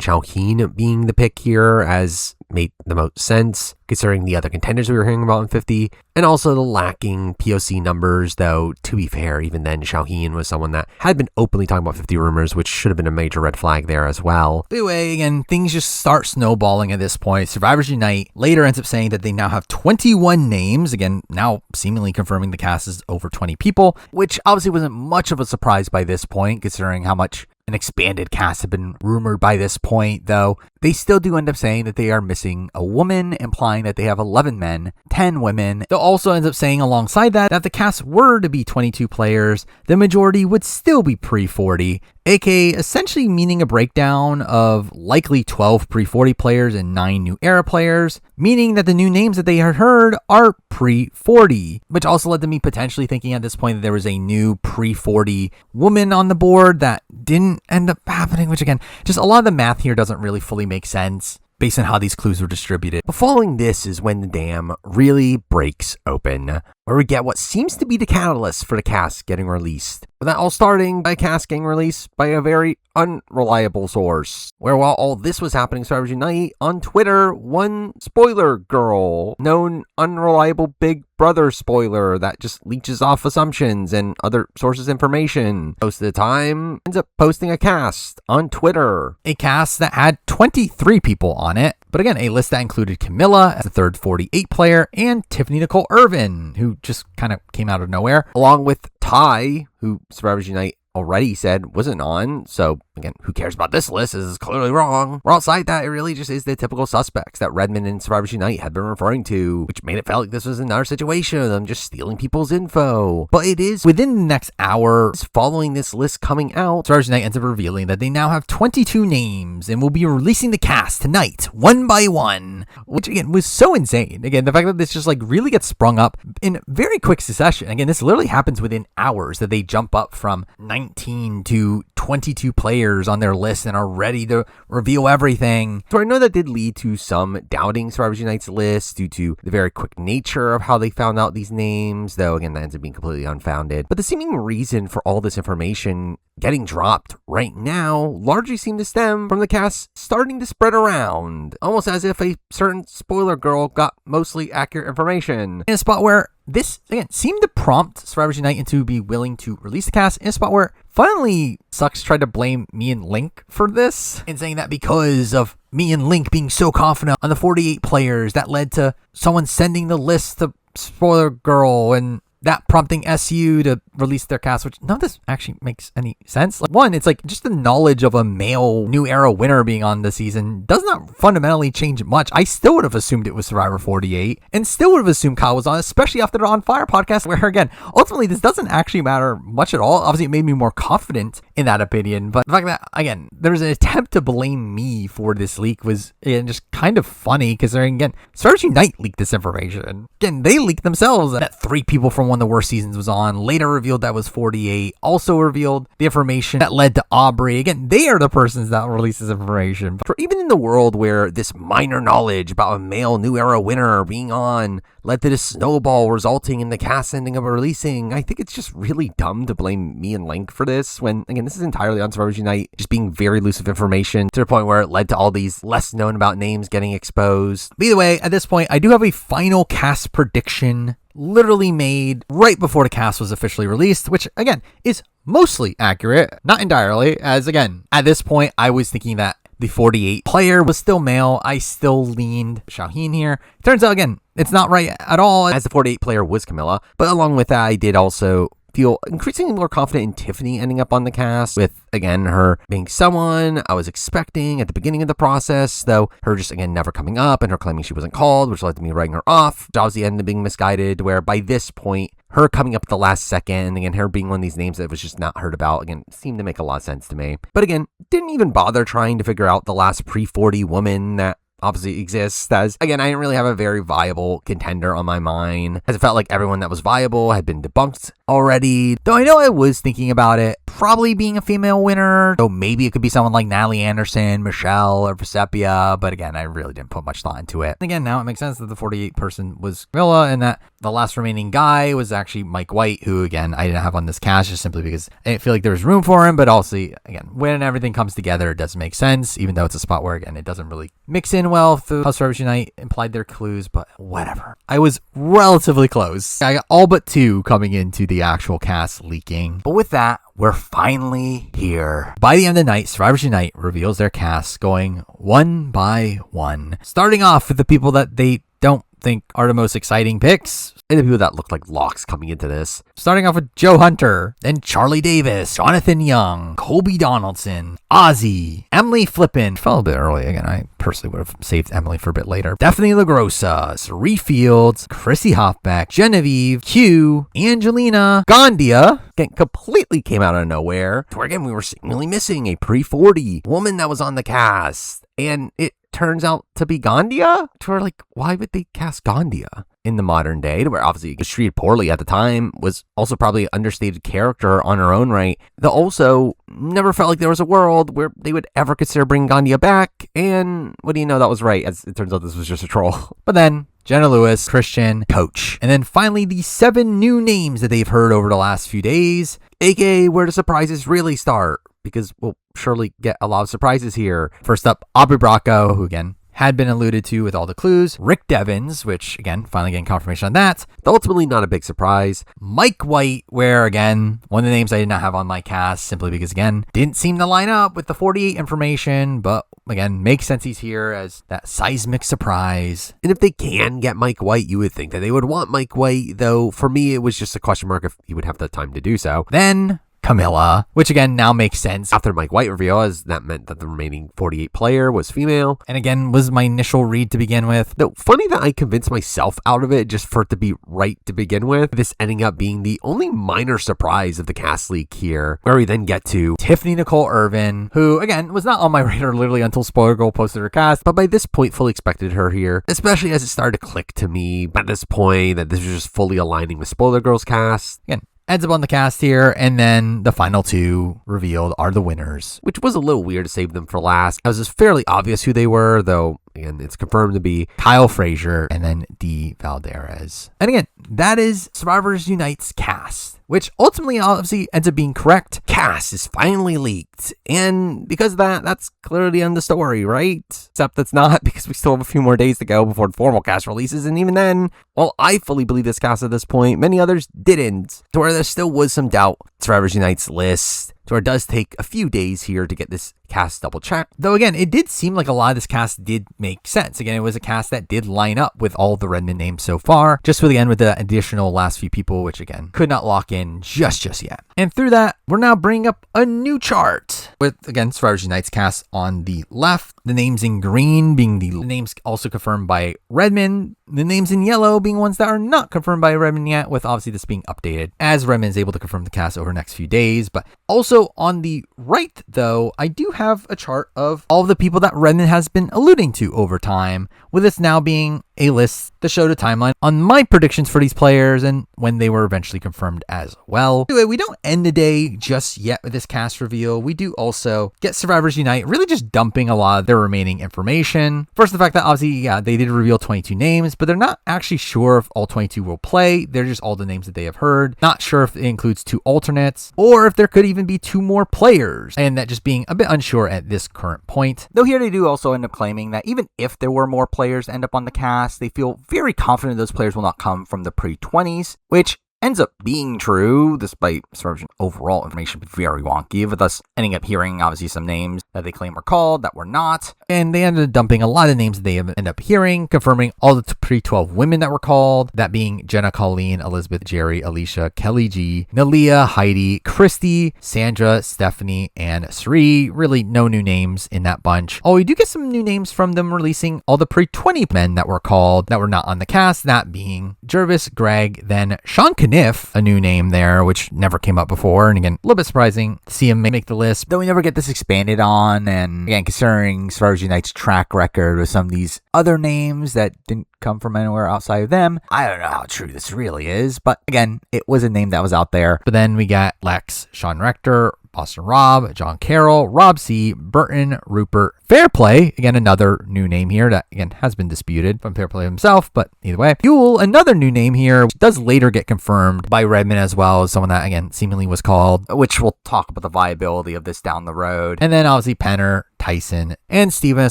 S2: Shauheen being the pick here, as made the most sense considering the other contenders we were hearing about in 50, and also the lacking POC numbers, though to be fair, even then Shauheen was someone that had been openly talking about 50 rumors, which should have been a major red flag there as well.
S1: Anyway, again, things just start snowballing at this point. SurvivorSUnite later ends up saying that they now have 21 names, again, now seemingly confirming the cast is over 20 people, which obviously wasn't much of a surprise by this point, considering how much an expanded cast had been rumored by this point, though they still do end up saying that they are missing a woman, implying that they have 11 men, 10 women. They'll also end up saying alongside that if the cast were to be 22 players, the majority would still be pre-40, aka essentially meaning a breakdown of likely 12 pre-40 players and 9 new era players, meaning that the new names that they had heard are pre-40, which also led to me potentially thinking at this point that there was a new pre-40 woman on the board that didn't end up happening, which again, just a lot of the math here doesn't really fully make sense based on how these clues were distributed.
S2: But following this is when the dam really breaks open, where we get what seems to be the catalyst for the cast getting released. But that all starting by cast getting released by a very unreliable source, where while all this was happening, SurvivorSunite on Twitter, one spoiler girl, known unreliable big brother spoiler that just leeches off assumptions and other sources' information, most of the time ends up posting a cast on Twitter.
S1: A cast that had 23 people on it, but again, a list that included Camilla as the third 48 player and Tiffany Nicole Irvin, who just kind of came out of nowhere,
S2: along with Ty, who SurvivorSunite already said wasn't on, so again, who cares about this list? This is clearly wrong. We're outside that, it really just is the typical suspects that Redmond and SurvivorSunite had been referring to, which made it feel like this was another situation of them just stealing people's info. But it is within the next hour following this list coming out,
S1: SurvivorSunite ends up revealing that they now have 22 names and will be releasing the cast tonight, one by one, which again was so insane. Again, the fact that this just like really gets sprung up in very quick succession. Again, this literally happens within hours that they jump up from 19 to 22 players on their list and are ready to reveal everything.
S2: So I know that did lead to some doubting SurvivorSunite's list due to the very quick nature of how they found out these names, though again, that ends up being completely unfounded. But the seeming reason for all this information getting dropped right now largely seemed to stem from the cast starting to spread around, almost as if a certain spoiler girl got mostly accurate information.
S1: In a spot where this, again, seemed to prompt SurvivorSunite into be willing to release the cast, in a spot where finally Sucks tried to blame me and Link for this, and saying that because of me and Link being so confident on the 48 players, that led to someone sending the list to Spoiler Girl and that prompting SU to release their cast, which none of this actually makes any sense. Like, one, it's like just the knowledge of a male New Era winner being on the season does not fundamentally change much. I still would have assumed it was Survivor 48 and still would have assumed Kyle was on, especially after the On Fire podcast, where again, ultimately this doesn't actually matter much at all. Obviously, it made me more confident in that opinion, but the fact that, again, there was an attempt to blame me for this leak was, again, just kind of funny because, again, SurvivorSunite leaked this information. Again, they leaked themselves that 3 people from one of the worst seasons was on, later revealed that was 48, also revealed the information that led to Aubrey. Again, they are the persons that release this information. But even in the world where this minor knowledge about a male New Era winner being on led to this snowball resulting in the cast ending up releasing, I think it's just really dumb to blame me and Link for this when, again, this is entirely on SurvivorSunite just being very elusive information to the point where it led to all these less known about names getting exposed. But either way, at this point, I do have a final cast prediction literally made right before the cast was officially released, which, again, is mostly accurate, not entirely, as, again, at this point, I was thinking that the 48 player was still male. I still leaned Shaheen here. Turns out, again, it's not right at all, as the 48 player was Camilla. But along with that, I did also feel increasingly more confident in Tiffany ending up on the cast, with, again, her being someone I was expecting at the beginning of the process, though her just, again, never coming up and her claiming she wasn't called, which led to me writing her off. Which obviously ended up being misguided, where by this point, her coming up at the last second, and again, her being one of these names that was just not heard about, again, seemed to make a lot of sense to me. But again, didn't even bother trying to figure out the last pre-40 woman that obviously exists, as, again, I didn't really have a very viable contender on my mind, as it felt like everyone that was viable had been debunked already. Though I know I was thinking about it probably being a female winner, so maybe it could be someone like Natalie Anderson, Michelle, or Vesepia, but again, I really didn't put much thought into it. Again, now it makes sense that the 48 person was Camilla, and that the last remaining guy was actually Mike White, who, again, I didn't have on this cast just simply because I didn't feel like there was room for him, but also, again, when everything comes together, it does make sense, even though it's a spot where, again, it doesn't really mix in well through how SurvivorSunite implied their clues, but whatever. I was relatively close. I got all but 2 coming into the actual cast leaking. But with that, we're finally here. By the end of the night, SurvivorSunite reveals their cast going one by one, starting off with the people that they don't think are the most exciting picks, and the people that look like locks coming into this. Starting off with Joe Hunter, then Charlie Davis, Jonathan Young, Colby Donaldson, Ozzy, Emily Flippin. Fell a bit early. Again, I personally would have saved Emily for a bit later. Stephenie LaGrossa, Sari Fields, Chrissy Hoffbeck, Genevieve, Q, Angelina, Gandia. Again, completely came out of nowhere. To where, again, we were seemingly missing a pre-40 woman that was on the cast, and it turns out to be Gandia. To where, like, why would they cast Gandia in the modern day? To where obviously was treated poorly at the time, was also probably an understated character on her own right. Though also never felt like there was a world where they would ever consider bringing Gandia back. And what do you know, that was right, as it turns out this was just a troll. But then Jenna Lewis, Christian, Coach. And then finally the 7 new names that they've heard over the last few days, aka where the surprises really start, because we'll surely get a lot of surprises here. First up, Aubrey Bracco, who, again, had been alluded to with all the clues. Rick Devens, which, again, finally getting confirmation on that. Though ultimately not a big surprise. Mike White, where, again, one of the names I did not have on my cast, simply because, again, didn't seem to line up with the 48 information, but, again, makes sense he's here as that seismic surprise. And if they can get Mike White, you would think that they would want Mike White, though for me, it was just a question mark if he would have the time to do so. Then Camilla, which again now makes sense after Mike White reveal, as that meant that the remaining 48 player was female, and again was my initial read to begin with. Though funny that I convinced myself out of it just for it to be right to begin with, this ending up being the only minor surprise of the cast leak here, where we then get to Tiffany Nicole Irvin, who again was not on my radar literally until Spoiler Girl posted her cast, but by this point fully expected her here, especially as it started to click to me at this point that this was just fully aligning with Spoiler Girl's cast. Again, ends up on the cast here, and then the final 2 revealed are the winners, which was a little weird to save them for last. It was just fairly obvious who they were, though, again, it's confirmed to be Kyle Frazier and then Dee Valderez. And again, that is SurvivorSunite's cast. which ultimately obviously ends up being correct.
S2: Cast is finally leaked. And because of that, that's clearly the end of the story, right? Except that's not, because we still have a few more days to go before the formal cast releases. And even then, well, I fully believe this cast at this point. Many others didn't. To where there still was some doubt. Survivors Unite's list. So it does take a few days here to get this cast double checked.
S1: Though again, it did seem like a lot of this cast did make sense. Again, it was a cast that did line up with all the Redmond names so far, just with the additional last few people, which again, could not lock in just yet. And through that, we're now bringing up a new chart with, again, Survivors Unite's cast on the left, the names in green being the names also confirmed by Redmond, the names in yellow being ones that are not confirmed by Redmond yet, with obviously this being updated as Redmond is able to confirm the cast over the next few days. But also on the right, though, I do have a chart of all of the people that Redmond has been alluding to over time, with this now being a list to show the timeline on my predictions for these players and when they were eventually confirmed as well. Anyway, we don't end the day just yet with this cast reveal. We do also get Survivors Unite really just dumping a lot of their remaining information. First, the fact that obviously, they did reveal 22 names, but they're not actually sure if all 22 will play. They're just all the names that they have heard. Not sure if it includes 2 alternates or if there could even be 2 more players, and that just being a bit unsure at this current point. Though here they do also end up claiming that even if there were more players to end up on the cast, they feel very confident those players will not come from the pre-20s, which ends up being true, despite Survivor's overall information being very wonky, with us ending up hearing, obviously, some names that they claim were called that were not. And they ended up dumping a lot of names that they end up hearing, confirming all the pre-12 women that were called, that being Jenna, Colleen, Elizabeth, Jerry, Alicia, Kelly G, Nalia, Heidi, Christy, Sandra, Stephenie, and Sri. Really no new names in that bunch. Oh, we do get some new names from them releasing all the pre-20 men that were called that were not on the cast, that being Jervis, Greg, then Sean Kniff, a new name there, which never came up before. And again, a little bit surprising to see him make the list, though we never get this expanded on. And again, considering Survivors Unite's track record with some of these other names that didn't come from anywhere outside of them, I don't know how true this really is. But again, it was a name that was out there. But then we got Lex, Sean Rector, Boston Rob, John Carroll, Rob C, Burton, Rupert, Fairplay, again, another new name here that, again, has been disputed from Fairplay himself, but either way. Yule, another new name here, which does later get confirmed by Redmond as well as someone that, again, seemingly was called, which we'll talk about the viability of this down the road. And then, obviously, Penner, Tyson, and Steven, a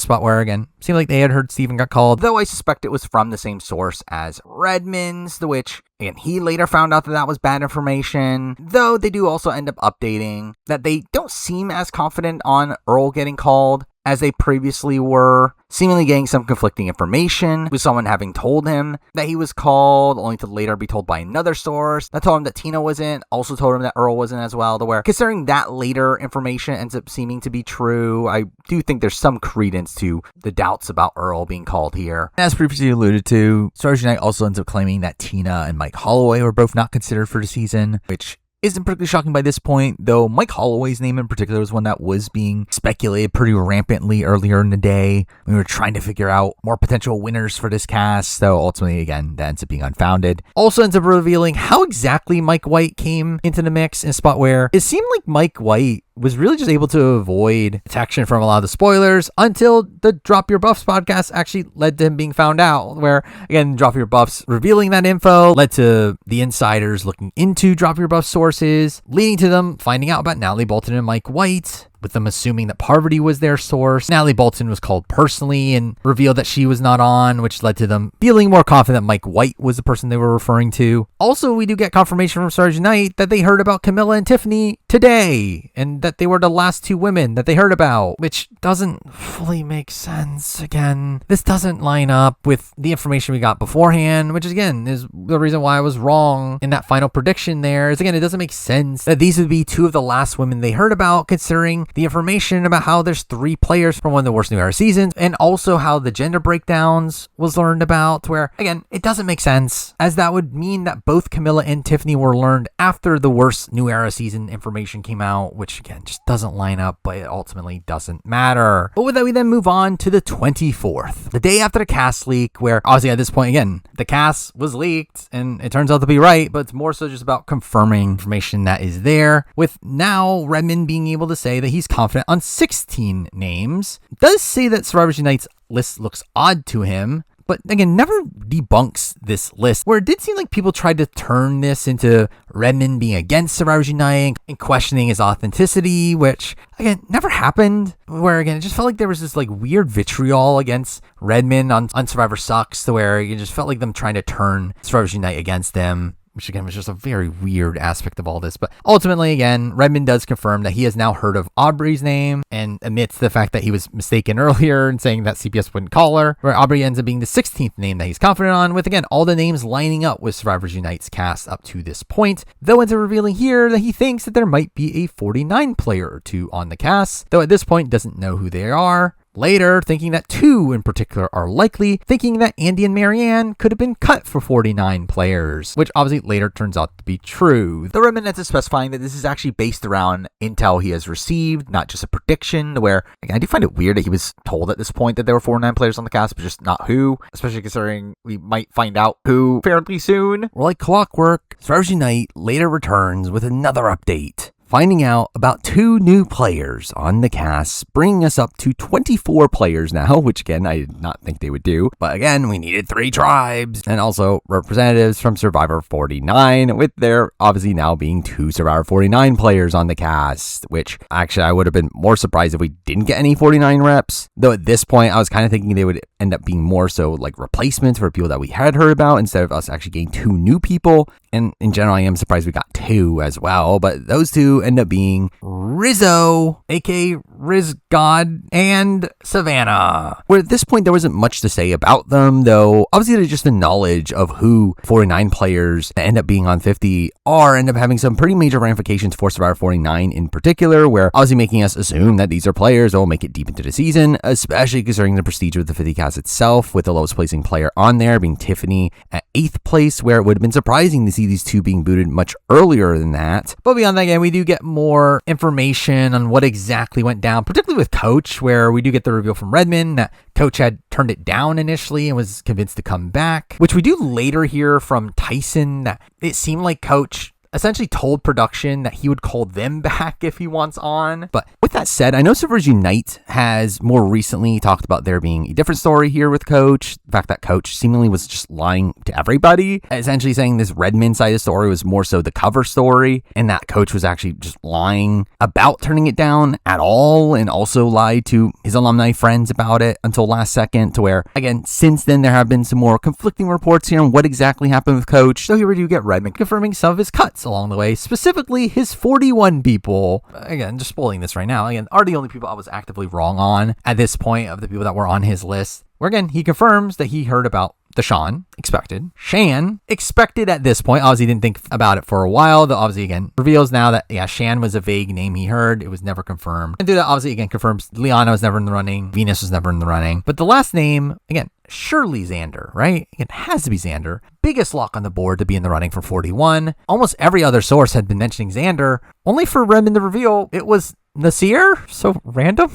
S1: spot where, again, seemed like they had heard Steven got called, though I suspect it was from the same source as Redmond's, the which, again, he later found out that that was bad information, though they do also end up updating that they don't seem as confident on Earl getting called as they previously were, seemingly getting some conflicting information, with someone having told him that he was called, only to later be told by another source that told him that Tina wasn't, also told him that Earl wasn't as well, to where, considering that later information ends up seeming to be true, I do think there's some credence to the doubts about Earl being called here. As previously alluded to, Survivors Unite also ends up claiming that Tina and Mike Holloway were both not considered for the season, which isn't particularly shocking by this point, though Mike Holloway's name in particular was one that was being speculated pretty rampantly earlier in the day. We were trying to figure out more potential winners for this cast, so ultimately, again, that ends up being unfounded. Also ends up revealing how exactly Mike White came into the mix in a spot where it seemed like Mike White was really just able to avoid detection from a lot of the spoilers until the Drop Your Buffs podcast actually led to him being found out, where, again, Drop Your Buffs revealing that info led to the insiders looking into Drop Your Buffs sources, leading to them finding out about Natalie Bolton and Mike White, with them assuming that Parvati was their source. Natalie Bolton was called personally and revealed that she was not on, which led to them feeling more confident that Mike White was the person they were referring to. Also, we do get confirmation from Survivors Unite that they heard about Camilla and Tiffany today, and that they were the last 2 women that they heard about, which doesn't fully make sense. Again, this doesn't line up with the information we got beforehand, which again is the reason why I was wrong in that final prediction there. Is again, it doesn't make sense that these would be 2 of the last women they heard about, considering the information about how there's 3 players from one of the worst New Era seasons, and also how the gender breakdowns was learned about, where, again, it doesn't make sense, as that would mean that both Camilla and Tiffany were learned after the worst New Era season information came out, which, again, just doesn't line up, but it ultimately doesn't matter. But with that, we then move on to the 24th, the day after the cast leak, where, obviously, at this point, again, the cast was leaked, and it turns out to be right, but it's more so just about confirming information that is there, with now Redmond being able to say that he's confident on 16 names. Does say that Survivors Unite's list looks odd to him, but again, never debunks this list, where it did seem like people tried to turn this into Redmond being against Survivors Unite and questioning his authenticity, which again, never happened, where again, it just felt like there was this like weird vitriol against Redmond on SurvivorSucks, to where it just felt like them trying to turn Survivors Unite against them, which again was just a very weird aspect of all this. But ultimately, again, Redmond does confirm that he has now heard of Aubrey's name and admits the fact that he was mistaken earlier in saying that CPS wouldn't call her, where Aubrey ends up being the 16th name that he's confident on, with again, all the names lining up with Survivors Unite's cast up to this point, though ends up revealing here that he thinks that there might be a 49 player or two on the cast, though at this point doesn't know who they are. Later, thinking that 2 in particular are likely, thinking that Andy and Marianne could have been cut for 49 players, which obviously later turns out to be true. The Redmond ends up specifying that this is actually based around intel he has received, not just a prediction, where, again, I do find it weird that he was told at this point that there were 49 players on the cast, but just not who, especially considering we might find out who fairly soon. We're like clockwork. Survivors Unite later returns with another update, finding out about 2 new players on the cast, bringing us up to 24 players now, which again, I did not think they would do. But again, we needed 3 tribes and also representatives from Survivor 49, with there obviously now being 2 Survivor 49 players on the cast, which actually I would have been more surprised if we didn't get any 49 reps. Though at this point, I was kind of thinking they would end up being more so like replacements for people that we had heard about instead of us actually getting 2 new people. And in general, I am surprised we got 2 as well, but those 2 end up being Rizo, aka Riz God, and Savannah, where at this point there wasn't much to say about them, though obviously there's just the knowledge of who 49 players that end up being on 50 end up having some pretty major ramifications for Survivor 49 in particular, where obviously making us assume that these are players that will make it deep into the season, especially considering the prestige of the 50 cast itself, with the lowest placing player on there being Tiffany at 8th place, where it would have been surprising to see these 2 being booted much earlier than that. But beyond that, again, we do get more information on what exactly went down, particularly with Coach, where we do get the reveal from Redmond that Coach had turned it down initially and was convinced to come back, which we do later hear from Tyson that it seemed like Coach essentially told production that he would call them back if he wants on. But with that said, I know Survivors Unite has more recently talked about there being a different story here with Coach. The fact that Coach seemingly was just lying to everybody, essentially saying this Redmond side of the story was more so the cover story, and that Coach was actually just lying about turning it down at all, and also lied to his alumni friends about it until last second, to where, again, since then there have been some more conflicting reports here on what exactly happened with Coach. So here we do get Redmond confirming some of his cuts along the way, specifically his 41 people. Again, just spoiling this right now, again, are the only people I was actively wrong on at this point of the people that were on his list, where again, he confirms that he heard about the Sean, expected. Shan, expected at this point. Obviously didn't think about it for a while, though obviously again, reveals now that, yeah, Shan was a vague name he heard. It was never confirmed. And through that, obviously again, confirms Liana was never in the running. Venus was never in the running. But the last name, again, surely Xander, right? It has to be Xander. Biggest lock on the board to be in the running for 41. Almost every other source had been mentioning Xander. Only for Redmond to reveal it was Nasir, so random,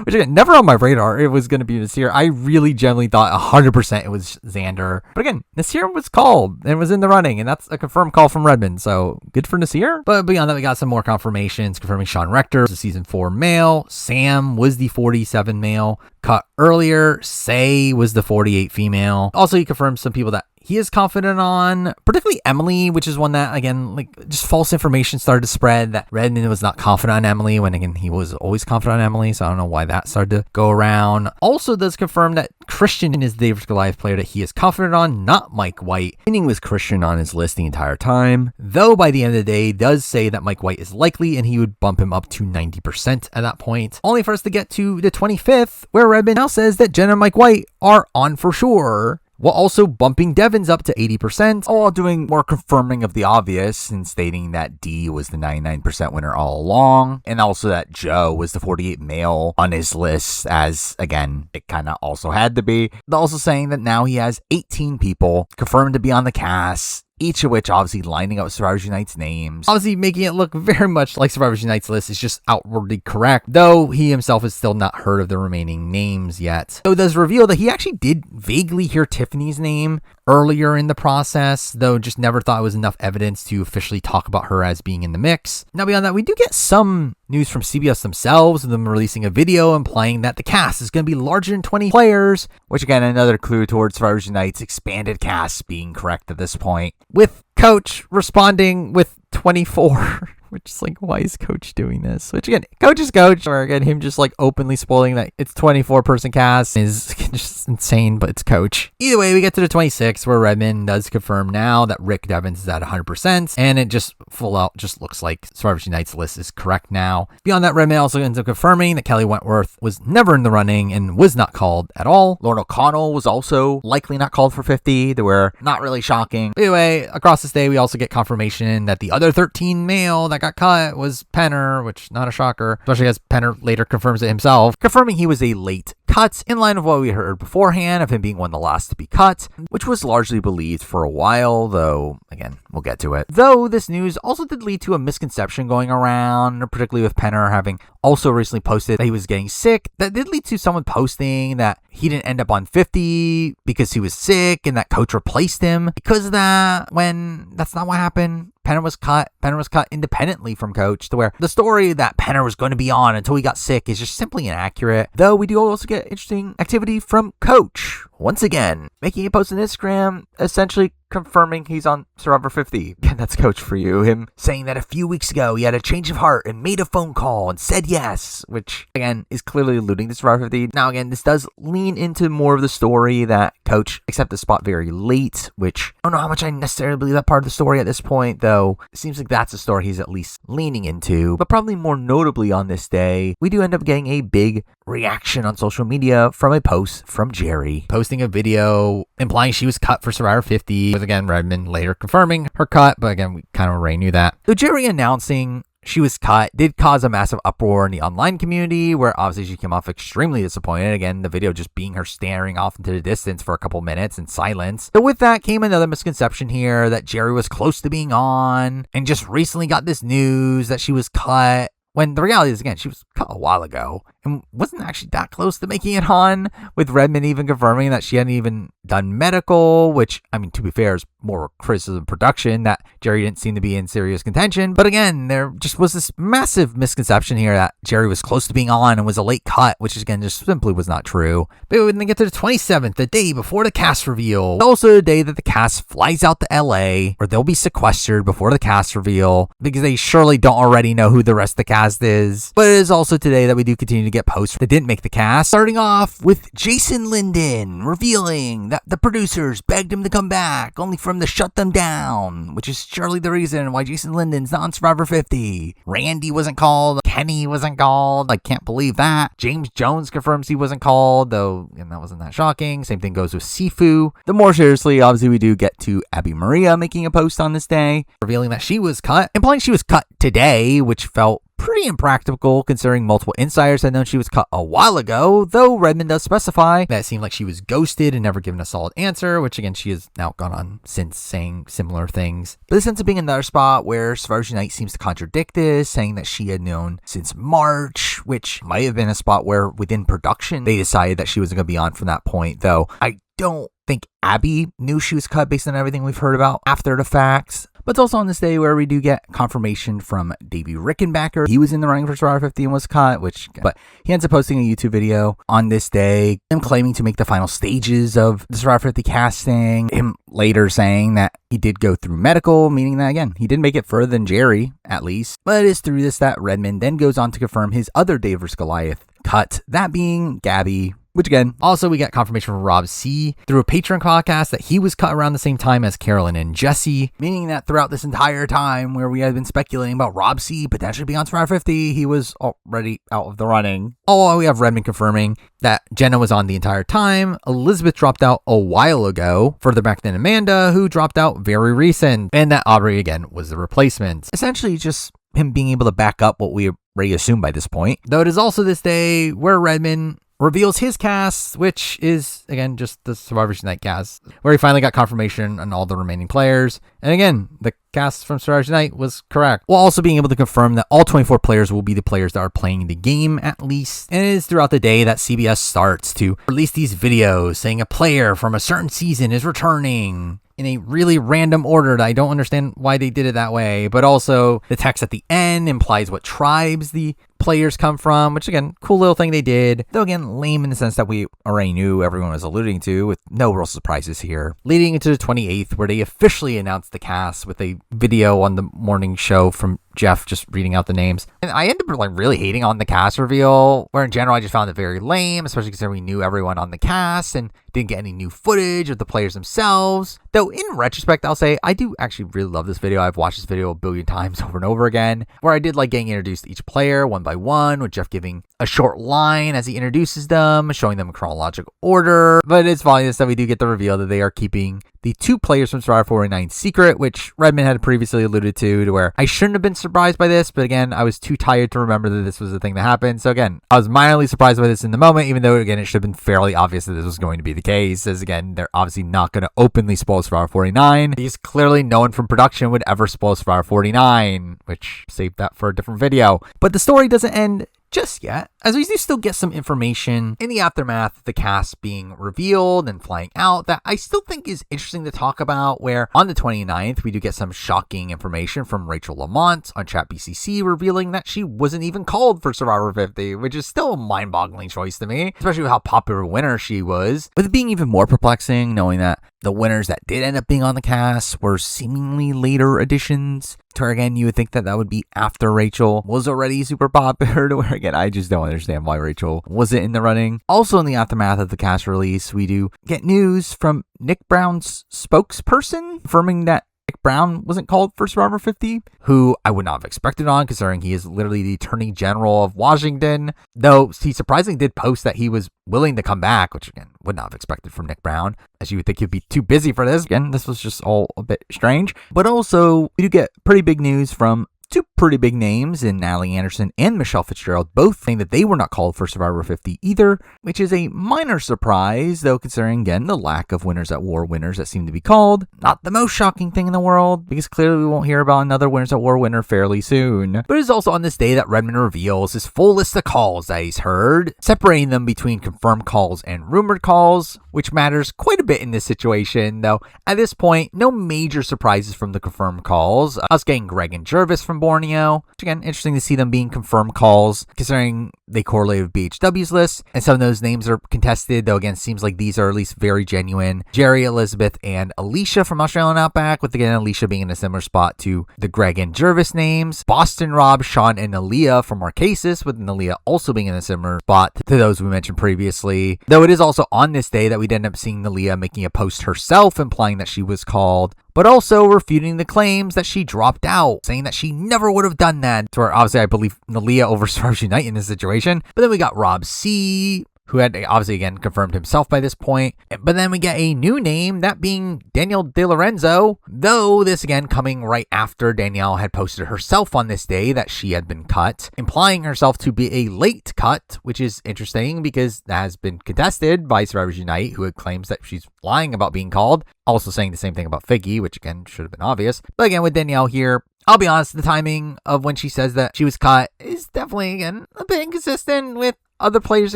S1: which again, never on my radar it was going to be Nasir. I really genuinely thought 100% it was Xander, but again, Nasir was called and was in the running, and that's a confirmed call from Redmond, so good for Nasir. But beyond that, we got some more confirmations confirming Sean Rector was the season 4 male, Sam was the 47 male, cut earlier, Say was the 48 female. Also, he confirmed some people that he is confident on, particularly Emily, which is one that, again, like, just false information started to spread that Redmond was not confident on Emily, when, again, he was always confident on Emily, so I don't know why that started to go around. Also does confirm that Christian is the David Goliath player that he is confident on, not Mike White, meaning was Christian on his list the entire time, though by the end of the day, does say that Mike White is likely, and he would bump him up to 90% at that point, only for us to get to the 25th, where Redmond now says that Jen and Mike White are on for sure, while also bumping DEVENS up to 80%, all while doing more confirming of the obvious and stating that D was the 99% winner all along, and also that Joe was the 48 male on his list, as, again, it kind of also had to be. Also saying that now he has 18 people confirmed to be on the cast, each of which obviously lining up with Survivors Unite's names. Obviously making it look very much like Survivors Unite's list is just outwardly correct, though he himself has still not heard of the remaining names yet. So it does reveal that he actually did vaguely hear Tiffany's name earlier in the process, though just never thought it was enough evidence to officially talk about her as being in the mix. Now, beyond that, we do get some news from CBS themselves, them releasing a video implying that the cast is going to be larger than 20 players, which again, another clue towards Survivors Unite's expanded cast being correct at this point, with Coach responding with 24. Which is like, why is Coach doing this? Which again, Coach is Coach. Or again, him just like openly spoiling that it's 24-person cast is just insane, but it's Coach. Either way, we get to the 26th where Redmond does confirm now that Rick Devens is at 100%. And it just full out just looks like Survivors Unite's list is correct now. Beyond that, Redmond also ends up confirming that Kelly Wentworth was never in the running and was not called at all. Lauren O'Connell was also likely not called for 50. They were not really shocking. Anyway, across this day, we also get confirmation that the other 13 male that got cut was Penner, which not a shocker, especially as Penner later confirms it himself, confirming he was a late cut in line of what we heard beforehand of him being one of the last to be cut, which was largely believed for a while, though again, we'll get to it. Though this news also did lead to a misconception going around, particularly with Penner having also recently posted that he was getting sick. That did lead to someone posting that he didn't end up on 50 because he was sick and that Coach replaced him because of that, when that's not what happened. Penner was cut. Penner was cut independently from Coach, to where the story that Penner was going to be on until he got sick is just simply inaccurate. Though we do also get interesting activity from Coach, once again making a post on Instagram essentially confirming he's on Survivor 50. And that's Coach for you. Him saying that a few weeks ago he had a change of heart and made a phone call and said yes, which again is clearly alluding to Survivor 50. Now again, this does lean into more of the story that Coach accepted the spot very late, which I don't know how much I necessarily believe that part of the story at this point, though it seems like that's a story he's at least leaning into. But probably more notably on this day, we do end up getting a big reaction on social media from a post from Jerry, posting a video implying she was cut for Survivor 50, with again Redmond later confirming her cut, but again we kind of already knew that. So Jerry announcing she was cut did cause a massive uproar in the online community, where obviously she came off extremely disappointed. Again, the video just being her staring off into the distance for a couple minutes in silence. So with that came another misconception here that Jerry was close to being on and just recently got this news that she was cut, when the reality is, again, she was cut a while ago and wasn't actually that close to making it on, with Redmond even confirming that she hadn't even done medical, which, I mean, to be fair, is more criticism of production that Jerry didn't seem to be in serious contention. But again, there just was this massive misconception here that Jerry was close to being on and was a late cut, which again just simply was not true. But when they get to the 27th, the day before the cast reveal, also the day that the cast flies out to LA, where they'll be sequestered before the cast reveal, because they surely don't already know who the rest of the cast is. But it is also today that we do continue to get posts that didn't make the cast, starting off with Jason Linden revealing that the producers begged him to come back, only for him to shut them down, which is surely the reason why Jason Linden's not on Survivor 50. Randy wasn't called. Kenny wasn't called. I can't believe that. James Jones confirms he wasn't called, though, and that wasn't that shocking. Same thing goes with Sifu. The more seriously, obviously, we do get to Abby Maria making a post on this day, revealing that she was cut, implying she was cut today, which felt pretty impractical considering multiple insiders had known she was cut a while ago, though Redmond does specify that it seemed like she was ghosted and never given a solid answer, which again she has now gone on since saying similar things. But this ends up being another spot where Survivors Unite seems to contradict this, saying that she had known since March, which might have been a spot where within production they decided that she was going to be on from that point, though I don't think Abby knew she was cut based on everything we've heard about after the facts. But it's also on this day where we do get confirmation from Davey Rickenbacker. He was in the running for Survivor 50 and was cut, but he ends up posting a YouTube video on this day, him claiming to make the final stages of the Survivor 50 casting, him later saying that he did go through medical, meaning that, again, he did make it further than Jerry, at least. But it is through this that Redmond then goes on to confirm his other Dave vs. Goliath cut, that being Gabby. Which again, also we got confirmation from Rob C. through a Patreon podcast that he was cut around the same time as Carolyn and Jesse, meaning that throughout this entire time where we had been speculating about Rob C. potentially being on Survivor 50, he was already out of the running. Oh, we have Redmond confirming that Jenna was on the entire time. Elizabeth dropped out a while ago, further back than Amanda, who dropped out very recent, and that Aubrey again was the replacement. Essentially just him being able to back up what we already assumed by this point. Though it is also this day where Redmond reveals his cast, which is, again, just the Survivors Unite cast, where he finally got confirmation on all the remaining players. And again, the cast from SurvivorSucks was correct, while also being able to confirm that all 24 players will be the players that are playing the game at least. And it is throughout the day that CBS starts to release these videos saying a player from a certain season is returning in a really random order that I don't understand why they did it that way, but also the text at the end implies what tribes the players come from, which again, cool little thing they did, though again, lame in the sense that we already knew everyone was alluding to, with no real surprises here. Leading into the 28th, where they officially announced the cast with a video on the morning show from Jeff just reading out the names. And I ended up really hating on the cast reveal, where in general I just found it very lame, especially considering we knew everyone on the cast and didn't get any new footage of the players themselves. Though in retrospect, I'll say I do actually really love this video. I've watched this video a billion times over and over again, where I did like getting introduced to each player one by one, with Jeff giving a short line as he introduces them, showing them in chronological order. But it's funny that we do get the reveal that they are keeping the 2 players from Survivor 49 secret, which Redmond had previously alluded to where I shouldn't have been surprised by this, but again, I was too tired to remember that this was the thing that happened. So again, I was mildly surprised by this in the moment, even though again, it should have been fairly obvious that this was going to be the case, as again, they're obviously not going to openly spoil Survivor 49, because clearly no one from production would ever spoil Survivor 49, which saved that for a different video. But the story doesn't end just yet, as we do still get some information in the aftermath of the cast being revealed and flying out that I still think is interesting to talk about, where on the 29th, we do get some shocking information from Rachel Lamont on Chat BCC revealing that she wasn't even called for Survivor 50, which is still a mind-boggling choice to me, especially with how popular a winner she was, with it being even more perplexing knowing that the winners that did end up being on the cast were seemingly later additions, to where again, you would think that that would be after Rachel was already super popular, to where again, I just don't understand why Rachel wasn't in the running. Also in the aftermath of the cast release, we do get news from Nick Brown's spokesperson confirming that Nick Brown wasn't called for Survivor 50, who I would not have expected on, considering he is literally the Attorney General of Washington, though he surprisingly did post that he was willing to come back, which again, would not have expected from Nick Brown, as you would think he'd be too busy for this. Again, this was just all a bit strange. But also, we do get pretty big news from 2 pretty big names in Natalie Anderson and Michelle Fitzgerald, both saying that they were not called for Survivor 50 either, which is a minor surprise, though considering again the lack of Winners at War winners that seem to be called. Not the most shocking thing in the world, because clearly we won't hear about another Winners at War winner fairly soon. But it is also on this day that Redmond reveals his full list of calls that he's heard, separating them between confirmed calls and rumored calls, which matters quite a bit in this situation, though at this point, no major surprises from the confirmed calls. Us getting Greg and Jervis from Borneo, which again, interesting to see them being confirmed calls, considering they correlate with BHW's list, and some of those names are contested, though again, seems like these are at least very genuine. Jerry, Elizabeth, and Alicia from Australian Outback, with again, Alicia being in a similar spot to the Greg and Jervis names. Boston Rob, Sean, and Aaliyah from Marquesas, with Aaliyah also being in a similar spot to those we mentioned previously. Though it is also on this day that we'd end up seeing Aaliyah making a post herself implying that she was called, but also refuting the claims that she dropped out, saying that she never would have done that. So obviously, I believe Nalia over SurvivorSucks in this situation. But then we got Rob C., who had obviously again confirmed himself by this point. But then we get a new name, that being Danielle DeLorenzo, though this again coming right after Danielle had posted herself on this day that she had been cut, implying herself to be a late cut, which is interesting because that has been contested by SurvivorSucks, who claims that she's lying about being called, also saying the same thing about Figgy, which again should have been obvious. But again, with Danielle here, I'll be honest, the timing of when she says that she was cut is definitely, again, a bit inconsistent with other players'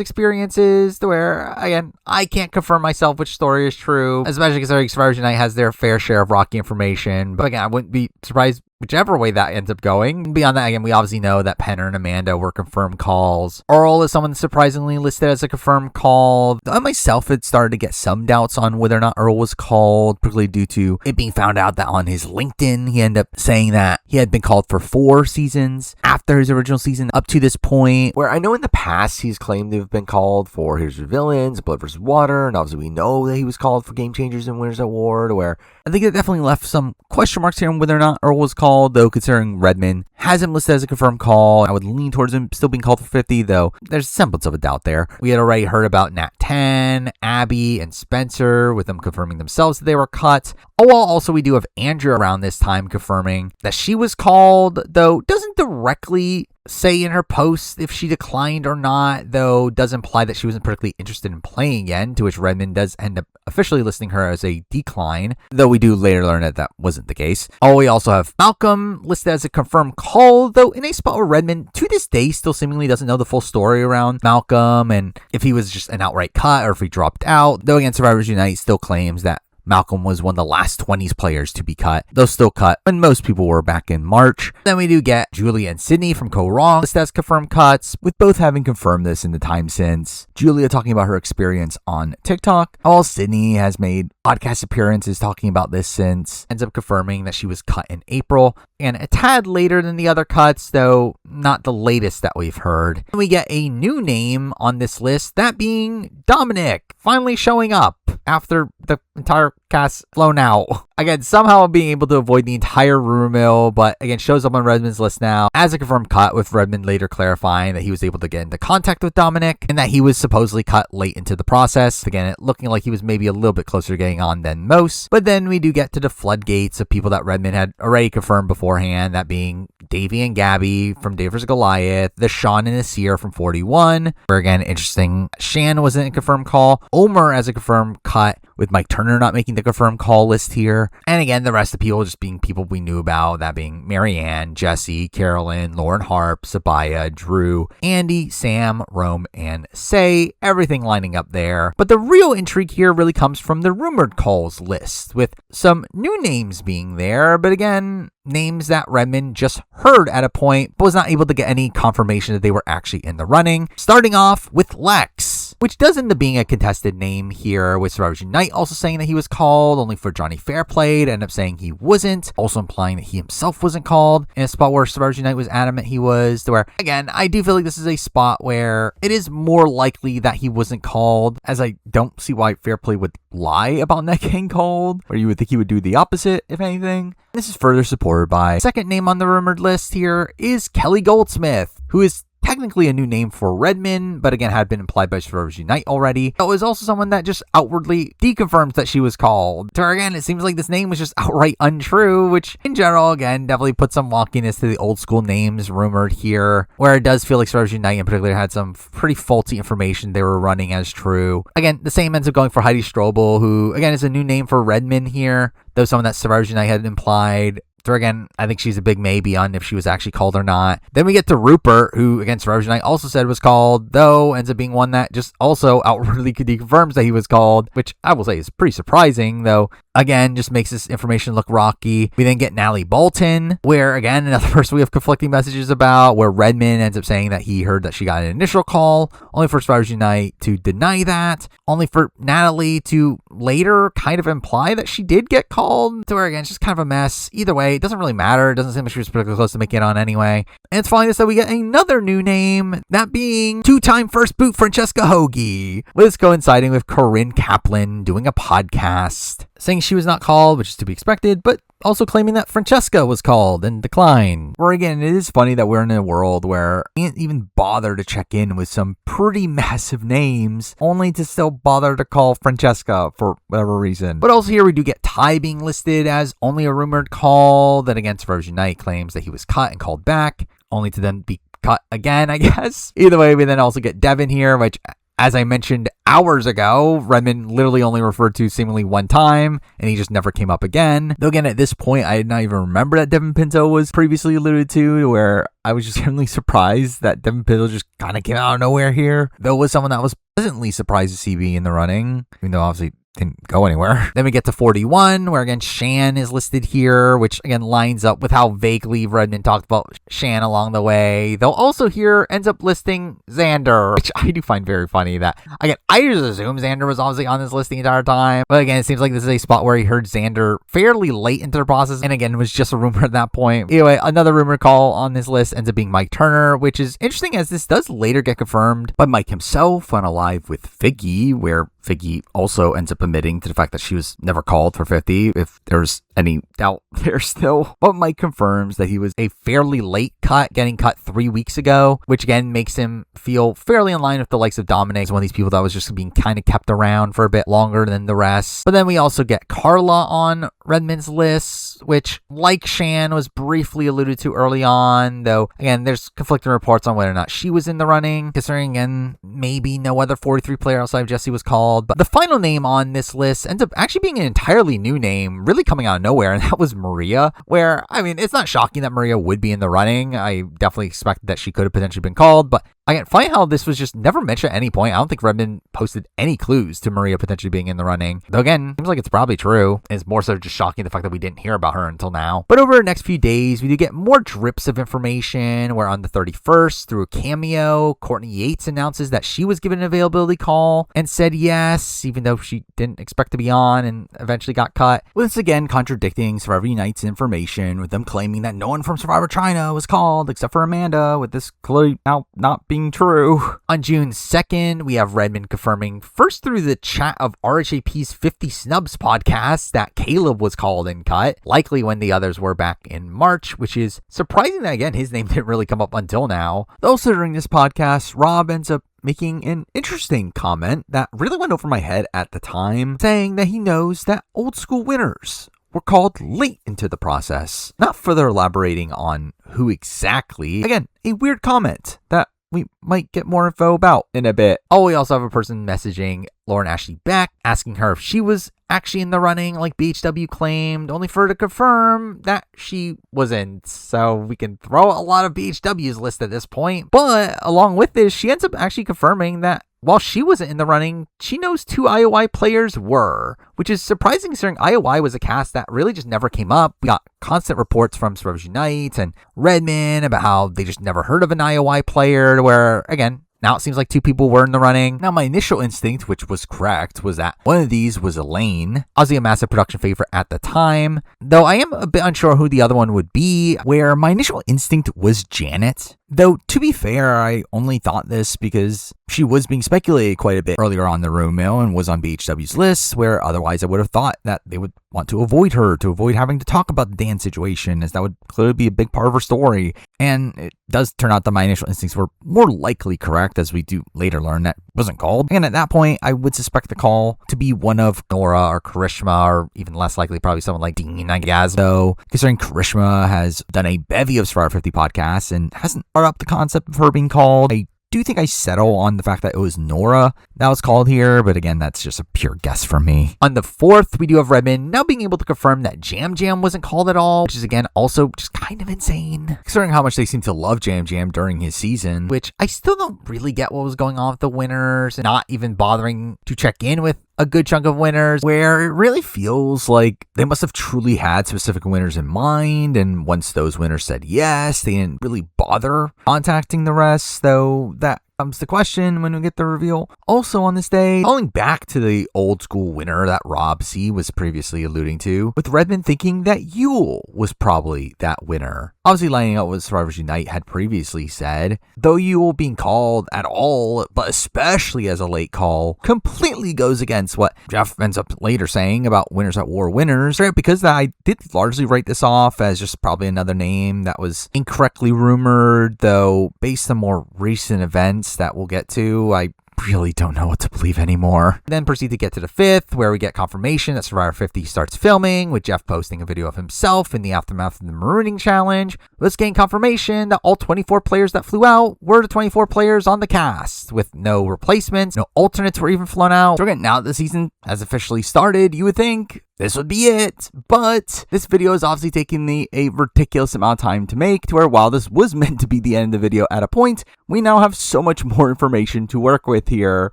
S1: experiences, to where, again, I can't confirm myself which story is true, especially because SurvivorSucks has their fair share of rocky information. But again, I wouldn't be surprised whichever way that ends up going. Beyond that, again, we obviously know that Penner and Amanda were confirmed calls. Earl is someone surprisingly listed as a confirmed call. I myself had started to get some doubts on whether or not Earl was called, particularly due to it being found out that on his LinkedIn, he ended up saying that he had been called for 4 seasons after his original season up to this point, where I know in the past he's claimed to have been called for Here's Your Villains, Blood vs. Water, and obviously we know that he was called for Game Changers and Winners at War, where I think it definitely left some question marks here on whether or not Earl was called, though considering Redmond has him listed as a confirmed call, I would lean towards him still being called for 50, though there's a semblance of a doubt there. We had already heard about Nat 10, Abby, and Spencer, with them confirming themselves that they were cut. Oh, well, also we do have Andrew around this time confirming that she was called, though doesn't directly say in her post if she declined or not, though does imply that she wasn't particularly interested in playing again, to which Redmond does end up officially listing her as a decline, though we do later learn that wasn't the case. Oh, we also have Malcolm listed as a confirmed call, though in a spot where Redmond to this day still seemingly doesn't know the full story around Malcolm and if he was just an outright cut or if he dropped out, though again Survivors Unite still claims that Malcolm was one of the last 20s players to be cut, though still cut when most people were back in March. Then we do get Julia and Sydney from Co Wrong listed as confirmed cuts, with both having confirmed this in the time since. Julia talking about her experience on TikTok, while Sydney has made podcast appearances talking about this since, ends up confirming that she was cut in April, and a tad later than the other cuts, though not the latest that we've heard. And we get a new name on this list, that being Dominic, finally showing up after the entire cast flown out. Again, somehow being able to avoid the entire rumor mill, but again, shows up on Redmond's list now as a confirmed cut, with Redmond later clarifying that he was able to get into contact with Dominic and that he was supposedly cut late into the process. Again, it looking like he was maybe a little bit closer to getting on than most. But then we do get to the floodgates of people that Redmond had already confirmed beforehand, that being Davey and Gabby from Dave vs. Goliath, the Sean and Nasir from 41, where again, interesting, Shan wasn't a confirmed call, Omer as a confirmed cut, with Mike Turner not making the confirmed call list here. And again, the rest of the people just being people we knew about, that being Marianne, Jesse, Carolyn, Lauren Harp, Sabaya, Drew, Andy, Sam, Rome, and Say, everything lining up there. But the real intrigue here really comes from the rumored calls list, with some new names being there, but again, names that Redmond just heard at a point, but was not able to get any confirmation that they were actually in the running. Starting off with Lex, which does end up being a contested name here, with Survivors Unite also saying that he was called, only for Johnny Fairplay to end up saying he wasn't, also implying that he himself wasn't called, in a spot where Survivors Unite was adamant he was, to where, again, I do feel like this is a spot where it is more likely that he wasn't called, as I don't see why Fairplay would lie about not getting called, or you would think he would do the opposite, if anything. This is further supported by second name on the rumored list here is Kelly Goldsmith, who is technically a new name for Redmond, but again had been implied by Survivors Unite already. It was also someone that just outwardly deconfirms that she was called. So again, it seems like this name was just outright untrue, which in general, again, definitely put some wonkiness to the old school names rumored here, where it does feel like Survivors Unite in particular had some pretty faulty information they were running as true. Again, the same ends up going for Heidi Strobel, who again is a new name for Redmond here, though someone that Survivors Unite had implied. So again, I think she's a big maybe on if she was actually called or not. Then we get to Rupert, who, again, Survivors Unite also said was called, though ends up being one that just also outwardly confirms that he was called, which I will say is pretty surprising, though, again, just makes this information look rocky. We then get Natalie Bolton, where, again, another person we have conflicting messages about, where Redmond ends up saying that he heard that she got an initial call, only for Survivors Unite to deny that, only for Natalie to later kind of imply that she did get called, to where, again, it's just kind of a mess. Either way, it doesn't really matter. It doesn't seem like she was particularly close to making it on anyway. And it's following this that we get another new name, that being two-time first boot Francesca Hoagie, with this coinciding with Corinne Kaplan doing a podcast, saying she was not called, which is to be expected, but also claiming that Francesca was called and declined. Where again, it is funny that we're in a world where we can't even bother to check in with some pretty massive names, only to still bother to call Francesca for whatever reason. But also here we do get Ty being listed as only a rumored call, that again Survivors Unite claims that he was cut and called back, only to then be cut again, I guess. Either way, we then also get Devin here, which, as I mentioned hours ago, Redmond literally only referred to seemingly one time, and he just never came up again. Though again, at this point, I did not even remember that Devin Pinto was previously alluded to where I was just genuinely surprised that Devin Pinto just kind of came out of nowhere here. Though it was someone that was pleasantly surprised to see be in the running, even though obviously didn't go anywhere. Then we get to 41, where again Shan is listed here, which again lines up with how vaguely Redmond talked about Shan along the way. Though also here ends up listing Xander, which I do find very funny. That again, I just assume Xander was obviously on this list the entire time, but again, it seems like this is a spot where he heard Xander fairly late into the process, and again, it was just a rumor at that point. Anyway, another rumor call on this list ends up being Mike Turner, which is interesting as this does later get confirmed by Mike himself on a live with Figgy, where Figgy also ends up admitting to the fact that she was never called for 50. If there's any doubt there still, but Mike confirms that he was a fairly late cut, getting cut 3 weeks ago, which again makes him feel fairly in line with the likes of Dominic, one of these people that was just being kind of kept around for a bit longer than the rest. But then we also get Carla on Redmond's list, which, like Shan, was briefly alluded to early on, though again there's conflicting reports on whether or not she was in the running, considering again maybe no other 43 player outside of Jesse was called. But the final name on this list ends up actually being an entirely new name, really coming out of nowhere, and that was Maria, where, I mean, it's not shocking that Maria would be in the running. I definitely expected that she could have potentially been called, but I find how this was just never mentioned at any point. I don't think Redmond posted any clues to Maria potentially being in the running. Though again, seems like it's probably true. It's more so just shocking the fact that we didn't hear about her until now. But over the next few days, we do get more drips of information, where on the 31st, through a cameo, Courtney Yates announces that she was given an availability call and said yes, even though she didn't expect to be on and eventually got cut. Once again, contradicting Survivor Unite's information, with them claiming that no one from Survivor China was called except for Amanda, with this clearly now not being true. On June 2nd, we have Redmond confirming, first through the chat of RHAP's 50 Snubs podcast, that Caleb was called and cut, likely when the others were back in March, which is surprising that, again, his name didn't really come up until now. Also during this podcast, Rob ends up making an interesting comment that really went over my head at the time, saying that he knows that old school winners were called late into the process. Not further elaborating on who exactly. Again, a weird comment that we might get more info about in a bit. Oh, we also have a person messaging Lauren Ashley Beck, asking her if she was actually in the running like BHW claimed, only for her to confirm that she wasn't. So we can throw a lot of BHW's list at this point. But along with this, she ends up actually confirming that while she wasn't in the running, she knows 2 IOI players were, which is surprising considering IOI was a cast that really just never came up. We got constant reports from SurvivorSUnite and Redmond about how they just never heard of an IOI player, where, again, now it seems like 2 people were in the running. Now, my initial instinct, which was correct, was that one of these was Elaine, obviously a massive production favorite at the time, though I am a bit unsure who the other one would be, where my initial instinct was Janet. Though, to be fair, I only thought this because she was being speculated quite a bit earlier on the rumor mill and was on BHW's list, where otherwise I would have thought that they would want to avoid her, to avoid having to talk about the Dan situation, as that would clearly be a big part of her story. And it does turn out that my initial instincts were more likely correct, as we do later learn that wasn't called. And at that point, I would suspect the call to be one of Nora or Karishma, or even less likely, probably someone like Dean, I guess. Though, considering Karishma has done a bevy of Survivor 50 podcasts and hasn't brought up the concept of her being called, I do think I settle on the fact that it was Nora that was called here, but again, that's just a pure guess from me. On the 4th, we do have Redmond now being able to confirm that Jam Jam wasn't called at all, which is again also just kind of insane, considering how much they seem to love Jam Jam during his season, which I still don't really get what was going on with the winners, and not even bothering to check in with a good chunk of winners, where it really feels like they must have truly had specific winners in mind, and once those winners said yes, they didn't really bother contacting the rest, though that comes the question when we get the reveal. Also on this day, calling back to the old school winner that Rob C was previously alluding to, with Redmond thinking that Yule was probably that winner. Obviously lining up what SurvivorSUnite had previously said, though Yule being called at all, but especially as a late call, completely goes against what Jeff ends up later saying about winners that were winners, right? Because I did largely write this off as just probably another name that was incorrectly rumored, though based on more recent events that we'll get to, I really don't know what to believe anymore. Then proceed to get to the 5th, where we get confirmation that Survivor 50 starts filming, with Jeff posting a video of himself in the aftermath of the Marooning Challenge. Let's gain confirmation that all 24 players that flew out were the 24 players on the cast, with no replacements, no alternates were even flown out. So again, now that the season has officially started, you would think this would be it, but this video is obviously taking a ridiculous amount of time to make, to where while this was meant to be the end of the video at a point, we now have so much more information to work with here,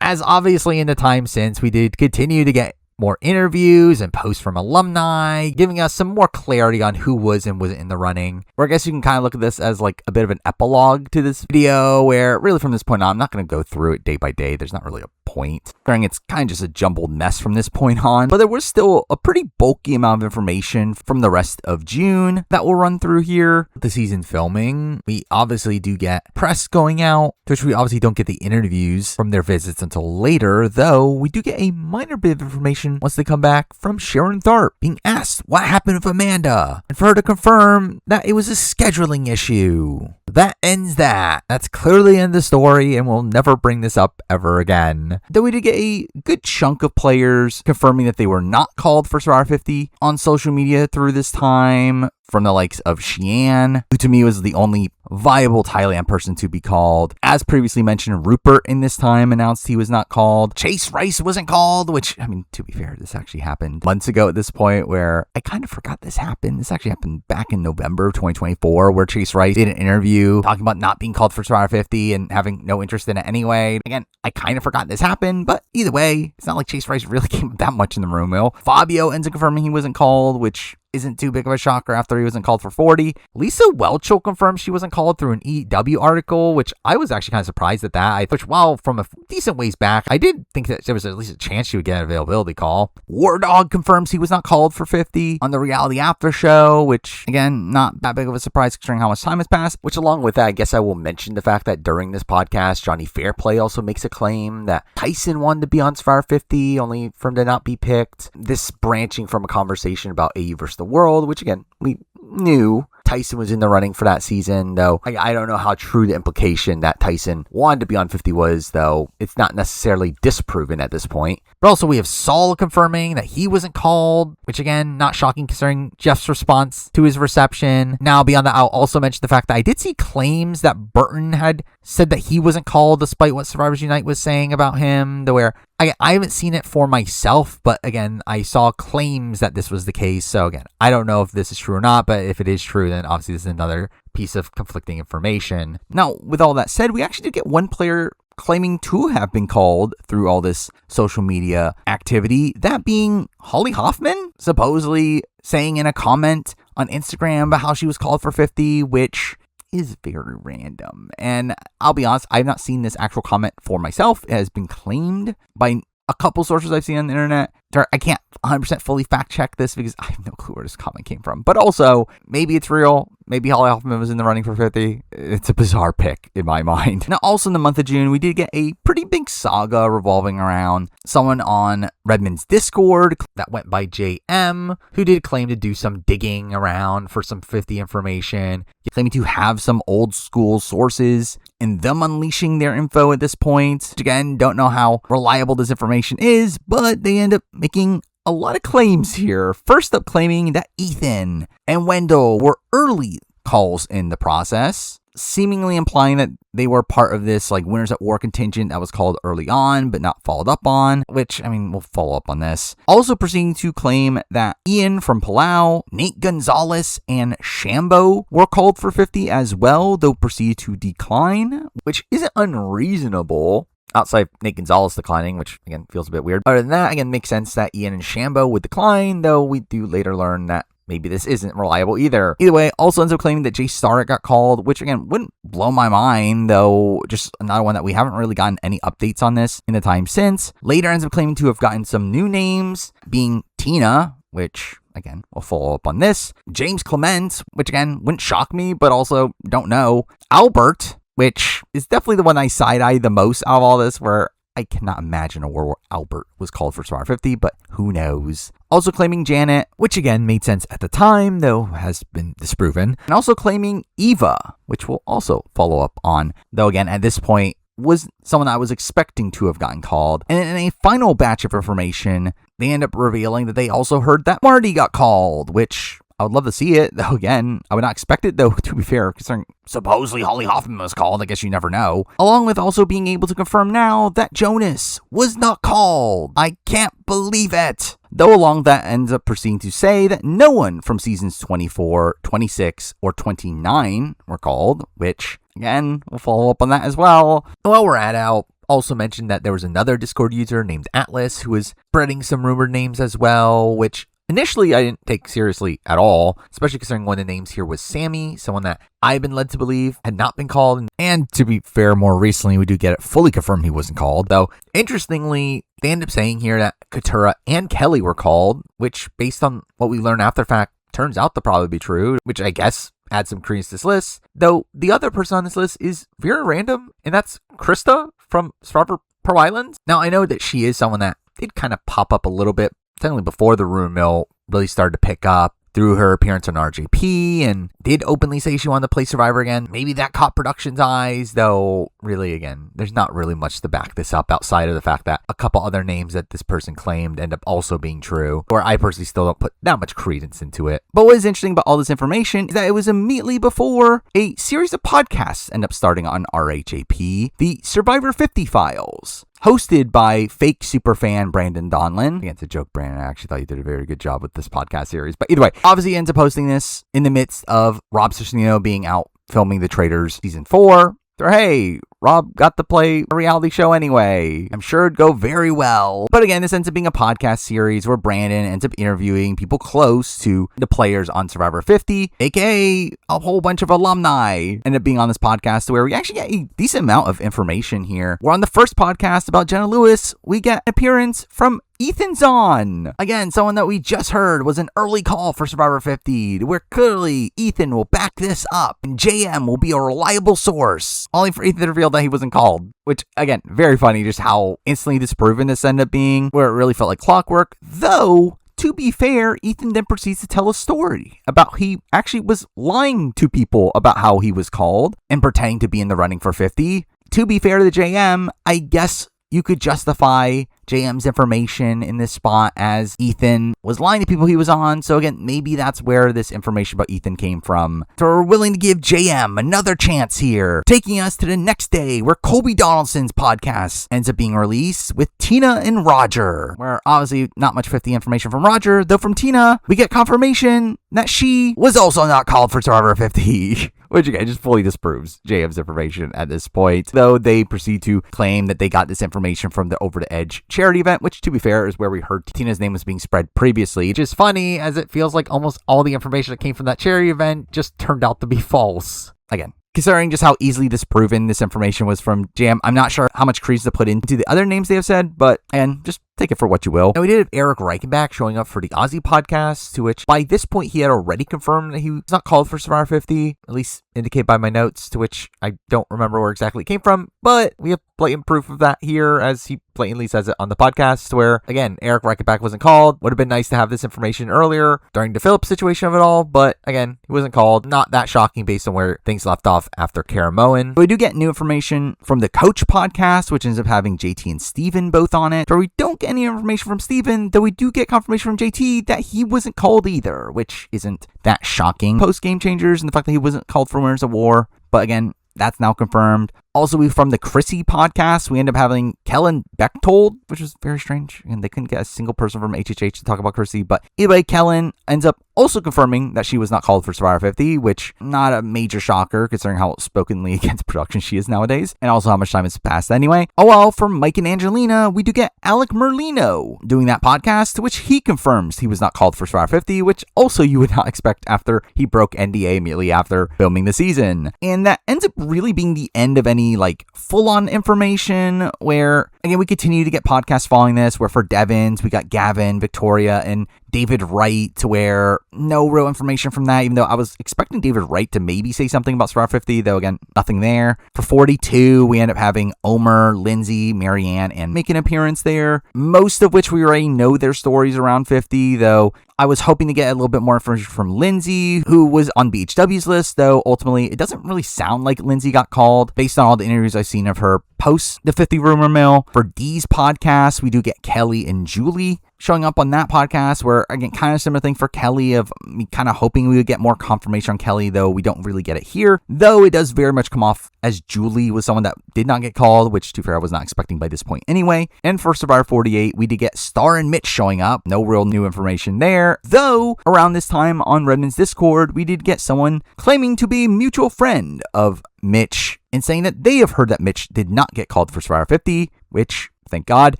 S1: as obviously in the time since we did continue to get more interviews and posts from alumni, giving us some more clarity on who was and wasn't in the running. Or I guess you can kind of look at this as like a bit of an epilogue to this video, where really from this point on, I'm not going to go through it day by day. There's not really a point. It's kind of just a jumbled mess from this point on, but there was still a pretty bulky amount of information from the rest of June that we'll run through here. The season filming, we obviously do get press going out, which we obviously don't get the interviews from their visits until later, though we do get a minor bit of information once they come back from Sharon Tharp being asked what happened with Amanda, and for her to confirm that it was a scheduling issue. That ends that. That's clearly the end of the story, and we'll never bring this up ever again. Though we did get a good chunk of players confirming that they were not called for Survivor 50 on social media through this time, from the likes of Xian, who to me was the only viable Thailand person to be called. As previously mentioned, Rupert in this time announced he was not called. Chase Rice wasn't called, which, I mean, to be fair, this actually happened months ago at this point, where I kind of forgot this happened. This actually happened back in November of 2024, where Chase Rice did an interview talking about not being called for Survivor 50 and having no interest in it anyway. Again, I kind of forgot this happened, but either way, it's not like Chase Rice really came up that much in the room. Fabio ends up confirming he wasn't called, which isn't too big of a shocker after he wasn't called for 40. Lisa Welchel confirmed she wasn't called through an EW article, which I was actually kind of surprised at that. Which, while from a decent ways back, I did think that there was at least a chance she would get an availability call. War Dog confirms he was not called for 50 on the reality after show, which, again, not that big of a surprise considering how much time has passed. Which, along with that, I guess I will mention the fact that during this podcast, Johnny Fairplay also makes a claim that Tyson wanted to be on Survivor 50, only for him to not be picked. This branching from a conversation about AU versus the World, which again, we knew Tyson was in the running for that season, though I don't know how true the implication that Tyson wanted to be on 50 was, though it's not necessarily disproven at this point. But also we have Saul confirming that he wasn't called, which again, not shocking considering Jeff's response to his reception. Now beyond that, I'll also mention the fact that I did see claims that Burton had said that he wasn't called despite what Survivors Unite was saying about him, though where I haven't seen it for myself, but again, I saw claims that this was the case. So again, I don't know if this is true or not, but if it is true, then obviously this is another piece of conflicting information. Now, with all that said, we actually did get one player claiming to have been called through all this social media activity, that being Holly Hoffman, supposedly saying in a comment on Instagram about how she was called for 50, which is very random. And I'll be honest, I've not seen this actual comment for myself. It has been claimed by a couple sources I've seen on the internet. I can't 100% fully fact check this because I have no clue where this comment came from. But also, maybe it's real. Maybe Holly Hoffman was in the running for 50. It's a bizarre pick in my mind. Now, also in the month of June, we did get a pretty big saga revolving around someone on Redmond's Discord that went by JM, who did claim to do some digging around for some 50 information. He claimed to have some old school sources and them unleashing their info at this point. Again, don't know how reliable this information is, but they end up making a lot of claims here. First up, claiming that Ethan and Wendell were early calls in the process, seemingly implying that they were part of this like Winners at War contingent that was called early on but not followed up on, which, I mean, we'll follow up on this. Also proceeding to claim that Ian from Palau, Nate Gonzalez, and Shambo were called for 50 as well, though proceeded to decline, which isn't unreasonable. Outside Nate Gonzalez declining, which again feels a bit weird. Other than that, again, makes sense that Ian and Shambo would decline, though we do later learn that maybe this isn't reliable either. Either way, also ends up claiming that Jay Starrett got called, which again wouldn't blow my mind, though just another one that we haven't really gotten any updates on this in the time since. Later ends up claiming to have gotten some new names, being Tina, which again, we'll follow up on this. James Clement, which again wouldn't shock me, but also don't know. Albert, which is definitely the one I side-eye the most out of all this, where I cannot imagine a world where Albert was called for Survivor 50, but who knows. Also claiming Janet, which again made sense at the time, though has been disproven. And also claiming Eva, which we'll also follow up on, though again at this point was someone I was expecting to have gotten called. And in a final batch of information, they end up revealing that they also heard that Marty got called, which I would love to see it, though again, I would not expect it, though, to be fair, considering supposedly Holly Hoffman was called. I guess you never know. Along with also being able to confirm now that Jonas was not called. I can't believe it. Though along that ends up proceeding to say that no one from seasons 24, 26, or 29 were called, which, again, we'll follow up on that as well. While we're at out, also mentioned that there was another Discord user named Atlas who was spreading some rumored names as well, which initially I didn't take seriously at all, especially considering one of the names here was Sammy, someone that I've been led to believe had not been called. And to be fair, more recently, we do get it fully confirmed he wasn't called. Though, interestingly, they end up saying here that Katura and Kelly were called, which, based on what we learned after the fact, turns out to probably be true, which I guess adds some credence to this list. Though, the other person on this list is very random, and that's Krista from Survivor Pro Islands. Now, I know that she is someone that did kind of pop up a little bit, technically before the rumor mill really started to pick up, through her appearance on RJP, and did openly say she wanted to play Survivor again. Maybe that caught production's eyes, though really, again, there's not really much to back this up outside of the fact that a couple other names that this person claimed end up also being true, or I personally still don't put that much credence into it. But what is interesting about all this information is that it was immediately before a series of podcasts end up starting on RHAP, the Survivor 50 Files, hosted by fake superfan Brandon Donlin. Again, it's a joke, Brandon. I actually thought you did a very good job with this podcast series. But either way, obviously he ends up hosting this in the midst of Rob Cesternino being out filming The Traitors Season 4. So, hey, Rob got to play a reality show anyway. I'm sure it'd go very well. But again, this ends up being a podcast series where Brandon ends up interviewing people close to the players on Survivor 50, aka a whole bunch of alumni end up being on this podcast, where we actually get a decent amount of information here. We're on the first podcast about Jenna Lewis. We get an appearance from Ethan Zahn. Again, someone that we just heard was an early call for Survivor 50, where clearly Ethan will back this up and JM will be a reliable source. Only for Ethan to reveal that he wasn't called, which, again, very funny just how instantly disproven this ended up being, where it really felt like clockwork. Though, to be fair, Ethan then proceeds to tell a story about he actually was lying to people about how he was called and pretending to be in the running for 50. To be fair to the JM, I guess you could justify JM's information in this spot as Ethan was lying to people he was on. So again, maybe that's where this information about Ethan came from. So we're willing to give JM another chance here, taking us to the next day where Colby Donaldson's podcast ends up being released with Tina and Roger, where obviously not much 50 information from Roger, though from Tina, we get confirmation that she was also not called for Survivor 50. Which again just fully disproves JM's information at this point, though they proceed to claim that they got this information from the Over the Edge charity event, which to be fair is where we heard Tina's name was being spread previously, which is funny as it feels like almost all the information that came from that charity event just turned out to be false. Again, considering just how easily disproven this information was from JM, I'm not sure how much credence to put into the other names they have said, but again, just take it for what you will. Now, we did have Eric Reichenbach showing up for the Aussie podcast, to which by this point he had already confirmed that he was not called for Survivor 50, at least indicated by my notes, to which I don't remember where exactly it came from, but we have blatant proof of that here, as he blatantly says it on the podcast, where, again, Eric Reichenbach wasn't called. Would have been nice to have this information earlier during the Phillip situation of it all, but again, he wasn't called. Not that shocking based on where things left off after Kara Moen. But we do get new information from the Coach podcast, which ends up having JT and Steven both on it, where we don't get any information from Steven, though we do get confirmation from JT that he wasn't called either, which isn't that shocking post Game Changers and the fact that he wasn't called for Winners of War. But again, that's now confirmed. Also, from the Chrissy podcast, we end up having Kellen Bechtold, which was very strange. And they couldn't get a single person from HHH to talk about Chrissy. But anyway, Kellen ends up also confirming that she was not called for Survivor 50, which not a major shocker considering how outspokenly against production she is nowadays. And also how much time has passed anyway. Oh well, from Mike and Angelina, we do get Alec Merlino doing that podcast, to which he confirms he was not called for Survivor 50, which also you would not expect after he broke NDA immediately after filming the season. And that ends up really being the end of any full-on information, where again we continue to get podcasts following this, where for DEVENS we got Gavin, Victoria, and David Wright, to where no real information from that, even though I was expecting David Wright to maybe say something about Survivor 50, though again, nothing there. For 42, we end up having Omer, Lindsay, Marianne, and make an appearance there, most of which we already know their stories around 50, though I was hoping to get a little bit more information from Lindsay, who was on BHW's list, though ultimately it doesn't really sound like Lindsay got called based on all the interviews I've seen of her post the 50 rumor mill. For Dee's podcast, we do get Kelly and Julie showing up on that podcast, where again, kind of similar thing for Kelly, of me kind of hoping we would get more confirmation on Kelly, though we don't really get it here, though it does very much come off as Julie was someone that did not get called, which to be fair I was not expecting by this point anyway. And for Survivor 48, we did get Star and Mitch showing up. No real new information there, though around this time on Redmond's Discord we did get someone claiming to be a mutual friend of Mitch in saying that they have heard that Mitch did not get called for Survivor 50, which, thank God.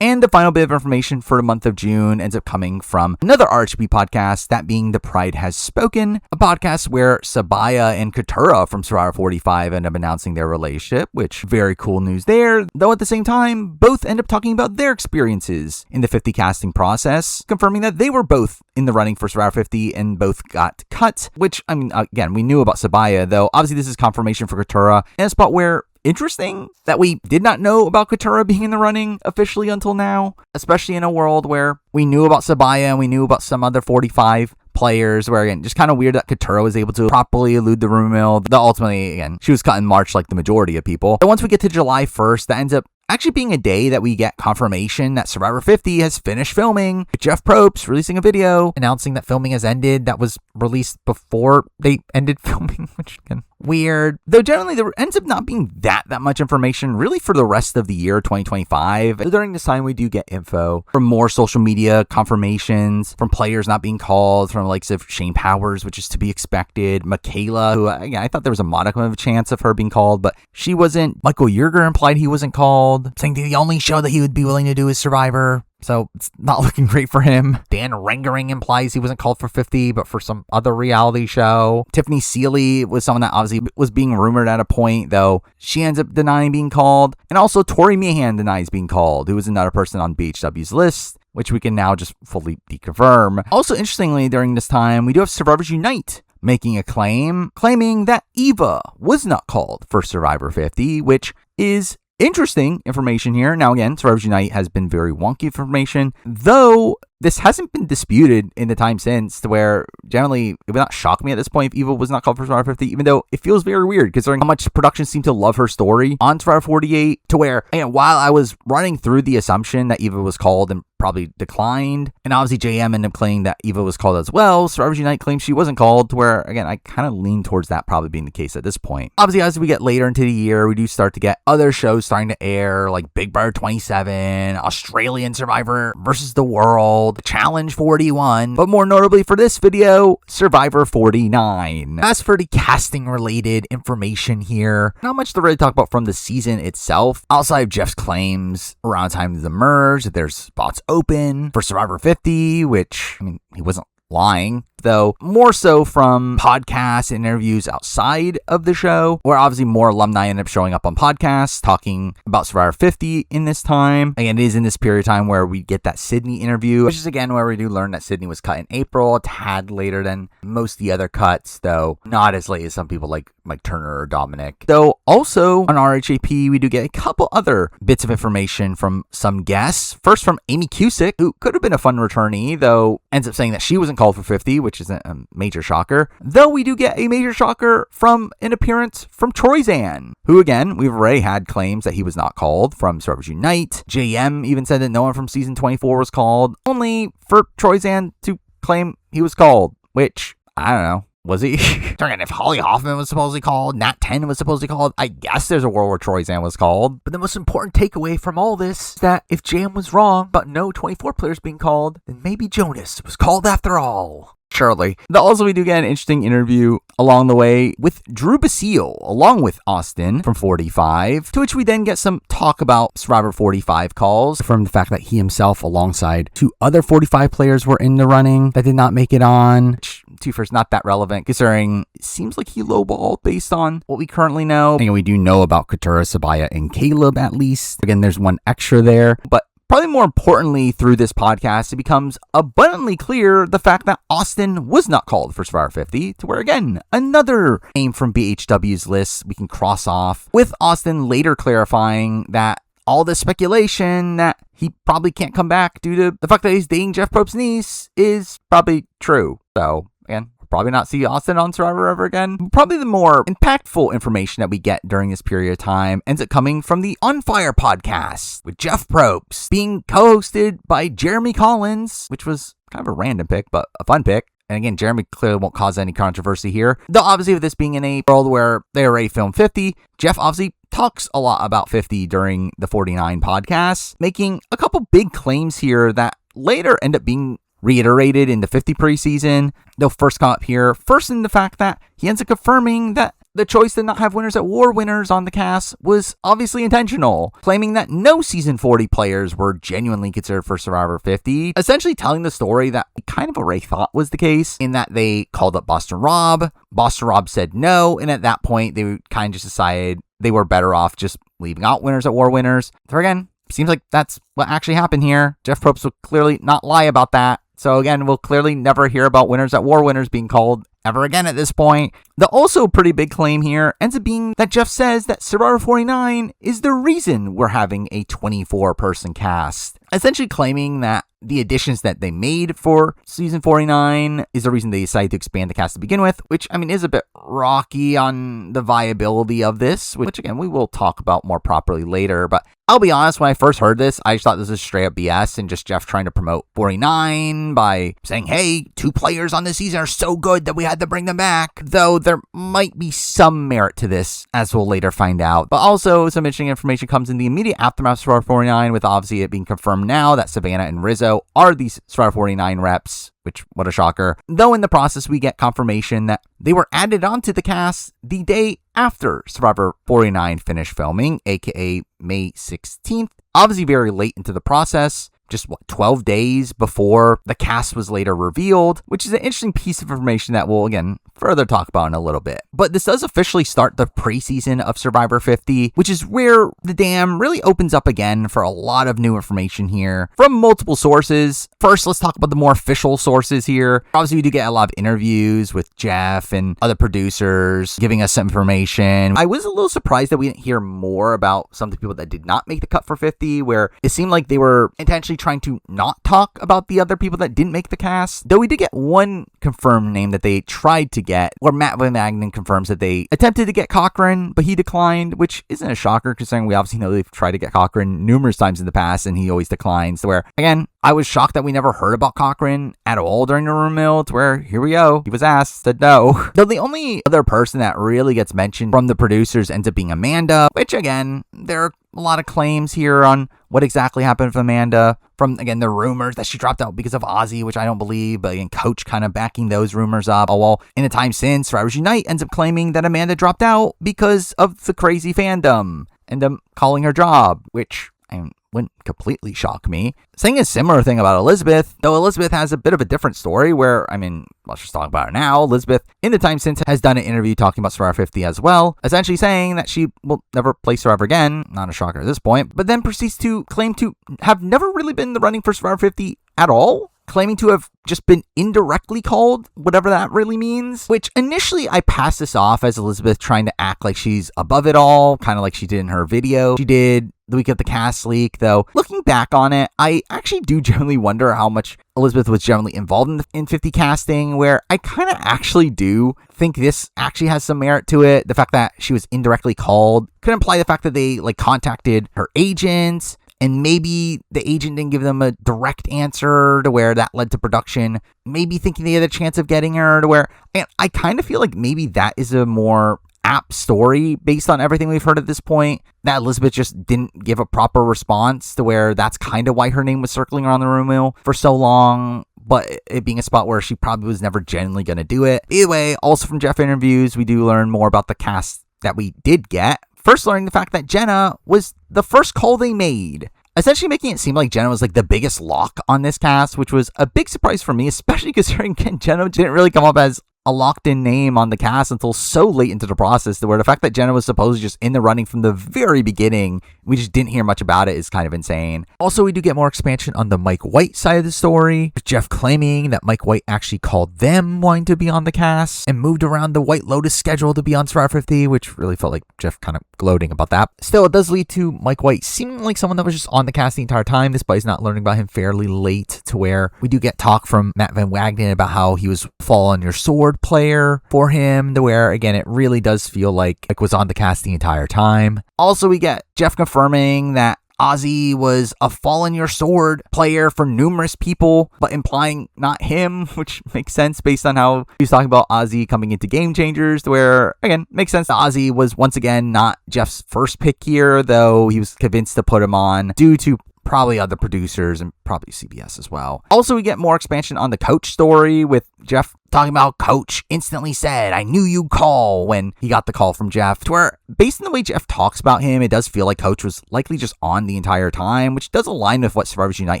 S1: And the final bit of information for the month of June ends up coming from another RHP podcast, that being The Pride Has Spoken, a podcast where Sabaya and Katura from Survivor 45 end up announcing their relationship, which very cool news there. Though at the same time, both end up talking about their experiences in the 50 casting process, confirming that they were both in the running for Survivor 50 and both got cut, which, I mean, again, we knew about Sabaya, though obviously this is confirmation for Katura, and a spot where interesting that we did not know about Katura being in the running officially until now, especially in a world where we knew about Sabaya and we knew about some other 45 players, where again, just kind of weird that Katura was able to properly elude the rumor mill. Though ultimately, again, she was cut in March like the majority of people. But once we get to July 1st, that ends up actually being a day that we get confirmation that Survivor 50 has finished filming, with Jeff Probst releasing a video announcing that filming has ended. That was released before they ended filming, which again, weird. Though generally there ends up not being that much information really for the rest of the year 2025. During this time we do get info from more social media confirmations, from players not being called, from the likes of Shane Powers, which is to be expected, Michaela, who again I thought there was a modicum of a chance of her being called, but she wasn't. Michael Yerger implied he wasn't called, saying the only show that he would be willing to do is Survivor. So it's not looking great for him. Dan Rengering implies he wasn't called for 50, but for some other reality show. Tiffany Seeley was someone that obviously was being rumored at a point, though she ends up denying being called. And also Tori Meehan denies being called, who was another person on BHW's list, which we can now just fully deconfirm. Also, interestingly, during this time, we do have SurvivorsUnite making a claim, claiming that Eva was not called for Survivor 50, which is interesting information here. Now again, SurvivorSunite has been very wonky information, though this hasn't been disputed in the time since, to where generally it would not shock me at this point if Eva was not called for Survivor 50, even though it feels very weird considering how much production seemed to love her story on Survivor 48, to where, again, while I was running through the assumption that Eva was called and probably declined, and obviously JM ended up claiming that Eva was called as well, SurvivorSunite claims she wasn't called, to where, again, I kind of lean towards that probably being the case at this point. Obviously, as we get later into the year, we do start to get other shows starting to air, like Big Brother 27, Australian Survivor versus the World, Challenge 41, but more notably for this video, Survivor 49. As for the casting related information here, not much to really talk about from the season itself, outside of Jeff's claims around time of the merge that there's spots open for Survivor 50, which, I mean, he wasn't lying, though more so from podcasts and interviews outside of the show, where obviously more alumni end up showing up on podcasts talking about Survivor 50 in this time. Again, it is in this period of time where we get that Sydney interview, which is again where we do learn that Sydney was cut in April, a tad later than most of the other cuts, though not as late as some people like Mike Turner or Dominic. Though also on RHAP, we do get a couple other bits of information from some guests. First from Amy Cusick, who could have been a fun returnee, though ends up saying that she wasn't called for 50, which is a major shocker. Though we do get a major shocker from an appearance from Troyzan, who again, we've already had claims that he was not called from SurvivorSunite. JM even said that no one from season 24 was called, only for Troyzan to claim he was called, which, I don't know. Was he? If Holly Hoffman was supposedly called, Nat 10 was supposedly called, I guess there's a world where Troyzan was called. But the most important takeaway from all this is that if JM was wrong about no 24 players being called, then maybe Jonas was called after all. Surely. Also, we do get an interesting interview along the way with Drew Basile, along with Austin from 45, to which we then get some talk about Survivor 45 calls, from the fact that he himself, alongside two other 45 players, were in the running that did not make it on. Which, first, not that relevant, considering it seems like he lowballed based on what we currently know. And we do know about Katura, Sabaya, and Caleb at least. Again, there's one extra there, but probably more importantly, through this podcast, it becomes abundantly clear the fact that Austin was not called for Survivor 50, to where, again, another name from BHW's list we can cross off, with Austin later clarifying that all this speculation that he probably can't come back due to the fact that he's dating Jeff Probst's niece is probably true. So, again, probably not see Austin on Survivor ever again. Probably the more impactful information that we get during this period of time ends up coming from the On Fire podcast with Jeff Probst, being co-hosted by Jeremy Collins, which was kind of a random pick, but a fun pick. And again, Jeremy clearly won't cause any controversy here. Though obviously with this being in a world where they already filmed 50, Jeff obviously talks a lot about 50 during the 49 podcasts, making a couple big claims here that later end up being reiterated in the 50 preseason. They'll first come up here. First in the fact that he ends up confirming that the choice to not have Winners at War winners on the cast was obviously intentional, claiming that no Season 40 players were genuinely considered for Survivor 50, essentially telling the story that we kind of already thought was the case, in that they called up Boston Rob. Boston Rob said no, and at that point, they kind of just decided they were better off just leaving out Winners at War winners. So again, seems like that's what actually happened here. Jeff Probst will clearly not lie about that. So again, we'll clearly never hear about Winners at War winners being called ever again at this point. The also pretty big claim here ends up being that Jeff says that Survivor 49 is the reason we're having a 24-person cast, essentially claiming that the additions that they made for season 49 is the reason they decided to expand the cast to begin with, which, I mean, is a bit rocky on the viability of this, which, again, we will talk about more properly later. But I'll be honest, when I first heard this, I just thought this was straight up BS and just Jeff trying to promote 49 by saying, hey, 2 players on this season are so good that we had to bring them back. Though there might be some merit to this, as we'll later find out. But also, some interesting information comes in the immediate aftermath of Survivor 49, with obviously it being confirmed now that Savannah and Rizo are these Survivor 49 reps, which, what a shocker. Though in the process, we get confirmation that they were added onto the cast the day after Survivor 49 finished filming, aka May 16th. Obviously very late into the process, just 12 days before the cast was later revealed, which is an interesting piece of information that we'll, again, further talk about in a little bit. But this does officially start the preseason of Survivor 50, which is where the dam really opens up again for a lot of new information here from multiple sources. First, let's talk about the more official sources here. Obviously, we do get a lot of interviews with Jeff and other producers giving us some information. I was a little surprised that we didn't hear more about some of the people that did not make the cut for 50, where it seemed like they were intentionally trying to not talk about the other people that didn't make the cast. Though we did get one confirmed name that they tried to get, where Matt Van Magnen confirms that they attempted to get Corinne, but he declined, which isn't a shocker considering we obviously know they've tried to get Corinne numerous times in the past and he always declines. So where, again, I was shocked that we never heard about Corinne at all during the room mill, to where, here we go, he was asked, said no. Though the only other person that really gets mentioned from the producers ends up being Amanda, which, again, there are a lot of claims here on what exactly happened with Amanda. From, again, the rumors that she dropped out because of Ozzy, which I don't believe, but again, Coach kind of backing those rumors up. Oh, well, in the time since, SurvivorSUnite ends up claiming that Amanda dropped out because of the crazy fandom and them calling her job, which, I mean, wouldn't completely shock me. Saying a similar thing about Elizabeth, though Elizabeth has a bit of a different story where, I mean, let's just talk about it now. Elizabeth, in the time since, has done an interview talking about Survivor 50 as well, essentially saying that she will never play Survivor again, not a shocker at this point, but then proceeds to claim to have never really been in the running for Survivor 50 at all, claiming to have just been indirectly called, whatever that really means, which initially I passed this off as Elizabeth trying to act like she's above it all, kind of like she did in her video she did the week of the cast leak. Though, looking back on it, I actually do generally wonder how much Elizabeth was generally involved in 50 casting, where I kind of actually do think this actually has some merit to it. The fact that she was indirectly called could imply the fact that they contacted her agents, and maybe the agent didn't give them a direct answer, to where that led to production maybe thinking they had a chance of getting her, to where, and I kind of feel like maybe that is a more apt story based on everything we've heard at this point, that Elizabeth just didn't give a proper response, to where that's kind of why her name was circling around the room mill for so long, but it being a spot where she probably was never genuinely going to do it. Either way, also from Jeff interviews, we do learn more about the cast that we did get. First, learning the fact that Jenna was the first call they made, essentially making it seem like Jenna was the biggest lock on this cast, which was a big surprise for me, especially considering Jenna didn't really come up as a locked-in name on the cast until so late into the process, to where the fact that Jenna was supposedly just in the running from the very beginning, we just didn't hear much about it, is kind of insane. Also, we do get more expansion on the Mike White side of the story, with Jeff claiming that Mike White actually called them wanting to be on the cast and moved around the White Lotus schedule to be on Survivor 50, which really felt like Jeff kind of gloating about that. Still, it does lead to Mike White seeming like someone that was just on the cast the entire time, despite not learning about him fairly late, to where we do get talk from Matt Van Magnen about how he was fall on your sword player for him, to where, again, it really does feel like was on the cast the entire time. Also, we get Jeff confirming that Ozzy was a Fall on Your Sword player for numerous people, but implying not him, which makes sense based on how he was talking about Ozzy coming into Game Changers, to where, again, makes sense that Ozzy was once again not Jeff's first pick here, though he was convinced to put him on due to probably other producers and probably CBS as well. Also, we get more expansion on the Coach story, with Jeff talking about Coach instantly said, "I knew you'd call," when he got the call from Jeff, to where, based on the way Jeff talks about him, it does feel like Coach was likely just on the entire time, which does align with what Survivors Unite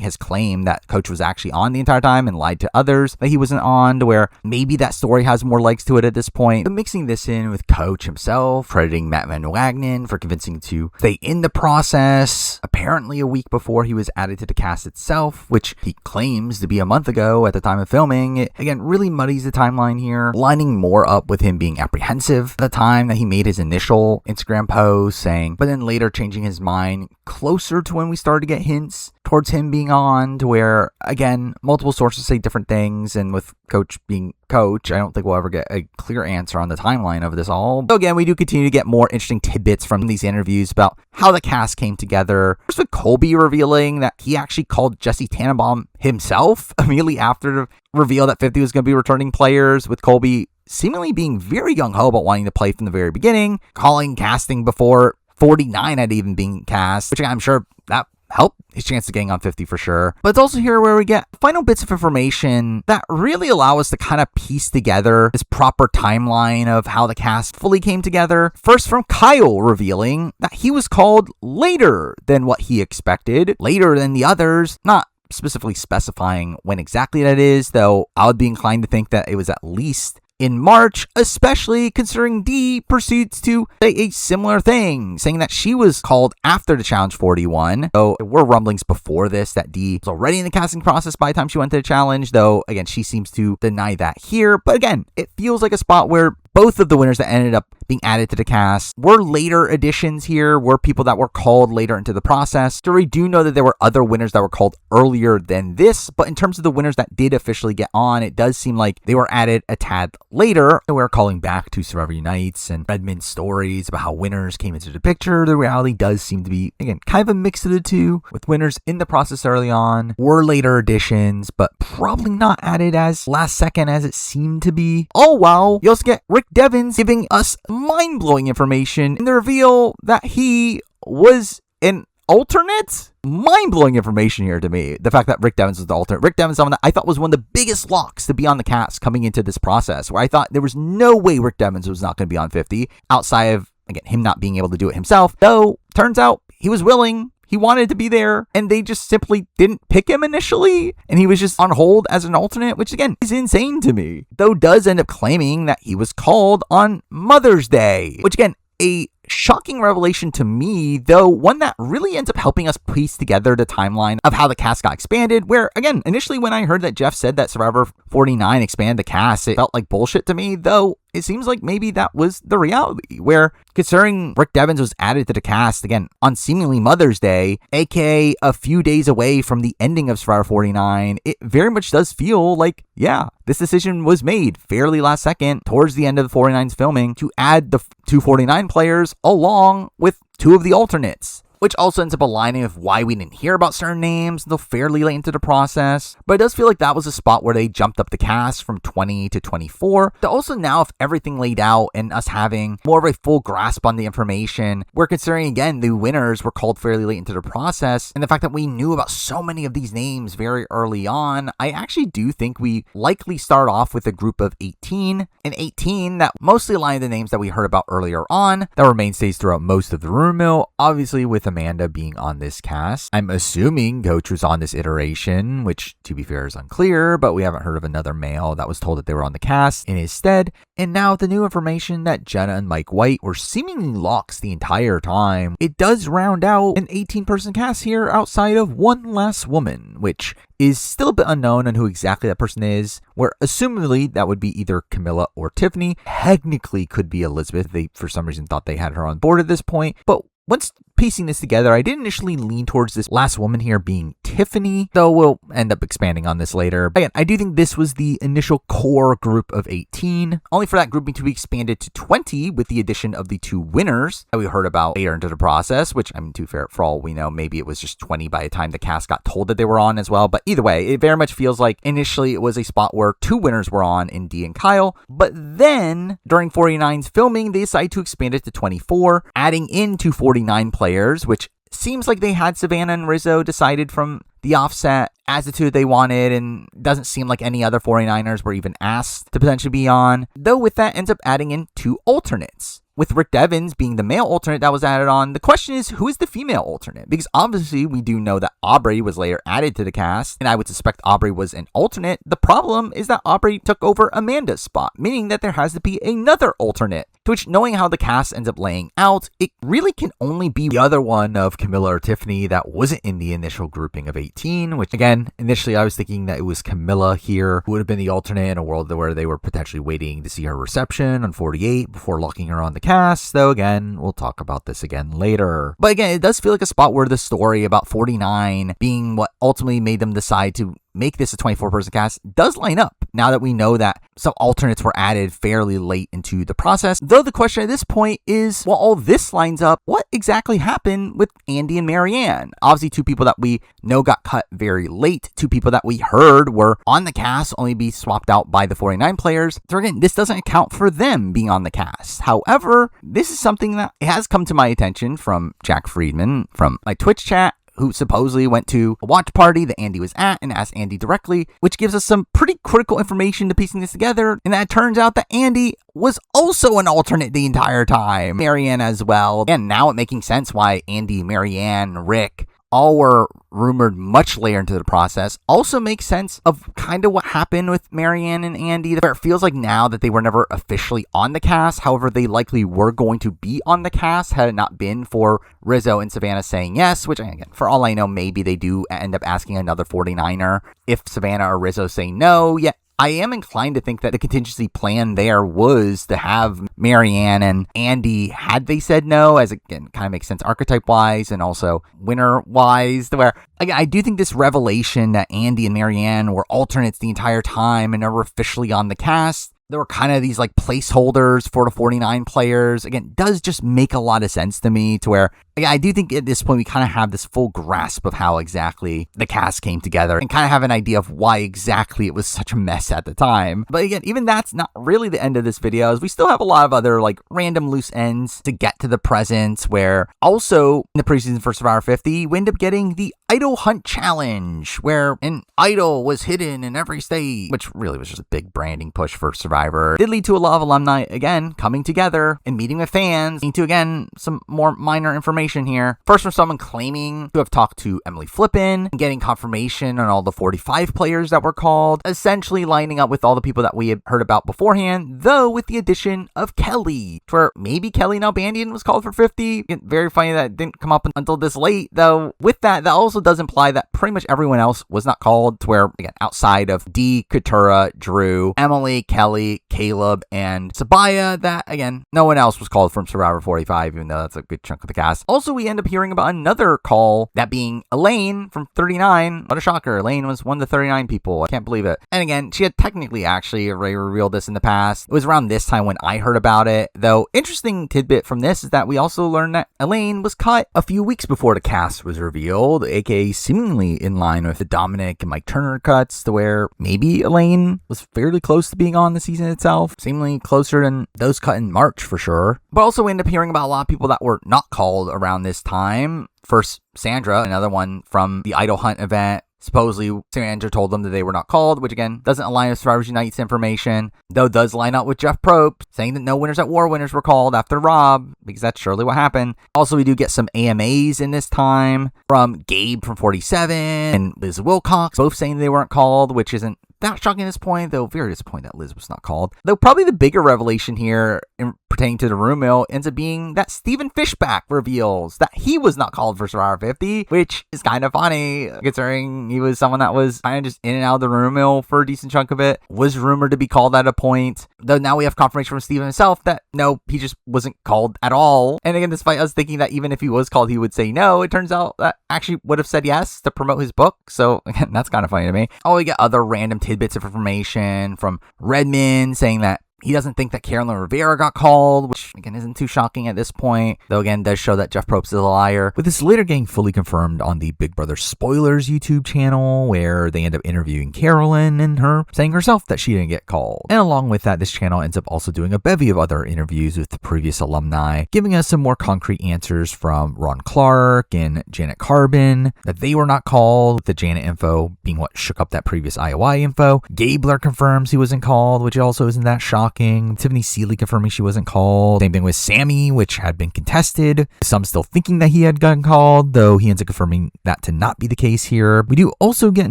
S1: has claimed, that Coach was actually on the entire time and lied to others that he wasn't on, to where maybe that story has more legs to it at this point. But mixing this in with Coach himself, crediting Matt Van Wagenen for convincing to stay in the process, apparently a week before he was added to the cast itself, which he claims to be a month ago at the time of filming, it again really muddies the timeline here, lining more up with him being apprehensive at the time that he made his initial Instagram post, saying, but then later changing his mind closer to when we started to get hints towards him being on, to where, again, multiple sources say different things, and with Coach being Coach, I don't think we'll ever get a clear answer on the timeline of this all. So again, we do continue to get more interesting tidbits from these interviews about how the cast came together. First with Colby revealing that he actually called Jesse Tannenbaum himself immediately after the reveal that 50 was going to be returning players, with Colby seemingly being very gung-ho about wanting to play from the very beginning, calling casting before 49 had even been cast, which I'm sure that helped his chance of getting on 50 for sure. But it's also here where we get final bits of information that really allow us to kind of piece together this proper timeline of how the cast fully came together. First from Kyle revealing that he was called later than what he expected, later than the others, not specifically specifying when exactly that is, though I would be inclined to think that it was at least in March, especially considering Dee proceeds to say a similar thing, saying that she was called after the Challenge 41. So there were rumblings before this that Dee was already in the casting process by the time she went to the challenge, though again, she seems to deny that here. But again, it feels like a spot where both of the winners that ended up being added to the cast were later additions here, were people that were called later into the process. So we do know that there were other winners that were called earlier than this, but in terms of the winners that did officially get on, it does seem like they were added a tad later. And we're calling back to Survivor Unites and Redmond stories about how winners came into the picture. The reality does seem to be, again, kind of a mix of the two, with winners in the process early on, were later additions, but probably not added as last second as it seemed to be. All while you also get Rick Devens giving us mind-blowing information in the reveal that he was an alternate. Mind-blowing information here to me. The fact that Rick Devens was the alternate. Rick Devens, someone that I thought was one of the biggest locks to be on the cast coming into this process, where I thought there was no way Rick Devens was not going to be on 50, outside of, again, him not being able to do it himself. Though, turns out he was willing. He wanted to be there, and they just simply didn't pick him initially, and he was just on hold as an alternate, which again is insane to me. Though does end up claiming that he was called on Mother's Day, which again, a shocking revelation to me, though one that really ends up helping us piece together the timeline of how the cast got expanded, where again, initially when I heard that Jeff said that Survivor 49 expanded the cast, it felt like bullshit to me, though it seems like maybe that was the reality, where considering Rick Devens was added to the cast again on seemingly Mother's Day, aka a few days away from the ending of Survivor 49, it very much does feel like, yeah, this decision was made fairly last second towards the end of the 49's filming to add the 249 players along with two of the alternates, which also ends up aligning with why we didn't hear about certain names until fairly late into the process. But it does feel like that was a spot where they jumped up the cast from 20 to 24. To also now, if everything laid out and us having more of a full grasp on the information, we're considering again the winners were called fairly late into the process, and the fact that we knew about so many of these names very early on, I actually do think we likely start off with a group of 18, and 18 that mostly align with the names that we heard about earlier on, that were mainstays throughout most of the rumor mill, obviously with Amanda being on this cast. I'm assuming Coach was on this iteration, which to be fair is unclear, but we haven't heard of another male that was told that they were on the cast in his stead. And now with the new information that Jenna and Mike White were seemingly locks the entire time, it does round out an 18-person cast here outside of one last woman, which is still a bit unknown on who exactly that person is, where assumably that would be either Camilla or Tiffany. Technically could be Elizabeth. They for some reason thought they had her on board at this point, but once piecing this together, I did initially lean towards this last woman here being Tiffany, though we'll end up expanding on this later. Again, I do think this was the initial core group of 18, only for that grouping to be expanded to 20 with the addition of the two winners that we heard about later into the process, which, I mean, to be fair, for all we know, maybe it was just 20 by the time the cast got told that they were on as well. But either way, it very much feels like initially it was a spot where two winners were on in Dee and Kyle, but then during 49's filming, they decided to expand it to 24, adding in 249 players, which seems like they had Savannah and Rizo decided from the offset as the two they wanted, and doesn't seem like any other 49ers were even asked to potentially be on. Though with that ends up adding in 2 alternates. With Rick Devens being the male alternate that was added on, the question is, who is the female alternate? Because obviously we do know that Aubrey was later added to the cast, and I would suspect Aubrey was an alternate. The problem is that Aubrey took over Amanda's spot, meaning that there has to be another alternate. To which, knowing how the cast ends up laying out, it really can only be the other one of Camilla or Tiffany that wasn't in the initial grouping of 18, which again, initially I was thinking that it was Camilla here who would have been the alternate in a world where they were potentially waiting to see her reception on 48 before locking her on the cast, though again, we'll talk about this again later. But again, it does feel like a spot where the story about 49 being what ultimately made them decide to make this a 24-person cast does line up, now that we know that some alternates were added fairly late into the process. Though the question at this point is, while all this lines up, what exactly happened with Andy and Marianne? Obviously, 2 people that we know got cut very late, 2 people that we heard were on the cast, only be swapped out by the 49 players. So again, this doesn't account for them being on the cast. However, this is something that has come to my attention from Jack Friedman from my Twitch chat, who supposedly went to a watch party that Andy was at and asked Andy directly, which gives us some pretty critical information to piecing this together. And that turns out that Andy was also an alternate the entire time. Marianne as well. And now it making sense why Andy, Marianne, Rick all were rumored much later into the process. Also makes sense of kind of what happened with Marianne and Andy, where it feels like now that they were never officially on the cast. However, they likely were going to be on the cast had it not been for Rizo and Savannah saying yes, which again, for all I know, maybe they do end up asking another 49er if Savannah or Rizo say no. Yet I am inclined to think that the contingency plan there was to have Marianne and Andy, had they said no, as again, kind of makes sense archetype-wise and also winner-wise, where again, I do think this revelation that Andy and Marianne were alternates the entire time and never officially on the cast, there were kind of these like placeholders for the 49 players, again, does just make a lot of sense to me, to where again, I do think at this point we kind of have this full grasp of how exactly the cast came together and kind of have an idea of why exactly it was such a mess at the time. But again, even that's not really the end of this video, as we still have a lot of other like random loose ends to get to the present, where also in the preseason for Survivor 50, we end up getting the idol hunt challenge, where an idol was hidden in every state, which really was just a big branding push for Survivor. It did lead to a lot of alumni again coming together and meeting with fans, leading to again some more minor information here. First, from someone claiming to have talked to Emily Flippin and getting confirmation on all the 45 players that were called, essentially lining up with all the people that we had heard about beforehand, though with the addition of Kelly, where maybe Kelly Nalbandian was called for 50. Very funny that it didn't come up until this late, though with that also does imply that pretty much everyone else was not called, to where again, outside of Dee, Katura, Drew, Emily, Kelly, Caleb, and Sabaya, that again, no one else was called from Survivor 45, even though that's a good chunk of the cast. Also, we end up hearing about another call, that being Elaine from 39. What a shocker. Elaine was one of the 39 people. I can't believe it. And again, she had technically actually already revealed this in the past. It was around this time when I heard about it. Though, interesting tidbit from this is that we also learned that Elaine was cut a few weeks before the cast was revealed, aka seemingly in line with the Dominic and Mike Turner cuts, to where maybe Elaine was fairly close to being on the season itself, seemingly closer than those cut in March for sure. But also we end up hearing about a lot of people that were not called around this time. First, Sandra, another one from the Idol Hunt event. Supposedly, Sandra told them that they were not called, which again, doesn't align with SurvivorSunite's information, though does line up with Jeff Probst, saying that no winners at War winners were called after Rob, because that's surely what happened. Also, we do get some AMAs in this time from Gabe from 47 and Liz Wilcox, both saying they weren't called, which isn't that shocking at this point, though very disappointed that Liz was not called. Though probably the bigger revelation here pertaining to the room mill ends up being that Stephen Fishback reveals that he was not called for Survivor 50, which is kind of funny considering he was someone that was kind of just in and out of the room mill for a decent chunk of it, was rumored to be called at a point, though now we have confirmation from Stephen himself that no, he just wasn't called at all. And again, despite us thinking that even if he was called he would say no, it turns out that actually would have said yes to promote his book, so again, that's kind of funny to me. Oh, we get other random tidbits of information from Redmond saying that He doesn't think that Carolyn Rivera got called, which again isn't too shocking at this point, though again does show that Jeff Probst is a liar, with this later getting fully confirmed on the Big Brother Spoilers YouTube channel, where they end up interviewing Carolyn and her saying herself that she didn't get called. And along with that, this channel ends up also doing a bevy of other interviews with the previous alumni, giving us some more concrete answers from Ron Clark and Janet Carbon that they were not called, with the Janet info being what shook up that previous IOI info. Gabler confirms he wasn't called, which also isn't that shocking. Tiffany Seeley confirming she wasn't called. Same thing with Sammy, which had been contested. Some still thinking that he had gotten called, though he ends up confirming that to not be the case here. We do also get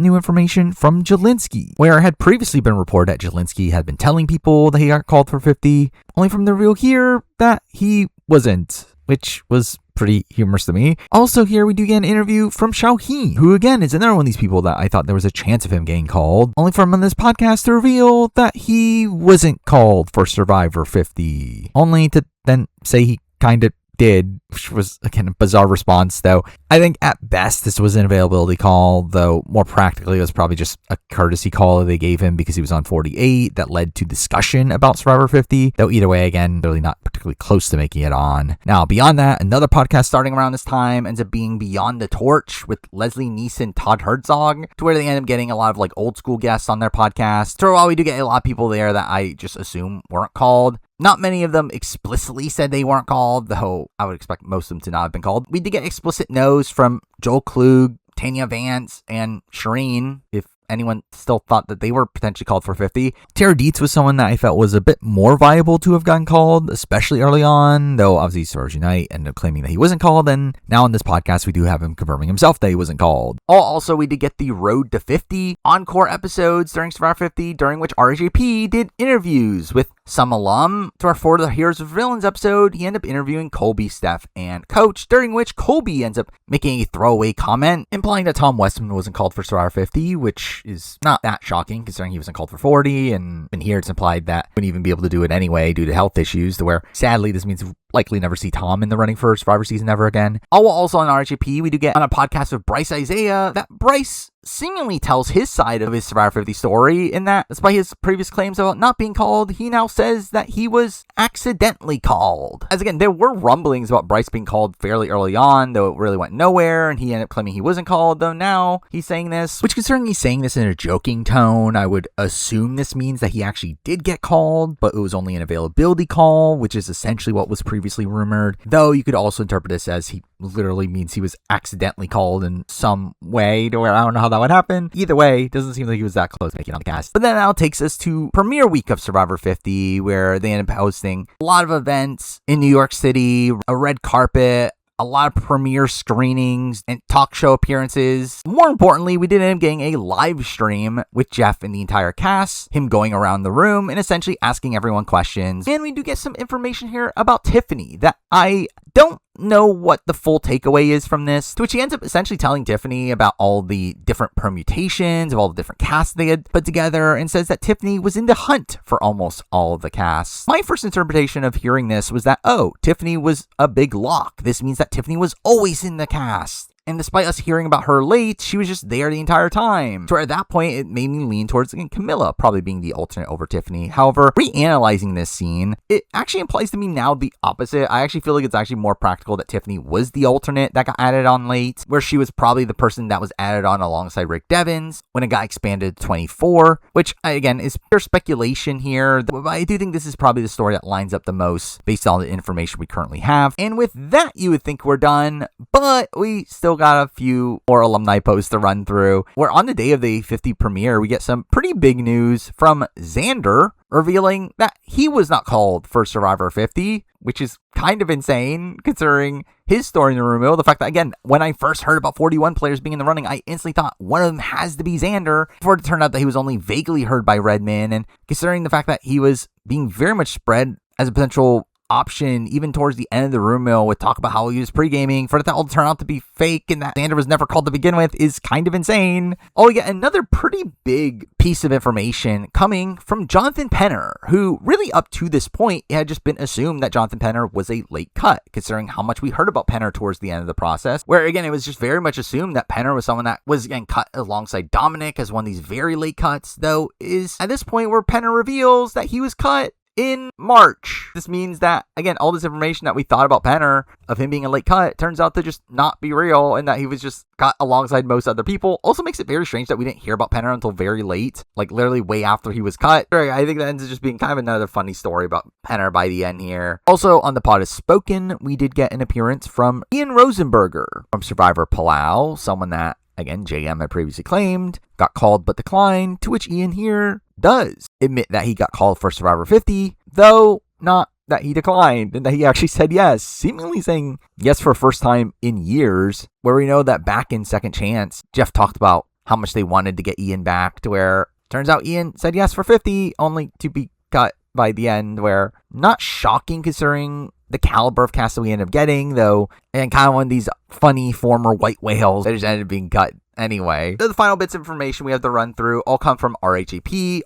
S1: new information from Jelinski, where it had previously been reported that Jelinski had been telling people that he got called for 50, only from the reveal here that he wasn't, which was pretty humorous to me. Also here we do get an interview from Xiaohe, who again is another one of these people that I thought there was a chance of him getting called, only from on this podcast to reveal that he wasn't called for Survivor 50, only to then say he kind of did, which was again a bizarre response, though. I think at best this was an availability call, though more practically it was probably just a courtesy call that they gave him because he was on 48 that led to discussion about Survivor 50, though either way, again, really not particularly close to making it on. Now, beyond that, another podcast starting around this time ends up being Beyond the Torch with Leslie Neeson, Todd Herzog, to where they end up getting a lot of like old school guests on their podcast. So while we do get a lot of people there that I just assume weren't called, not many of them explicitly said they weren't called, though I would expect most of them to not have been called. We did get explicit no's from Joel Klug, Tanya Vance, and Shireen, if anyone still thought that they were potentially called for 50. Tara Dietz was someone that I felt was a bit more viable to have gotten called, especially early on, though obviously SurvivorSunite ended up claiming that he wasn't called, and now in this podcast we do have him confirming himself that he wasn't called. Also, we did get the Road to 50 encore episodes during Survivor 50, during which RJP did interviews with some alum. To our For the Heroes of Villains episode, he ended up interviewing Colby, Steph, and Coach, during which Colby ends up making a throwaway comment implying that Tom Westman wasn't called for Survivor 50, which is not that shocking considering he wasn't called for 40, and here it's implied that he wouldn't even be able to do it anyway due to health issues, to where sadly this means we'll likely never see Tom in the running for Survivor season ever again. Also on RHAP, we do get on a podcast with Bryce Isaiah that Bryce seemingly tells his side of his Survivor 50 story, in that despite his previous claims about not being called, he now says that he was accidentally called. As again, there were rumblings about Bryce being called fairly early on, though it really went nowhere, and he ended up claiming he wasn't called, though now he's saying this, which considering he's saying this in a joking tone, I would assume this means that he actually did get called, but it was only an availability call, which is essentially what was previously rumored, though you could also interpret this as he literally means he was accidentally called in some way, to where I don't know how that would happen. Either way, doesn't seem like he was that close to making it on the cast. But that now takes us to premiere week of Survivor 50, where they end up hosting a lot of events in New York City, a red carpet, a lot of premiere screenings and talk show appearances. More importantly, we did end up getting a live stream with Jeff and the entire cast, him going around the room and essentially asking everyone questions. And we do get some information here about Tiffany that I don't know what the full takeaway is from this, to which he ends up essentially telling Tiffany about all the different permutations of all the different casts they had put together, and says that Tiffany was in the hunt for almost all of the casts. My first interpretation of hearing this was that, oh, Tiffany was a big lock. This means that Tiffany was always in the cast. And despite us hearing about her late, she was just there the entire time. So at that point, it made me lean towards Camilla probably being the alternate over Tiffany. However, reanalyzing this scene, it actually implies to me now the opposite. I actually feel like it's actually more practical that Tiffany was the alternate that got added on late, where she was probably the person that was added on alongside Rick Devens when it got expanded to 24, which again is pure speculation here. But I do think this is probably the story that lines up the most based on the information we currently have. And with that, you would think we're done, but we still got a few more alumni posts to run through, where on the day of the 50 premiere, we get some pretty big news from Xander revealing that he was not called for Survivor 50, which is kind of insane considering his story in the room. The fact that, again, when I first heard about 41 players being in the running, I instantly thought one of them has to be Xander, before it turned out that he was only vaguely heard by Redmond, and considering the fact that he was being very much spread as a potential option even towards the end of the room mill with talk about how he was pre-gaming, for that all to turn out to be fake and that Xander was never called to begin with is kind of insane. We get another pretty big piece of information coming from Jonathan Penner, who really up to this point it had just been assumed that Jonathan Penner was a late cut, considering how much we heard about Penner towards the end of the process, where again it was just very much assumed that Penner was someone that was again cut alongside Dominic as one of these very late cuts, though is at this point where Penner reveals that he was cut in March. This means that, again, all this information that we thought about Penner of him being a late cut turns out to just not be real, and that he was just cut alongside most other people. Also makes it very strange that we didn't hear about Penner until very late, like literally way after he was cut. I think that ends up just being kind of another funny story about Penner by the end here. Also on the Pod Has Spoken, we did get an appearance from Ian Rosenberger from Survivor Palau, someone that, again, JM had previously claimed got called but declined, to which Ian here does admit that he got called for Survivor 50, though not that he declined, and that he actually said yes, seemingly saying yes for first time in years, where we know that back in Second Chance, Jeff talked about how much they wanted to get Ian back, to where turns out Ian said yes for 50, only to be cut by the end, where not shocking considering the caliber of cast that we ended up getting, though, and kind of one of these funny former white whales that just ended up being cut anyway. So the final bits of information we have to run through all come from RHAP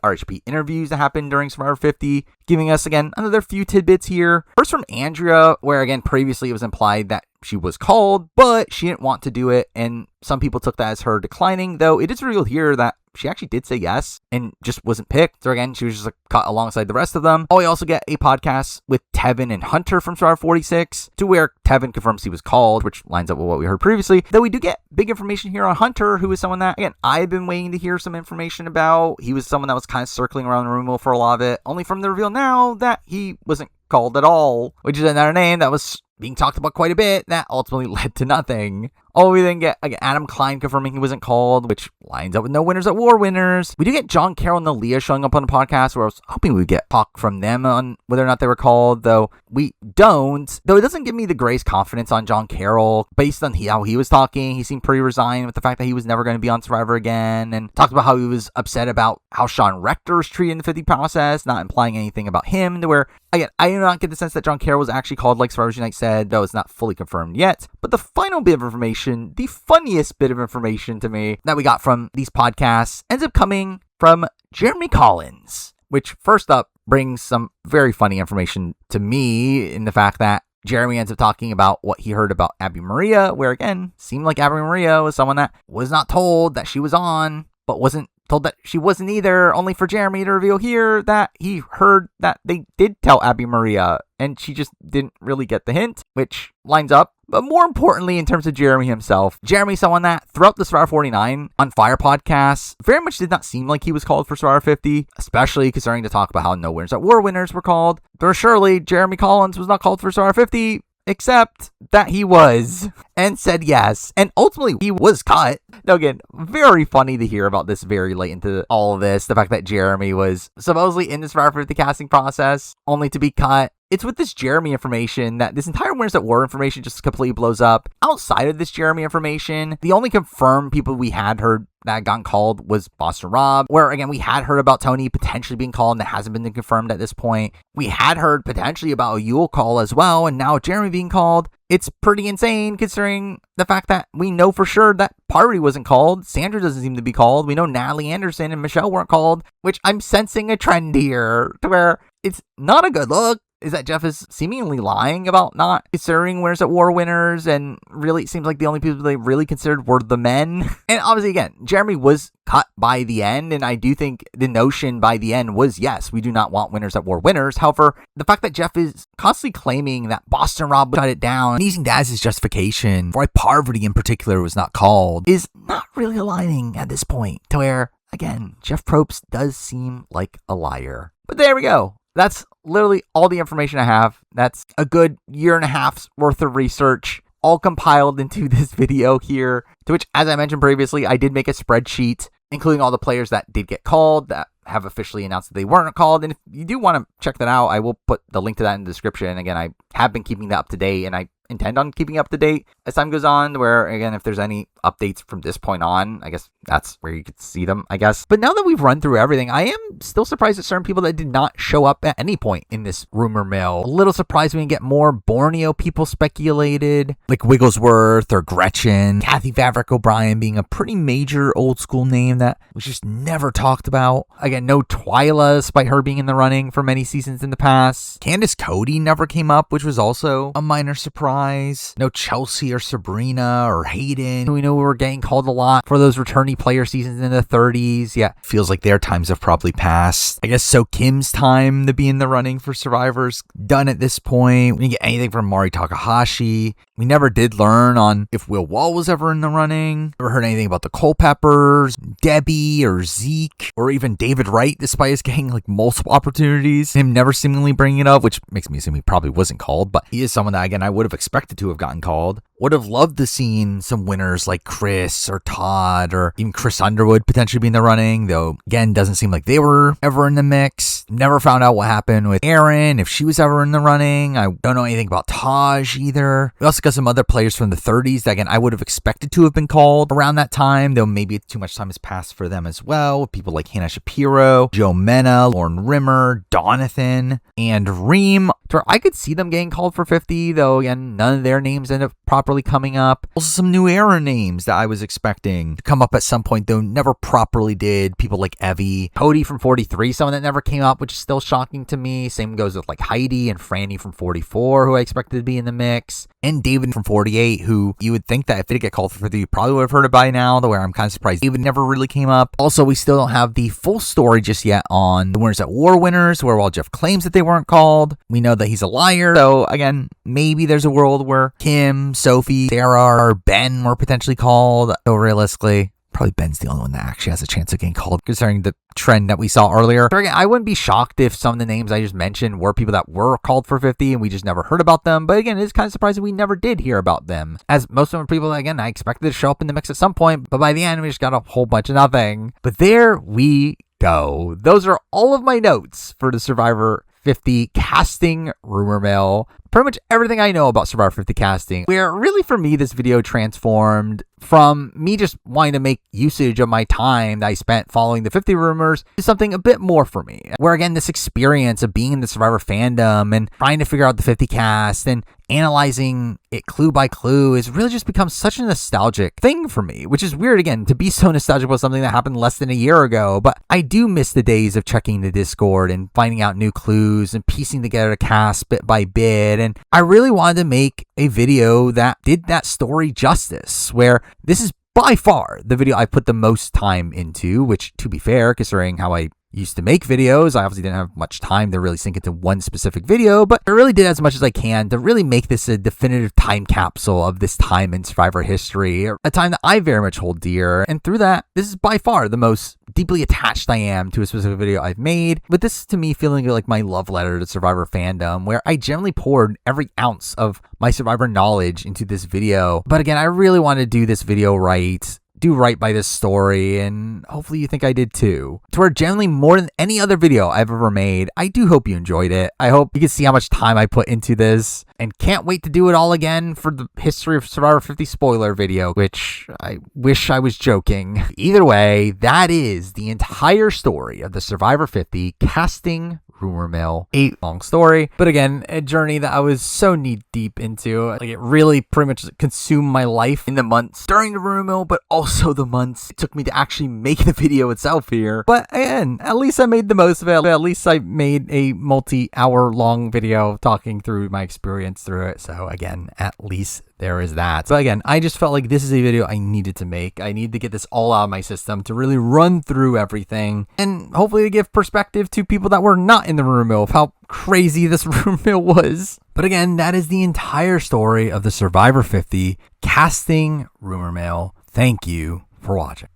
S1: interviews that happened during Survivor 50, giving us, again, another few tidbits here. First from Andrea, where, again, previously it was implied that she was called, but she didn't want to do it, and some people took that as her declining, though it is revealed here that she actually did say yes and just wasn't picked. So again, she was just like cut alongside the rest of them. Oh, we also get a podcast with Tevin and Hunter from Survivor 46, to where Tevin confirms he was called, which lines up with what we heard previously. Though we do get big information here on Hunter, who is someone that, again, I've been waiting to hear some information about. He was someone that was kind of circling around the room for a lot of it, only from the reveal now that he wasn't called at all, which is another name that was being talked about quite a bit that ultimately led to nothing. Oh, we then get, again, Adam Klein confirming he wasn't called, which lines up with no winners at war winners. We do get John, Carol, and Leah showing up on the podcast, where I was hoping we would get talk from them on whether or not they were called, though we don't. Though it doesn't give me the greatest confidence on John Carroll. Based on how he was talking, he seemed pretty resigned with the fact that he was never going to be on Survivor again, and talked about how he was upset about how Sean Rector was treated in the 50 process, not implying anything about him, to where, again, I do not get the sense that John Carroll was actually called like SurvivorSunite said, though it's not fully confirmed yet. But the final bit of information, the funniest bit of information to me that we got from these podcasts, ends up coming from Jeremy Collins, which first up brings some very funny information to me in the fact that Jeremy ends up talking about what he heard about Abby Maria, where again, seemed like Abby Maria was someone that was not told that she was on, but wasn't told that she wasn't either, only for Jeremy to reveal here that he heard that they did tell Abby Maria, and she just didn't really get the hint, which lines up. But more importantly, in terms of Jeremy himself, Jeremy's someone that throughout the Survivor 49 on Fire podcasts very much did not seem like he was called for Survivor 50, especially considering to talk about how no winners at war winners were called. But surely Jeremy Collins was not called for Survivor 50, except that he was, and said yes, and ultimately he was cut. Now again, very funny to hear about this very late into all of this, the fact that Jeremy was supposedly in the Survivor 50 casting process, only to be cut. It's with this Jeremy information that this entire Winners at War information just completely blows up. Outside of this Jeremy information, the only confirmed people we had heard that had gotten called was Boston Rob, where again, we had heard about Tony potentially being called, and that hasn't been confirmed at this point. We had heard potentially about a Yule call as well, and now Jeremy being called. It's pretty insane considering the fact that we know for sure that Parvati wasn't called. Sandra doesn't seem to be called. We know Natalie Anderson and Michelle weren't called, which I'm sensing a trend here to where it's not a good look. Is that Jeff is seemingly lying about not considering Winners at War winners, and really it seems like the only people they really considered were the men. And obviously, again, Jeremy was cut by the end, and I do think the notion by the end was, yes, we do not want Winners at War winners. However, the fact that Jeff is constantly claiming that Boston Rob cut it down, and using that as his justification for why Parvati in particular was not called, is not really aligning at this point, to where, again, Jeff Probst does seem like a liar. But there we go. That's literally all the information I have. That's a good year and a half's worth of research, all compiled into this video here, to which, as I mentioned previously, I did make a spreadsheet, including all the players that did get called, that have officially announced that they weren't called. And if you do want to check that out, I will put the link to that in the description. And again, I have been keeping that up to date, and I intend on keeping up to date as time goes on, where again, if there's any updates from this point on, I guess that's where you could see them, I guess. But now that we've run through everything, I am still surprised at certain people that did not show up at any point in this rumor mill. A little surprised when we get more Borneo people speculated, like Wigglesworth or Gretchen, Kathy Vavrick O'Brien being a pretty major old school name that was just never talked about. Again, no Twyla, despite her being in the running for many seasons in the past. Candace Cody never came up, which was also a minor surprise. guys. No Chelsea or Sabrina or Hayden. We know we were getting called a lot for those returnee player seasons in the 30s. Yeah, feels like their times have probably passed. I guess So Kim's time to be in the running for Survivor's done at this point. We didn't get anything from Mari Takahashi. We never did learn on if Will Wall was ever in the running. Never heard anything about the Culpeppers, Debbie, or Zeke, or even David Wright, despite us getting like multiple opportunities. Him never seemingly bringing it up, which makes me assume he probably wasn't called, but he is someone that, again, I would have expected to have gotten called. Would have loved to seen some winners like Chris or Todd or even Chris Underwood potentially be in the running, though, again, doesn't seem like they were ever in the mix. Never found out what happened with Erin, if she was ever in the running. I don't know anything about Taj either. We also got some other players from the 30s that, again, I would have expected to have been called around that time, though maybe too much time has passed for them as well. People like Hannah Shapiro, Joe Mena, Lauren Rimmer, Donathan, and Reem. I could see them getting called for 50, though, again, none of their names end up properly coming up. Also, some new era names that I was expecting to come up at some point, though never properly did. People like Evie, Cody from 43, someone that never came up, which is still shocking to me. Same goes with like Heidi and Franny from 44, who I expected to be in the mix, and David from 48, who you would think that if they did get called for 50, you probably would have heard it by now, though I'm kind of surprised David never really came up. Also, we still don't have the full story just yet on the Winners at War winners, where while Jeff claims that they weren't called, we know that he's a liar. So again, maybe there's a world where Kim, Sophie, Sarah, or Ben were potentially called. So realistically, probably Ben's the only one that actually has a chance of getting called, considering the trend that we saw earlier. So again, I wouldn't be shocked if some of the names I just mentioned were people that were called for 50 and we just never heard about them. But again, it's kind of surprising we never did hear about them, as most of them are people that, again, I expected to show up in the mix at some point, but by the end, we just got a whole bunch of nothing. But there we go. Those are all of my notes for the Survivor 50 casting rumor mill. Pretty much everything I know about Survivor 50 casting, where really for me this video transformed from me just wanting to make usage of my time that I spent following the 50 rumors to something a bit more for me, where again this experience of being in the Survivor fandom and trying to figure out the 50 cast and analyzing it clue by clue has really just become such a nostalgic thing for me, which is weird, again, to be so nostalgic about something that happened less than a year ago. But I do miss the days of checking the Discord and finding out new clues and piecing together a cast bit by bit. And I really wanted to make a video that did that story justice, where this is by far the video I put the most time into, which, to be fair, considering how I used to make videos, I obviously didn't have much time to really sink into one specific video, but I really did as much as I can to really make this a definitive time capsule of this time in Survivor history, a time that I very much hold dear. And through that, this is by far the most deeply attached I am to a specific video I've made, but this is to me feeling like my love letter to Survivor fandom, where I generally poured every ounce of my Survivor knowledge into this video. But again, I really want to do this video right, do right by this story, and hopefully you think I did too. To where generally more than any other video I've ever made, I do hope you enjoyed it. I hope you can see how much time I put into this, and can't wait to do it all again for the History of Survivor 50 spoiler video, which I wish I was joking. Either way, that is the entire story of the Survivor 50 casting rumor mill. A long story, but again, a journey that I was so knee deep into. Like, it really pretty much consumed my life in the months during the rumor mill, but also the months it took me to actually make the video itself here. But again, at least I made the most of it. At least I made a multi-hour long video talking through my experience through it. So again, at least there is that. But again, I just felt like this is a video I needed to make. I need to get this all out of my system to really run through everything, and hopefully to give perspective to people that were not in the rumor mill of how crazy this rumor mill was. But again, that is the entire story of the Survivor 50 casting rumor mill. Thank you for watching.